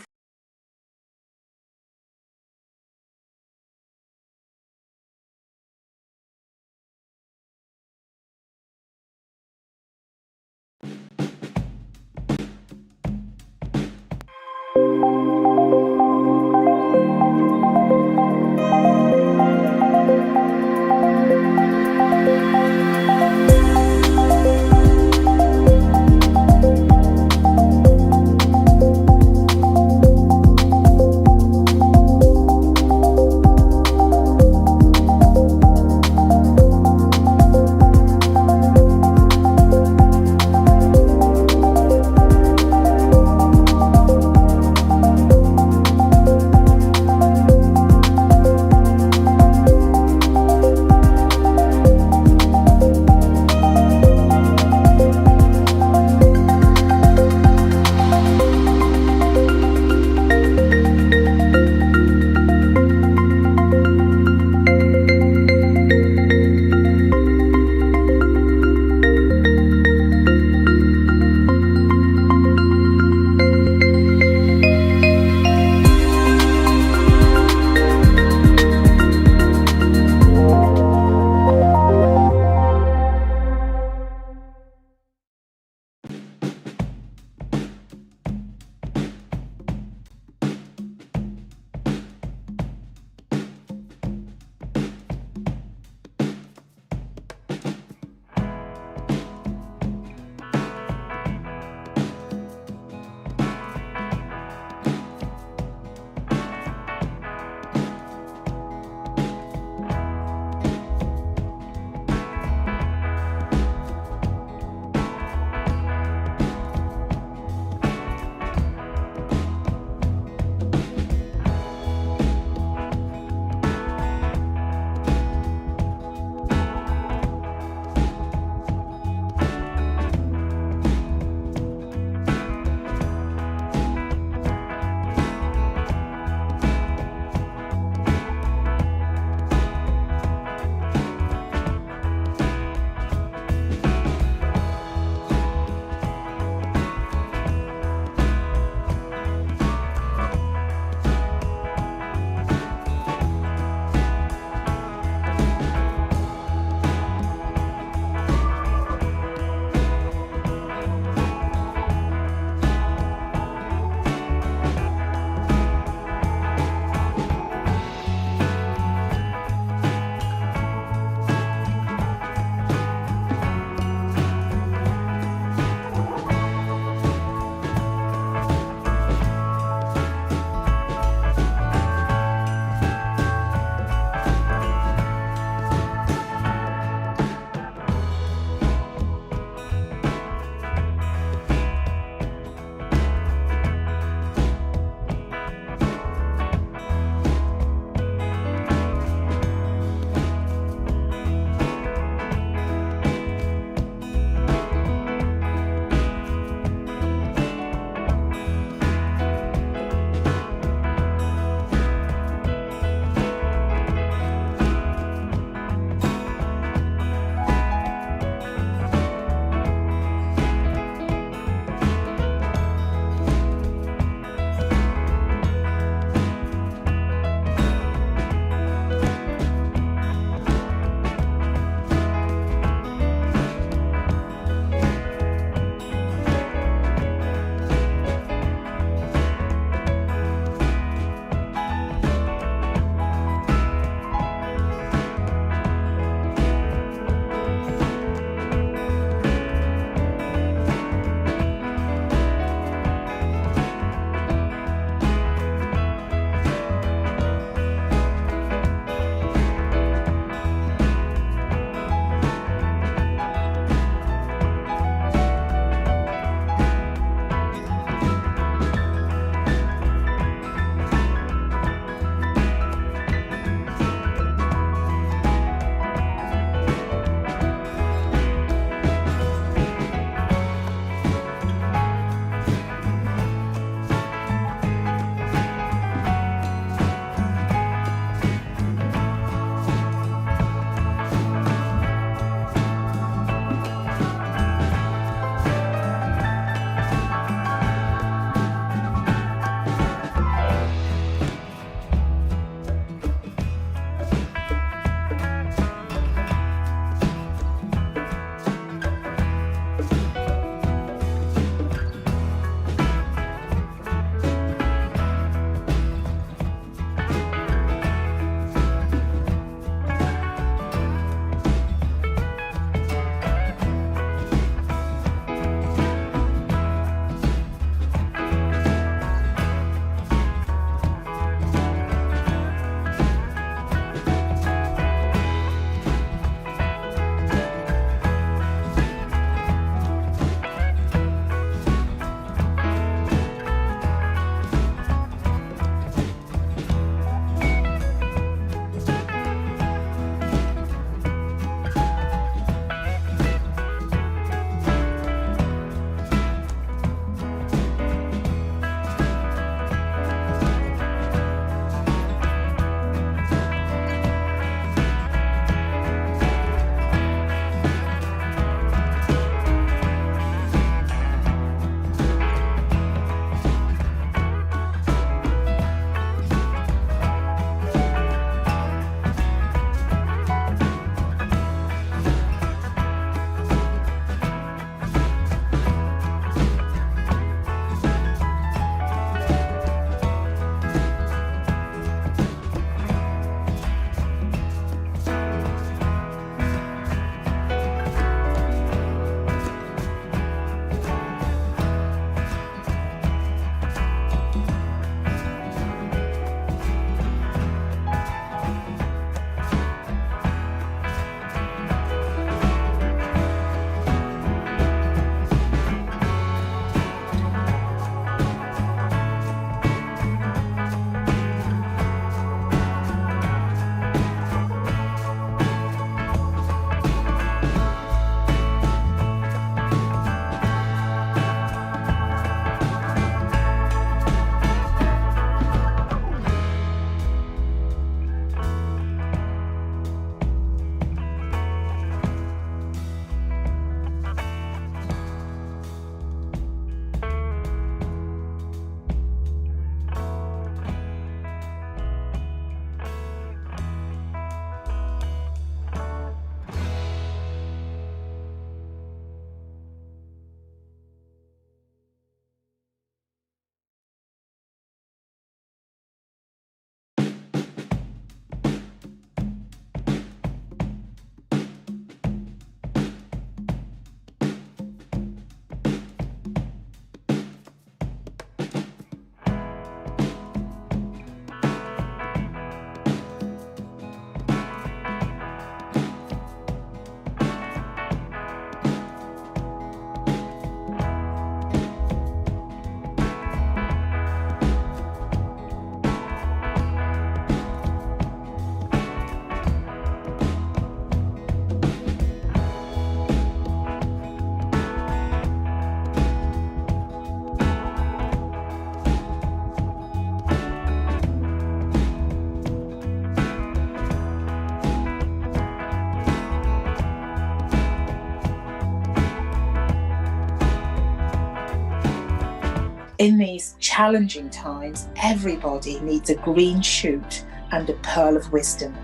In these challenging times, everybody needs a green shoot and a pearl of wisdom.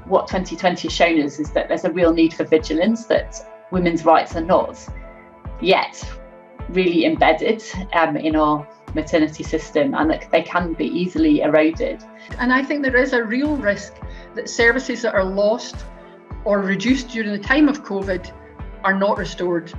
What 2020 has shown us is that there's a real need for vigilance, that women's rights are not yet really embedded in our maternity system, and that they can be easily eroded. And I think there is a real risk that services that are lost or reduced during the time of COVID are not restored.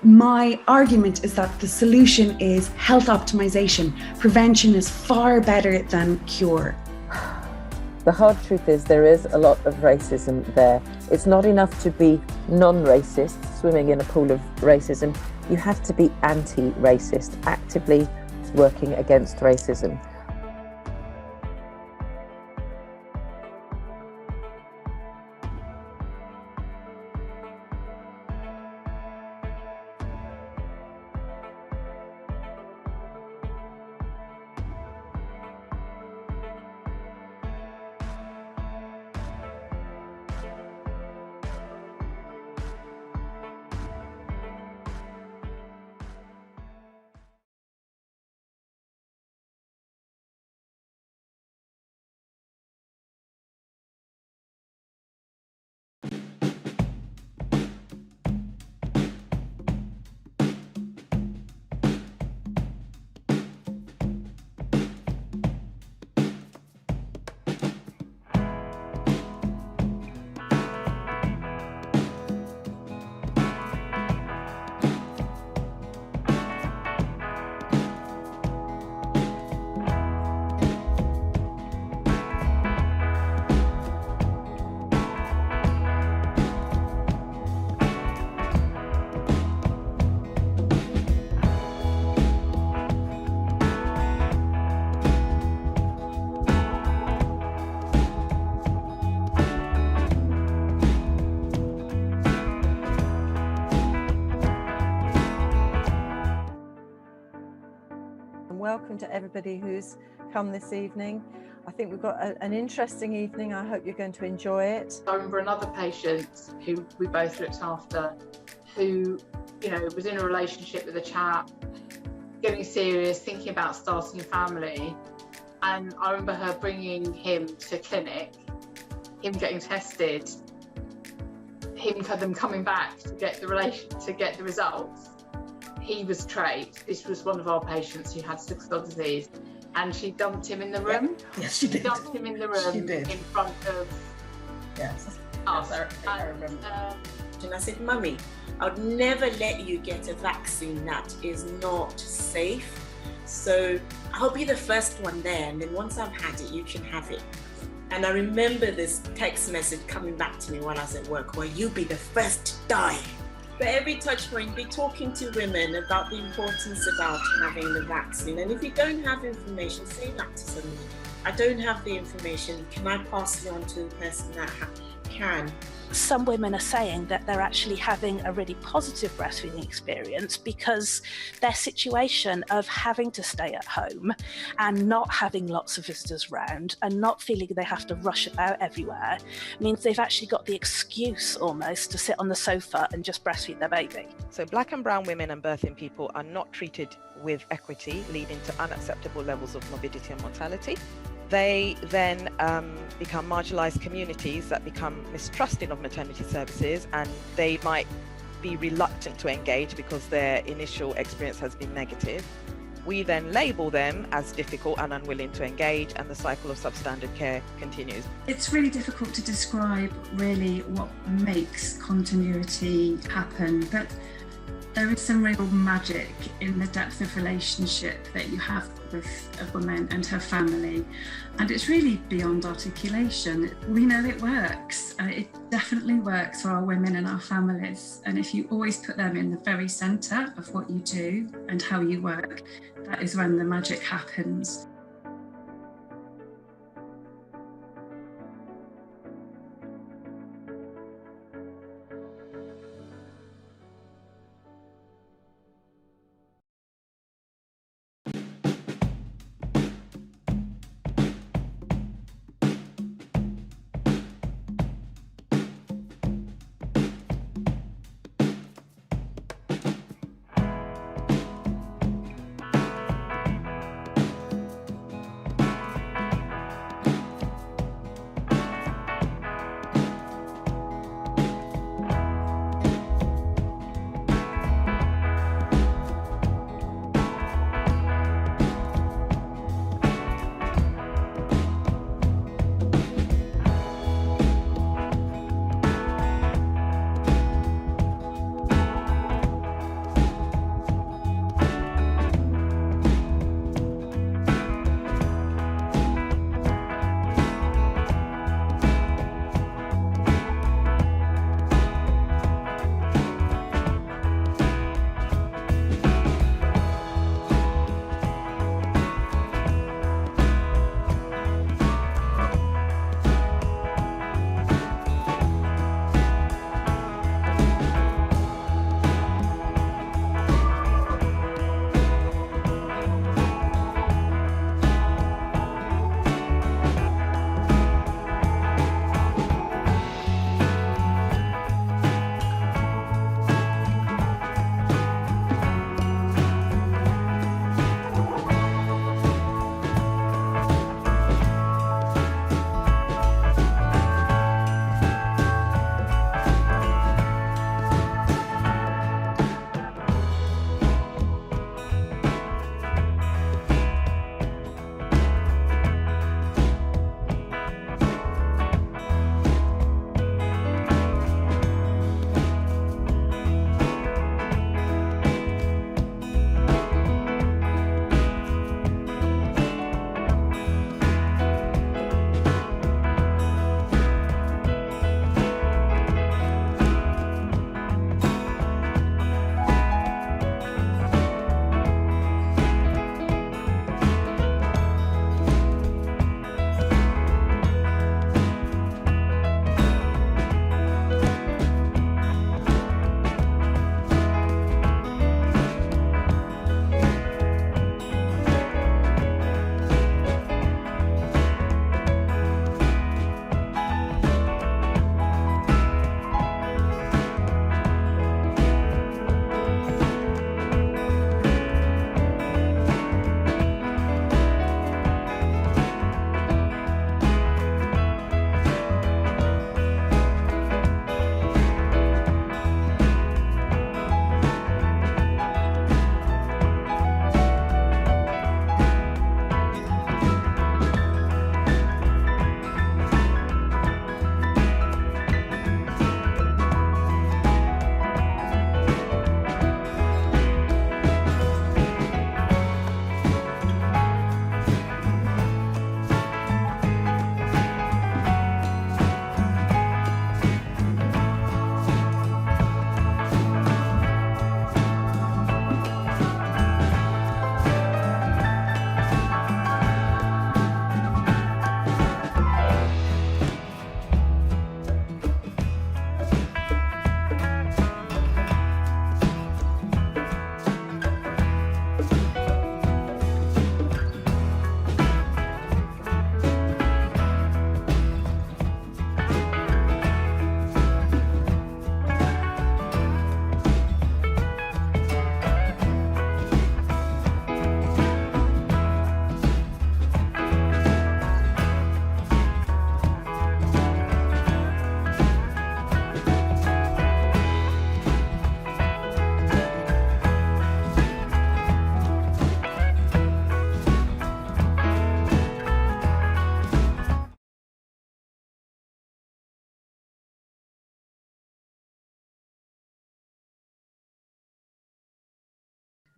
My argument is that the solution is health optimization. Prevention is far better than cure. The hard truth is there is a lot of racism there. It's not enough to be non-racist, swimming in a pool of racism. You have to be anti-racist, actively working against racism. Welcome to everybody who's come this evening. I think we've got an interesting evening. I hope you're going to enjoy it. I remember another patient who we both looked after, who, you know, was in a relationship with a chap, getting serious, thinking about starting a family. And I remember her bringing him to clinic, him getting tested, them coming back to get the results. He was trait. This was one of our patients who had sickle cell disease, and she dumped him in the room. Yes, she did. Dumped him in the room in front of us. I remember. And I said, Mummy, I would never let you get a vaccine that is not safe. So I'll be the first one there, and then once I've had it, you can have it. And I remember this text message coming back to me while I was at work, where you'll be the first to die. But every touch point, be talking to women about the importance about having the vaccine. And if you don't have information, say that to somebody. I don't have the information. Can I pass it on to the person that can? Some women are saying that they're actually having a really positive breastfeeding experience because their situation of having to stay at home and not having lots of visitors round and not feeling they have to rush about everywhere means they've actually got the excuse almost to sit on the sofa and just breastfeed their baby. So Black and brown women and birthing people are not treated with equity, leading to unacceptable levels of morbidity and mortality. They then become marginalised communities that become mistrusting of maternity services, and they might be reluctant to engage because their initial experience has been negative. We then label them as difficult and unwilling to engage, and the cycle of substandard care continues. It's really difficult to describe really what makes continuity happen, but there is some real magic in the depth of relationship that you have with a woman and her family, and it's really beyond articulation. We know it works. It definitely works for our women and our families, and if you always put them in the very centre of what you do and how you work, that is when the magic happens.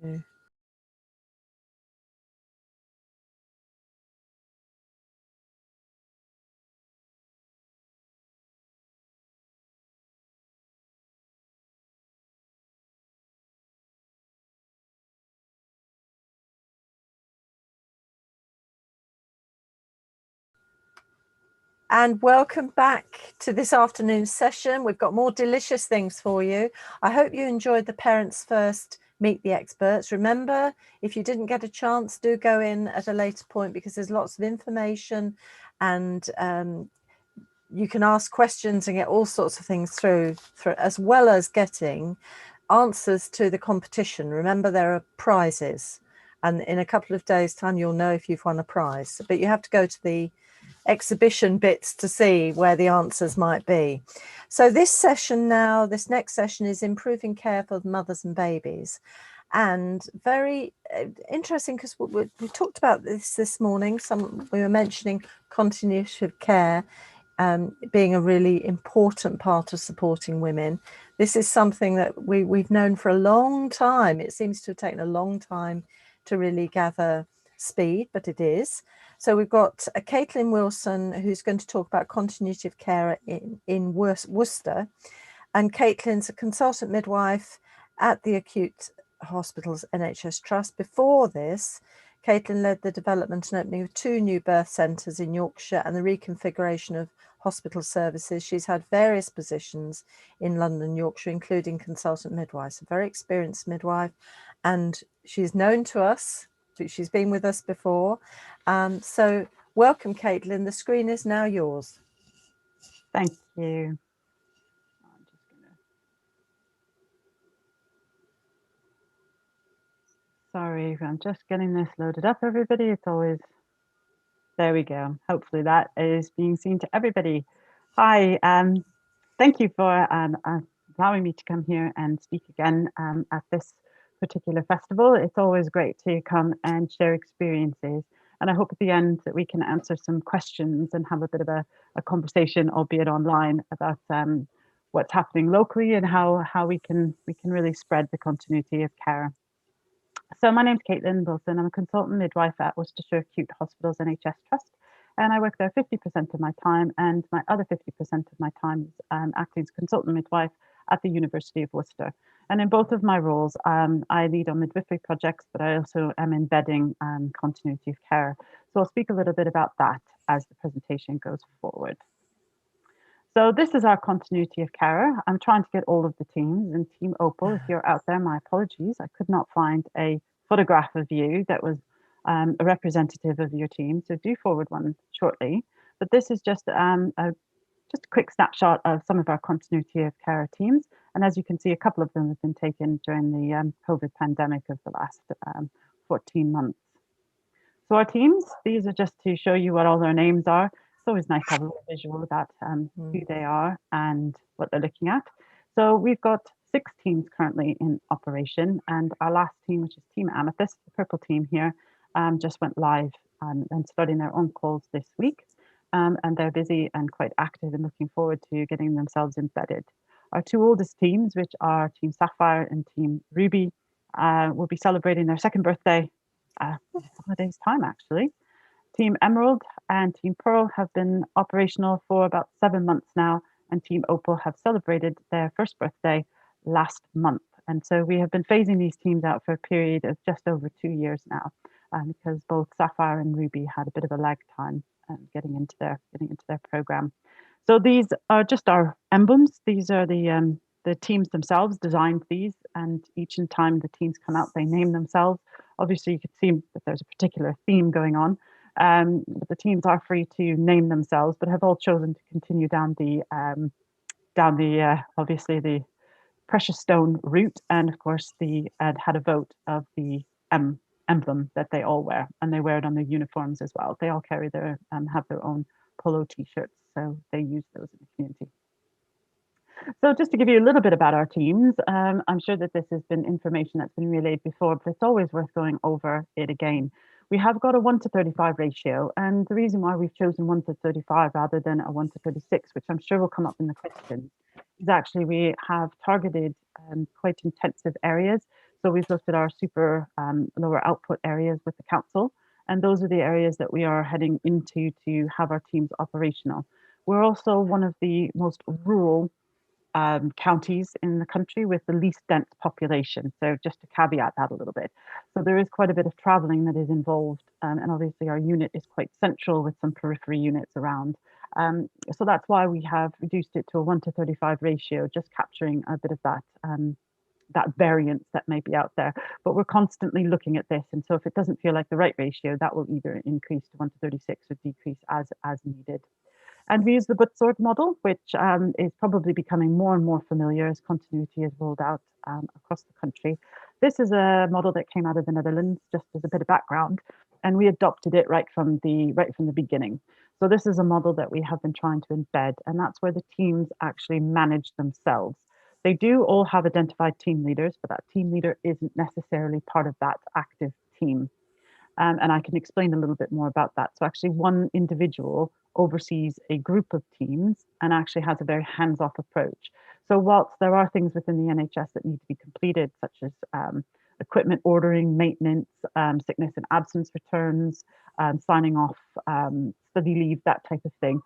Yeah. And welcome back to this afternoon's session. We've got more delicious things for you. I hope you enjoyed the Parents First Meet the Experts. Remember, if you didn't get a chance, do go in at a later point, because there's lots of information, and you can ask questions and get all sorts of things through, as well as getting answers to the competition. Remember, there are prizes, and in a couple of days' time, you'll know if you've won a prize. But you have to go to the exhibition bits to see where the answers might be. So this session now, this next session, is improving care for mothers and babies. And very interesting, because we talked about this morning. We were mentioning continuity of care being a really important part of supporting women. This is something that we've known for a long time. It seems to have taken a long time to really gather speed, but it is. So we've got Caitlin Wilson, who's going to talk about continuity of care in Worcester. And Caitlin's a consultant midwife at the Acute Hospitals NHS Trust. Before this, Caitlin led the development and opening of 2 new birth centres in Yorkshire and the reconfiguration of hospital services. She's had various positions in London and Yorkshire, including consultant midwife, a very experienced midwife, and she's known to us. She's been with us before. So welcome, Caitlin. The screen is now yours. Thank you. Sorry, I'm just getting this loaded up, everybody. It's always, there we go. Hopefully that is being seen to everybody. Hi, thank you for allowing me to come here and speak again at this particular festival. It's always great to come and share experiences. And I hope at the end that we can answer some questions and have a bit of a conversation, albeit online, about what's happening locally and how we can really spread the continuity of care. So my name's Caitlin Wilson. I'm a consultant midwife at Worcestershire Acute Hospitals NHS Trust, and I work there 50% of my time, and my other 50% of my time is acting as consultant midwife at the University of Worcester. And in both of my roles, I lead on midwifery projects, but I also am embedding continuity of care. So I'll speak a little bit about that as the presentation goes forward. So this is our continuity of care. I'm trying to get all of the teams, and Team Opal, if you're out there, my apologies. I could not find a photograph of you that was a representative of your team, so do forward one shortly. But this is just a quick snapshot of some of our continuity of care teams. And as you can see, a couple of them have been taken during the COVID pandemic of the last 14 months. So our teams, these are just to show you what all their names are. It's always nice to have a little visual about who they are and what they're looking at. So we've got 6 teams currently in operation, and our last team, which is Team Amethyst, the purple team here, just went live and starting their own calls this week. And they're busy and quite active and looking forward to getting themselves embedded. Our 2 oldest teams, which are Team Sapphire and Team Ruby, will be celebrating their 2nd birthday in a couple of days' time, actually. Team Emerald and Team Pearl have been operational for about 7 months now, and Team Opal have celebrated their 1st birthday last month. And so we have been phasing these teams out for a period of just over 2 years now, because both Sapphire and Ruby had a bit of a lag time getting into their program. So these are just our emblems. These are the teams themselves designed these, and each time the teams come out, they name themselves. Obviously, you could see that there's a particular theme going on. But the teams are free to name themselves, but have all chosen to continue down the obviously the precious stone route, and of course had a vote of the emblem that they all wear, and they wear it on their uniforms as well. They all carry their have their own polo t-shirts, so they use those in the community. So just to give you a little bit about our teams, I'm sure that this has been information that's been relayed before, but it's always worth going over it again. We have got a 1:35 ratio, and the reason why we've chosen 1:35 rather than a 1:36, which I'm sure will come up in the questions, is actually we have targeted quite intensive areas. So we've looked at our super lower output areas with the council, and those are the areas that we are heading into to have our teams operational. We're also one of the most rural counties in the country with the least dense population. So just to caveat that a little bit. So there is quite a bit of traveling that is involved, and obviously our unit is quite central with some periphery units around. So that's why we have reduced it to a 1:35 ratio, just capturing a bit of that that variance that may be out there. But we're constantly looking at this, and so if it doesn't feel like the right ratio, that will either increase to 1:36 or decrease as needed. And we use the Butzorg model, which is probably becoming more and more familiar as continuity is rolled out across the country. This is a model that came out of the Netherlands, just as a bit of background, and we adopted it right from the beginning. So this is a model that we have been trying to embed, and that's where the teams actually manage themselves. They do all have identified team leaders, but that team leader isn't necessarily part of that active team. And I can explain a little bit more about that. So actually one individual oversees a group of teams and actually has a very hands-off approach. So whilst there are things within the NHS that need to be completed, such as equipment ordering, maintenance, sickness and absence returns, signing off study leave, that type of thing,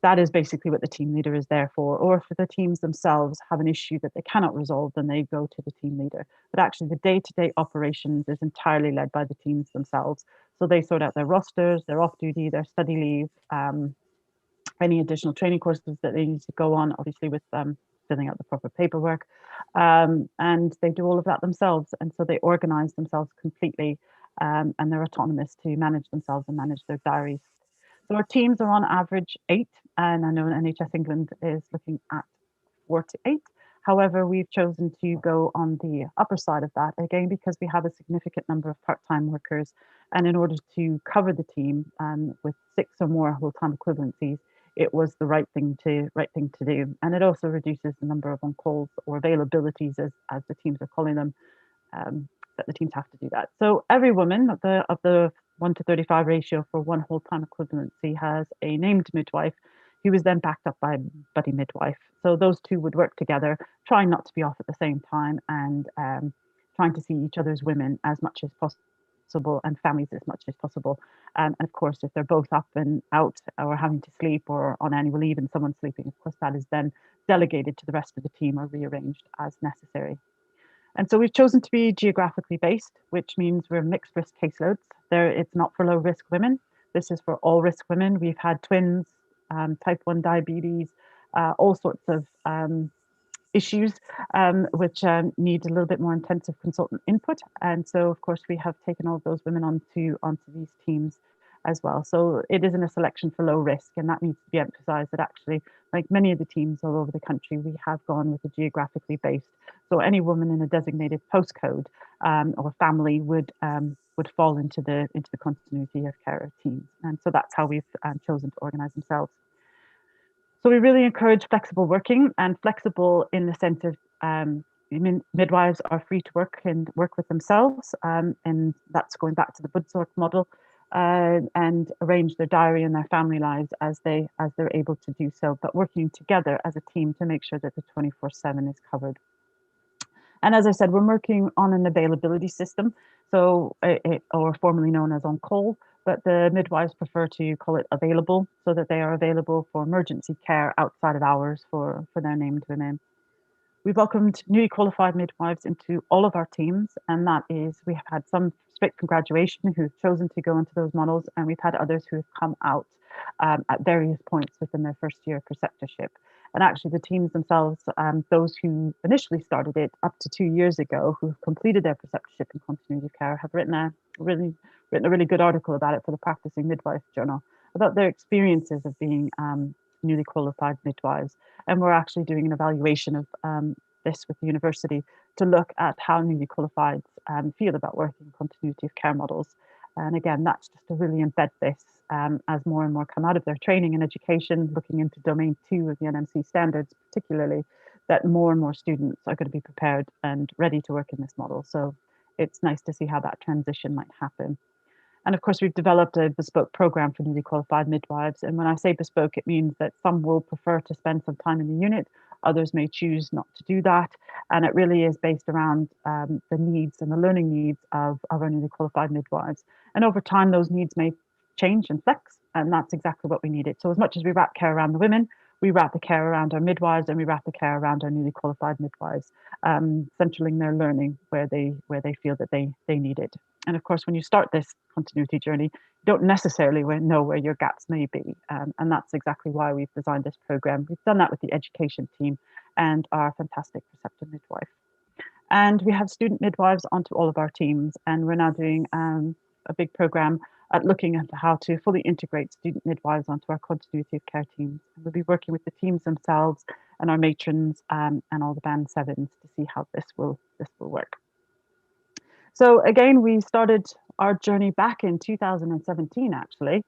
that is basically what the team leader is there for. Or if the teams themselves have an issue that they cannot resolve, then they go to the team leader. But actually the day-to-day operations is entirely led by the teams themselves. So they sort out their rosters, their off-duty, their study leave, any additional training courses that they need to go on, obviously with filling out the proper paperwork. And they do all of that themselves. And so they organize themselves completely, and they're autonomous to manage themselves and manage their diaries. So our teams are on average 8, and I know NHS England is looking at 4 to 8. However, we've chosen to go on the upper side of that, again, because we have a significant number of part-time workers. And in order to cover the team with 6 or more full-time equivalencies, it was the right thing to do. And it also reduces the number of on-calls or availabilities, as the teams are calling them, that the teams have to do that. So every woman of the 1:35 ratio for one whole-time equivalency has a named midwife who was then backed up by a buddy midwife. So those two would work together, trying not to be off at the same time, and trying to see each other's women as much as possible and families as much as possible. And of course, if they're both up and out or having to sleep or on annual leave and someone's sleeping, of course, that is then delegated to the rest of the team or rearranged as necessary. And so we've chosen to be geographically based, which means we're mixed risk caseloads. It's not for low risk women. This is for all risk women. We've had twins, type 1 diabetes, all sorts of issues which need a little bit more intensive consultant input. And so, of course, we have taken all of those women onto these teams as well. So it isn't a selection for low risk, and that needs to be emphasised, that actually, like many of the teams all over the country, we have gone with a geographically based. So any woman in a designated postcode or family would fall into the continuity of care teams. And so that's how we've chosen to organise themselves. So we really encourage flexible working, and flexible in the sense of midwives are free to work and work with themselves, and that's going back to the Butzorg model, and arrange their diary and their family lives as they're able to do so, but working together as a team to make sure that the 24/7 is covered. And as I said, we're working on an availability system, so or formerly known as on call, but the midwives prefer to call it available, so that they are available for emergency care outside of hours for their named women. We've welcomed newly qualified midwives into all of our teams, and that is, we have had some straight from graduation who have chosen to go into those models, and we've had others who have come out at various points within their first year of preceptorship. And actually the teams themselves, those who initially started it up to 2 years ago, who have completed their preceptorship in continuity of care, have written a really good article about it for the Practicing Midwife Journal, about their experiences of being newly qualified midwives. And we're actually doing an evaluation of this with the university to look at how newly qualified feel about working in continuity of care models. And again, that's just to really embed this as more and more come out of their training and education, looking into domain 2 of the NMC standards, particularly, that more and more students are going to be prepared and ready to work in this model. So it's nice to see how that transition might happen. And of course, we've developed a bespoke program for newly qualified midwives. And when I say bespoke, it means that some will prefer to spend some time in the unit, others may choose not to do that. And it really is based around the needs and the learning needs of our newly qualified midwives. And over time, those needs may change and flex, and that's exactly what we needed. So as much as we wrap care around the women, we wrap the care around our midwives, and we wrap the care around our newly qualified midwives. centraling their learning where they feel that they need it. And of course, when you start this continuity journey, you don't necessarily know where your gaps may be. And that's exactly why we've designed this program. We've done that with the education team and our fantastic preceptor midwife. And we have student midwives onto all of our teams. And we're now doing a big program at looking at how to fully integrate student midwives onto our continuity of care teams. And we'll be working with the teams themselves and our matrons and all the band 7s to see how this will work. So again, we started our journey back in 2017, actually,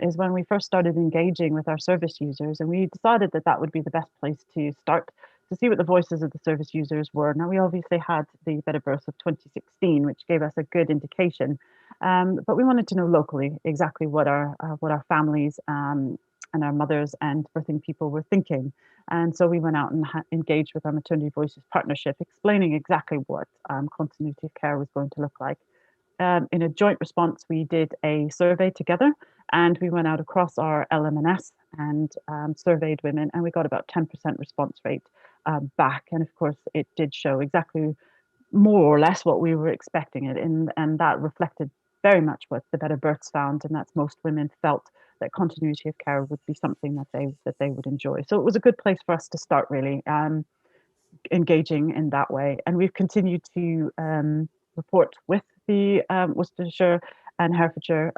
is when we first started engaging with our service users. And we decided that that would be the best place to start to see what the voices of the service users were. Now, we obviously had the Better Birth of 2016, which gave us a good indication. But we wanted to know locally exactly what our families and our mothers and birthing people were thinking. And so we went out and engaged with our Maternity Voices partnership, explaining exactly what continuity of care was going to look like. In a joint response, we did a survey together, and we went out across our LMNS and surveyed women, and we got about 10% response rate back. And of course, it did show exactly more or less what we were expecting it, and that reflected very much what the Better Births found, and that's most women felt that continuity of care would be something that they would enjoy. So it was a good place for us to start, really engaging in that way. And we've continued to report with the Worcestershire and Herefordshire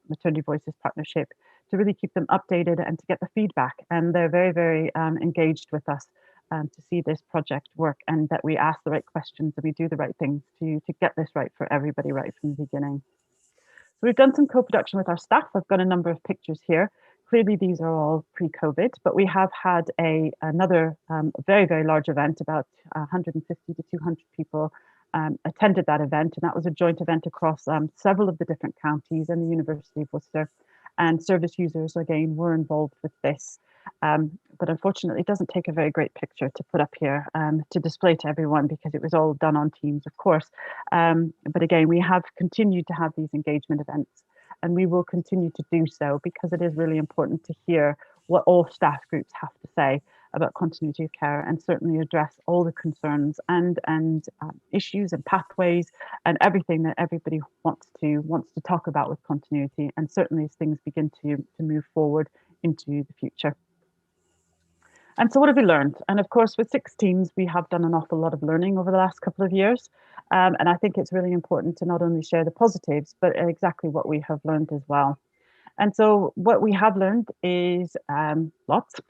Maternity Voices partnership to really keep them updated and to get the feedback. And they're very, very engaged with us to see this project work, and that we ask the right questions and we do the right things to get this right for everybody right from the beginning. So we've done some co-production with our staff. I've got a number of pictures here. Clearly, these are all pre-COVID, but we have had another very, very large event. About 150 to 200 people attended that event, and that was a joint event across several of the different counties and the University of Worcester. And service users, again, were involved with this. But unfortunately, it doesn't take a very great picture to put up here to display to everyone, because it was all done on Teams, of course. But again, we have continued to have these engagement events, and we will continue to do so, because it is really important to hear what all staff groups have to say about continuity of care, and certainly address all the concerns and issues and pathways and everything that everybody wants to talk about with continuity, and certainly as things begin to move forward into the future. And so what have we learned? And of course, with 6 teams, we have done an awful lot of learning over the last couple of years. And I think it's really important to not only share the positives, but exactly what we have learned as well. And so what we have learned is lots.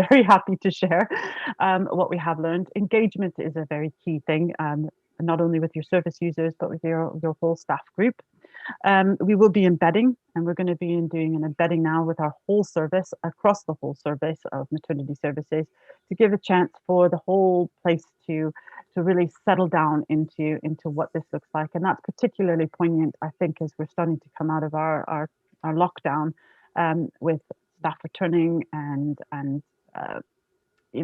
Very happy to share what we have learned. Engagement is a very key thing, not only with your service users, but with your whole staff group. We will be embedding, and we're going to be doing an embedding now with our whole service, across the whole service of maternity services, to give a chance for the whole place to really settle down into what this looks like. And that's particularly poignant, I think, as we're starting to come out of our lockdown, with staff returning and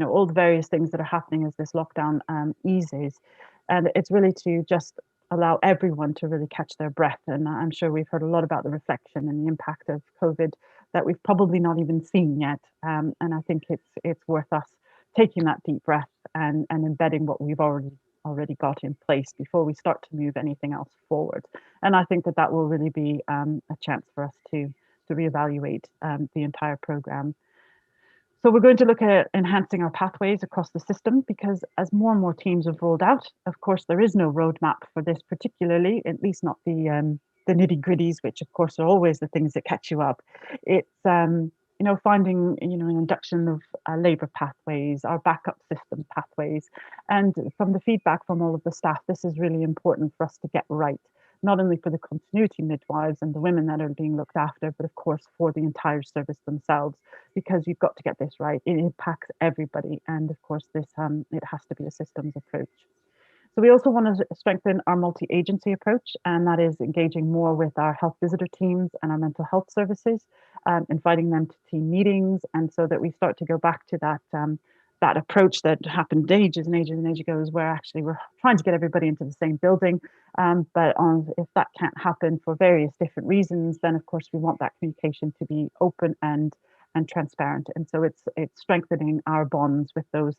all the various things that are happening as this lockdown eases. And it's really to just allow everyone to really catch their breath. And I'm sure we've heard a lot about the reflection and the impact of COVID that we've probably not even seen yet. And I think it's worth us taking that deep breath and embedding what we've already got in place before we start to move anything else forward. And I think that will really be a chance for us to reevaluate the entire program. So we're going to look at enhancing our pathways across the system, because as more and more teams have rolled out, of course, there is no roadmap for this particularly, at least not the nitty-gritties, which of course are always the things that catch you up. It's finding an induction of labour pathways, our backup system pathways, and from the feedback from all of the staff, this is really important for us to get right, not only for the continuity midwives and the women that are being looked after, but of course for the entire service themselves, because you've got to get this right. It impacts everybody, and of course this it has to be a systems approach. So we also want to strengthen our multi-agency approach, and that is engaging more with our health visitor teams and our mental health services, inviting them to team meetings, and so that we start to go back to that approach that happened ages and ages and ages ago, where actually we're trying to get everybody into the same building. But if that can't happen for various different reasons, then of course we want that communication to be open and and transparent. And so it's strengthening our bonds with those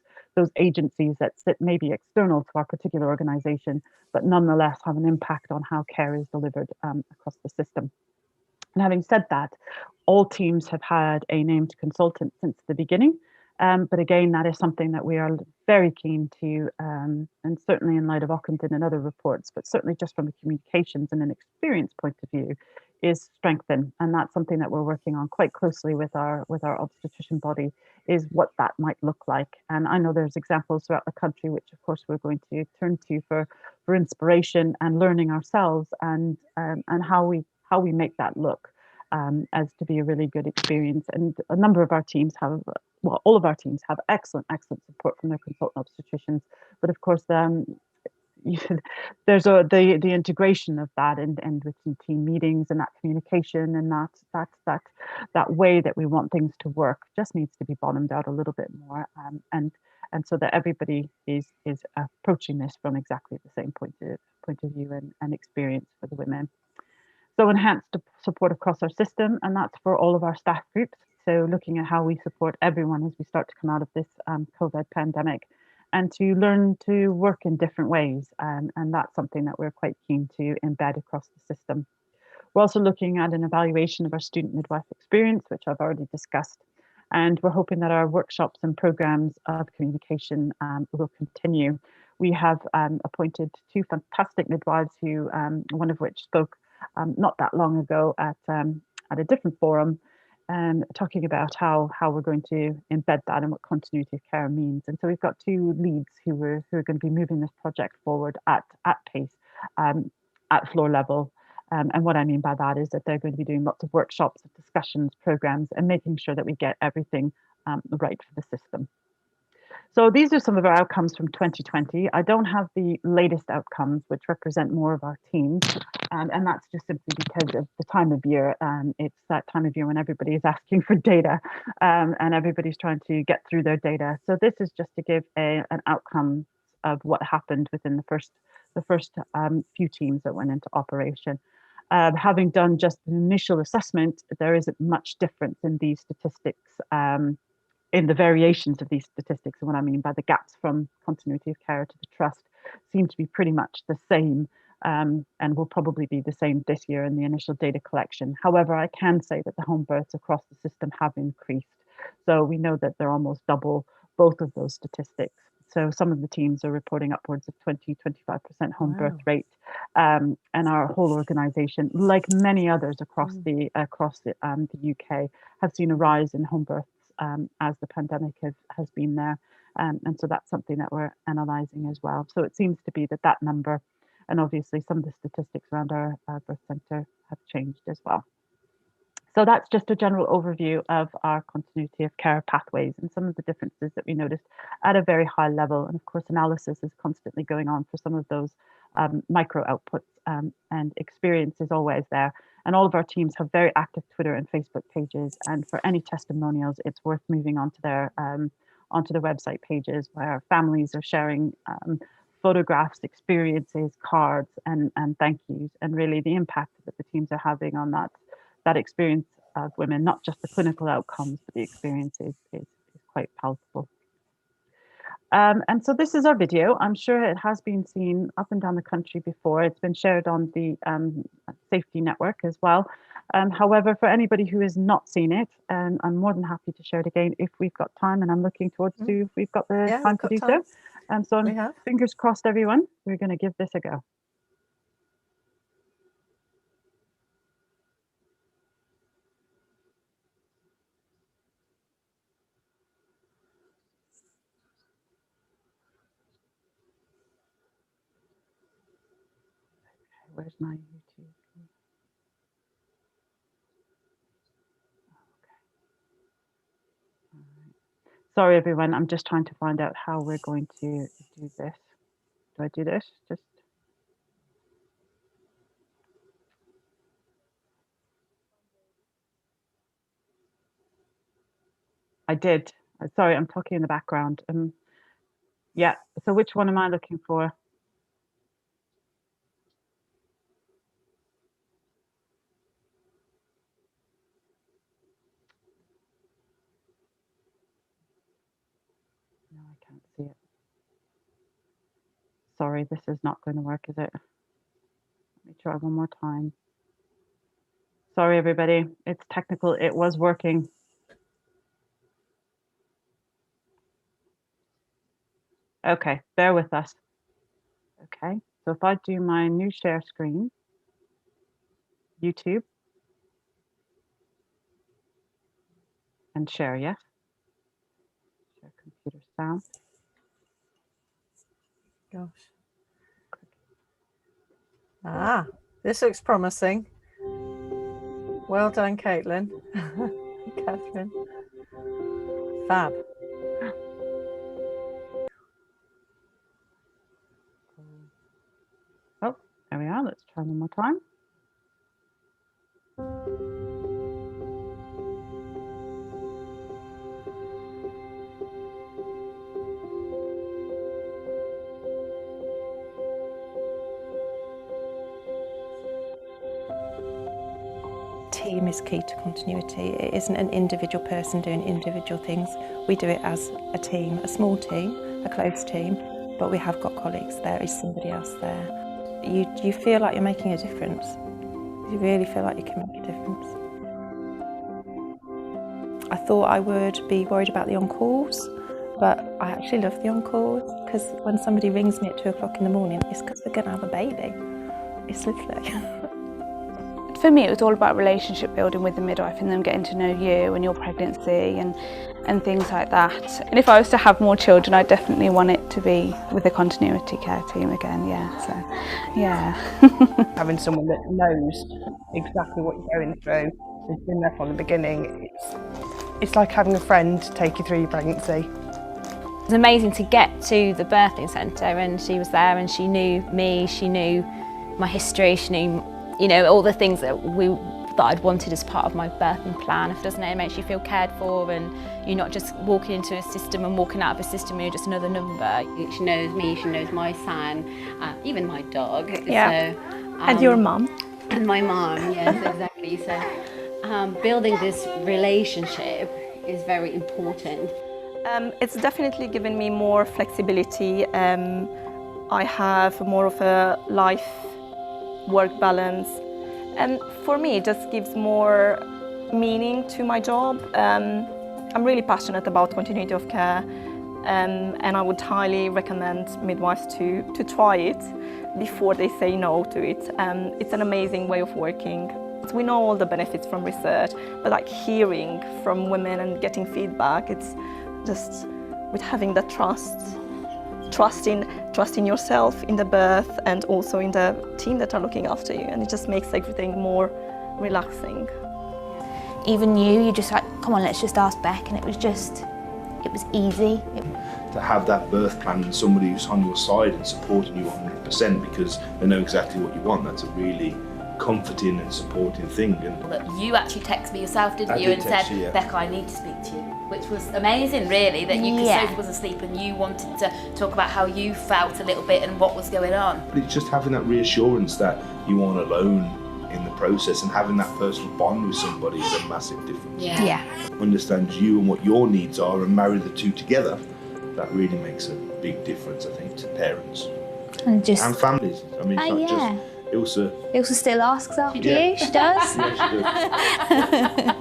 agencies that sit maybe external to our particular organisation, but nonetheless have an impact on how care is delivered across the system. And having said that, all teams have had a named consultant since the beginning. But again, that is something that we are very keen to, and certainly in light of Ockenden and other reports, but certainly just from a communications and an experience point of view, is strengthen. And that's something that we're working on quite closely with our obstetrician body, is what that might look like. And I know there's examples throughout the country, which of course we're going to turn to for inspiration and learning ourselves, and how we make that look. As to be a really good experience. And a number of our teams have, well, all of our teams have excellent support from their consultant obstetricians. But of course, there's the integration of that and within team meetings and that communication and that way that we want things to work just needs to be bottomed out a little bit more. And so that everybody is approaching this from exactly the same point of view and experience for the women. So enhanced support across our system, and that's for all of our staff groups. So looking at how we support everyone as we start to come out of this COVID pandemic, and to learn to work in different ways. And that's something that we're quite keen to embed across the system. We're also looking at an evaluation of our student midwife experience, which I've already discussed. And we're hoping that our workshops and programs of communication will continue. We have appointed 2 fantastic midwives who, one of which spoke not that long ago at a different forum, talking about how we're going to embed that and what continuity of care means. And so we've got 2 leads who are going to be moving this project forward at pace, at floor level. And what I mean by that is that they're going to be doing lots of workshops, discussions, programs, and making sure that we get everything right for the system. So these are some of our outcomes from 2020. I don't have the latest outcomes, which represent more of our teams. And that's just simply because of the time of year. It's that time of year when everybody is asking for data and everybody's trying to get through their data. So this is just to give an outcome of what happened within the first few teams that went into operation. Having done just an initial assessment, there isn't much difference in these statistics, in the variations of these statistics. And what I mean by the gaps from continuity of care to the trust seem to be pretty much the same, and will probably be the same this year in the initial data collection. However, I can say that the home births across the system have increased. So we know that they're almost double both of those statistics. So some of the teams are reporting upwards of 20-25% home birth rate, and our whole organisation, like many others across the UK, have seen a rise in home births as the pandemic has been there, and so that's something that we're analysing as well. So it seems to be that number, and obviously some of the statistics around our birth centre have changed as well. So that's just a general overview of our continuity of care pathways and some of the differences that we noticed at a very high level. And of course, analysis is constantly going on for some of those micro outputs, and experience is always there. And all of our teams have very active Twitter and Facebook pages. And for any testimonials, it's worth moving onto their website pages, where families are sharing photographs, experiences, cards, and thank yous, and really the impact that the teams are having on that experience of women, not just the clinical outcomes, but the experience is quite palpable. And so this is our video. I'm sure it has been seen up and down the country before. It's been shared on the safety network as well. However, for anybody who has not seen it, I'm more than happy to share it again if we've got time, and I'm looking towards to if we've got the time to do so. So fingers crossed, everyone, we're going to give this a go. Where's my YouTube? Sorry, everyone. I'm just trying to find out how we're going to do this. Do I do this? Just. I did. Sorry, I'm talking in the background. Yeah. So which one am I looking for? Can't see it. Sorry, this is not going to work, is it? Let me try one more time. Sorry, everybody. It's technical. It was working. Okay, bear with us. Okay, so if I do my new share screen, YouTube, and share, yes? Share computer sound. Gosh. Ah, this looks promising. Well done, Caitlin. Catherine. Fab. Oh, there we are. Let's try one more time. Team is key to continuity. It isn't an individual person doing individual things. We do it as a team, a small team, a close team, but we have got colleagues. There is somebody else there. You feel like you're making a difference. You really feel like you can make a difference. I thought I would be worried about the on-calls, but I actually love the on-calls because when somebody rings me at 2 o'clock in the morning, it's because we're going to have a baby. It's lovely. For me, it was all about relationship building with the midwife and them getting to know you and your pregnancy and things like that. And if I was to have more children, I definitely want it to be with a continuity care team again, yeah. So, yeah. Having someone that knows exactly what you're going through, has been there from the beginning, it's like having a friend take you through your pregnancy. It was amazing to get to the birthing centre and she was there and she knew me, she knew my history, she knew, you know, all the things that I'd wanted as part of my birthing plan. Doesn't it? It makes you feel cared for and you're not just walking into a system and walking out of a system and you're just another number. She knows me, she knows my son, even my dog. Yeah. So, And your mum. And my mom, yes, exactly. So building this relationship is very important. It's definitely given me more flexibility. I have more of a life-work balance. And for me, it just gives more meaning to my job. I'm really passionate about continuity of care, and I would highly recommend midwives to try it before they say no to it. It's an amazing way of working. We know all the benefits from research, but like hearing from women and getting feedback, it's just with having that trusting yourself in the birth and also in the team that are looking after you, and it just makes everything more relaxing. Even you just like, come on, let's just ask Beck, and it was easy. To have that birth plan and somebody who's on your side and supporting you 100% because they know exactly what you want, that's a really comforting and supporting thing. And but you actually texted me yourself, didn't you, and said, you, yeah. Becca, I need to speak to you, which was amazing, really, that you, because Sophie was asleep and you wanted to talk about how you felt a little bit and what was going on. But it's just having that reassurance that you aren't alone in the process, and having that personal bond with somebody is a massive difference. Yeah. Understand you and what your needs are and marry the two together, that really makes a big difference, I think, to parents and families. I mean, it's not just Ilse still asks after you, she does. Yeah,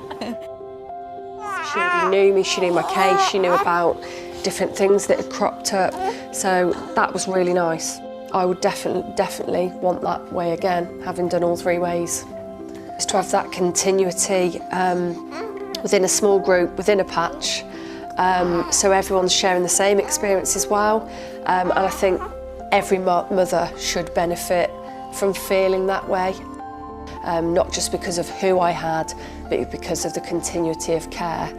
She already knew me, she knew my case, she knew about different things that had cropped up, so that was really nice. I would definitely want that way again, having done all 3 ways. Just to have that continuity within a small group, within a patch, so everyone's sharing the same experience as well, and I think every mother should benefit from feeling that way, not just because of who I had, but because of the continuity of care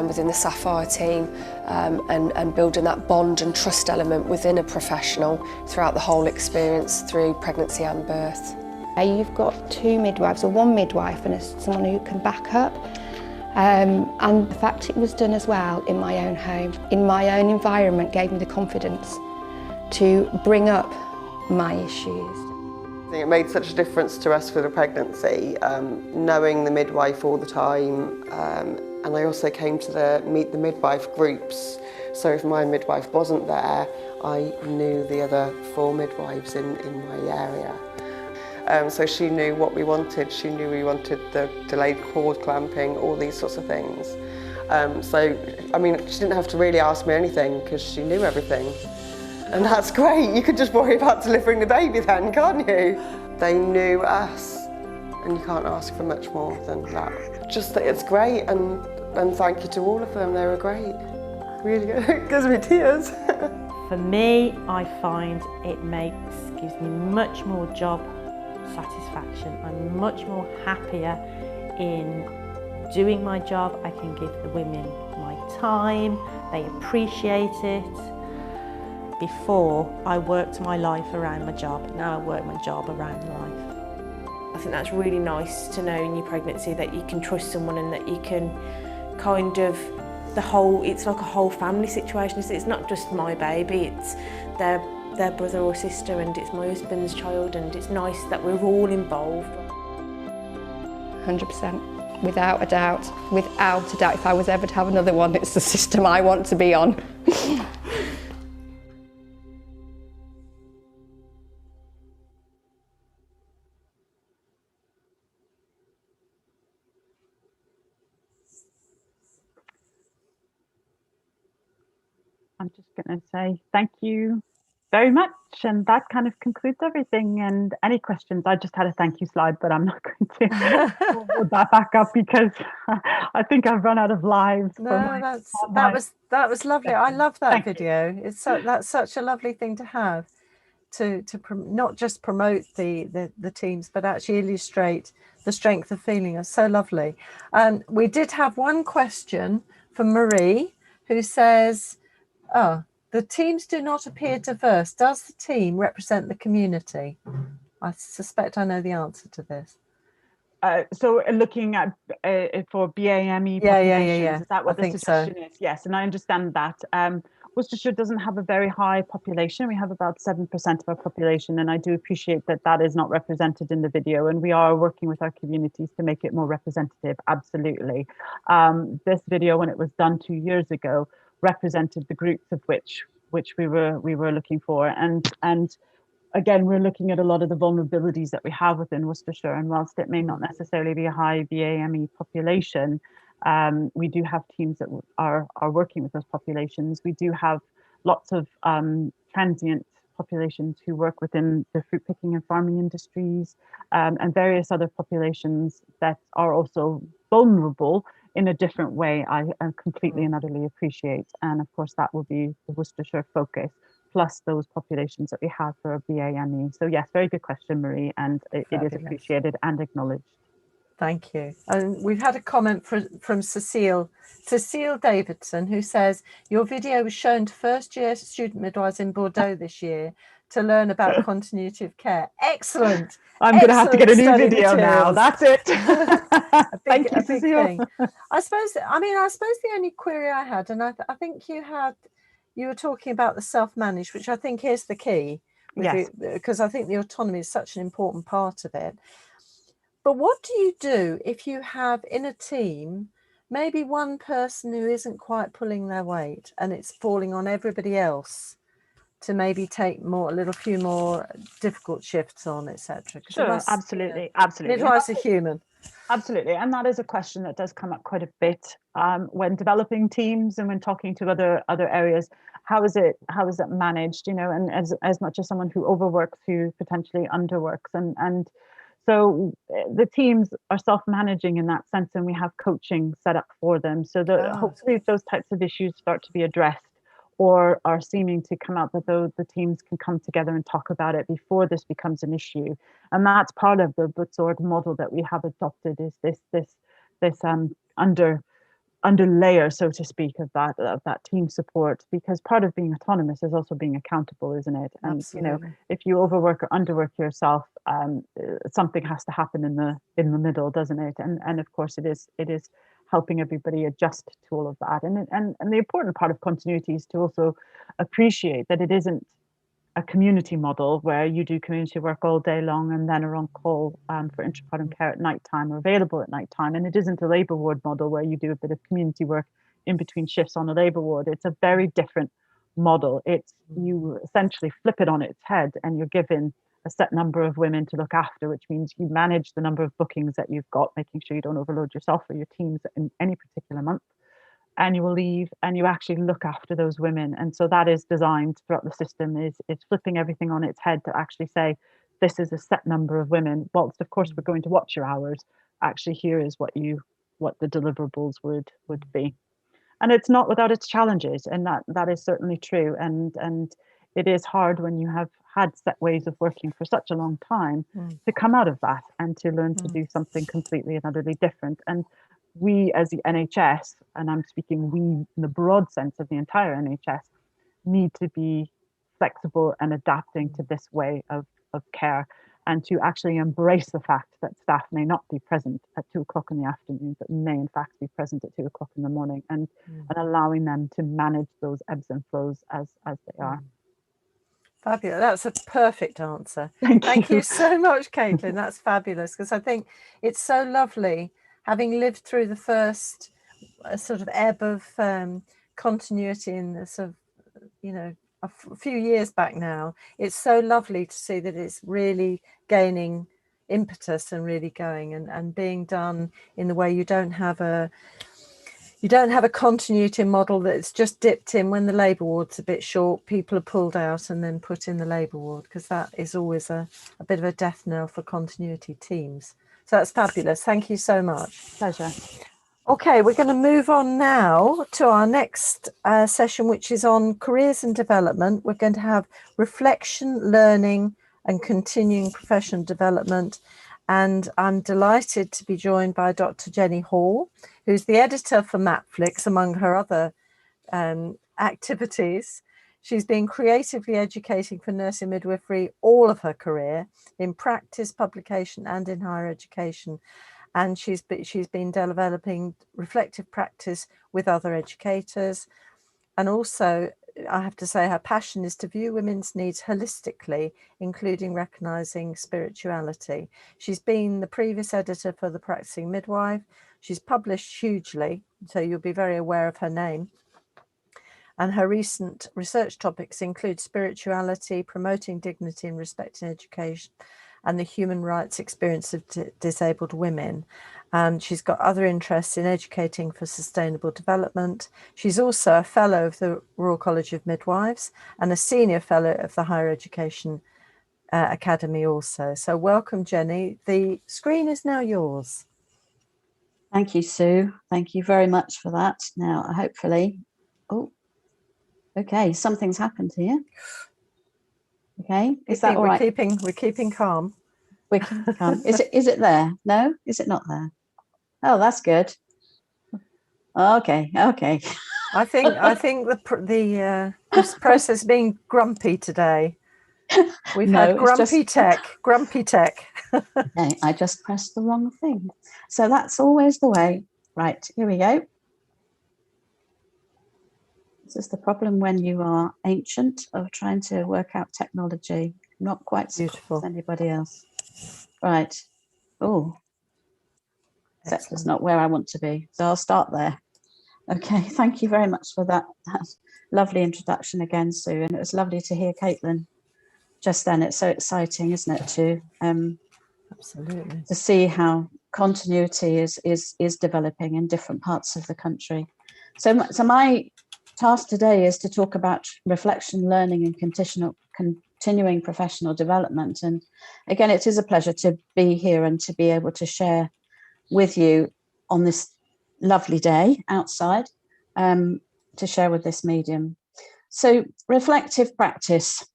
within the Sapphire team, and building that bond and trust element within a professional throughout the whole experience through pregnancy and birth. You've got 2 midwives, or 1 midwife and someone who can back up. And the fact it was done as well in my own home, in my own environment, gave me the confidence to bring up my issues. It made such a difference to us for the pregnancy, knowing the midwife all the time, and I also came to meet the midwife groups, So if my midwife wasn't there, I knew the other 4 midwives in my area. So she knew what we wanted. She knew we wanted the delayed cord clamping, all these sorts of things. So, I mean, she didn't have to really ask me anything because she knew everything. And that's great. You could just worry about delivering the baby then, can't you? They knew us, and you can't ask for much more than that. Just that it's great, and thank you to all of them. They were great. Really good. It gives me tears. For me, I find it gives me much more job satisfaction. I'm much more happier in doing my job. I can give the women my time. They appreciate it. Before, I worked my life around my job. Now I work my job around life. I think that's really nice to know in your pregnancy that you can trust someone and that you can kind of, it's like a whole family situation. It's not just my baby, it's their brother or sister, and it's my husband's child, and it's nice that we're all involved. 100%, without a doubt. Without a doubt, if I was ever to have another one, it's the system I want to be on. I'm just going to say thank you very much, and that kind of concludes everything. And any questions, I just had a thank you slide, but I'm not going to hold that back up because I think I've run out of lives. No, that was lovely. I love that video. That's such a lovely thing to have, to not just promote the teams, but actually illustrate the strength of feeling. It's so lovely. We did have one question from Marie, who says, the teams do not appear diverse. Does the team represent the community? I suspect I know the answer to this. So looking at for BAME populations, is that what the suggestion is? Yes, and I understand that. Worcestershire doesn't have a very high population. We have about 7% of our population, and I do appreciate that that is not represented in the video, and we are working with our communities to make it more representative, absolutely. This video, when it was done 2 years ago, represented the groups of which we were looking for, and again, we're looking at a lot of the vulnerabilities that we have within Worcestershire, and whilst it may not necessarily be a high BAME population, we do have teams that are working with those populations. We do have lots of transient populations who work within the fruit picking and farming industries, and various other populations that are also vulnerable in a different way. I completely and utterly appreciate, and of course that will be the Worcestershire focus, plus those populations that we have for BAME. So yes, very good question, Marie, and it is appreciated and acknowledged. Thank you. And we've had a comment from Cecile Davidson, who says, your video was shown to first-year student midwives in Bordeaux this year to learn about continuity of care. Excellent. I'm going to have to get a new video now. That's it. Thank you, Cecile. I suppose the only query I had, and I think you were talking about the self-managed, which I think is the key. Yes. Because I think the autonomy is such an important part of it. But what do you do if you have in a team maybe one person who isn't quite pulling their weight and it's falling on everybody else to maybe take a few more difficult shifts on, etc.? Sure, absolutely. Midwives are human. Absolutely, and that is a question that does come up quite a bit when developing teams and when talking to other areas. How is it managed? And as much as someone who overworks, who potentially underworks, and so the teams are self-managing in that sense, and we have coaching set up for them, so that hopefully if those types of issues start to be addressed or are seeming to come out, that the teams can come together and talk about it before this becomes an issue. And that's part of the Butzorg model that we have adopted, is this under layer, so to speak, of that team support, because part of being autonomous is also being accountable, isn't it? And Absolutely. If you overwork or underwork yourself, something has to happen in the middle, doesn't it? And of course it is helping everybody adjust to all of that. And the important part of continuity is to also appreciate that it isn't a community model where you do community work all day long and then are on call for intrapartum care at night time or available at night time. And it isn't a labour ward model where you do a bit of community work in between shifts on a labour ward. It's a very different model. It's, you essentially flip it on its head, and you're given a set number of women to look after, which means you manage the number of bookings that you've got, making sure you don't overload yourself or your teams in any particular month. Annual leave, and you actually look after those women. And so that is designed throughout the system, is flipping everything on its head to actually say, this is a set number of women. Whilst of course we're going to watch your hours, actually here is what the deliverables would be. And it's not without its challenges, and that is certainly true. And it is hard when you have had set ways of working for such a long time to come out of that and to learn to do something completely and utterly different. And we as the NHS, and I'm speaking we in the broad sense of the entire NHS, need to be flexible and adapting to this way of care, and to actually embrace the fact that staff may not be present at 2 o'clock in the afternoon, but may in fact be present at 2 o'clock in the morning, and allowing them to manage those ebbs and flows as they are. Fabulous. That's a perfect answer. Thank you so much, Caitlin. That's fabulous, because I think it's so lovely, having lived through the first sort of ebb of continuity in the sort of, a few years back now. It's so lovely to see that it's really gaining impetus and really going and being done in the way you don't have a continuity model that's just dipped in when the labour ward's a bit short, people are pulled out and then put in the labour ward, because that is always a bit of a death knell for continuity teams. So that's fabulous. Thank you so much. Pleasure. Okay, we're going to move on now to our next session, which is on careers and development. We're going to have reflection, learning and continuing professional development. And I'm delighted to be joined by Dr. Jenny Hall, who's the editor for Matflix, among her other activities. She's been creatively educating for nursing midwifery all of her career, in practice, publication and in higher education. And she's been developing reflective practice with other educators. And also, I have to say, her passion is to view women's needs holistically, including recognising spirituality. She's been the previous editor for The Practicing Midwife. She's published hugely, so you'll be very aware of her name. And her recent research topics include spirituality, promoting dignity and respect in education, and the human rights experience of disabled women. And she's got other interests in educating for sustainable development. She's also a fellow of the Royal College of Midwives and a senior fellow of the Higher Education Academy also. So welcome, Jenny. The screen is now yours. Thank you, Sue. Thank you very much for that. Now, hopefully, okay, something's happened here. Okay, is that all right? We're keeping calm. We're keeping calm. Is it there? No, is it not there? Oh, that's good. Okay. I think this process being grumpy today. We've had grumpy tech. Okay, I just pressed the wrong thing. So that's always the way. Right, here we go. This is the problem when you are ancient of trying to work out technology. Not quite so beautiful as anybody else. Right. Oh, that's not where I want to be. So I'll start there. Okay, thank you very much for that lovely introduction again, Sue. And it was lovely to hear Caitlin just then. It's so exciting, isn't it, to absolutely to see how continuity is developing in different parts of the country. So my task today is to talk about reflection, learning and continuing professional development. And again, it is a pleasure to be here and to be able to share with you on this lovely day outside, to share with this medium. So reflective practice,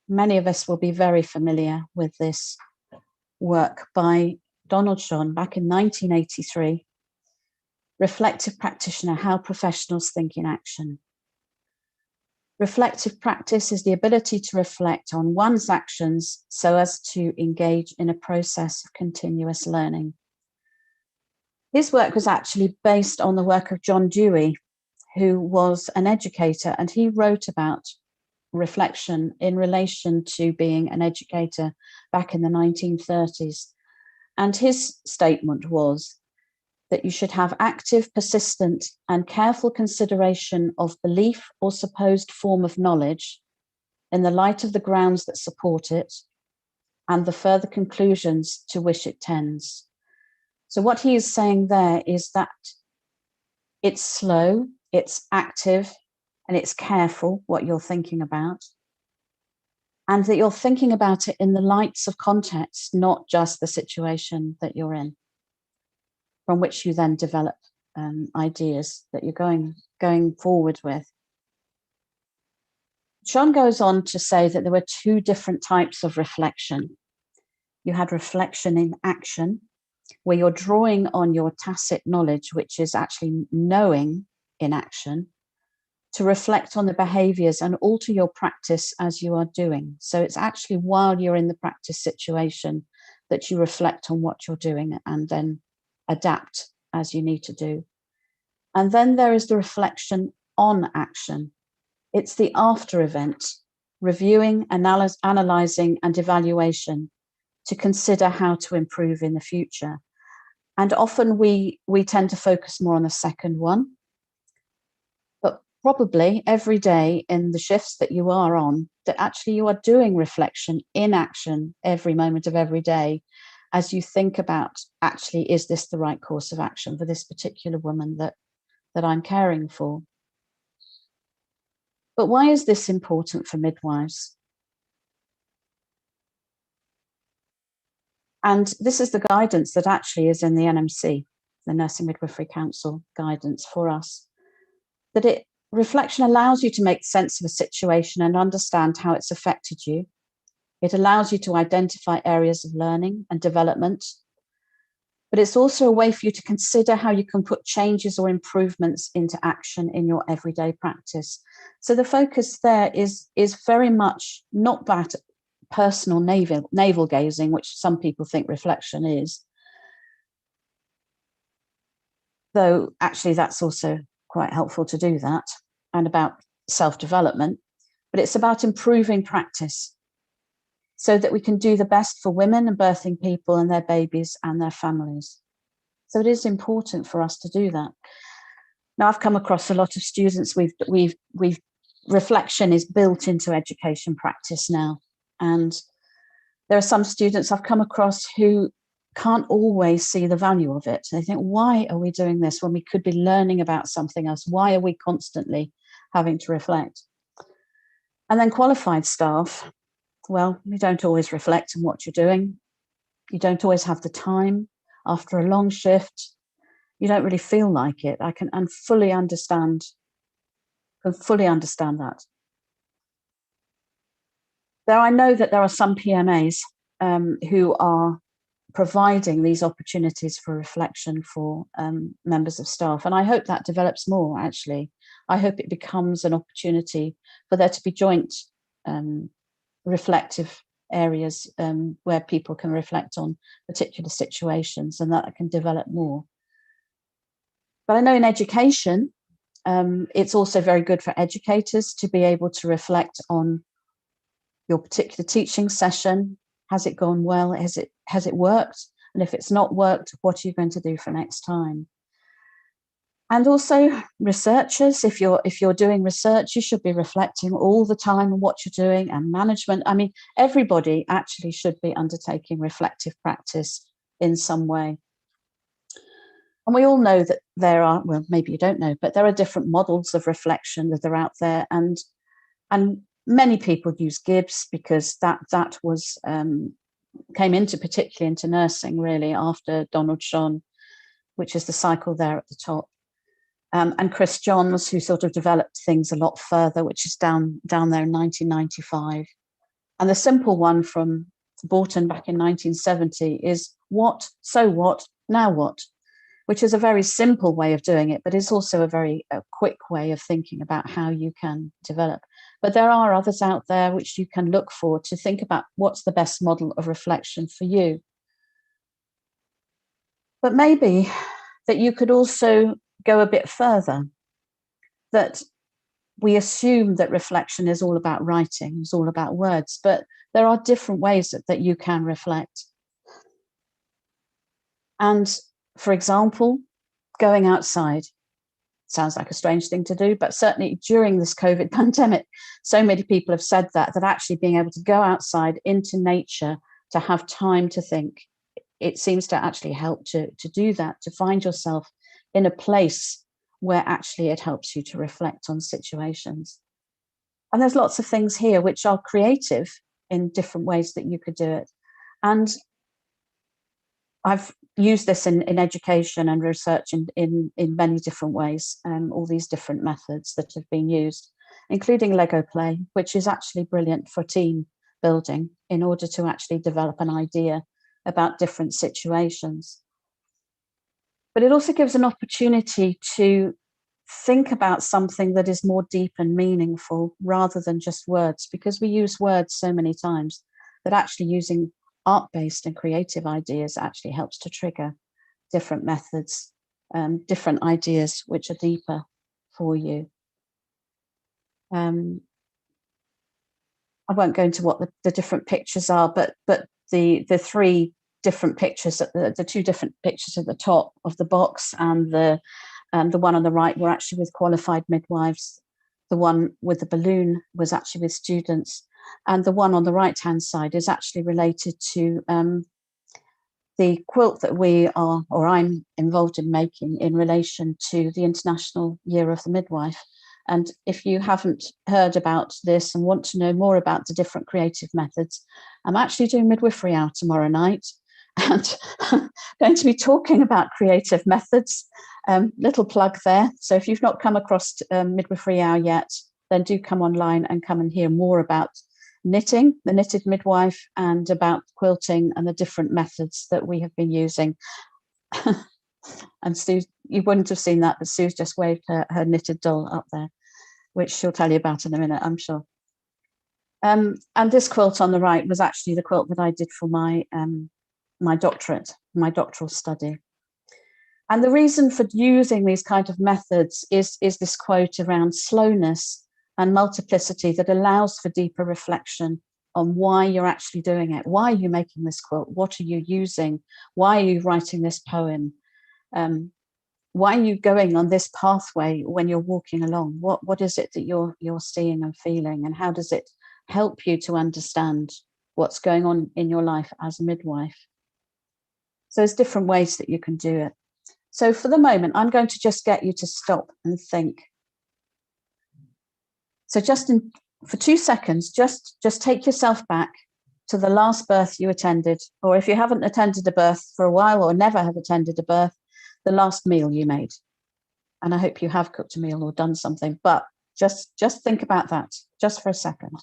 many of us will be very familiar with this work by Donald Shon back in 1983. Reflective practitioner, how professionals think in action. Reflective practice is the ability to reflect on one's actions so as to engage in a process of continuous learning. His work was actually based on the work of John Dewey, who was an educator, and he wrote about reflection in relation to being an educator back in the 1930s. And his statement was that you should have active, persistent, and careful consideration of belief or supposed form of knowledge in the light of the grounds that support it and the further conclusions to which it tends. So what he is saying there is that it's slow, it's active, and it's careful what you're thinking about, and that you're thinking about it in the lights of context, not just the situation that you're in, from which you then develop ideas that you're going forward with. Sean goes on to say that there were two different types of reflection. You had reflection in action, where you're drawing on your tacit knowledge, which is actually knowing in action, to reflect on the behaviors and alter your practice as you are doing. So it's actually while you're in the practice situation that you reflect on what you're doing and then adapt as you need to do. And then there is the reflection on action. It's the after event, reviewing, analyzing, and evaluation to consider how to improve in the future. And often we tend to focus more on the second one. But probably every day in the shifts that you are on, that actually you are doing reflection in action every moment of every day as you think about, actually, is this the right course of action for this particular woman that I'm caring for? But why is this important for midwives? And this is the guidance that actually is in the NMC, the Nursing Midwifery Council guidance for us, that reflection allows you to make sense of a situation and understand how it's affected you. It allows you to identify areas of learning and development, but it's also a way for you to consider how you can put changes or improvements into action in your everyday practice. So the focus there is very much not that personal navel gazing, which some people think reflection is, though actually that's also quite helpful to do that, and about self-development, but it's about improving practice so that we can do the best for women and birthing people and their babies and their families. So it is important for us to do that. Now, I've come across a lot of students, we've reflection is built into education practice now. And there are some students I've come across who can't always see the value of it. They think, why are we doing this when we could be learning about something else? Why are we constantly having to reflect? And then qualified staff, well, you don't always reflect on what you're doing. You don't always have the time. After a long shift, you don't really feel like it. I can fully understand that. Though I know that there are some PMAs who are providing these opportunities for reflection for members of staff. And I hope that develops more, actually. I hope it becomes an opportunity for there to be joint reflective areas where people can reflect on particular situations, and that can develop more. But I know in education, it's also very good for educators to be able to reflect on your particular teaching session. Has it gone well? Has it worked? And if it's not worked, what are you going to do for next time? And also researchers, if you're doing research, you should be reflecting all the time on what you're doing, and management. I mean, everybody actually should be undertaking reflective practice in some way. And we all know that there are, well, maybe you don't know, but there are different models of reflection that are out there. And many people use Gibbs because that was came into, particularly into nursing, really, after Donald Schon, which is the cycle there at the top. And Chris Johns, who sort of developed things a lot further, which is down there in 1995. And the simple one from Borton back in 1970 is what, so what, now what? Which is a very simple way of doing it, but it's also a very quick way of thinking about how you can develop. But there are others out there which you can look for to think about what's the best model of reflection for you. But maybe that you could also go a bit further, that we assume that reflection is all about writing, it's all about words, but there are different ways that you can reflect. And for example, going outside. Sounds like a strange thing to do, but certainly during this COVID pandemic, so many people have said that actually being able to go outside into nature to have time to think, it seems to actually help to do that, to find yourself in a place where actually it helps you to reflect on situations. And there's lots of things here which are creative in different ways that you could do it. And I've used this in education and research in many different ways, all these different methods that have been used, including Lego play, which is actually brilliant for team building in order to actually develop an idea about different situations. But it also gives an opportunity to think about something that is more deep and meaningful rather than just words, because we use words so many times that actually using art-based and creative ideas actually helps to trigger different methods, different ideas which are deeper for you. I won't go into what the different pictures are, but the three different pictures, the two different pictures at the top of the box, and the one on the right were actually with qualified midwives. The one with the balloon was actually with students. And the one on the right-hand side is actually related to the quilt that I'm involved in making in relation to the International Year of the Midwife. And if you haven't heard about this and want to know more about the different creative methods, I'm actually doing Midwifery Hour tomorrow night, and I'm going to be talking about creative methods. Little plug there. So if you've not come across Midwifery Hour yet, then do come online and come and hear more about knitting, the knitted midwife, and about quilting and the different methods that we have been using. And Sue, you wouldn't have seen that, but Sue's just waved her knitted doll up there, which she'll tell you about in a minute, I'm sure. And this quilt on the right was actually the quilt that I did for my doctoral study. And the reason for using these kind of methods is this quote around slowness and multiplicity that allows for deeper reflection on why you're actually doing it. Why are you making this quilt? What are you using? Why are you writing this poem? Why are you going on this pathway when you're walking along? What is it that you're seeing and feeling? And how does it help you to understand what's going on in your life as a midwife? So there's different ways that you can do it. So for the moment, I'm going to just get you to stop and think. So for 2 seconds, just take yourself back to the last birth you attended, or if you haven't attended a birth for a while or never have attended a birth, the last meal you made. And I hope you have cooked a meal or done something, but just think about that just for a second.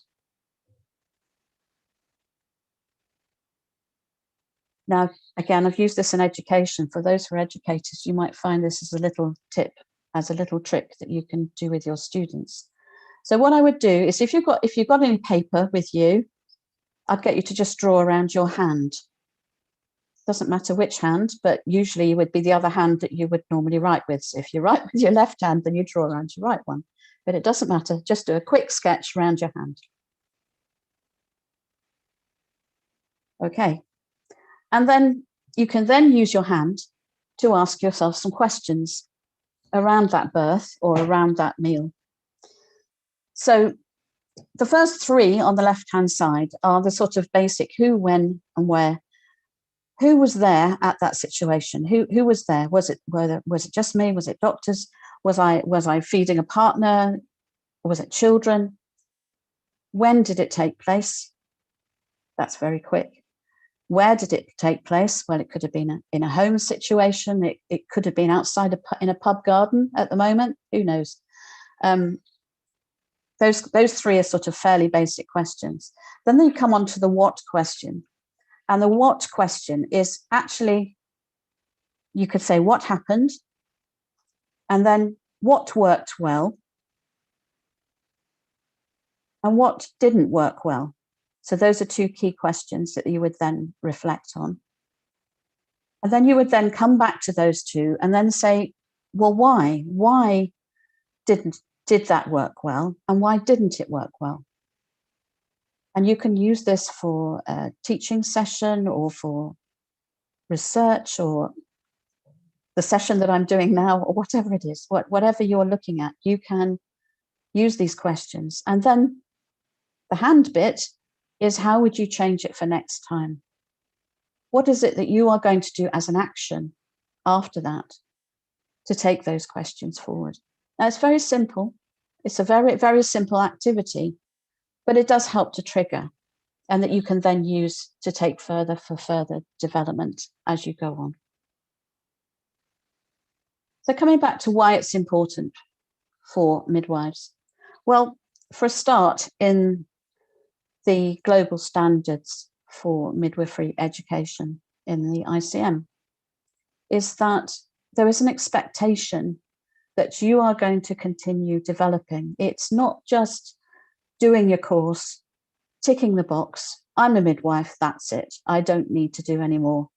Now, again, I've used this in education. For those who are educators, you might find this as a little tip, as a little trick that you can do with your students. So what I would do is if you've got any paper with you, I'd get you to just draw around your hand. Doesn't matter which hand, but usually it would be the other hand that you would normally write with. So if you write with your left hand, then you draw around your right one. But it doesn't matter, just do a quick sketch around your hand. Okay. And then you can then use your hand to ask yourself some questions around that birth or around that meal. So the first three on the left-hand side are the sort of basic who, when, and where. Who was there at that situation? Who was there? Was it just me? Was it doctors? Was I feeding a partner? Was it children? When did it take place? That's very quick. Where did it take place? Well, it could have been in a home situation. It could have been outside in a pub garden at the moment. Who knows? Those three are sort of fairly basic questions. Then you come on to the what question. And the what question is actually, you could say what happened, and then what worked well, and what didn't work well. So those are two key questions that you would then reflect on. And then you would then come back to those two and then say, well, why? Why did that work well? And why didn't it work well? And you can use this for a teaching session or for research or the session that I'm doing now, or whatever it is, whatever you're looking at, you can use these questions. And then the hand bit is, how would you change it for next time? What is it that you are going to do as an action after that to take those questions forward? Now, it's very simple. It's a very, very simple activity, but it does help to trigger, and that you can then use to take further for further development as you go on. So coming back to why it's important for midwives. Well, for a start, in the global standards for midwifery education in the ICM, is that there is an expectation that you are going to continue developing. It's not just doing your course, ticking the box, I'm a midwife, that's it, I don't need to do any more.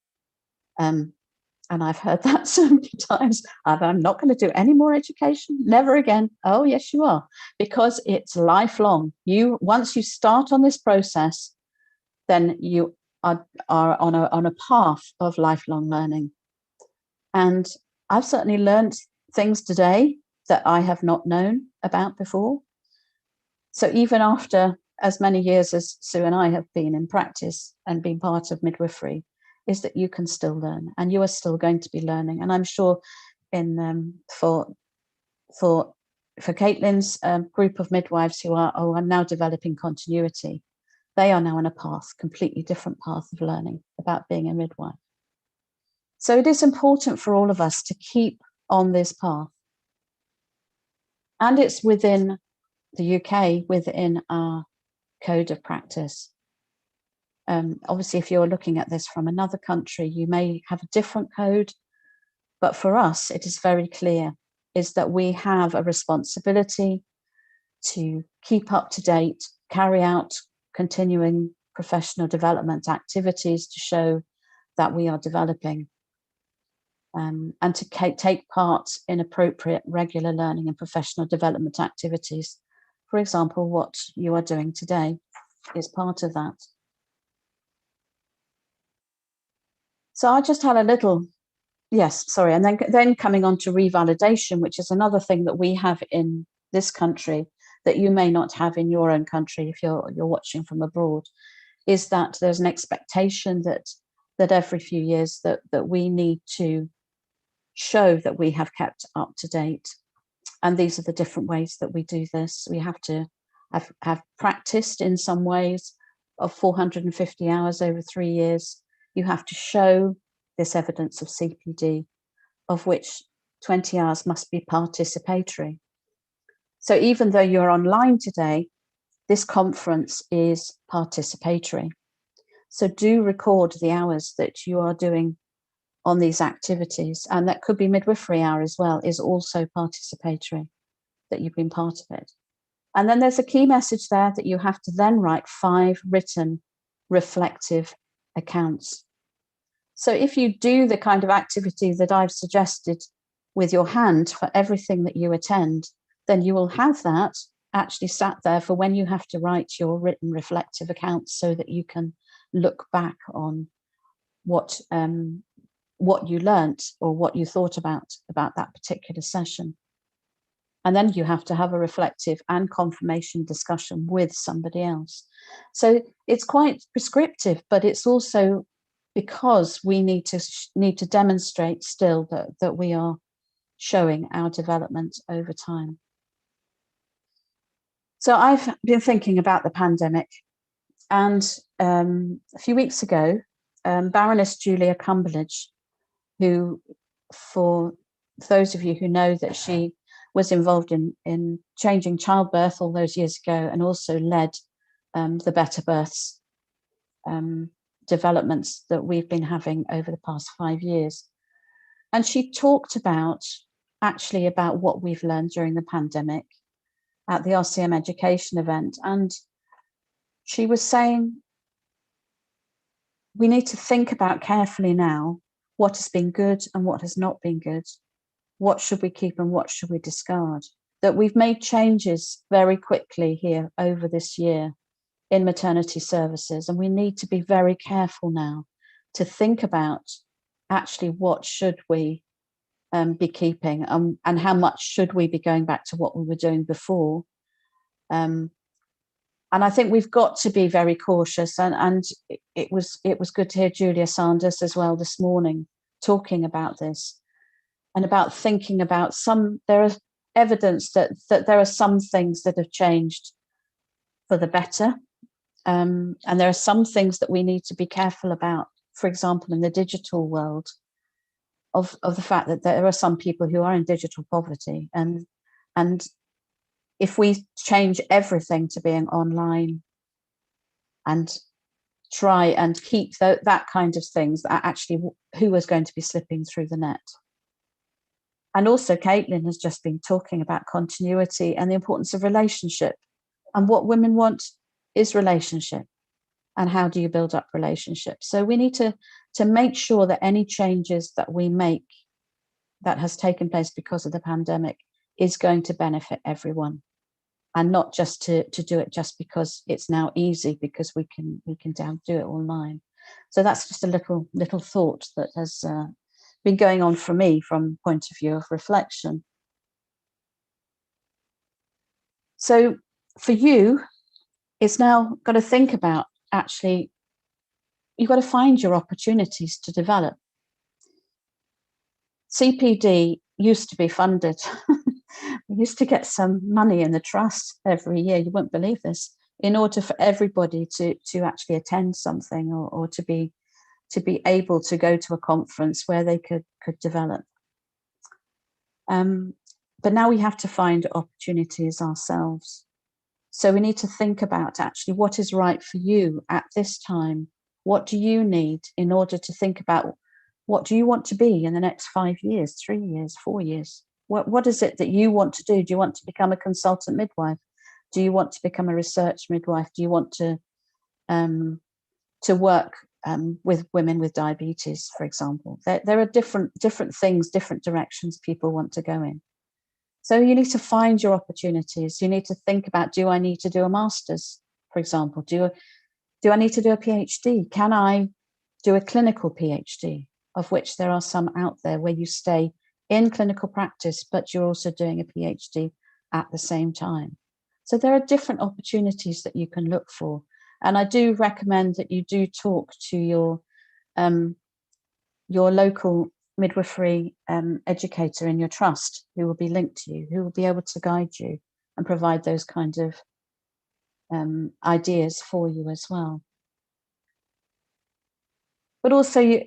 And I've heard that so many times. I'm not going to do any more education, never again. Oh, yes, you are, because it's lifelong. Once you start on this process, then you are on a path of lifelong learning. And I've certainly learned things today that I have not known about before. So even after as many years as Sue and I have been in practice and been part of midwifery, is that you can still learn, and you are still going to be learning. And I'm sure for Caitlin's group of midwives who are now developing continuity, they are now on a path, completely different path of learning about being a midwife. So it is important for all of us to keep on this path. And it's within the UK, within our code of practice. Obviously, if you're looking at this from another country, you may have a different code, but for us, it is very clear, is that we have a responsibility to keep up to date, carry out continuing professional development activities to show that we are developing, and to take part in appropriate regular learning and professional development activities. For example, what you are doing today is part of that. So I just had a little, and then coming on to revalidation, which is another thing that we have in this country that you may not have in your own country if you're watching from abroad, is that there's an expectation that every few years that we need to show that we have kept up to date. And these are the different ways that we do this. We have to have practiced in some ways of 450 hours over 3 years. You have to show this evidence of CPD, of which 20 hours must be participatory. So even though you're online today, this conference is participatory. So do record the hours that you are doing on these activities, and that could be midwifery hour as well, is also participatory, that you've been part of it. And then there's a key message there that you have to then write 5 written reflective accounts. So if you do the kind of activity that I've suggested with your hand for everything that you attend, then you will have that actually sat there for when you have to write your written reflective accounts, so that you can look back on what you learnt or what you thought about that particular session. And then you have to have a reflective and confirmation discussion with somebody else. So it's quite prescriptive, but it's also because we need to demonstrate still that we are showing our development over time. So I've been thinking about the pandemic, and a few weeks ago, Baroness Julia Cumberledge, who, for those of you who know, that she was involved in changing childbirth all those years ago, and also led the Better Births developments that we've been having over the past 5 years. And she talked about what we've learned during the pandemic at the RCM education event. And she was saying, we need to think about carefully now what has been good and what has not been good. What should we keep and what should we discard? That we've made changes very quickly here over this year in maternity services, and we need to be very careful now to think about actually what should we be keeping, and how much should we be going back to what we were doing before. And I think we've got to be very cautious, and it was good to hear Julia Sanders as well this morning talking about this, and about thinking about there is evidence that there are some things that have changed for the better, and there are some things that we need to be careful about, for example in the digital world, of the fact that there are some people who are in digital poverty, and if we change everything to being online and try and keep that kind of things, that actually who is going to be slipping through the net. And also Caitlin has just been talking about continuity and the importance of relationship, and what women want is relationship, and how do you build up relationships. So we need to make sure that any changes that we make that has taken place because of the pandemic is going to benefit everyone, and not just to do it just because it's now easy, because we can do it online. So that's just a little thought that has been going on for me from point of view of reflection. So for you, it's now got to think about, actually, you've got to find your opportunities to develop. CPD used to be funded. We used to get some money in the trust every year, you won't believe this, in order for everybody to actually attend something, or to be able to go to a conference where they could develop. But now we have to find opportunities ourselves. So we need to think about actually what is right for you at this time. What do you need in order to think about what do you want to be in the next 5 years, 3 years, 4 years? What is it that you want to do? Do you want to become a consultant midwife? Do you want to become a research midwife? Do you want to work with women with diabetes, for example? There are different things, different directions people want to go in. So you need to find your opportunities. You need to think about, do I need to do a master's, for example? Do I need to do a PhD? Can I do a clinical PhD, of which there are some out there where you stay in clinical practice, but you're also doing a PhD at the same time. So there are different opportunities that you can look for. And I do recommend that you do talk to your local midwifery educator in your trust, who will be linked to you, who will be able to guide you and provide those kind of ideas for you as well. But also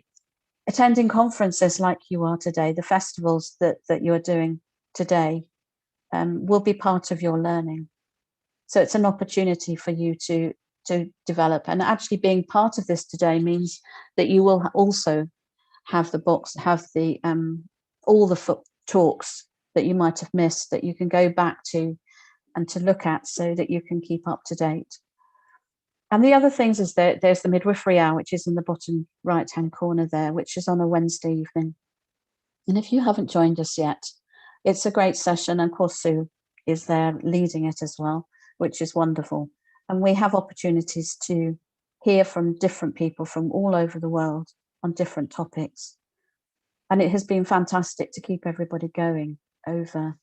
attending conferences like you are today, the festivals that you're doing today, will be part of your learning. So it's an opportunity for you to develop. And actually being part of this today means that you will also have the books, have the all the talks that you might have missed, that you can go back to and to look at, so that you can keep up to date. And the other things is that there's the midwifery hour, which is in the bottom right hand corner there, which is on a Wednesday evening. And if you haven't joined us yet, it's a great session, and of course Sue is there leading it as well, which is wonderful. And we have opportunities to hear from different people from all over the world on different topics. And it has been fantastic to keep everybody going over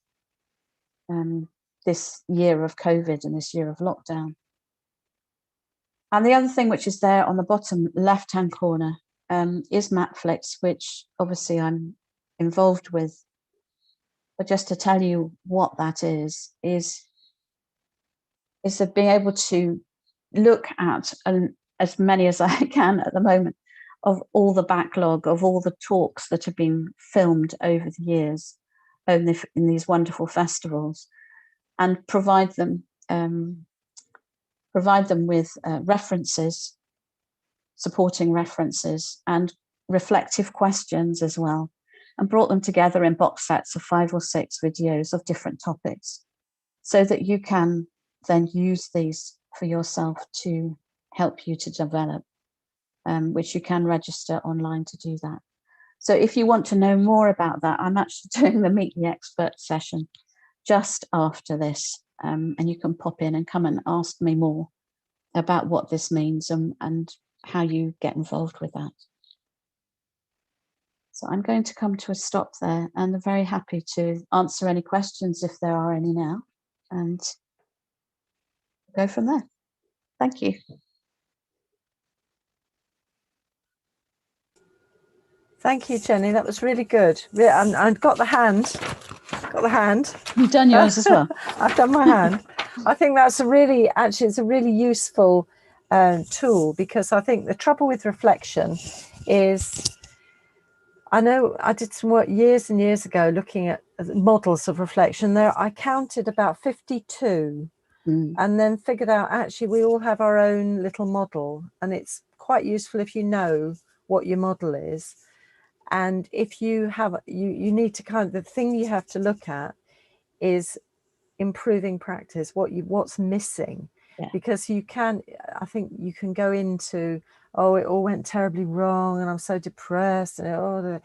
this year of COVID and this year of lockdown. And the other thing which is there on the bottom left-hand corner is Matflix, which obviously I'm involved with. But just to tell you what that is to be able to look at, as many as I can at the moment, of all the backlog of all the talks that have been filmed over the years in these wonderful festivals, and provide them with references, supporting references, and reflective questions as well, and brought them together in box sets of 5 or 6 videos of different topics, so that you can then use these for yourself to help you to develop, which you can register online to do that. So if you want to know more about that, I'm actually doing the Meet the Expert session just after this, and you can pop in and come and ask me more about what this means and how you get involved with that. So I'm going to come to a stop there, and I'm very happy to answer any questions if there are any now, and go from there. Thank you. Thank you, Jenny. That was really good. And got the hand. Got the hand. You've done yours as well. I've done my hand. I think that's it's a really useful tool, because I think the trouble with reflection is, I know I did some work years and years ago looking at models of reflection. I counted about 52 and then figured out actually we all have our own little model, and it's quite useful if you know what your model is. And if you have, you need to the thing you have to look at is improving practice, what's missing. Yeah. Because I think you can go into, oh, it all went terribly wrong and I'm so depressed, and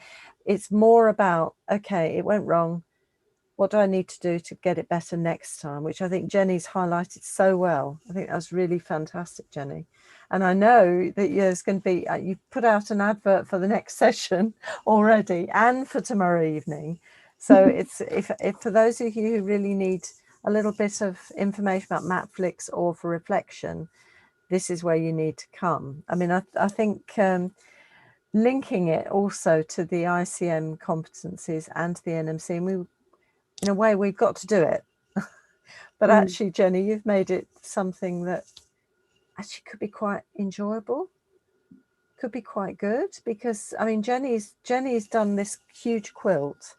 it's more about, okay, it went wrong, what do I need to do to get it better next time, which I think Jenny's highlighted so well. I think that was really fantastic, Jenny. And I know that there's going to be, you've put out an advert for the next session already and for tomorrow evening. So it's if for those of you who really need a little bit of information about Matflix or for reflection, this is where you need to come. I mean, I think linking it also to the ICM competencies and to the NMC, and in a way, we've got to do it. But actually, Jenny, you've made it something that actually could be quite enjoyable, could be quite good, because I mean, Jenny's done this huge quilt,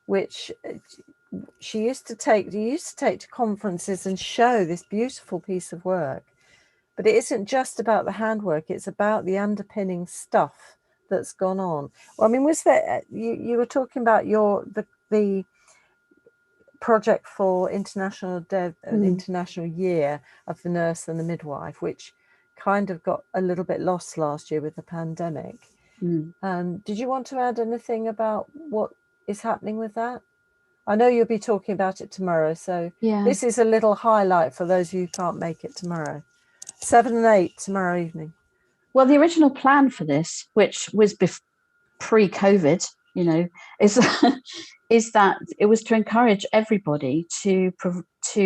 which you used to take to conferences and show this beautiful piece of work. But it isn't just about the handwork, it's about the underpinning stuff that's gone on. Well, I mean, was there, you were talking about the project for International Year of the Nurse and the Midwife, which kind of got a little bit lost last year with the pandemic. Did you want to add anything about what is happening with that? I know you'll be talking about it tomorrow, so this is a little highlight for those who can't make it tomorrow. 7 and 8 tomorrow evening. Well, the original plan for this, which was pre-COVID, is that it was to encourage everybody to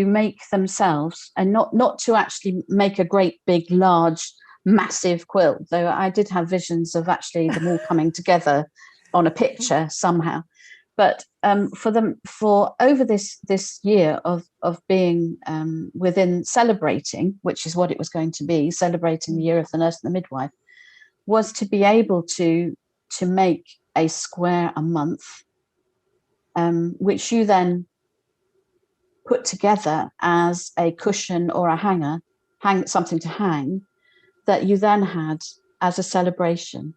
make themselves, and not to actually make a great big large massive quilt, though I did have visions of actually them all coming together on a picture somehow. But for over this year of being within celebrating, which is what it was going to be, celebrating the Year of the Nurse and the Midwife, was to be able to make a square a month, which you then put together as a cushion or a hanger, something to hang, that you then had as a celebration,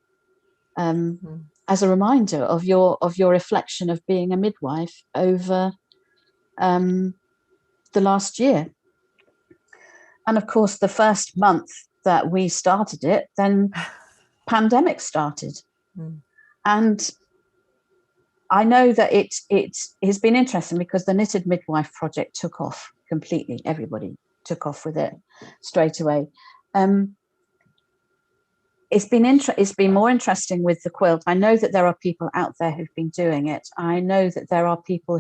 as a reminder of your reflection of being a midwife over the last year. And of course, the first month that we started it, then pandemic started. And I know that it has been interesting because the Knitted Midwife project took off completely. Everybody took off with it straight away. It's been more interesting with the quilt. I know that there are people out there who've been doing it. I know that there are people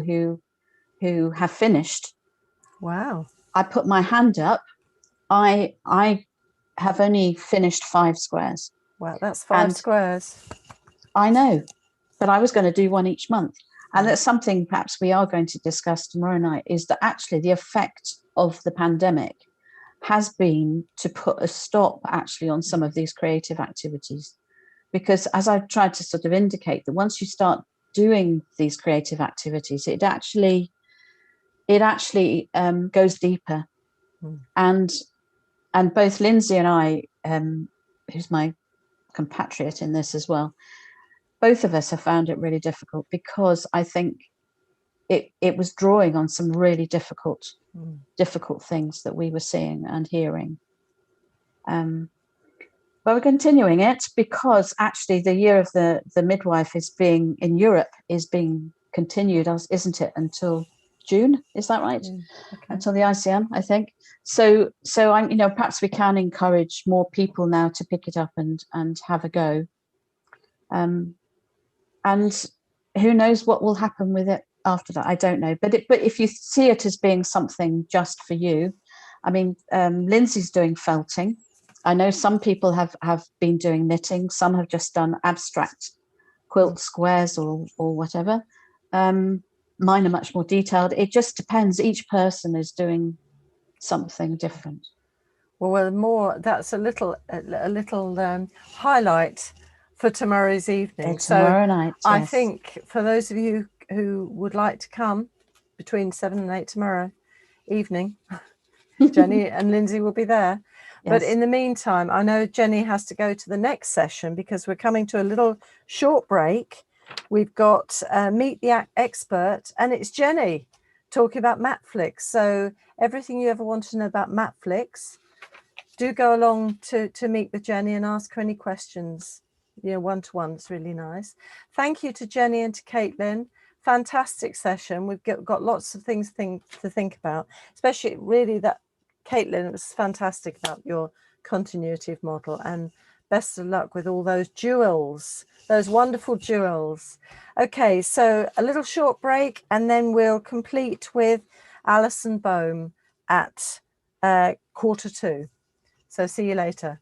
who have finished. Wow. I put my hand up. I have only finished 5 squares. Wow, that's 5 squares. I know, but I was going to do one each month. And that's something perhaps we are going to discuss tomorrow night, is that actually the effect of the pandemic has been to put a stop actually on some of these creative activities. Because as I've tried to sort of indicate, that once you start doing these creative activities, it actually goes deeper. And both Lindsay and I, who's my compatriot in this as well, both of us have found it really difficult, because I think it was drawing on some really difficult things that we were seeing and hearing. But we're continuing it because actually the Year of the Midwife in Europe is being continued, isn't it, until June? Is that right? Okay. Until the ICM, I think. So I'm, perhaps we can encourage more people now to pick it up and have a go. and who knows what will happen with it after that. I don't know. But if you see it as being something just for you, I mean, Lindsay's doing felting. I know some people have been doing knitting. Some have just done abstract quilt squares or whatever. Mine are much more detailed. It just depends. Each person is doing something different. Well, that's a little highlight for tomorrow's evening. Tomorrow night, yes. I think for those of you who would like to come between 7 and 8 tomorrow evening, Jenny and Lindsay will be there. Yes. But in the meantime, I know Jenny has to go to the next session because we're coming to a little short break. We've got Meet the Expert, and it's Jenny talking about Matflix. So everything you ever want to know about Matflix, do go along to meet with Jenny and ask her any questions, one-to-one. It's really nice. Thank you to Jenny and to Caitlin. Fantastic session. We've got lots of things to think about, especially really that, Caitlin, it was fantastic about your continuity of model, and best of luck with all those jewels, those wonderful jewels. Okay, so a little short break, and then we'll complete with Alison Bohm at 1:45. So see you later.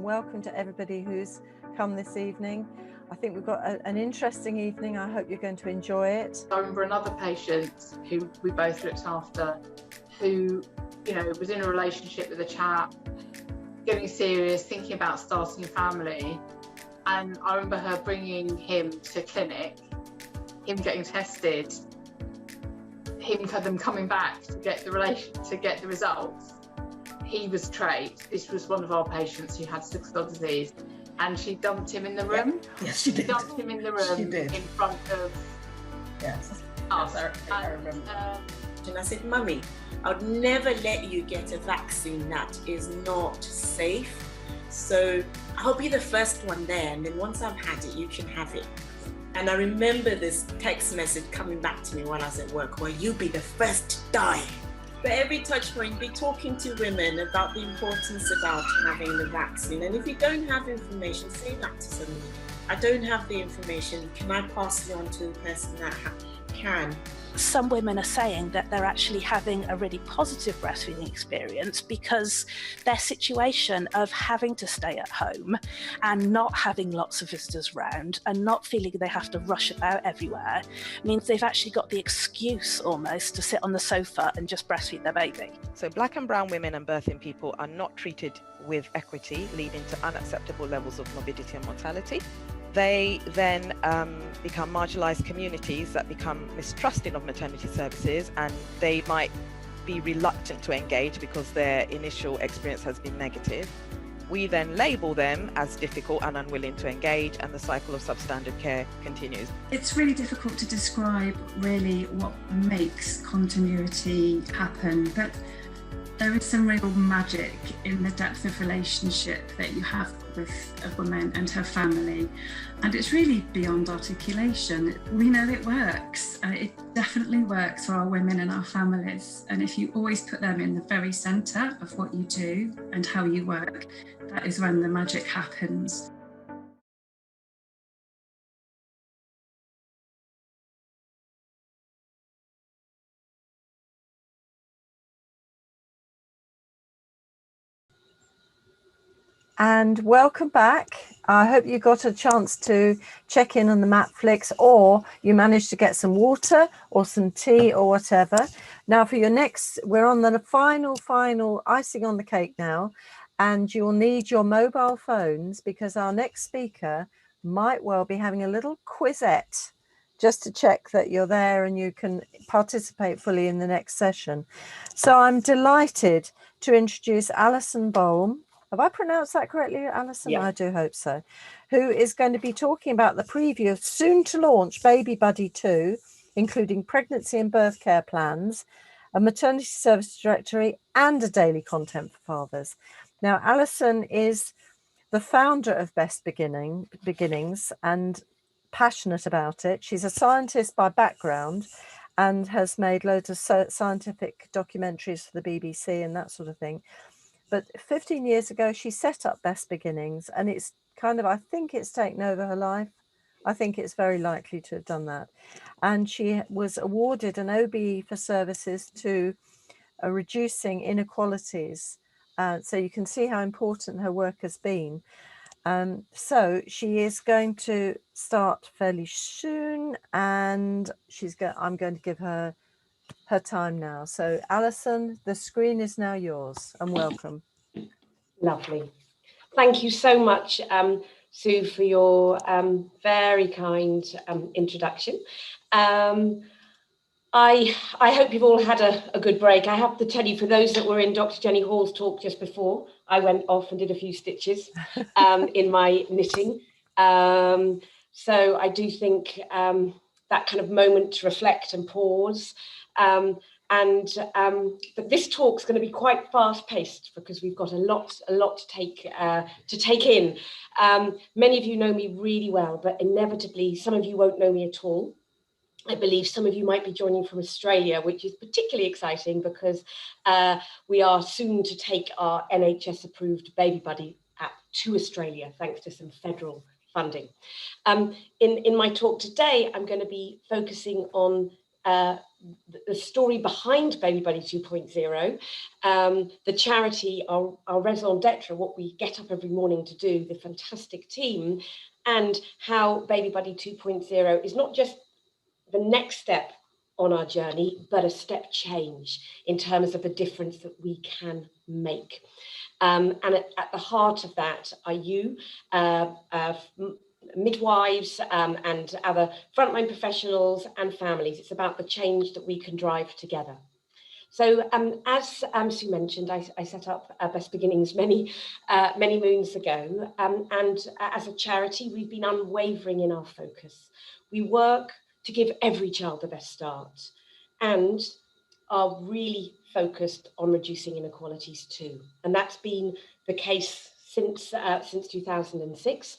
welcome to everybody who's come this evening. I think we've got an interesting evening. I hope you're going to enjoy it. I remember another patient who we both looked after, who, you know, was in a relationship with a chap, getting serious, thinking about starting a family. And I remember her bringing him to clinic, him getting tested, them coming back to get the results. He was trait. This was one of our patients who had sickle cell disease, and she dumped him in the room. Yes, she did. Dumped him in the room in front of us. I remember. And I said, Mummy, I would never let you get a vaccine that is not safe. So I'll be the first one there, and then once I've had it, you can have it. And I remember this text message coming back to me while I was at work, well, you'll be the first to die. But every touch point, be talking to women about the importance about having the vaccine. And if you don't have information, say that to somebody. I don't have the information. Can I pass it on to the person that can? Some women are saying that they're actually having a really positive breastfeeding experience because their situation of having to stay at home and not having lots of visitors around and not feeling they have to rush about everywhere means they've actually got the excuse almost to sit on the sofa and just breastfeed their baby. So Black and brown women and birthing people are not treated with equity, leading to unacceptable levels of morbidity and mortality. They then become marginalised communities that become mistrusting of maternity services, and they might be reluctant to engage because their initial experience has been negative. We then label them as difficult and unwilling to engage, and the cycle of substandard care continues. It's really difficult to describe really what makes continuity happen, but there is some real magic in the depth of relationship that you have with a woman and her family, and it's really beyond articulation. We know it works. It definitely works for our women and our families, and if you always put them in the very centre of what you do and how you work, that is when the magic happens. And welcome back. I hope you got a chance to check in on the Matflix, or you managed to get some water or some tea or whatever. Now for your next, we're on the final icing on the cake now, and you'll need your mobile phones because our next speaker might well be having a little quizette just to check that you're there and you can participate fully in the next session. So I'm delighted to introduce Alison Bohm. Have I pronounced that correctly, Alison? Yeah. I do hope so. Who is going to be talking about the preview of soon-to-launch Baby Buddy 2, including pregnancy and birth care plans, a maternity service directory, and a daily content for fathers. Now, Alison is the founder of Best Beginnings and passionate about it. She's a scientist by background and has made loads of scientific documentaries for the BBC and that sort of thing. But 15 years ago, she set up Best Beginnings, and it's kind of, I think it's taken over her life. I think it's very likely to have done that. And she was awarded an OBE for services to reducing inequalities. So you can see how important her work has been. So she is going to start fairly soon, and I'm going to give her time now. So Alison, the screen is now yours, and welcome. Lovely. Thank you so much, Sue, for your very kind introduction. I hope you've all had a good break. I have to tell you, for those that were in Dr. Jenny Hall's talk just before, I went off and did a few stitches in my knitting. So I do think that kind of moment to reflect and pause. But this talk's going to be quite fast-paced because we've got a lot to take in. Many of you know me really well, but inevitably some of you won't know me at all. I believe some of you might be joining from Australia, which is particularly exciting because we are soon to take our NHS-approved Baby Buddy app to Australia, thanks to some federal funding. In my talk today, I'm going to be focusing on the story behind Baby Buddy 2.0, the charity, our raison d'etre, what we get up every morning to do, the fantastic team, and how Baby Buddy 2.0 is not just the next step on our journey, but a step change in terms of the difference that we can make. And at the heart of that are you, midwives and other frontline professionals and families. It's about the change that we can drive together. So as Sue mentioned, I set up Best Beginnings many moons ago, and as a charity, we've been unwavering in our focus. We work to give every child the best start, and are really focused on reducing inequalities too. And that's been the case since 2006.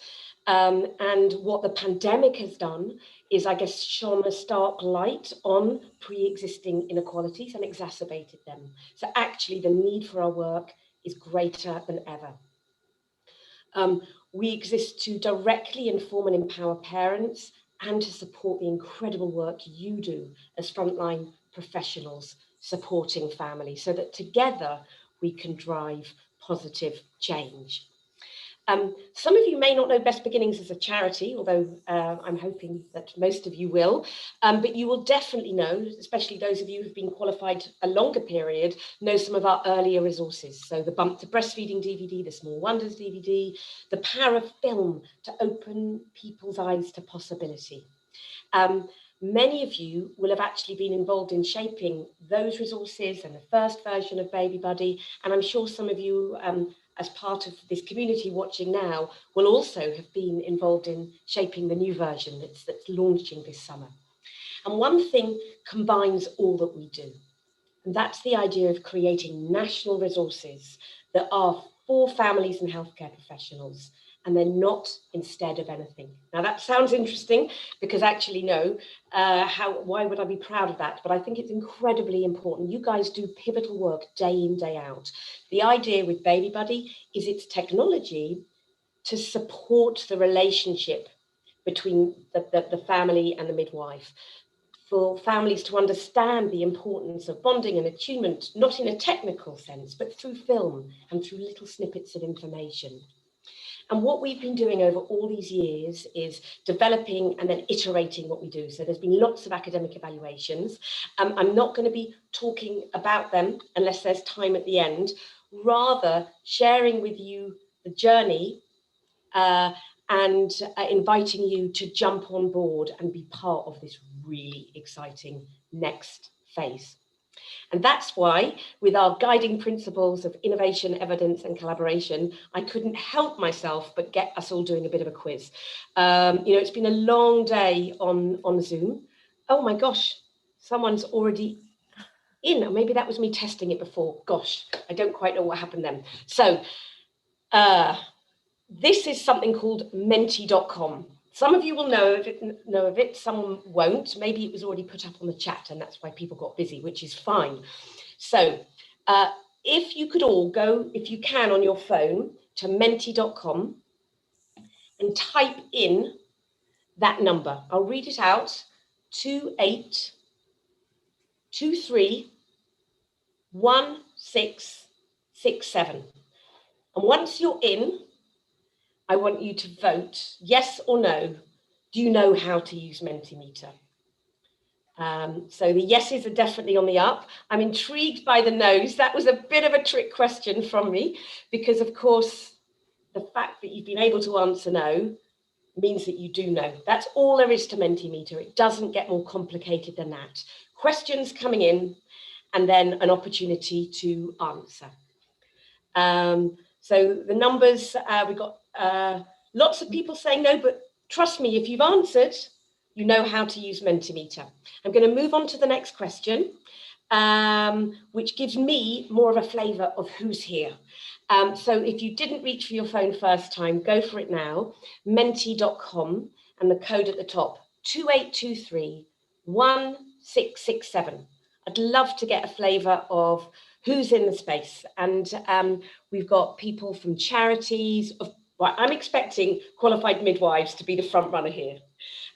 And what the pandemic has done is, I guess, shone a stark light on pre-existing inequalities and exacerbated them. So actually the need for our work is greater than ever. We exist to directly inform and empower parents and to support the incredible work you do as frontline professionals supporting families, so that together we can drive positive change. Some of you may not know Best Beginnings as a charity, although I'm hoping that most of you will, but you will definitely know, especially those of you who've been qualified a longer period, know some of our earlier resources. So the Bump to Breastfeeding DVD, the Small Wonders DVD, the power of film to open people's eyes to possibility. Many of you will have actually been involved in shaping those resources and the first version of Baby Buddy, and I'm sure some of you as part of this community watching now will also have been involved in shaping the new version that's launching this summer. And one thing combines all that we do, and that's the idea of creating national resources that are for families and healthcare professionals, and they're not instead of anything. Now that sounds interesting, because actually no, why would I be proud of that? But I think it's incredibly important. You guys do pivotal work day in, day out. The idea with Baby Buddy is it's technology to support the relationship between the family and the midwife, for families to understand the importance of bonding and attunement, not in a technical sense, but through film and through little snippets of information. And what we've been doing over all these years is developing and then iterating what we do. So there's been lots of academic evaluations. I'm not going to be talking about them unless there's time at the end, rather sharing with you the journey and inviting you to jump on board and be part of this really exciting next phase. And that's why, with our guiding principles of innovation, evidence, and collaboration, I couldn't help myself but get us all doing a bit of a quiz. It's been a long day on Zoom. Oh my gosh, someone's already in. Or maybe that was me testing it before. Gosh, I don't quite know what happened then. So this is something called menti.com. Some of you will know of it, some won't. Maybe it was already put up on the chat and that's why people got busy, which is fine. So if you could all go, if you can, on your phone to menti.com and type in that number. I'll read it out, 28231667. And once you're in, I want you to vote yes or no. Do you know how to use Mentimeter? So the yeses are definitely on the up. I'm intrigued by the no's. That was a bit of a trick question from me, because of course, the fact that you've been able to answer no means that you do know. That's all there is to Mentimeter. It doesn't get more complicated than that. Questions coming in and then an opportunity to answer. So the numbers, we got lots of people saying no, but trust me, if you've answered, you know how to use Mentimeter. I'm going to move on to the next question, which gives me more of a flavour of who's here. So if you didn't reach for your phone first time, go for it now, menti.com, and the code at the top, 28231667. I'd love to get a flavour of who's in the space. And we've got people from charities. Well, I'm expecting qualified midwives to be the front runner here.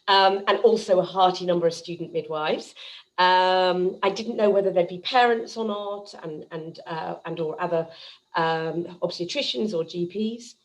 And also a hearty number of student midwives. I didn't know whether there'd be parents or not, and or other obstetricians or GPs.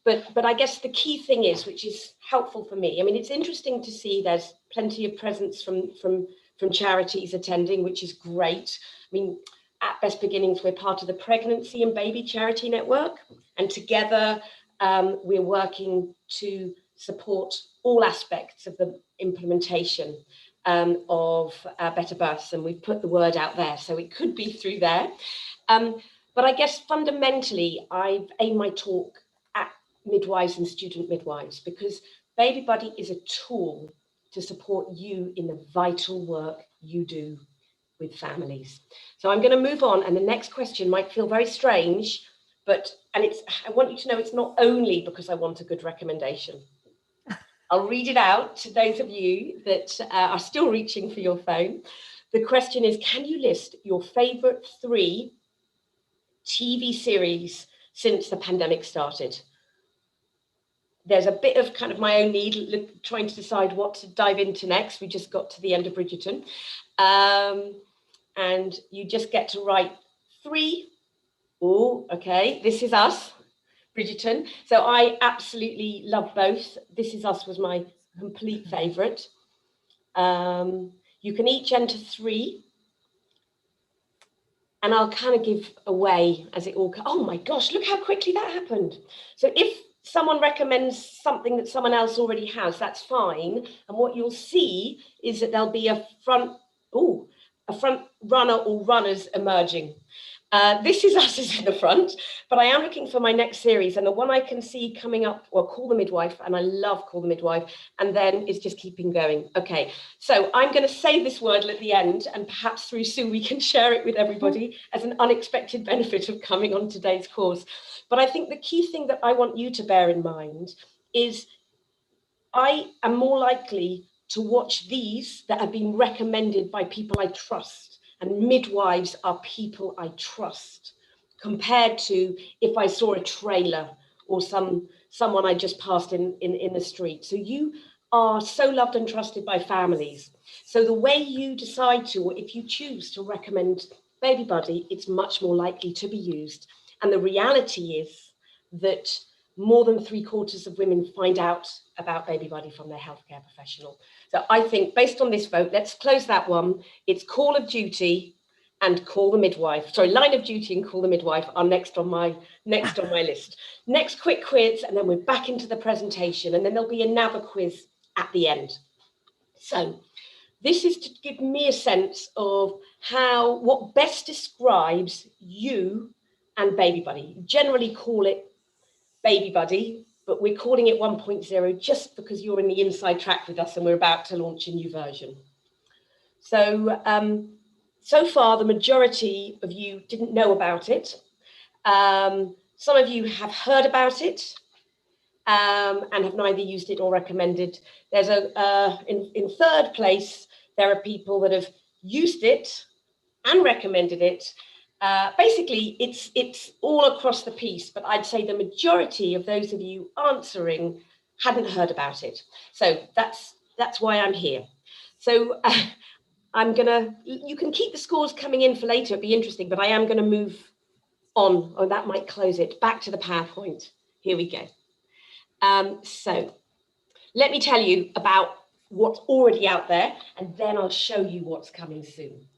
But I guess the key thing is, which is helpful for me, I mean, it's interesting to see there's plenty of presence from charities attending, which is great. I mean, at Best Beginnings, we're part of the Pregnancy and Baby Charity Network, and together we're working to support all aspects of the implementation of better births, and we've put the word out there, so it could be through there. But I guess fundamentally, I've aimed my talk at midwives and student midwives, because Baby Buddy is a tool to support you in the vital work you do with families. So I'm going to move on, and the next question might feel very strange, but I want you to know it's not only because I want a good recommendation. I'll read it out to those of you that are still reaching for your phone. The question is, can you list your favorite 3 TV series since the pandemic started? There's a bit of kind of my own need, trying to decide what to dive into next. We just got to the end of Bridgerton. And you just get to write 3. Oh, okay, This Is Us, Bridgerton. So I absolutely love both. This Is Us was my complete favourite. You can each enter 3. And I'll kind of give away as it all. Oh my gosh, look how quickly that happened. So if someone recommends something that someone else already has, that's fine. And what you'll see is that there'll be a front runner or runners emerging. This Is Us is in the front, but I am looking for my next series, and the one I can see coming up, well, Call the Midwife, and I love Call the Midwife, and then it's just keeping going. Okay, so I'm going to say this word at the end, and perhaps through Sue we can share it with everybody as an unexpected benefit of coming on today's course. But I think the key thing that I want you to bear in mind is I am more likely to watch these that have been recommended by people I trust. And midwives are people I trust, compared to if I saw a trailer or someone I just passed in the street. So you are so loved and trusted by families. So the way you decide to, or if you choose to recommend Baby Buddy, it's much more likely to be used. And the reality is that more than 3/4 of women find out about Baby Buddy from their healthcare professional. So I think based on this vote, let's close that one. It's Call of Duty and Call the Midwife. Sorry, Line of Duty and Call the Midwife are next on my list. Next quick quiz, and then we're back into the presentation, and then there'll be another quiz at the end. So this is to give me a sense of what best describes you and Baby Buddy. You generally call it Baby Buddy, but we're calling it 1.0 just because you're in the inside track with us and we're about to launch a new version. So, so far, the majority of you didn't know about it. Some of you have heard about it and have neither used it or recommended. There's in third place, there are people that have used it and recommended it. Basically, it's all across the piece, but I'd say the majority of those of you answering hadn't heard about it. So that's why I'm here. So you can keep the scores coming in for later, it'd be interesting, but I am gonna move on, or that might close it, back to the PowerPoint. Here we go. So let me tell you about what's already out there, and then I'll show you what's coming soon.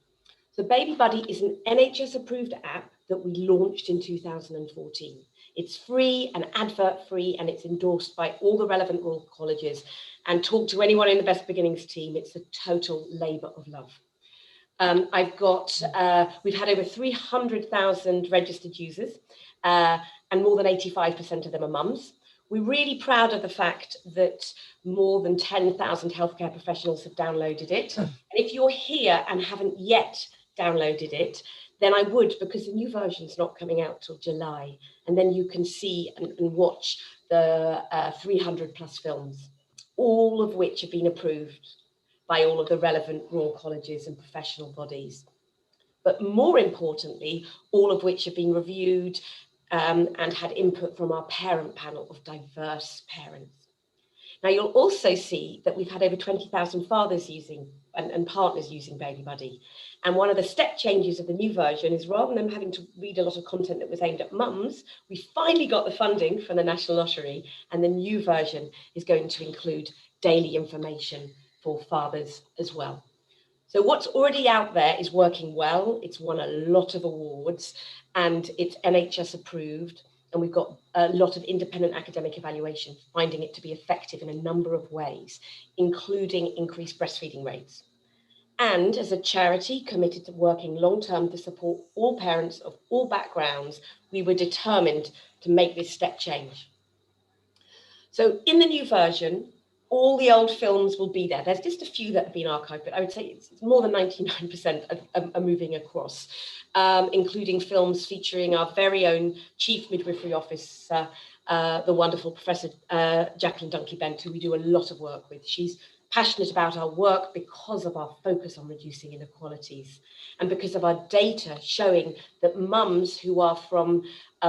So Baby Buddy is an NHS approved app that we launched in 2014. It's free and advert free, and it's endorsed by all the relevant Royal Colleges. And talk to anyone in the Best Beginnings team, it's a total labour of love. We've had over 300,000 registered users, and more than 85% of them are mums. We're really proud of the fact that more than 10,000 healthcare professionals have downloaded it. And if you're here and haven't yet downloaded it, then I would, because the new version's not coming out till July. And then you can see and watch the 300 plus films, all of which have been approved by all of the relevant Royal Colleges and professional bodies. But more importantly, all of which have been reviewed and had input from our parent panel of diverse parents. Now, you'll also see that we've had over 20,000 fathers using and partners using Baby Buddy. And one of the step changes of the new version is, rather than them having to read a lot of content that was aimed at mums, we finally got the funding from the National Lottery, and the new version is going to include daily information for fathers as well. So what's already out there is working well. It's won a lot of awards, and it's NHS approved. And we've got a lot of independent academic evaluation, finding it to be effective in a number of ways, including increased breastfeeding rates. And as a charity committed to working long-term to support all parents of all backgrounds, we were determined to make this step change. So in the new version, all the old films will be there. There's just a few that have been archived, but I would say it's more than 99% are moving across, including films featuring our very own Chief Midwifery Officer, the wonderful Professor Jacqueline Dunkley-Bent, who we do a lot of work with. She's passionate about our work because of our focus on reducing inequalities and because of our data showing that mums who are from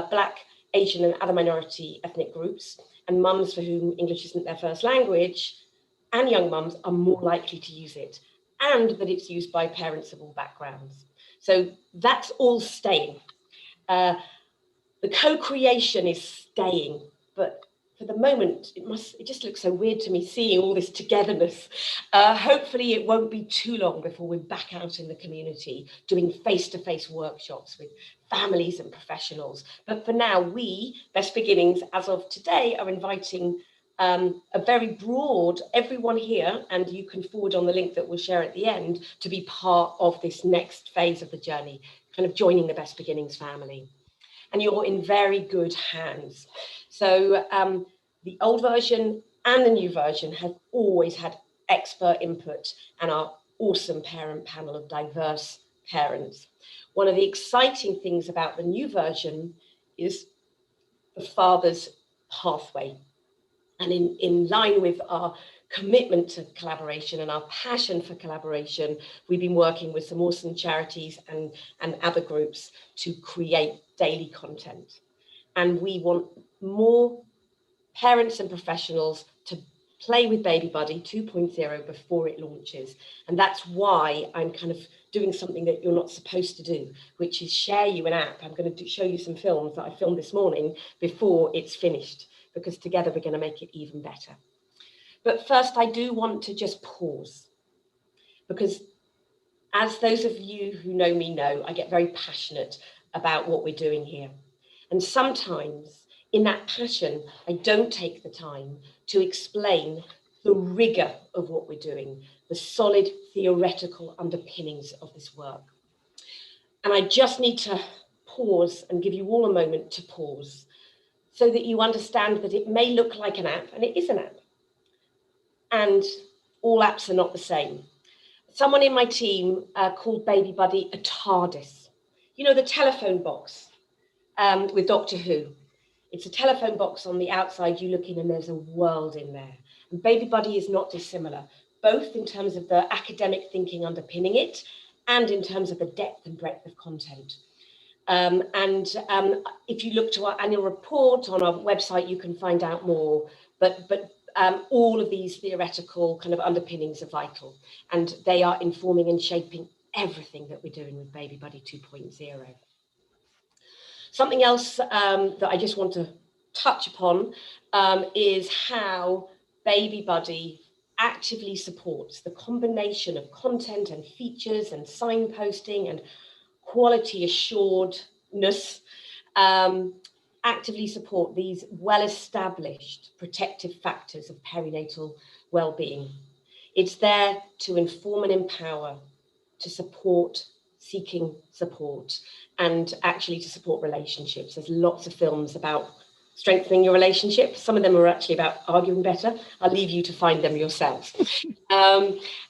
Black, Asian and other minority ethnic groups, and mums for whom English isn't their first language, and young mums are more likely to use it, and that it's used by parents of all backgrounds. So that's all staying. The co-creation is staying, but for the moment, it just looks so weird to me seeing all this togetherness. Hopefully it won't be too long before we're back out in the community doing face-to-face workshops with families and professionals. But for now, we, Best Beginnings, as of today, are inviting a very broad, everyone here, and you can forward on the link that we'll share at the end, to be part of this next phase of the journey, kind of joining the Best Beginnings family. And you're in very good hands. So the old version and the new version have always had expert input and our awesome parent panel of diverse parents. One of the exciting things about the new version is the father's pathway. And in line with our commitment to collaboration and our passion for collaboration, we've been working with some awesome charities and other groups to create daily content. And we want more parents and professionals to play with Baby Buddy 2.0 before it launches. And that's why I'm kind of doing something that you're not supposed to do, which is share you an app. I'm going to show you some films that I filmed this morning before it's finished, because together we're going to make it even better. But first, I do want to just pause, because as those of you who know me know, I get very passionate about what we're doing here. And sometimes in that passion, I don't take the time to explain the rigor of what we're doing, the solid theoretical underpinnings of this work. And I just need to pause and give you all a moment to pause so that you understand that it may look like an app, and it is an app. And all apps are not the same. Someone in my team called Baby Buddy a TARDIS. You know, the telephone box with Doctor Who. It's a telephone box on the outside, you look in and there's a world in there. And Baby Buddy is not dissimilar, both in terms of the academic thinking underpinning it and in terms of the depth and breadth of content. If you look to our annual report on our website, you can find out more. But all of these theoretical kind of underpinnings are vital, and they are informing and shaping everything that we're doing with Baby Buddy 2.0. Something else that I just want to touch upon is how Baby Buddy actively supports the combination of content and features and signposting and quality assuredness, actively support these well-established protective factors of perinatal well-being. It's there to inform and empower, to support seeking support, and actually to support relationships. There's lots of films about strengthening your relationship. Some of them are actually about arguing better. I'll leave you to find them yourselves.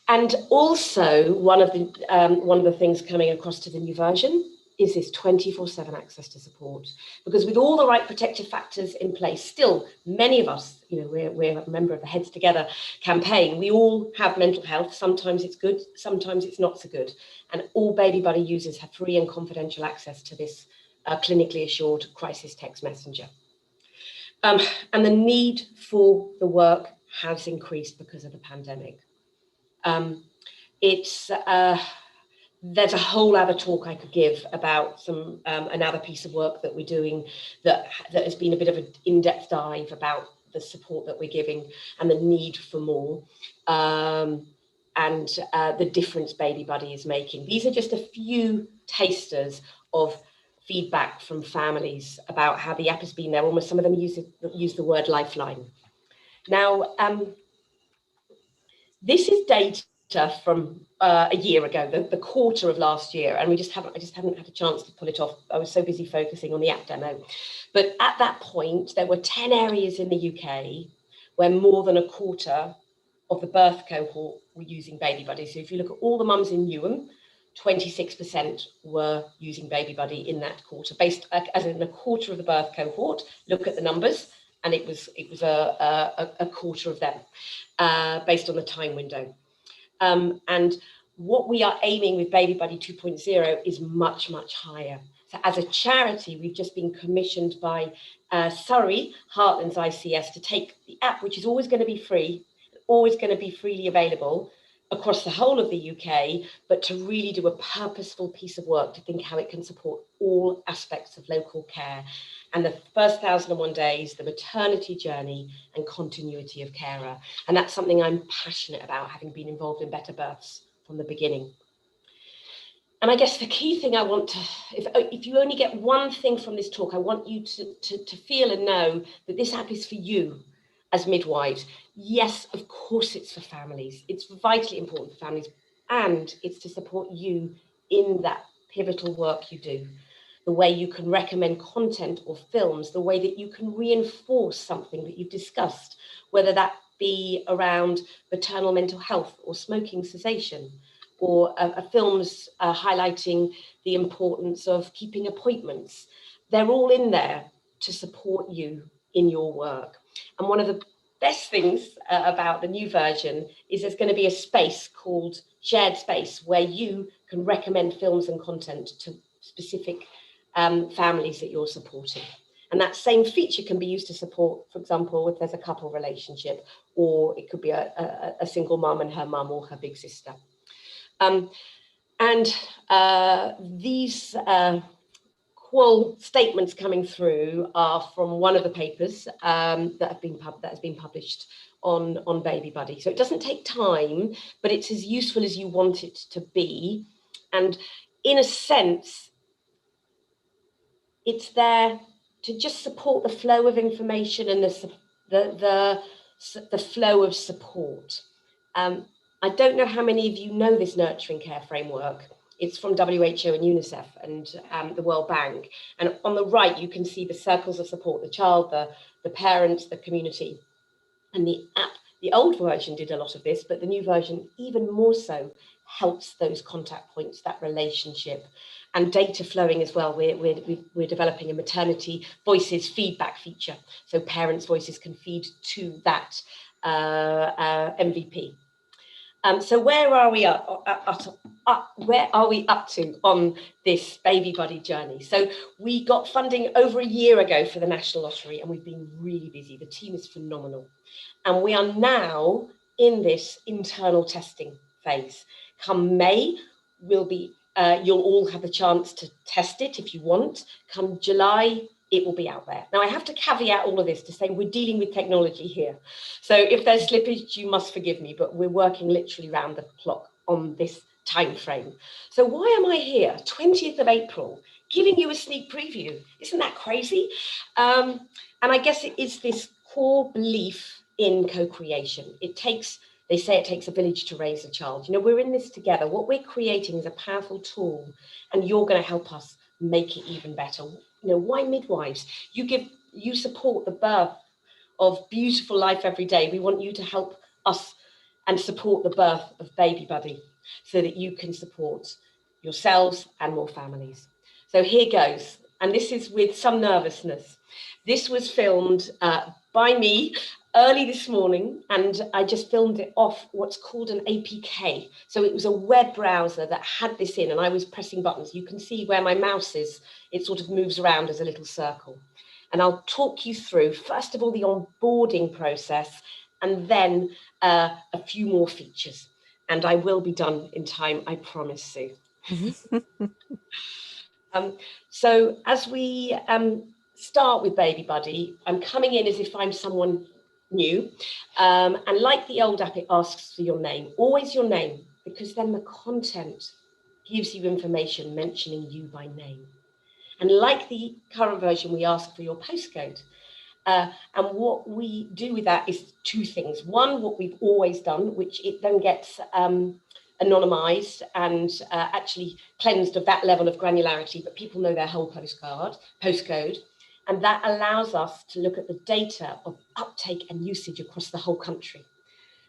And also one of the things coming across to the new version is this 24/7 access to support. Because with all the right protective factors in place, still many of us, you know, we're a member of the Heads Together campaign, we all have mental health. Sometimes it's good, sometimes it's not so good. And all Baby Buddy users have free and confidential access to this clinically assured crisis text messenger. And the need for the work has increased because of the pandemic. it's there's a whole other talk I could give about some another piece of work that we're doing that has been a bit of an in-depth dive about the support that we're giving and the need for more, and the difference Baby Buddy is making. These are just a few tasters of feedback from families about how the app has been there. Almost some of them use the word lifeline. Now, this is data from a year ago, the quarter of last year, and I just haven't had a chance to pull it off. I was so busy focusing on the app demo. But at that point, there were 10 areas in the UK where more than a quarter of the birth cohort were using Baby Buddy. So if you look at all the mums in Newham, 26% were using Baby Buddy in that quarter, based as in a quarter of the birth cohort. Look at the numbers, and it was a quarter of them, based on the time window. And what we are aiming with Baby Buddy 2.0 is much, much higher. So as a charity, we've just been commissioned by Surrey Heartlands ICS to take the app, which is always going to be free, always going to be freely available across the whole of the UK, but to really do a purposeful piece of work to think how it can support all aspects of local care. And the first 1,001 days, the maternity journey and continuity of carer. And that's something I'm passionate about, having been involved in better births from the beginning. And I guess the key thing I want to, if you only get one thing from this talk, I want you to feel and know that this app is for you as midwives. Yes, of course it's for families. It's vitally important for families, and it's to support you in that pivotal work you do. The way you can recommend content or films, the way that you can reinforce something that you've discussed, whether that be around maternal mental health or smoking cessation, or films highlighting the importance of keeping appointments. They're all in there to support you in your work. And one of the best things about the new version is there's going to be a space called Shared Space, where you can recommend films and content to specific families that you're supporting. And that same feature can be used to support, for example, if there's a couple relationship, or it could be a single mum and her mum or her big sister. These qual statements coming through are from one of the papers that has been published on Baby Buddy. So it doesn't take time, but it's as useful as you want it to be. And in a sense, it's there to just support the flow of information and the flow of support. I don't know how many of you know this nurturing care framework. It's from WHO and UNICEF and the World Bank. And on the right, you can see the circles of support, the child, the parents, the community. And the app, the old version did a lot of this, but the new version even more so helps those contact points, that relationship, and data flowing as well. We're developing a maternity voices feedback feature, so parents' voices can feed to that MVP. So where are we up to on this Baby Buddy journey? So we got funding over a year ago for the National Lottery, and we've been really busy. The team is phenomenal. And we are now in this internal testing phase. Come May, you'll all have a chance to test it if you want. Come July, it will be out there. Now, I have to caveat all of this to say we're dealing with technology here. So if there's slippage, you must forgive me, but we're working literally round the clock on this time frame. So why am I here, 20th of April, giving you a sneak preview? Isn't that crazy? And I guess it is this core belief in co-creation. They say it takes a village to raise a child. You know, we're in this together. What we're creating is a powerful tool, and you're going to help us make it even better. You know, why midwives? You support the birth of beautiful life every day. We want you to help us and support the birth of Baby Buddy so that you can support yourselves and more families. So here goes. And this is with some nervousness. This was filmed by me early this morning, and I just filmed it off what's called an APK. So it was a web browser that had this in, and I was pressing buttons. You can see where my mouse is. It sort of moves around as a little circle. And I'll talk you through, first of all, the onboarding process, and then a few more features. And I will be done in time, I promise, Sue. So as we start with Baby Buddy, I'm coming in as if I'm someone new. And like the old app, it asks for your name, always your name, because then the content gives you information mentioning you by name. And like the current version, we ask for your postcode. And what we do with that is two things. One, what we've always done, which it then gets anonymized and actually cleansed of that level of granularity, but people know their whole postcode. And that allows us to look at the data of uptake and usage across the whole country.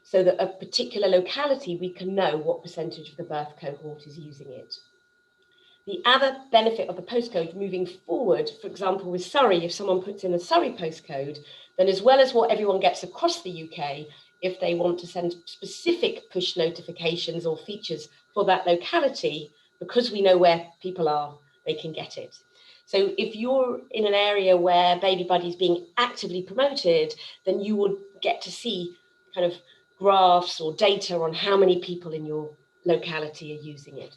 So that a particular locality, we can know what percentage of the birth cohort is using it. The other benefit of the postcode moving forward, for example, with Surrey, if someone puts in a Surrey postcode, then as well as what everyone gets across the UK, if they want to send specific push notifications or features for that locality, because we know where people are, they can get it. So if you're in an area where Baby Buddy is being actively promoted, then you would get to see kind of graphs or data on how many people in your locality are using it.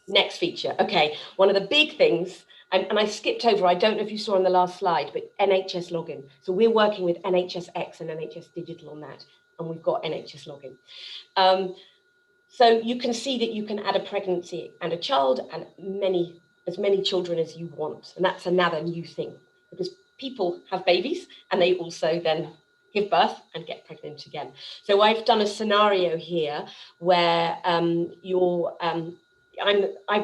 Next feature. Okay, one of the big things, and I skipped over, I don't know if you saw on the last slide, but NHS login. So we're working with NHSX and NHS Digital on that, and we've got NHS login. So you can see that you can add a pregnancy and a child and as many children as you want. And that's another new thing, because people have babies and they also then give birth and get pregnant again. So I've done a scenario here where I've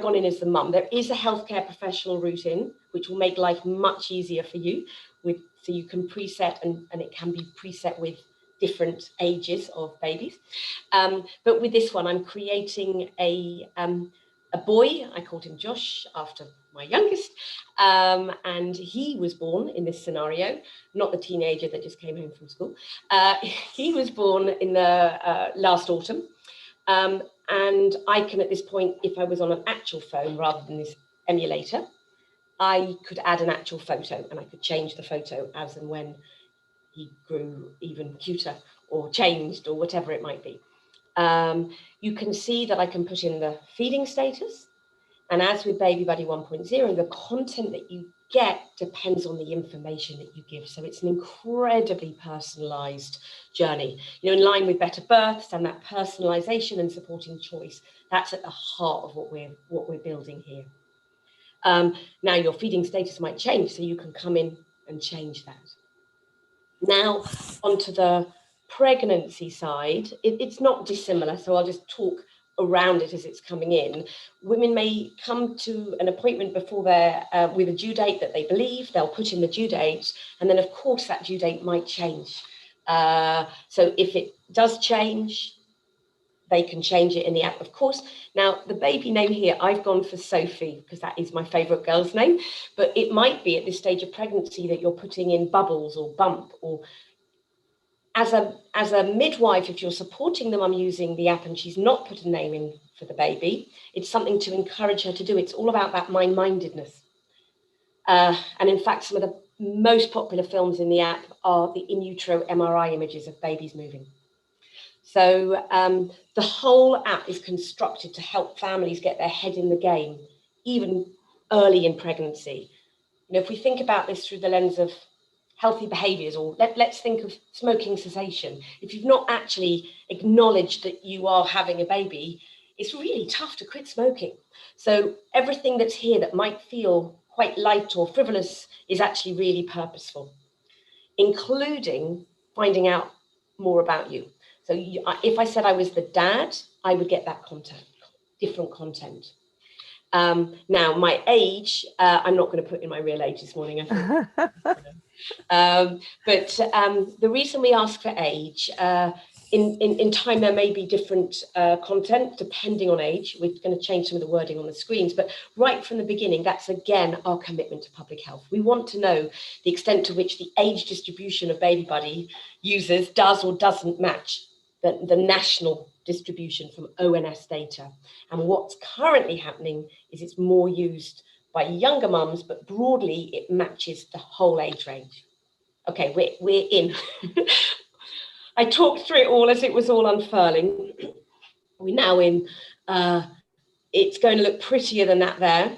gone in as the mum. There is a healthcare professional route in, which will make life much easier for you. So you can preset, and it can be preset with different ages of babies. But with this one, I'm creating a boy. I called him Josh after my youngest. And he was born in this scenario, not the teenager that just came home from school. He was born in the last autumn. And I can, at this point, if I was on an actual phone rather than this emulator, I could add an actual photo and I could change the photo as and when he grew even cuter or changed or whatever it might be. You can see that I can put in the feeding status. And as with Baby Buddy 1.0, the content that you get depends on the information that you give. So it's an incredibly personalized journey. You know, in line with better births and that personalization and supporting choice, that's at the heart of what we're building here. Now your feeding status might change, so you can come in and change that. Now onto the pregnancy side, it's not dissimilar, so I'll just talk around it as it's coming in. Women may come to an appointment before they're with a due date that they believe, they'll put in the due date, and then of course that due date might change. So if it does change, they can change it in the app, of course. Now, the baby name here, I've gone for Sophie because that is my favourite girl's name, but it might be at this stage of pregnancy that you're putting in Bubbles or Bump, or as a midwife, if you're supporting the mum using the app and she's not put a name in for the baby, it's something to encourage her to do. It's all about that mind-mindedness. And in fact, some of the most popular films in the app are the in utero MRI images of babies moving. So the whole app is constructed to help families get their head in the game, even early in pregnancy. You know, if we think about this through the lens of healthy behaviours, or let's think of smoking cessation. If you've not actually acknowledged that you are having a baby, it's really tough to quit smoking. So everything that's here that might feel quite light or frivolous is actually really purposeful, including finding out more about you. So if I said I was the dad, I would get that content, different content. Now, my age, I'm not going to put in my real age this morning, I think. But the reason we ask for age, in time there may be different content depending on age. We're going to change some of the wording on the screens, but right from the beginning, that's again our commitment to public health. We want to know the extent to which the age distribution of Baby Buddy users does or doesn't match the national distribution from ONS data. And what's currently happening is it's more used by younger mums, but broadly it matches the whole age range. Okay, we're in. I talked through it all as it was all unfurling. We're now in, it's going to look prettier than that there,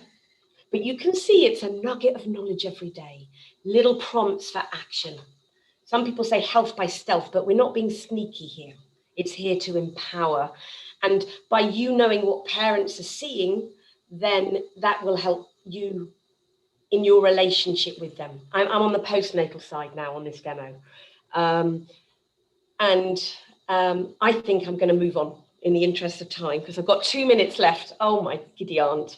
but you can see it's a nugget of knowledge every day, little prompts for action. Some people say health by stealth, but we're not being sneaky here. It's here to empower. And by you knowing what parents are seeing, then that will help you in your relationship with them. I'm on the postnatal side now on this demo. I think I'm going to move on in the interest of time because I've got 2 minutes left. Oh my giddy aunt.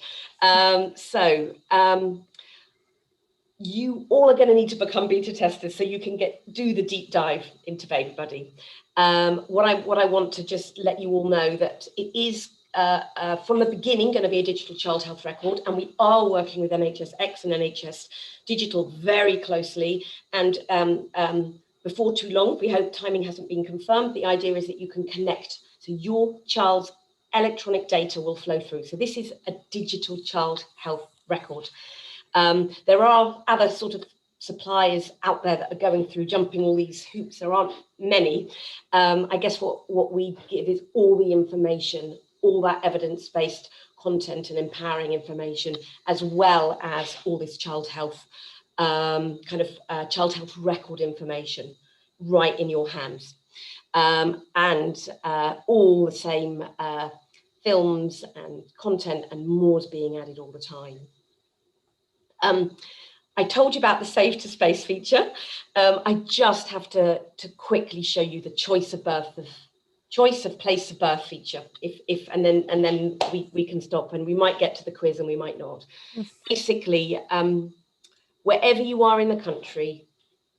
You all are going to need to become beta testers so you can do the deep dive into Baby Buddy. What I want to just let you all know that it is from the beginning going to be a digital child health record, and we are working with NHSX and NHS Digital very closely, and before too long, we hope, timing hasn't been confirmed, the idea is that you can connect, so your child's electronic data will flow through. So this is a digital child health record. There are other sort of suppliers out there that are going through, jumping all these hoops. There aren't many. I guess what we give is all the information, all that evidence-based content and empowering information, as well as all this child health, child health record information right in your hands. And all the same films and content and more is being added all the time. I told you about the Save to Space feature. I just have to quickly show you the choice of place of birth feature. And then we can stop, and we might get to the quiz and we might not. Basically, wherever you are in the country,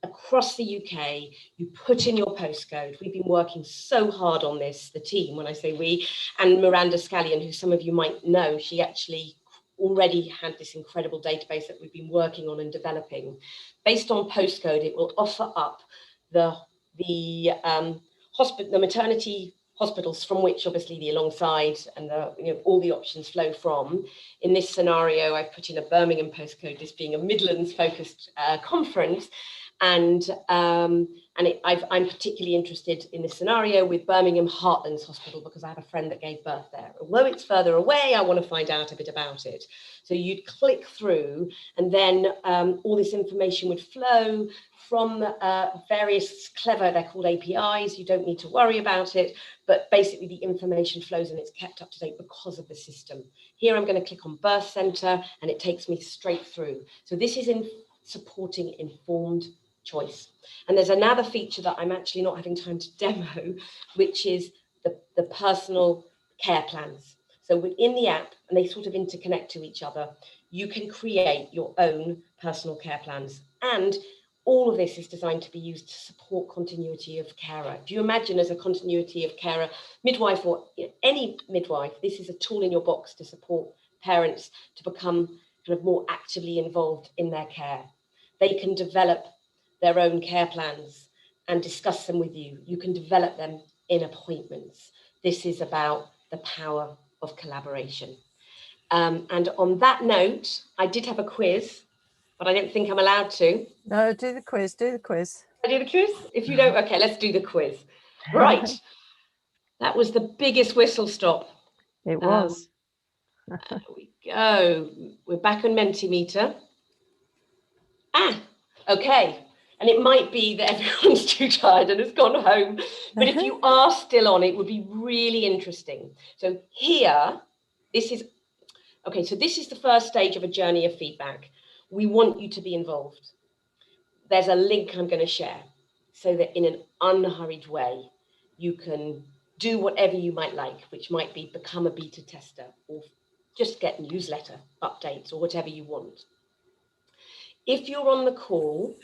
across the UK, you put in your postcode. We've been working so hard on this, the team, when I say we, and Miranda Scallion, who some of you might know, she actually already had this incredible database that we've been working on and developing. Based on postcode, it will offer up the maternity hospitals from which obviously the alongside and all the options flow from. In this scenario, I've put in a Birmingham postcode, this being a Midlands focused conference. And I'm particularly interested in this scenario with Birmingham Heartlands Hospital because I have a friend that gave birth there. Although it's further away, I want to find out a bit about it. So you'd click through, and then all this information would flow from various clever, they're called APIs. You don't need to worry about it, but basically the information flows and it's kept up to date because of the system. Here I'm going to click on birth centre and it takes me straight through. So this is supporting informed choice. And there's another feature that I'm actually not having time to demo, which is the personal care plans. So within the app, and they sort of interconnect to each other, you can create your own personal care plans. And all of this is designed to be used to support continuity of carer. If you imagine as a continuity of carer, midwife or any midwife, this is a tool in your box to support parents to become kind of more actively involved in their care. They can develop their own care plans and discuss them with you. You can develop them in appointments. This is about the power of collaboration. And on that note, I did have a quiz, but I don't think I'm allowed to. No, do the quiz, do the quiz. I do the quiz? If you don't, okay, let's do the quiz. Right. That was the biggest whistle stop. It was. There we go. We're back on Mentimeter. Okay. And it might be that everyone's too tired and has gone home. But if you are still on, it would be really interesting. So here, this is the first stage of a journey of feedback. We want you to be involved. There's a link I'm going to share so that in an unhurried way, you can do whatever you might like, which might be become a beta tester or just get newsletter updates or whatever you want. If you're on the call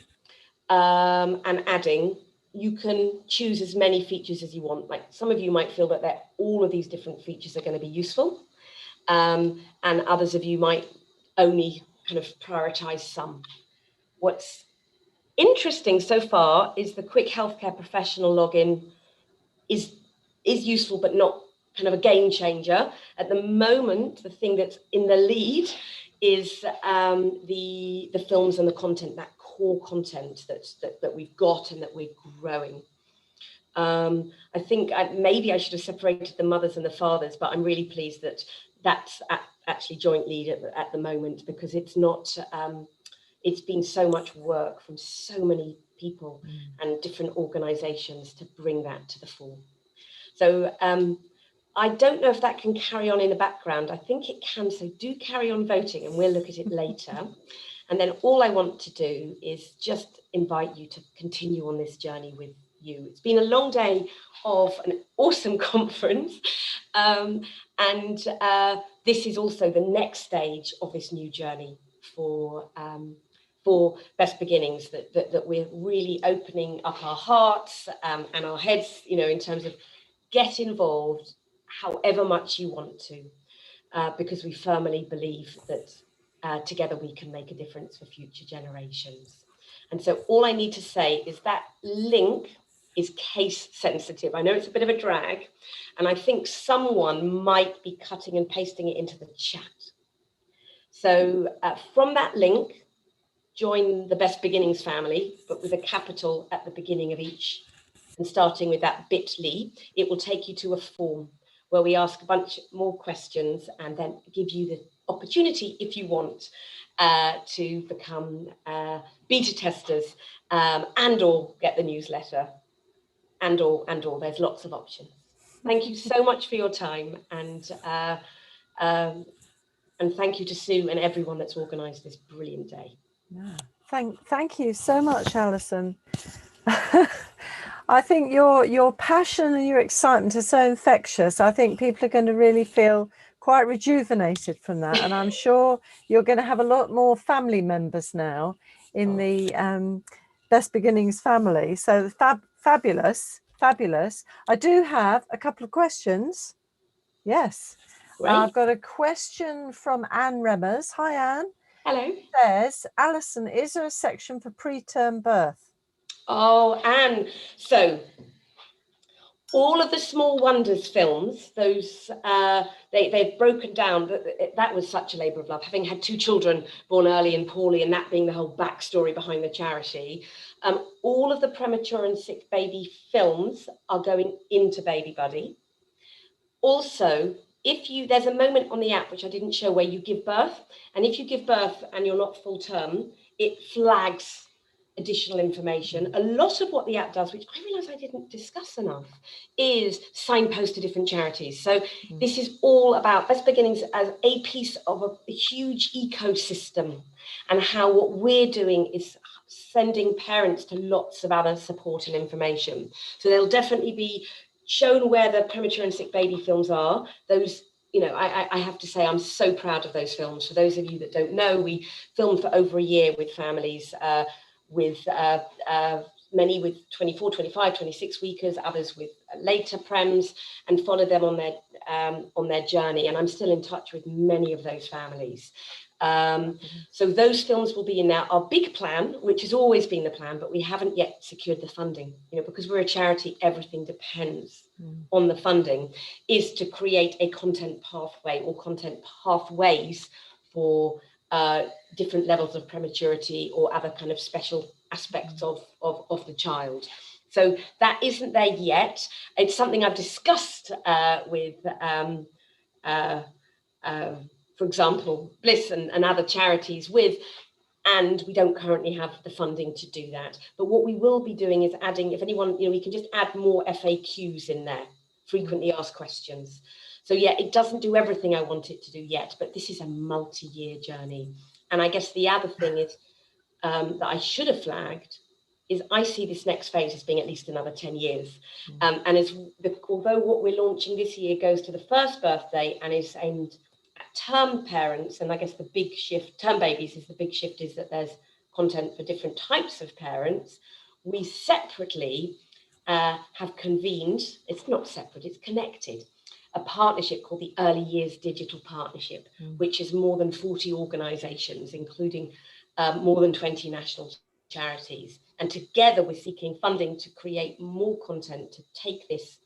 and adding, you can choose as many features as you want. Like some of you might feel that all of these different features are going to be useful, and others of you might only kind of prioritize some. What's interesting so far is the quick healthcare professional login is useful, but not kind of a game changer. At the moment, the thing that's in the lead is the films and the content, that core content that we've got and that we're growing. I think maybe I should have separated the mothers and the fathers, but I'm really pleased that that's actually joint lead at the moment, because it's not, it's been so much work from so many people and different organisations to bring that to the fore. So I don't know if that can carry on in the background. I think it can, so do carry on voting and we'll look at it later. And then all I want to do is just invite you to continue on this journey with you. It's been a long day of an awesome conference. And this is also the next stage of this new journey for Best Beginnings, that we're really opening up our hearts and our heads, you know, in terms of get involved however much you want to, because we firmly believe that together we can make a difference for future generations. And so all I need to say is that link is case sensitive. I know it's a bit of a drag, and I think someone might be cutting and pasting it into the chat. So from that link, join the Best Beginnings family, but with a capital at the beginning of each. And starting with that bit.ly, it will take you to a form where we ask a bunch more questions and then give you the opportunity, if you want, to become beta testers and or get the newsletter and or. There's lots of options. Thank you so much for your time, and thank you to Sue and everyone that's organised this brilliant day. Yeah. Thank you so much, Alison. I think your passion and your excitement are so infectious. I think people are going to really feel quite rejuvenated from that. And I'm sure you're going to have a lot more family members now in the Best Beginnings family. So fabulous. I do have a couple of questions. Yes. I've got a question from Anne Remmers. Hi, Anne. Hello. It says, Alison, is there a section for preterm birth? Oh, Anne. So all of the Small Wonders films, those they've broken down. That was such a labour of love, having had 2 children born early and poorly, and that being the whole backstory behind the charity. All of the premature and sick baby films are going into Baby Buddy. Also, there's a moment on the app which I didn't show where you give birth, and if you give birth and you're not full term, it flags additional information. A lot of what the app does, which I realise I didn't discuss enough, is signpost to different charities. So this is all about Best Beginnings as a piece of a huge ecosystem, and how what we're doing is sending parents to lots of other support and information. So they'll definitely be shown where the premature and sick baby films are. Those, you know, I have to say I'm so proud of those films. For those of you that don't know, we filmed for over a year with families, with many with 24, 25, 26 weekers, others with later prems, and follow them on their journey. And I'm still in touch with many of those families. So those films will be in now. Our big plan, which has always been the plan, but we haven't yet secured the funding, you know, because we're a charity, everything depends on the funding, is to create a content pathway or content pathways for different levels of prematurity or other kind of special aspects of the child. So that isn't there yet. It's something I've discussed with for example, Bliss and other charities and we don't currently have the funding to do that. But what we will be doing is adding, if anyone, you know, we can just add more FAQs in there, frequently asked questions. So yeah, it doesn't do everything I want it to do yet, but this is a multi-year journey. And I guess the other thing is that I should have flagged is I see this next phase as being at least another 10 years. And although what we're launching this year goes to the first birthday and is aimed at term parents, and I guess the big shift, term babies is the big shift, is that there's content for different types of parents. We separately have convened, it's not separate, it's connected, a partnership called the Early Years Digital Partnership, which is more than 40 organisations, including more than 20 national charities. And together we're seeking funding to create more content to take this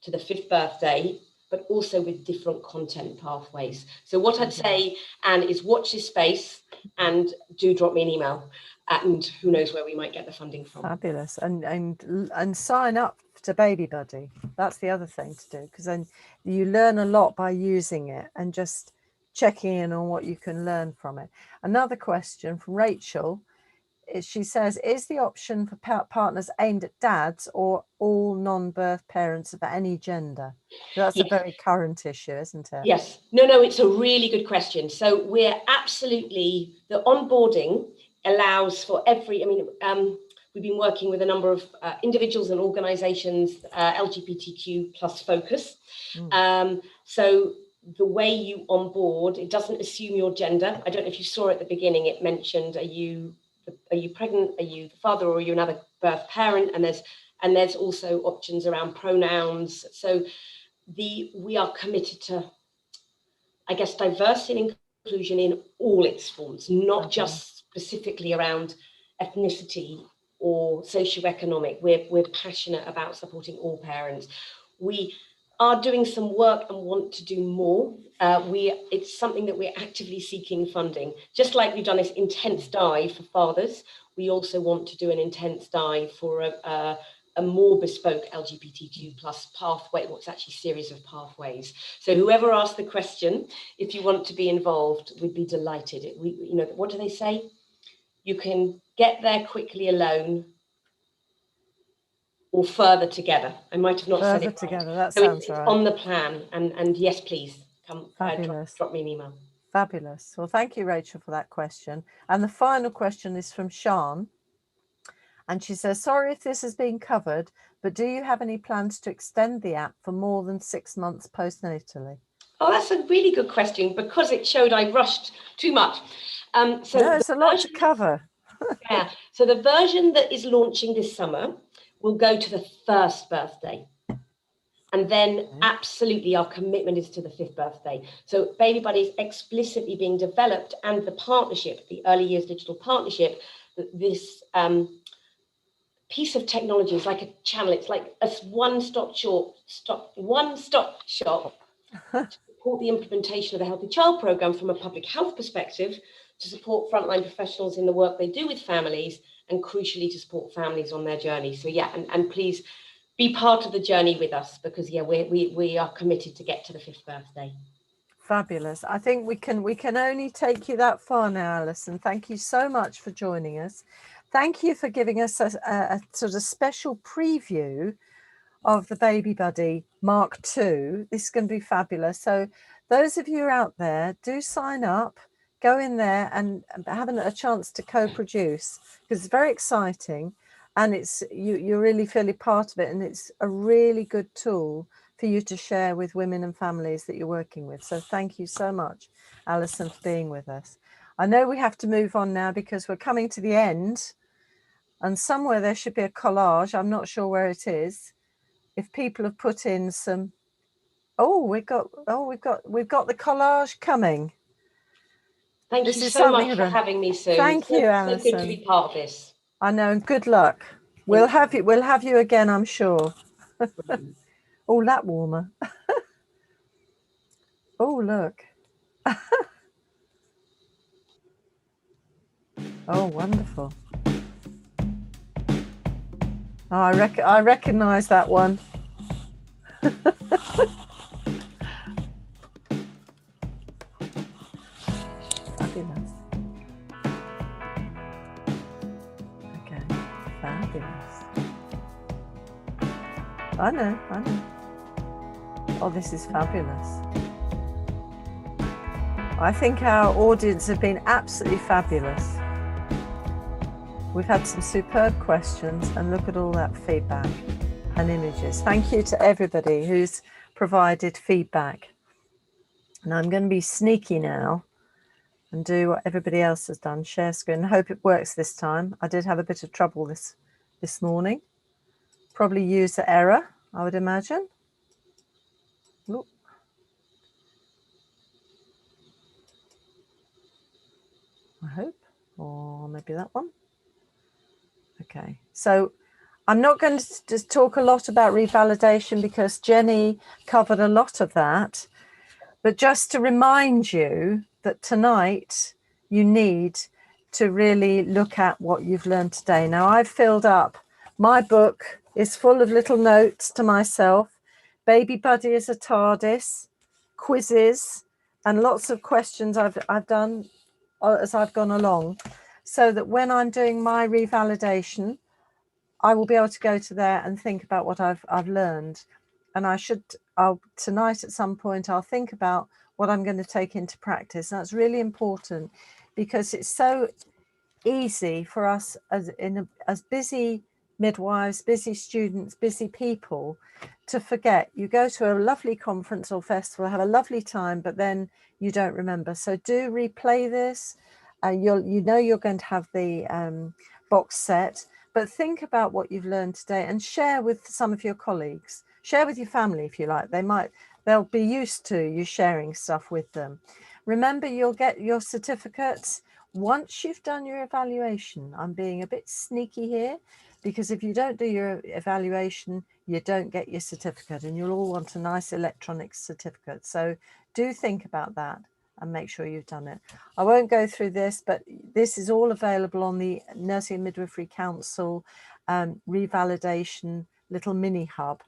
to the 5th birthday, but also with different content pathways. So what I'd say, Anne, is watch this space and do drop me an email. and who knows where we might get the funding from. Fabulous. And sign up to Baby Buddy. That's the other thing to do, because then you learn a lot by using it and just checking in on what you can learn from it. Another question from Rachel. She says, is the option for partners aimed at dads or all non-birth parents of any gender? That's a very current issue, isn't it? Yes. No, it's a really good question. So we're absolutely, the onboarding allows for every, we've been working with a number of individuals and organisations, LGBTQ plus focus. So the way you onboard, it doesn't assume your gender. I don't know if you saw at the beginning, it mentioned, are you pregnant, are you the father, or are you another birth parent? And there's also options around pronouns. So we are committed to, I guess, diversity and inclusion in all its forms, not just specifically around ethnicity or socioeconomic. We're passionate about supporting all parents. We are doing some work and want to do more. It's something that we're actively seeking funding. Just like we've done this intense dive for fathers, we also want to do an intense dive for a more bespoke LGBTQ plus pathway, what's actually a series of pathways. So whoever asked the question, if you want to be involved, we'd be delighted. What do they say? You can get there quickly alone or further together. I might have not said it right. Together, that so sounds it's right. on the plan, and yes, please come drop me an email. Fabulous. Well, thank you, Rachel, for that question. And the final question is from Sian. And she says, sorry if this has been covered, but do you have any plans to extend the app for more than 6 months postnatally? Oh, that's a really good question, because it showed I rushed too much. No, it's a lot to cover. Yeah. So the version that is launching this summer will go to the 1st birthday. And then absolutely our commitment is to the 5th birthday. So Baby Buddy is explicitly being developed, and the partnership, the Early Years Digital Partnership, this piece of technology is like a channel. It's like a one-stop shop to support the implementation of the Healthy Child Programme from a public health perspective, to support frontline professionals in the work they do with families, and crucially to support families on their journey. So yeah, and please be part of the journey with us, because yeah, we are committed to get to the 5th birthday. Fabulous. I think we can only take you that far now, Alison. Thank you so much for joining us. Thank you for giving us a sort of special preview of the Baby Buddy Mark II. This is going to be fabulous. So those of you out there, do sign up, go in there and have a chance to co-produce, because it's very exciting, and it's you really feel part of it, and it's a really good tool for you to share with women and families that you're working with. So thank you so much, Alison, for being with us. I know we have to move on now because we're coming to the end, and somewhere there should be a collage. I'm not sure where it is. If people have put in some, we've got the collage coming. Thank you so much for having me, Sue. Thank you, Alison. So good to be part of this. I know, and good luck. We'll have you again, I'm sure. Oh, that warmer. Oh, look. Oh, wonderful. Oh, I recognise that one. Fabulous. Okay, fabulous. I know. Oh, this is fabulous. I think our audience have been absolutely fabulous. We've had some superb questions, and look at all that feedback and images. Thank you to everybody who's provided feedback. And I'm going to be sneaky now and do what everybody else has done, share screen. I hope it works this time. I did have a bit of trouble this morning. Probably user error, I would imagine. Look. I hope, or maybe that one. Okay, so I'm not going to just talk a lot about revalidation because Jenny covered a lot of that, but just to remind you that tonight you need to really look at what you've learned today. Now, I've filled up, my book is full of little notes to myself. Baby Buddy is a TARDIS, quizzes, and lots of questions I've done as I've gone along, so that when I'm doing my revalidation, I will be able to go to there and think about what I've learned. And I'll tonight at some point, I'll think about what I'm going to take into practice. And that's really important, because it's so easy for us as busy midwives, busy students, busy people, to forget. You go to a lovely conference or festival, have a lovely time, but then you don't remember. So do replay this. You know you're going to have the box set, but think about what you've learned today and share with some of your colleagues. Share with your family if you like. They'll be used to you sharing stuff with them. Remember, you'll get your certificates once you've done your evaluation. I'm being a bit sneaky here, because if you don't do your evaluation, you don't get your certificate, and you'll all want a nice electronic certificate. So do think about that and make sure you've done it. I won't go through this, but this is all available on the Nursing and Midwifery Council revalidation little mini hub.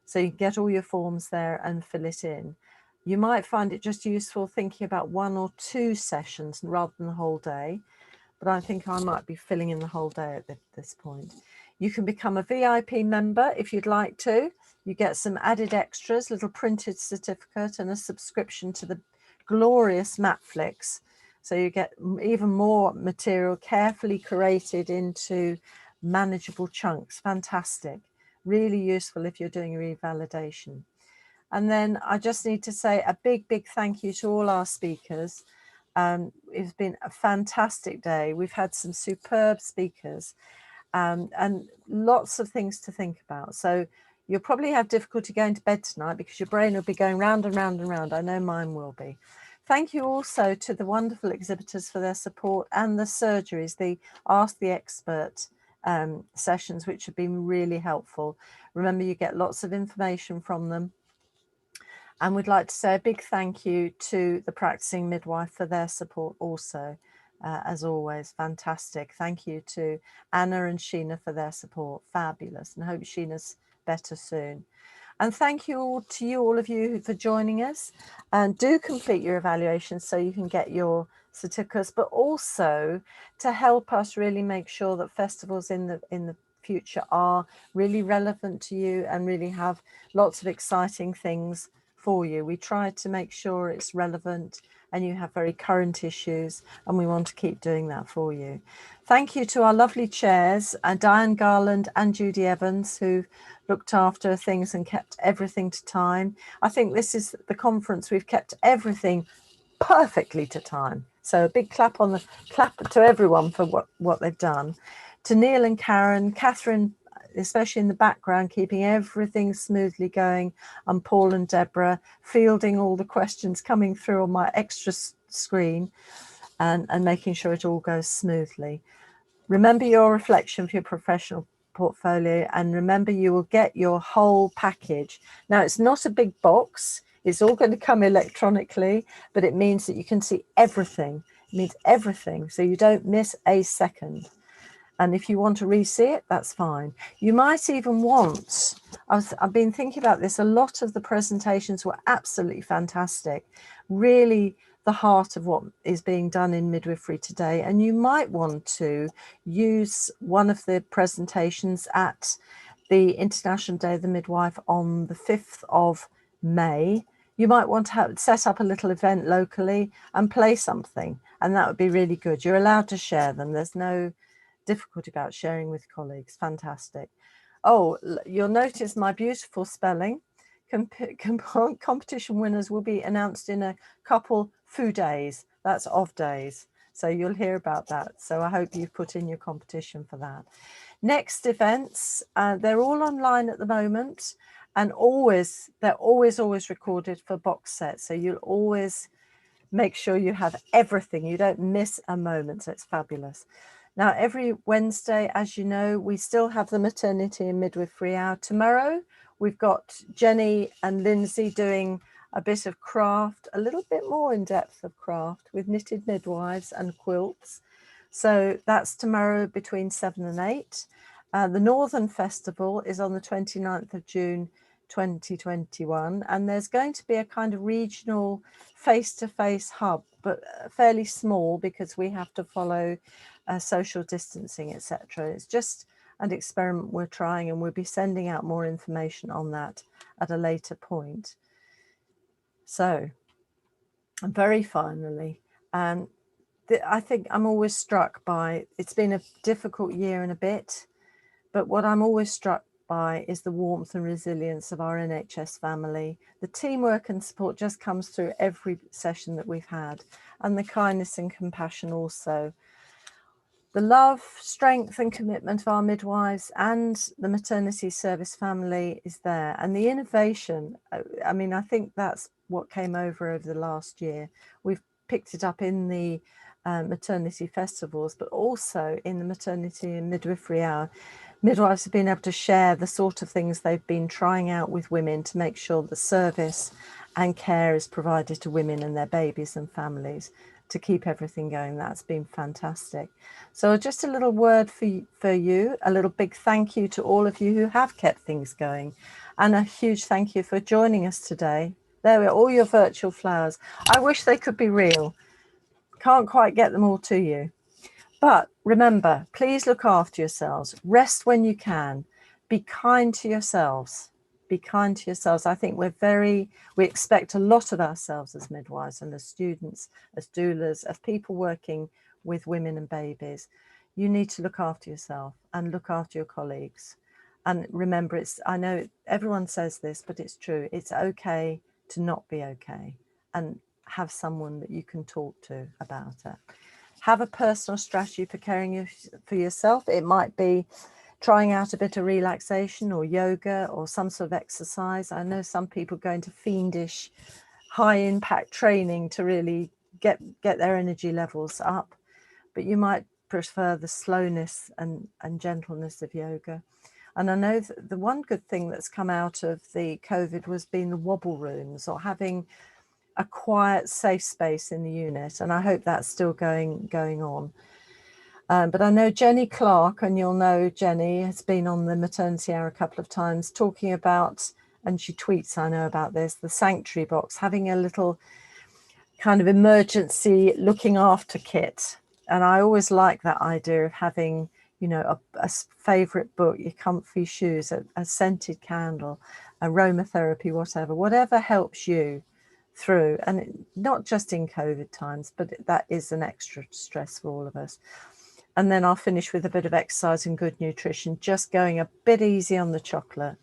So you can get all your forms there and fill it in. You might find it just useful thinking about 1 or 2 sessions rather than the whole day, but I think I might be filling in the whole day at this point. You can become a VIP member if you'd like to. You get some added extras, little printed certificate and a subscription to the glorious Matflix. So you get even more material carefully curated into manageable chunks. Fantastic. Really useful if you're doing revalidation. And then I just need to say a big, big thank you to all our speakers. It's been a fantastic day. We've had some superb speakers and lots of things to think about. So you'll probably have difficulty going to bed tonight because your brain will be going round and round and round. I know mine will be. Thank you also to the wonderful exhibitors for their support, and the surgeries, the Ask the Expert sessions, which have been really helpful. Remember, you get lots of information from them. And we'd like to say a big thank you to the practicing midwife for their support also, as always, fantastic. Thank you to Anna and Sheena for their support, fabulous, and hope Sheena's better soon. And thank you all to all of you for joining us, and do complete your evaluations so you can get your certificates, but also to help us really make sure that festivals in the future are really relevant to you and really have lots of exciting things for you. We try to make sure it's relevant and you have very current issues, and we want to keep doing that for you. Thank you to our lovely chairs, Diane Garland and Judy Evans, who looked after things and kept everything to time. I think this is the conference we've kept everything perfectly to time. So a big clap to everyone for what they've done. To Neil and Karen, Catherine, especially in the background, keeping everything smoothly going, and Paul and Deborah fielding all the questions coming through on my extra screen and making sure it all goes smoothly. Remember your reflection for your professional portfolio, and remember you will get your whole package. Now, it's not a big box, it's all going to come electronically, but it means that you can see everything. It means everything, so you don't miss a second. And if you want to re-see it, that's fine. You might even want, I've been thinking about this, a lot of the presentations were absolutely fantastic, really the heart of what is being done in midwifery today. And you might want to use one of the presentations at the International Day of the Midwife on the 5th of May. You might want to set up a little event locally and play something, and that would be really good. You're allowed to share them. There's no difficulty about sharing with colleagues. Fantastic. Oh, you'll notice my beautiful spelling. Competition winners will be announced in a couple few days. That's of days, so you'll hear about that. So I hope you've put in your competition for that. Next events, they're all online at the moment, and they're always recorded for box sets, so you'll always make sure you have everything. You don't miss a moment, so it's fabulous. Now, every Wednesday, as you know, we still have the Maternity and Midwifery Hour. Tomorrow, we've got Jenny and Lindsay doing a bit of craft, a little bit more in depth of craft with knitted midwives and quilts. So that's tomorrow between 7 and 8. The Northern Festival is on the 29th of June 2021, and there's going to be a kind of regional face-to-face hub, but fairly small because we have to follow social distancing, etc. It's just an experiment we're trying, and we'll be sending out more information on that at a later point. So, and very finally, I think I'm always struck by, it's been a difficult year and a bit, but what I'm always struck by is the warmth and resilience of our NHS family. The teamwork and support just comes through every session that we've had, and the kindness and compassion also. The love, strength and commitment of our midwives and the maternity service family is there. And the innovation, I mean, I think that's what came over the last year. We've picked it up in the maternity festivals, but also in the maternity and midwifery hour. Midwives have been able to share the sort of things they've been trying out with women to make sure the service and care is provided to women and their babies and families to keep everything going. That's been fantastic. So just a little word for you, a little big thank you to all of you who have kept things going, and a huge thank you for joining us today. There are all your virtual flowers. I wish they could be real. Can't quite get them all to you. But remember, please look after yourselves. Rest when you can. Be kind to yourselves. Be kind to yourselves. I think we expect a lot of ourselves as midwives and as students, as doulas, as people working with women and babies. You need to look after yourself and look after your colleagues. And remember, I know everyone says this, but it's true. It's okay to not be okay, and have someone that you can talk to about it. Have a personal strategy for caring for yourself. It might be trying out a bit of relaxation or yoga or some sort of exercise. I know some people go into fiendish, high impact training to really get their energy levels up, but you might prefer the slowness and gentleness of yoga. And I know that the one good thing that's come out of the COVID was being the wobble rooms, or having a quiet, safe space in the unit. And I hope that's still going on. But I know Jenny Clark, and you'll know Jenny, has been on the Maternity Hour a couple of times talking about, and she tweets, I know about this, the sanctuary box, having a little kind of emergency looking after kit. And I always like that idea of having, you know, a favourite book, your comfy shoes, a scented candle, aromatherapy, whatever helps you through. And not just in COVID times, but that is an extra stress for all of us. And then I'll finish with a bit of exercise and good nutrition, just going a bit easy on the chocolate.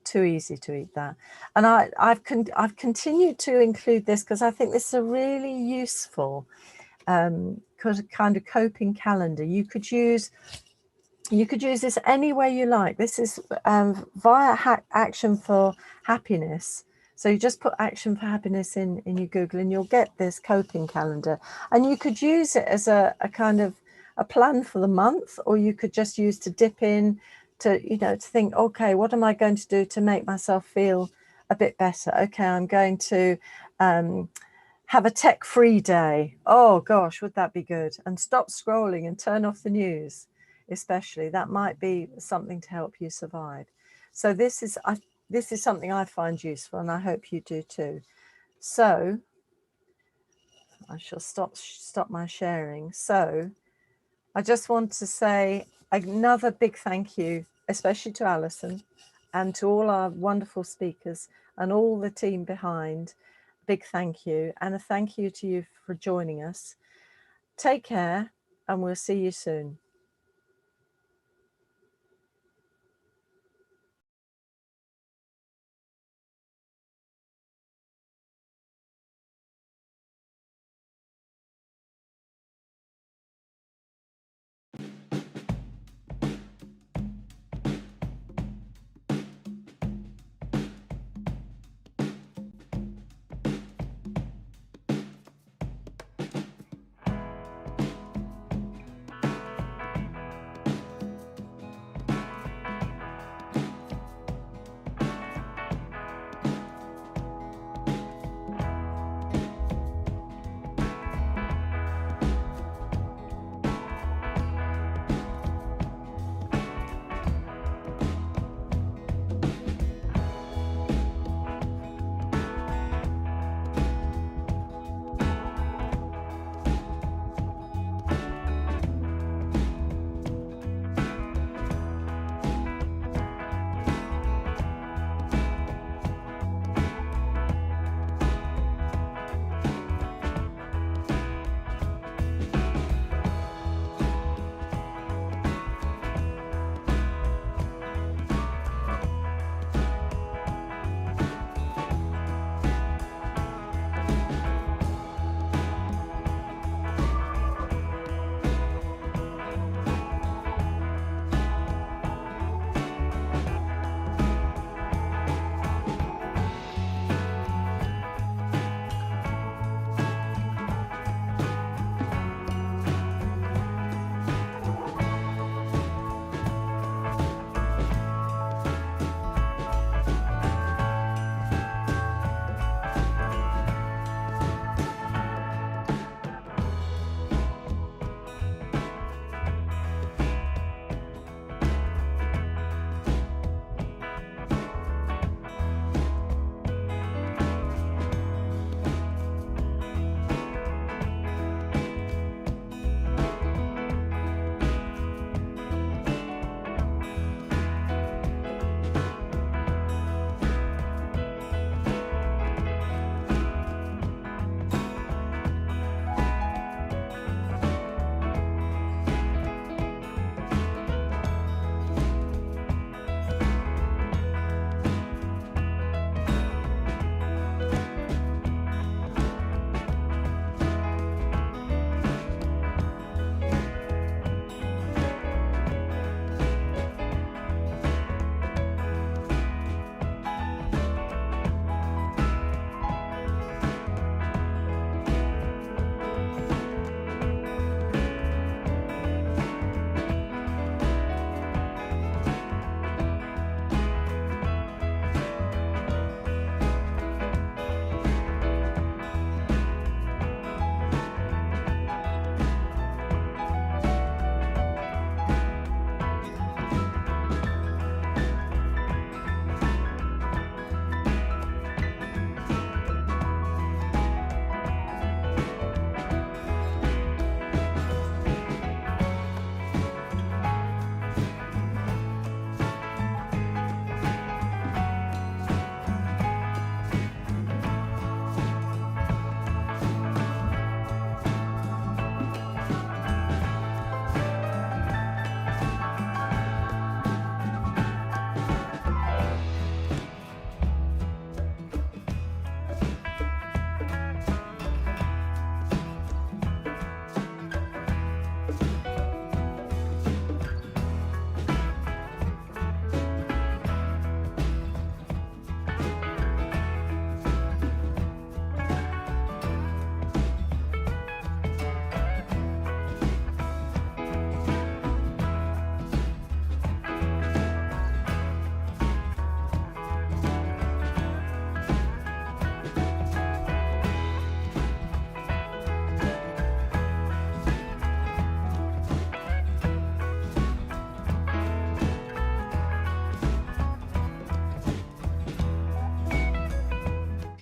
Too easy to eat that. And I've continued to include this because I think this is a really useful kind of coping calendar. You could use this any way you like. This is via Action for Happiness. So you just put Action for Happiness in your Google, and you'll get this coping calendar. And you could use it as a kind of a plan for the month, or you could just use to dip in to, you know, to think, okay, what am I going to do to make myself feel a bit better? Okay, I'm going to have a tech-free day. Oh gosh, would that be good? And stop scrolling and turn off the news, especially. That might be something to help you survive. So this is something I find useful, and I hope you do too. So I shall stop my sharing. So I just want to say another big thank you, especially to Alison and to all our wonderful speakers and all the team behind. Big thank you, and a thank you to you for joining us. Take care, and we'll see you soon.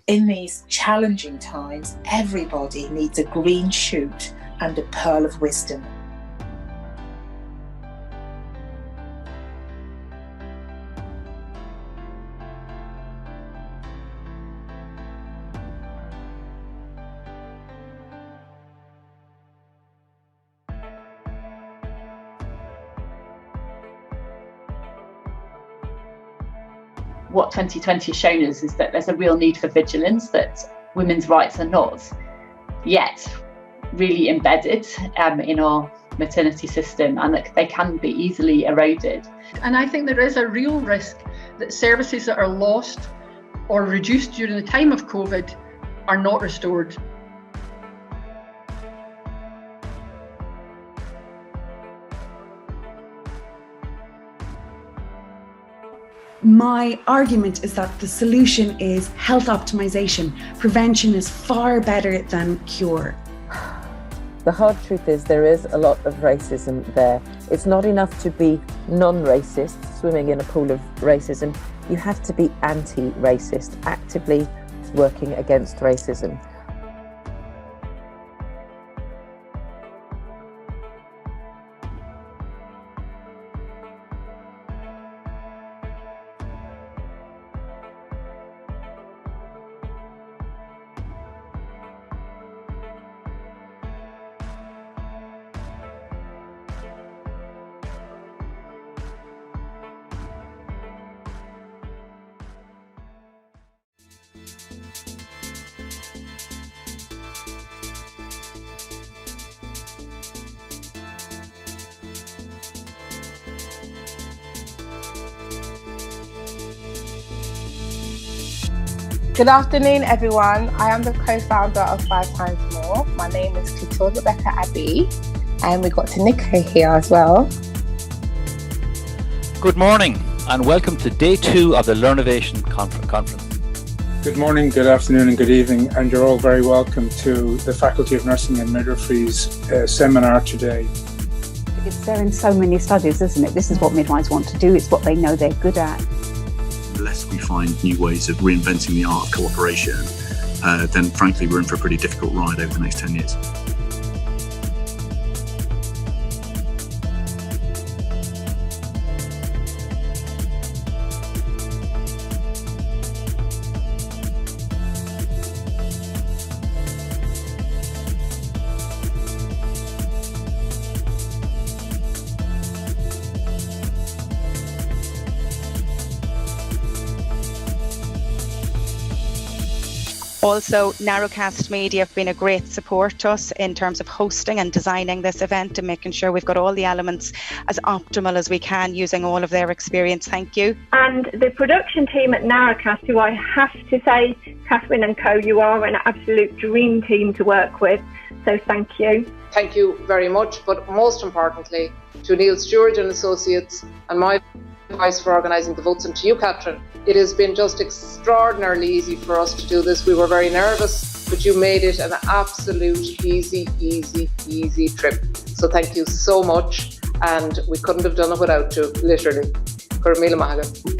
In these challenging times, everybody needs a green shoot and a pearl of wisdom. What 2020 has shown us is that there's a real need for vigilance, that women's rights are not yet really embedded in our maternity system, and that they can be easily eroded. And I think there is a real risk that services that are lost or reduced during the time of COVID are not restored. My argument is that the solution is health optimization. Prevention is far better than cure. The hard truth is there is a lot of racism there. It's not enough to be non-racist, swimming in a pool of racism. You have to be anti-racist, actively working against racism. Good afternoon, everyone. I am the co-founder of 5 Times More. My name is Clotilde Rebecca Abbey, and we've got Tanika here as well. Good morning, and welcome to day 2 of the Learnovation Conference. Good morning, good afternoon, and good evening, and you're all very welcome to the Faculty of Nursing and Midwifery's seminar today. It's there in so many studies, isn't it? This is what midwives want to do. It's what they know they're good at. Unless we find new ways of reinventing the art of cooperation, then frankly we're in for a pretty difficult ride over the next 10 years. Also, Narrowcast Media have been a great support to us in terms of hosting and designing this event and making sure we've got all the elements as optimal as we can using all of their experience. Thank you. And the production team at Narrowcast, who I have to say, Catherine and co, you are an absolute dream team to work with. So thank you. Thank you very much, but most importantly to Neil Stewart and Associates and my advice for organising the votes, and to you, Catherine. It has been just extraordinarily easy for us to do this. We were very nervous, but you made it an absolute easy trip. So thank you so much, and we couldn't have done it without you, literally. Gurmila Mahagan.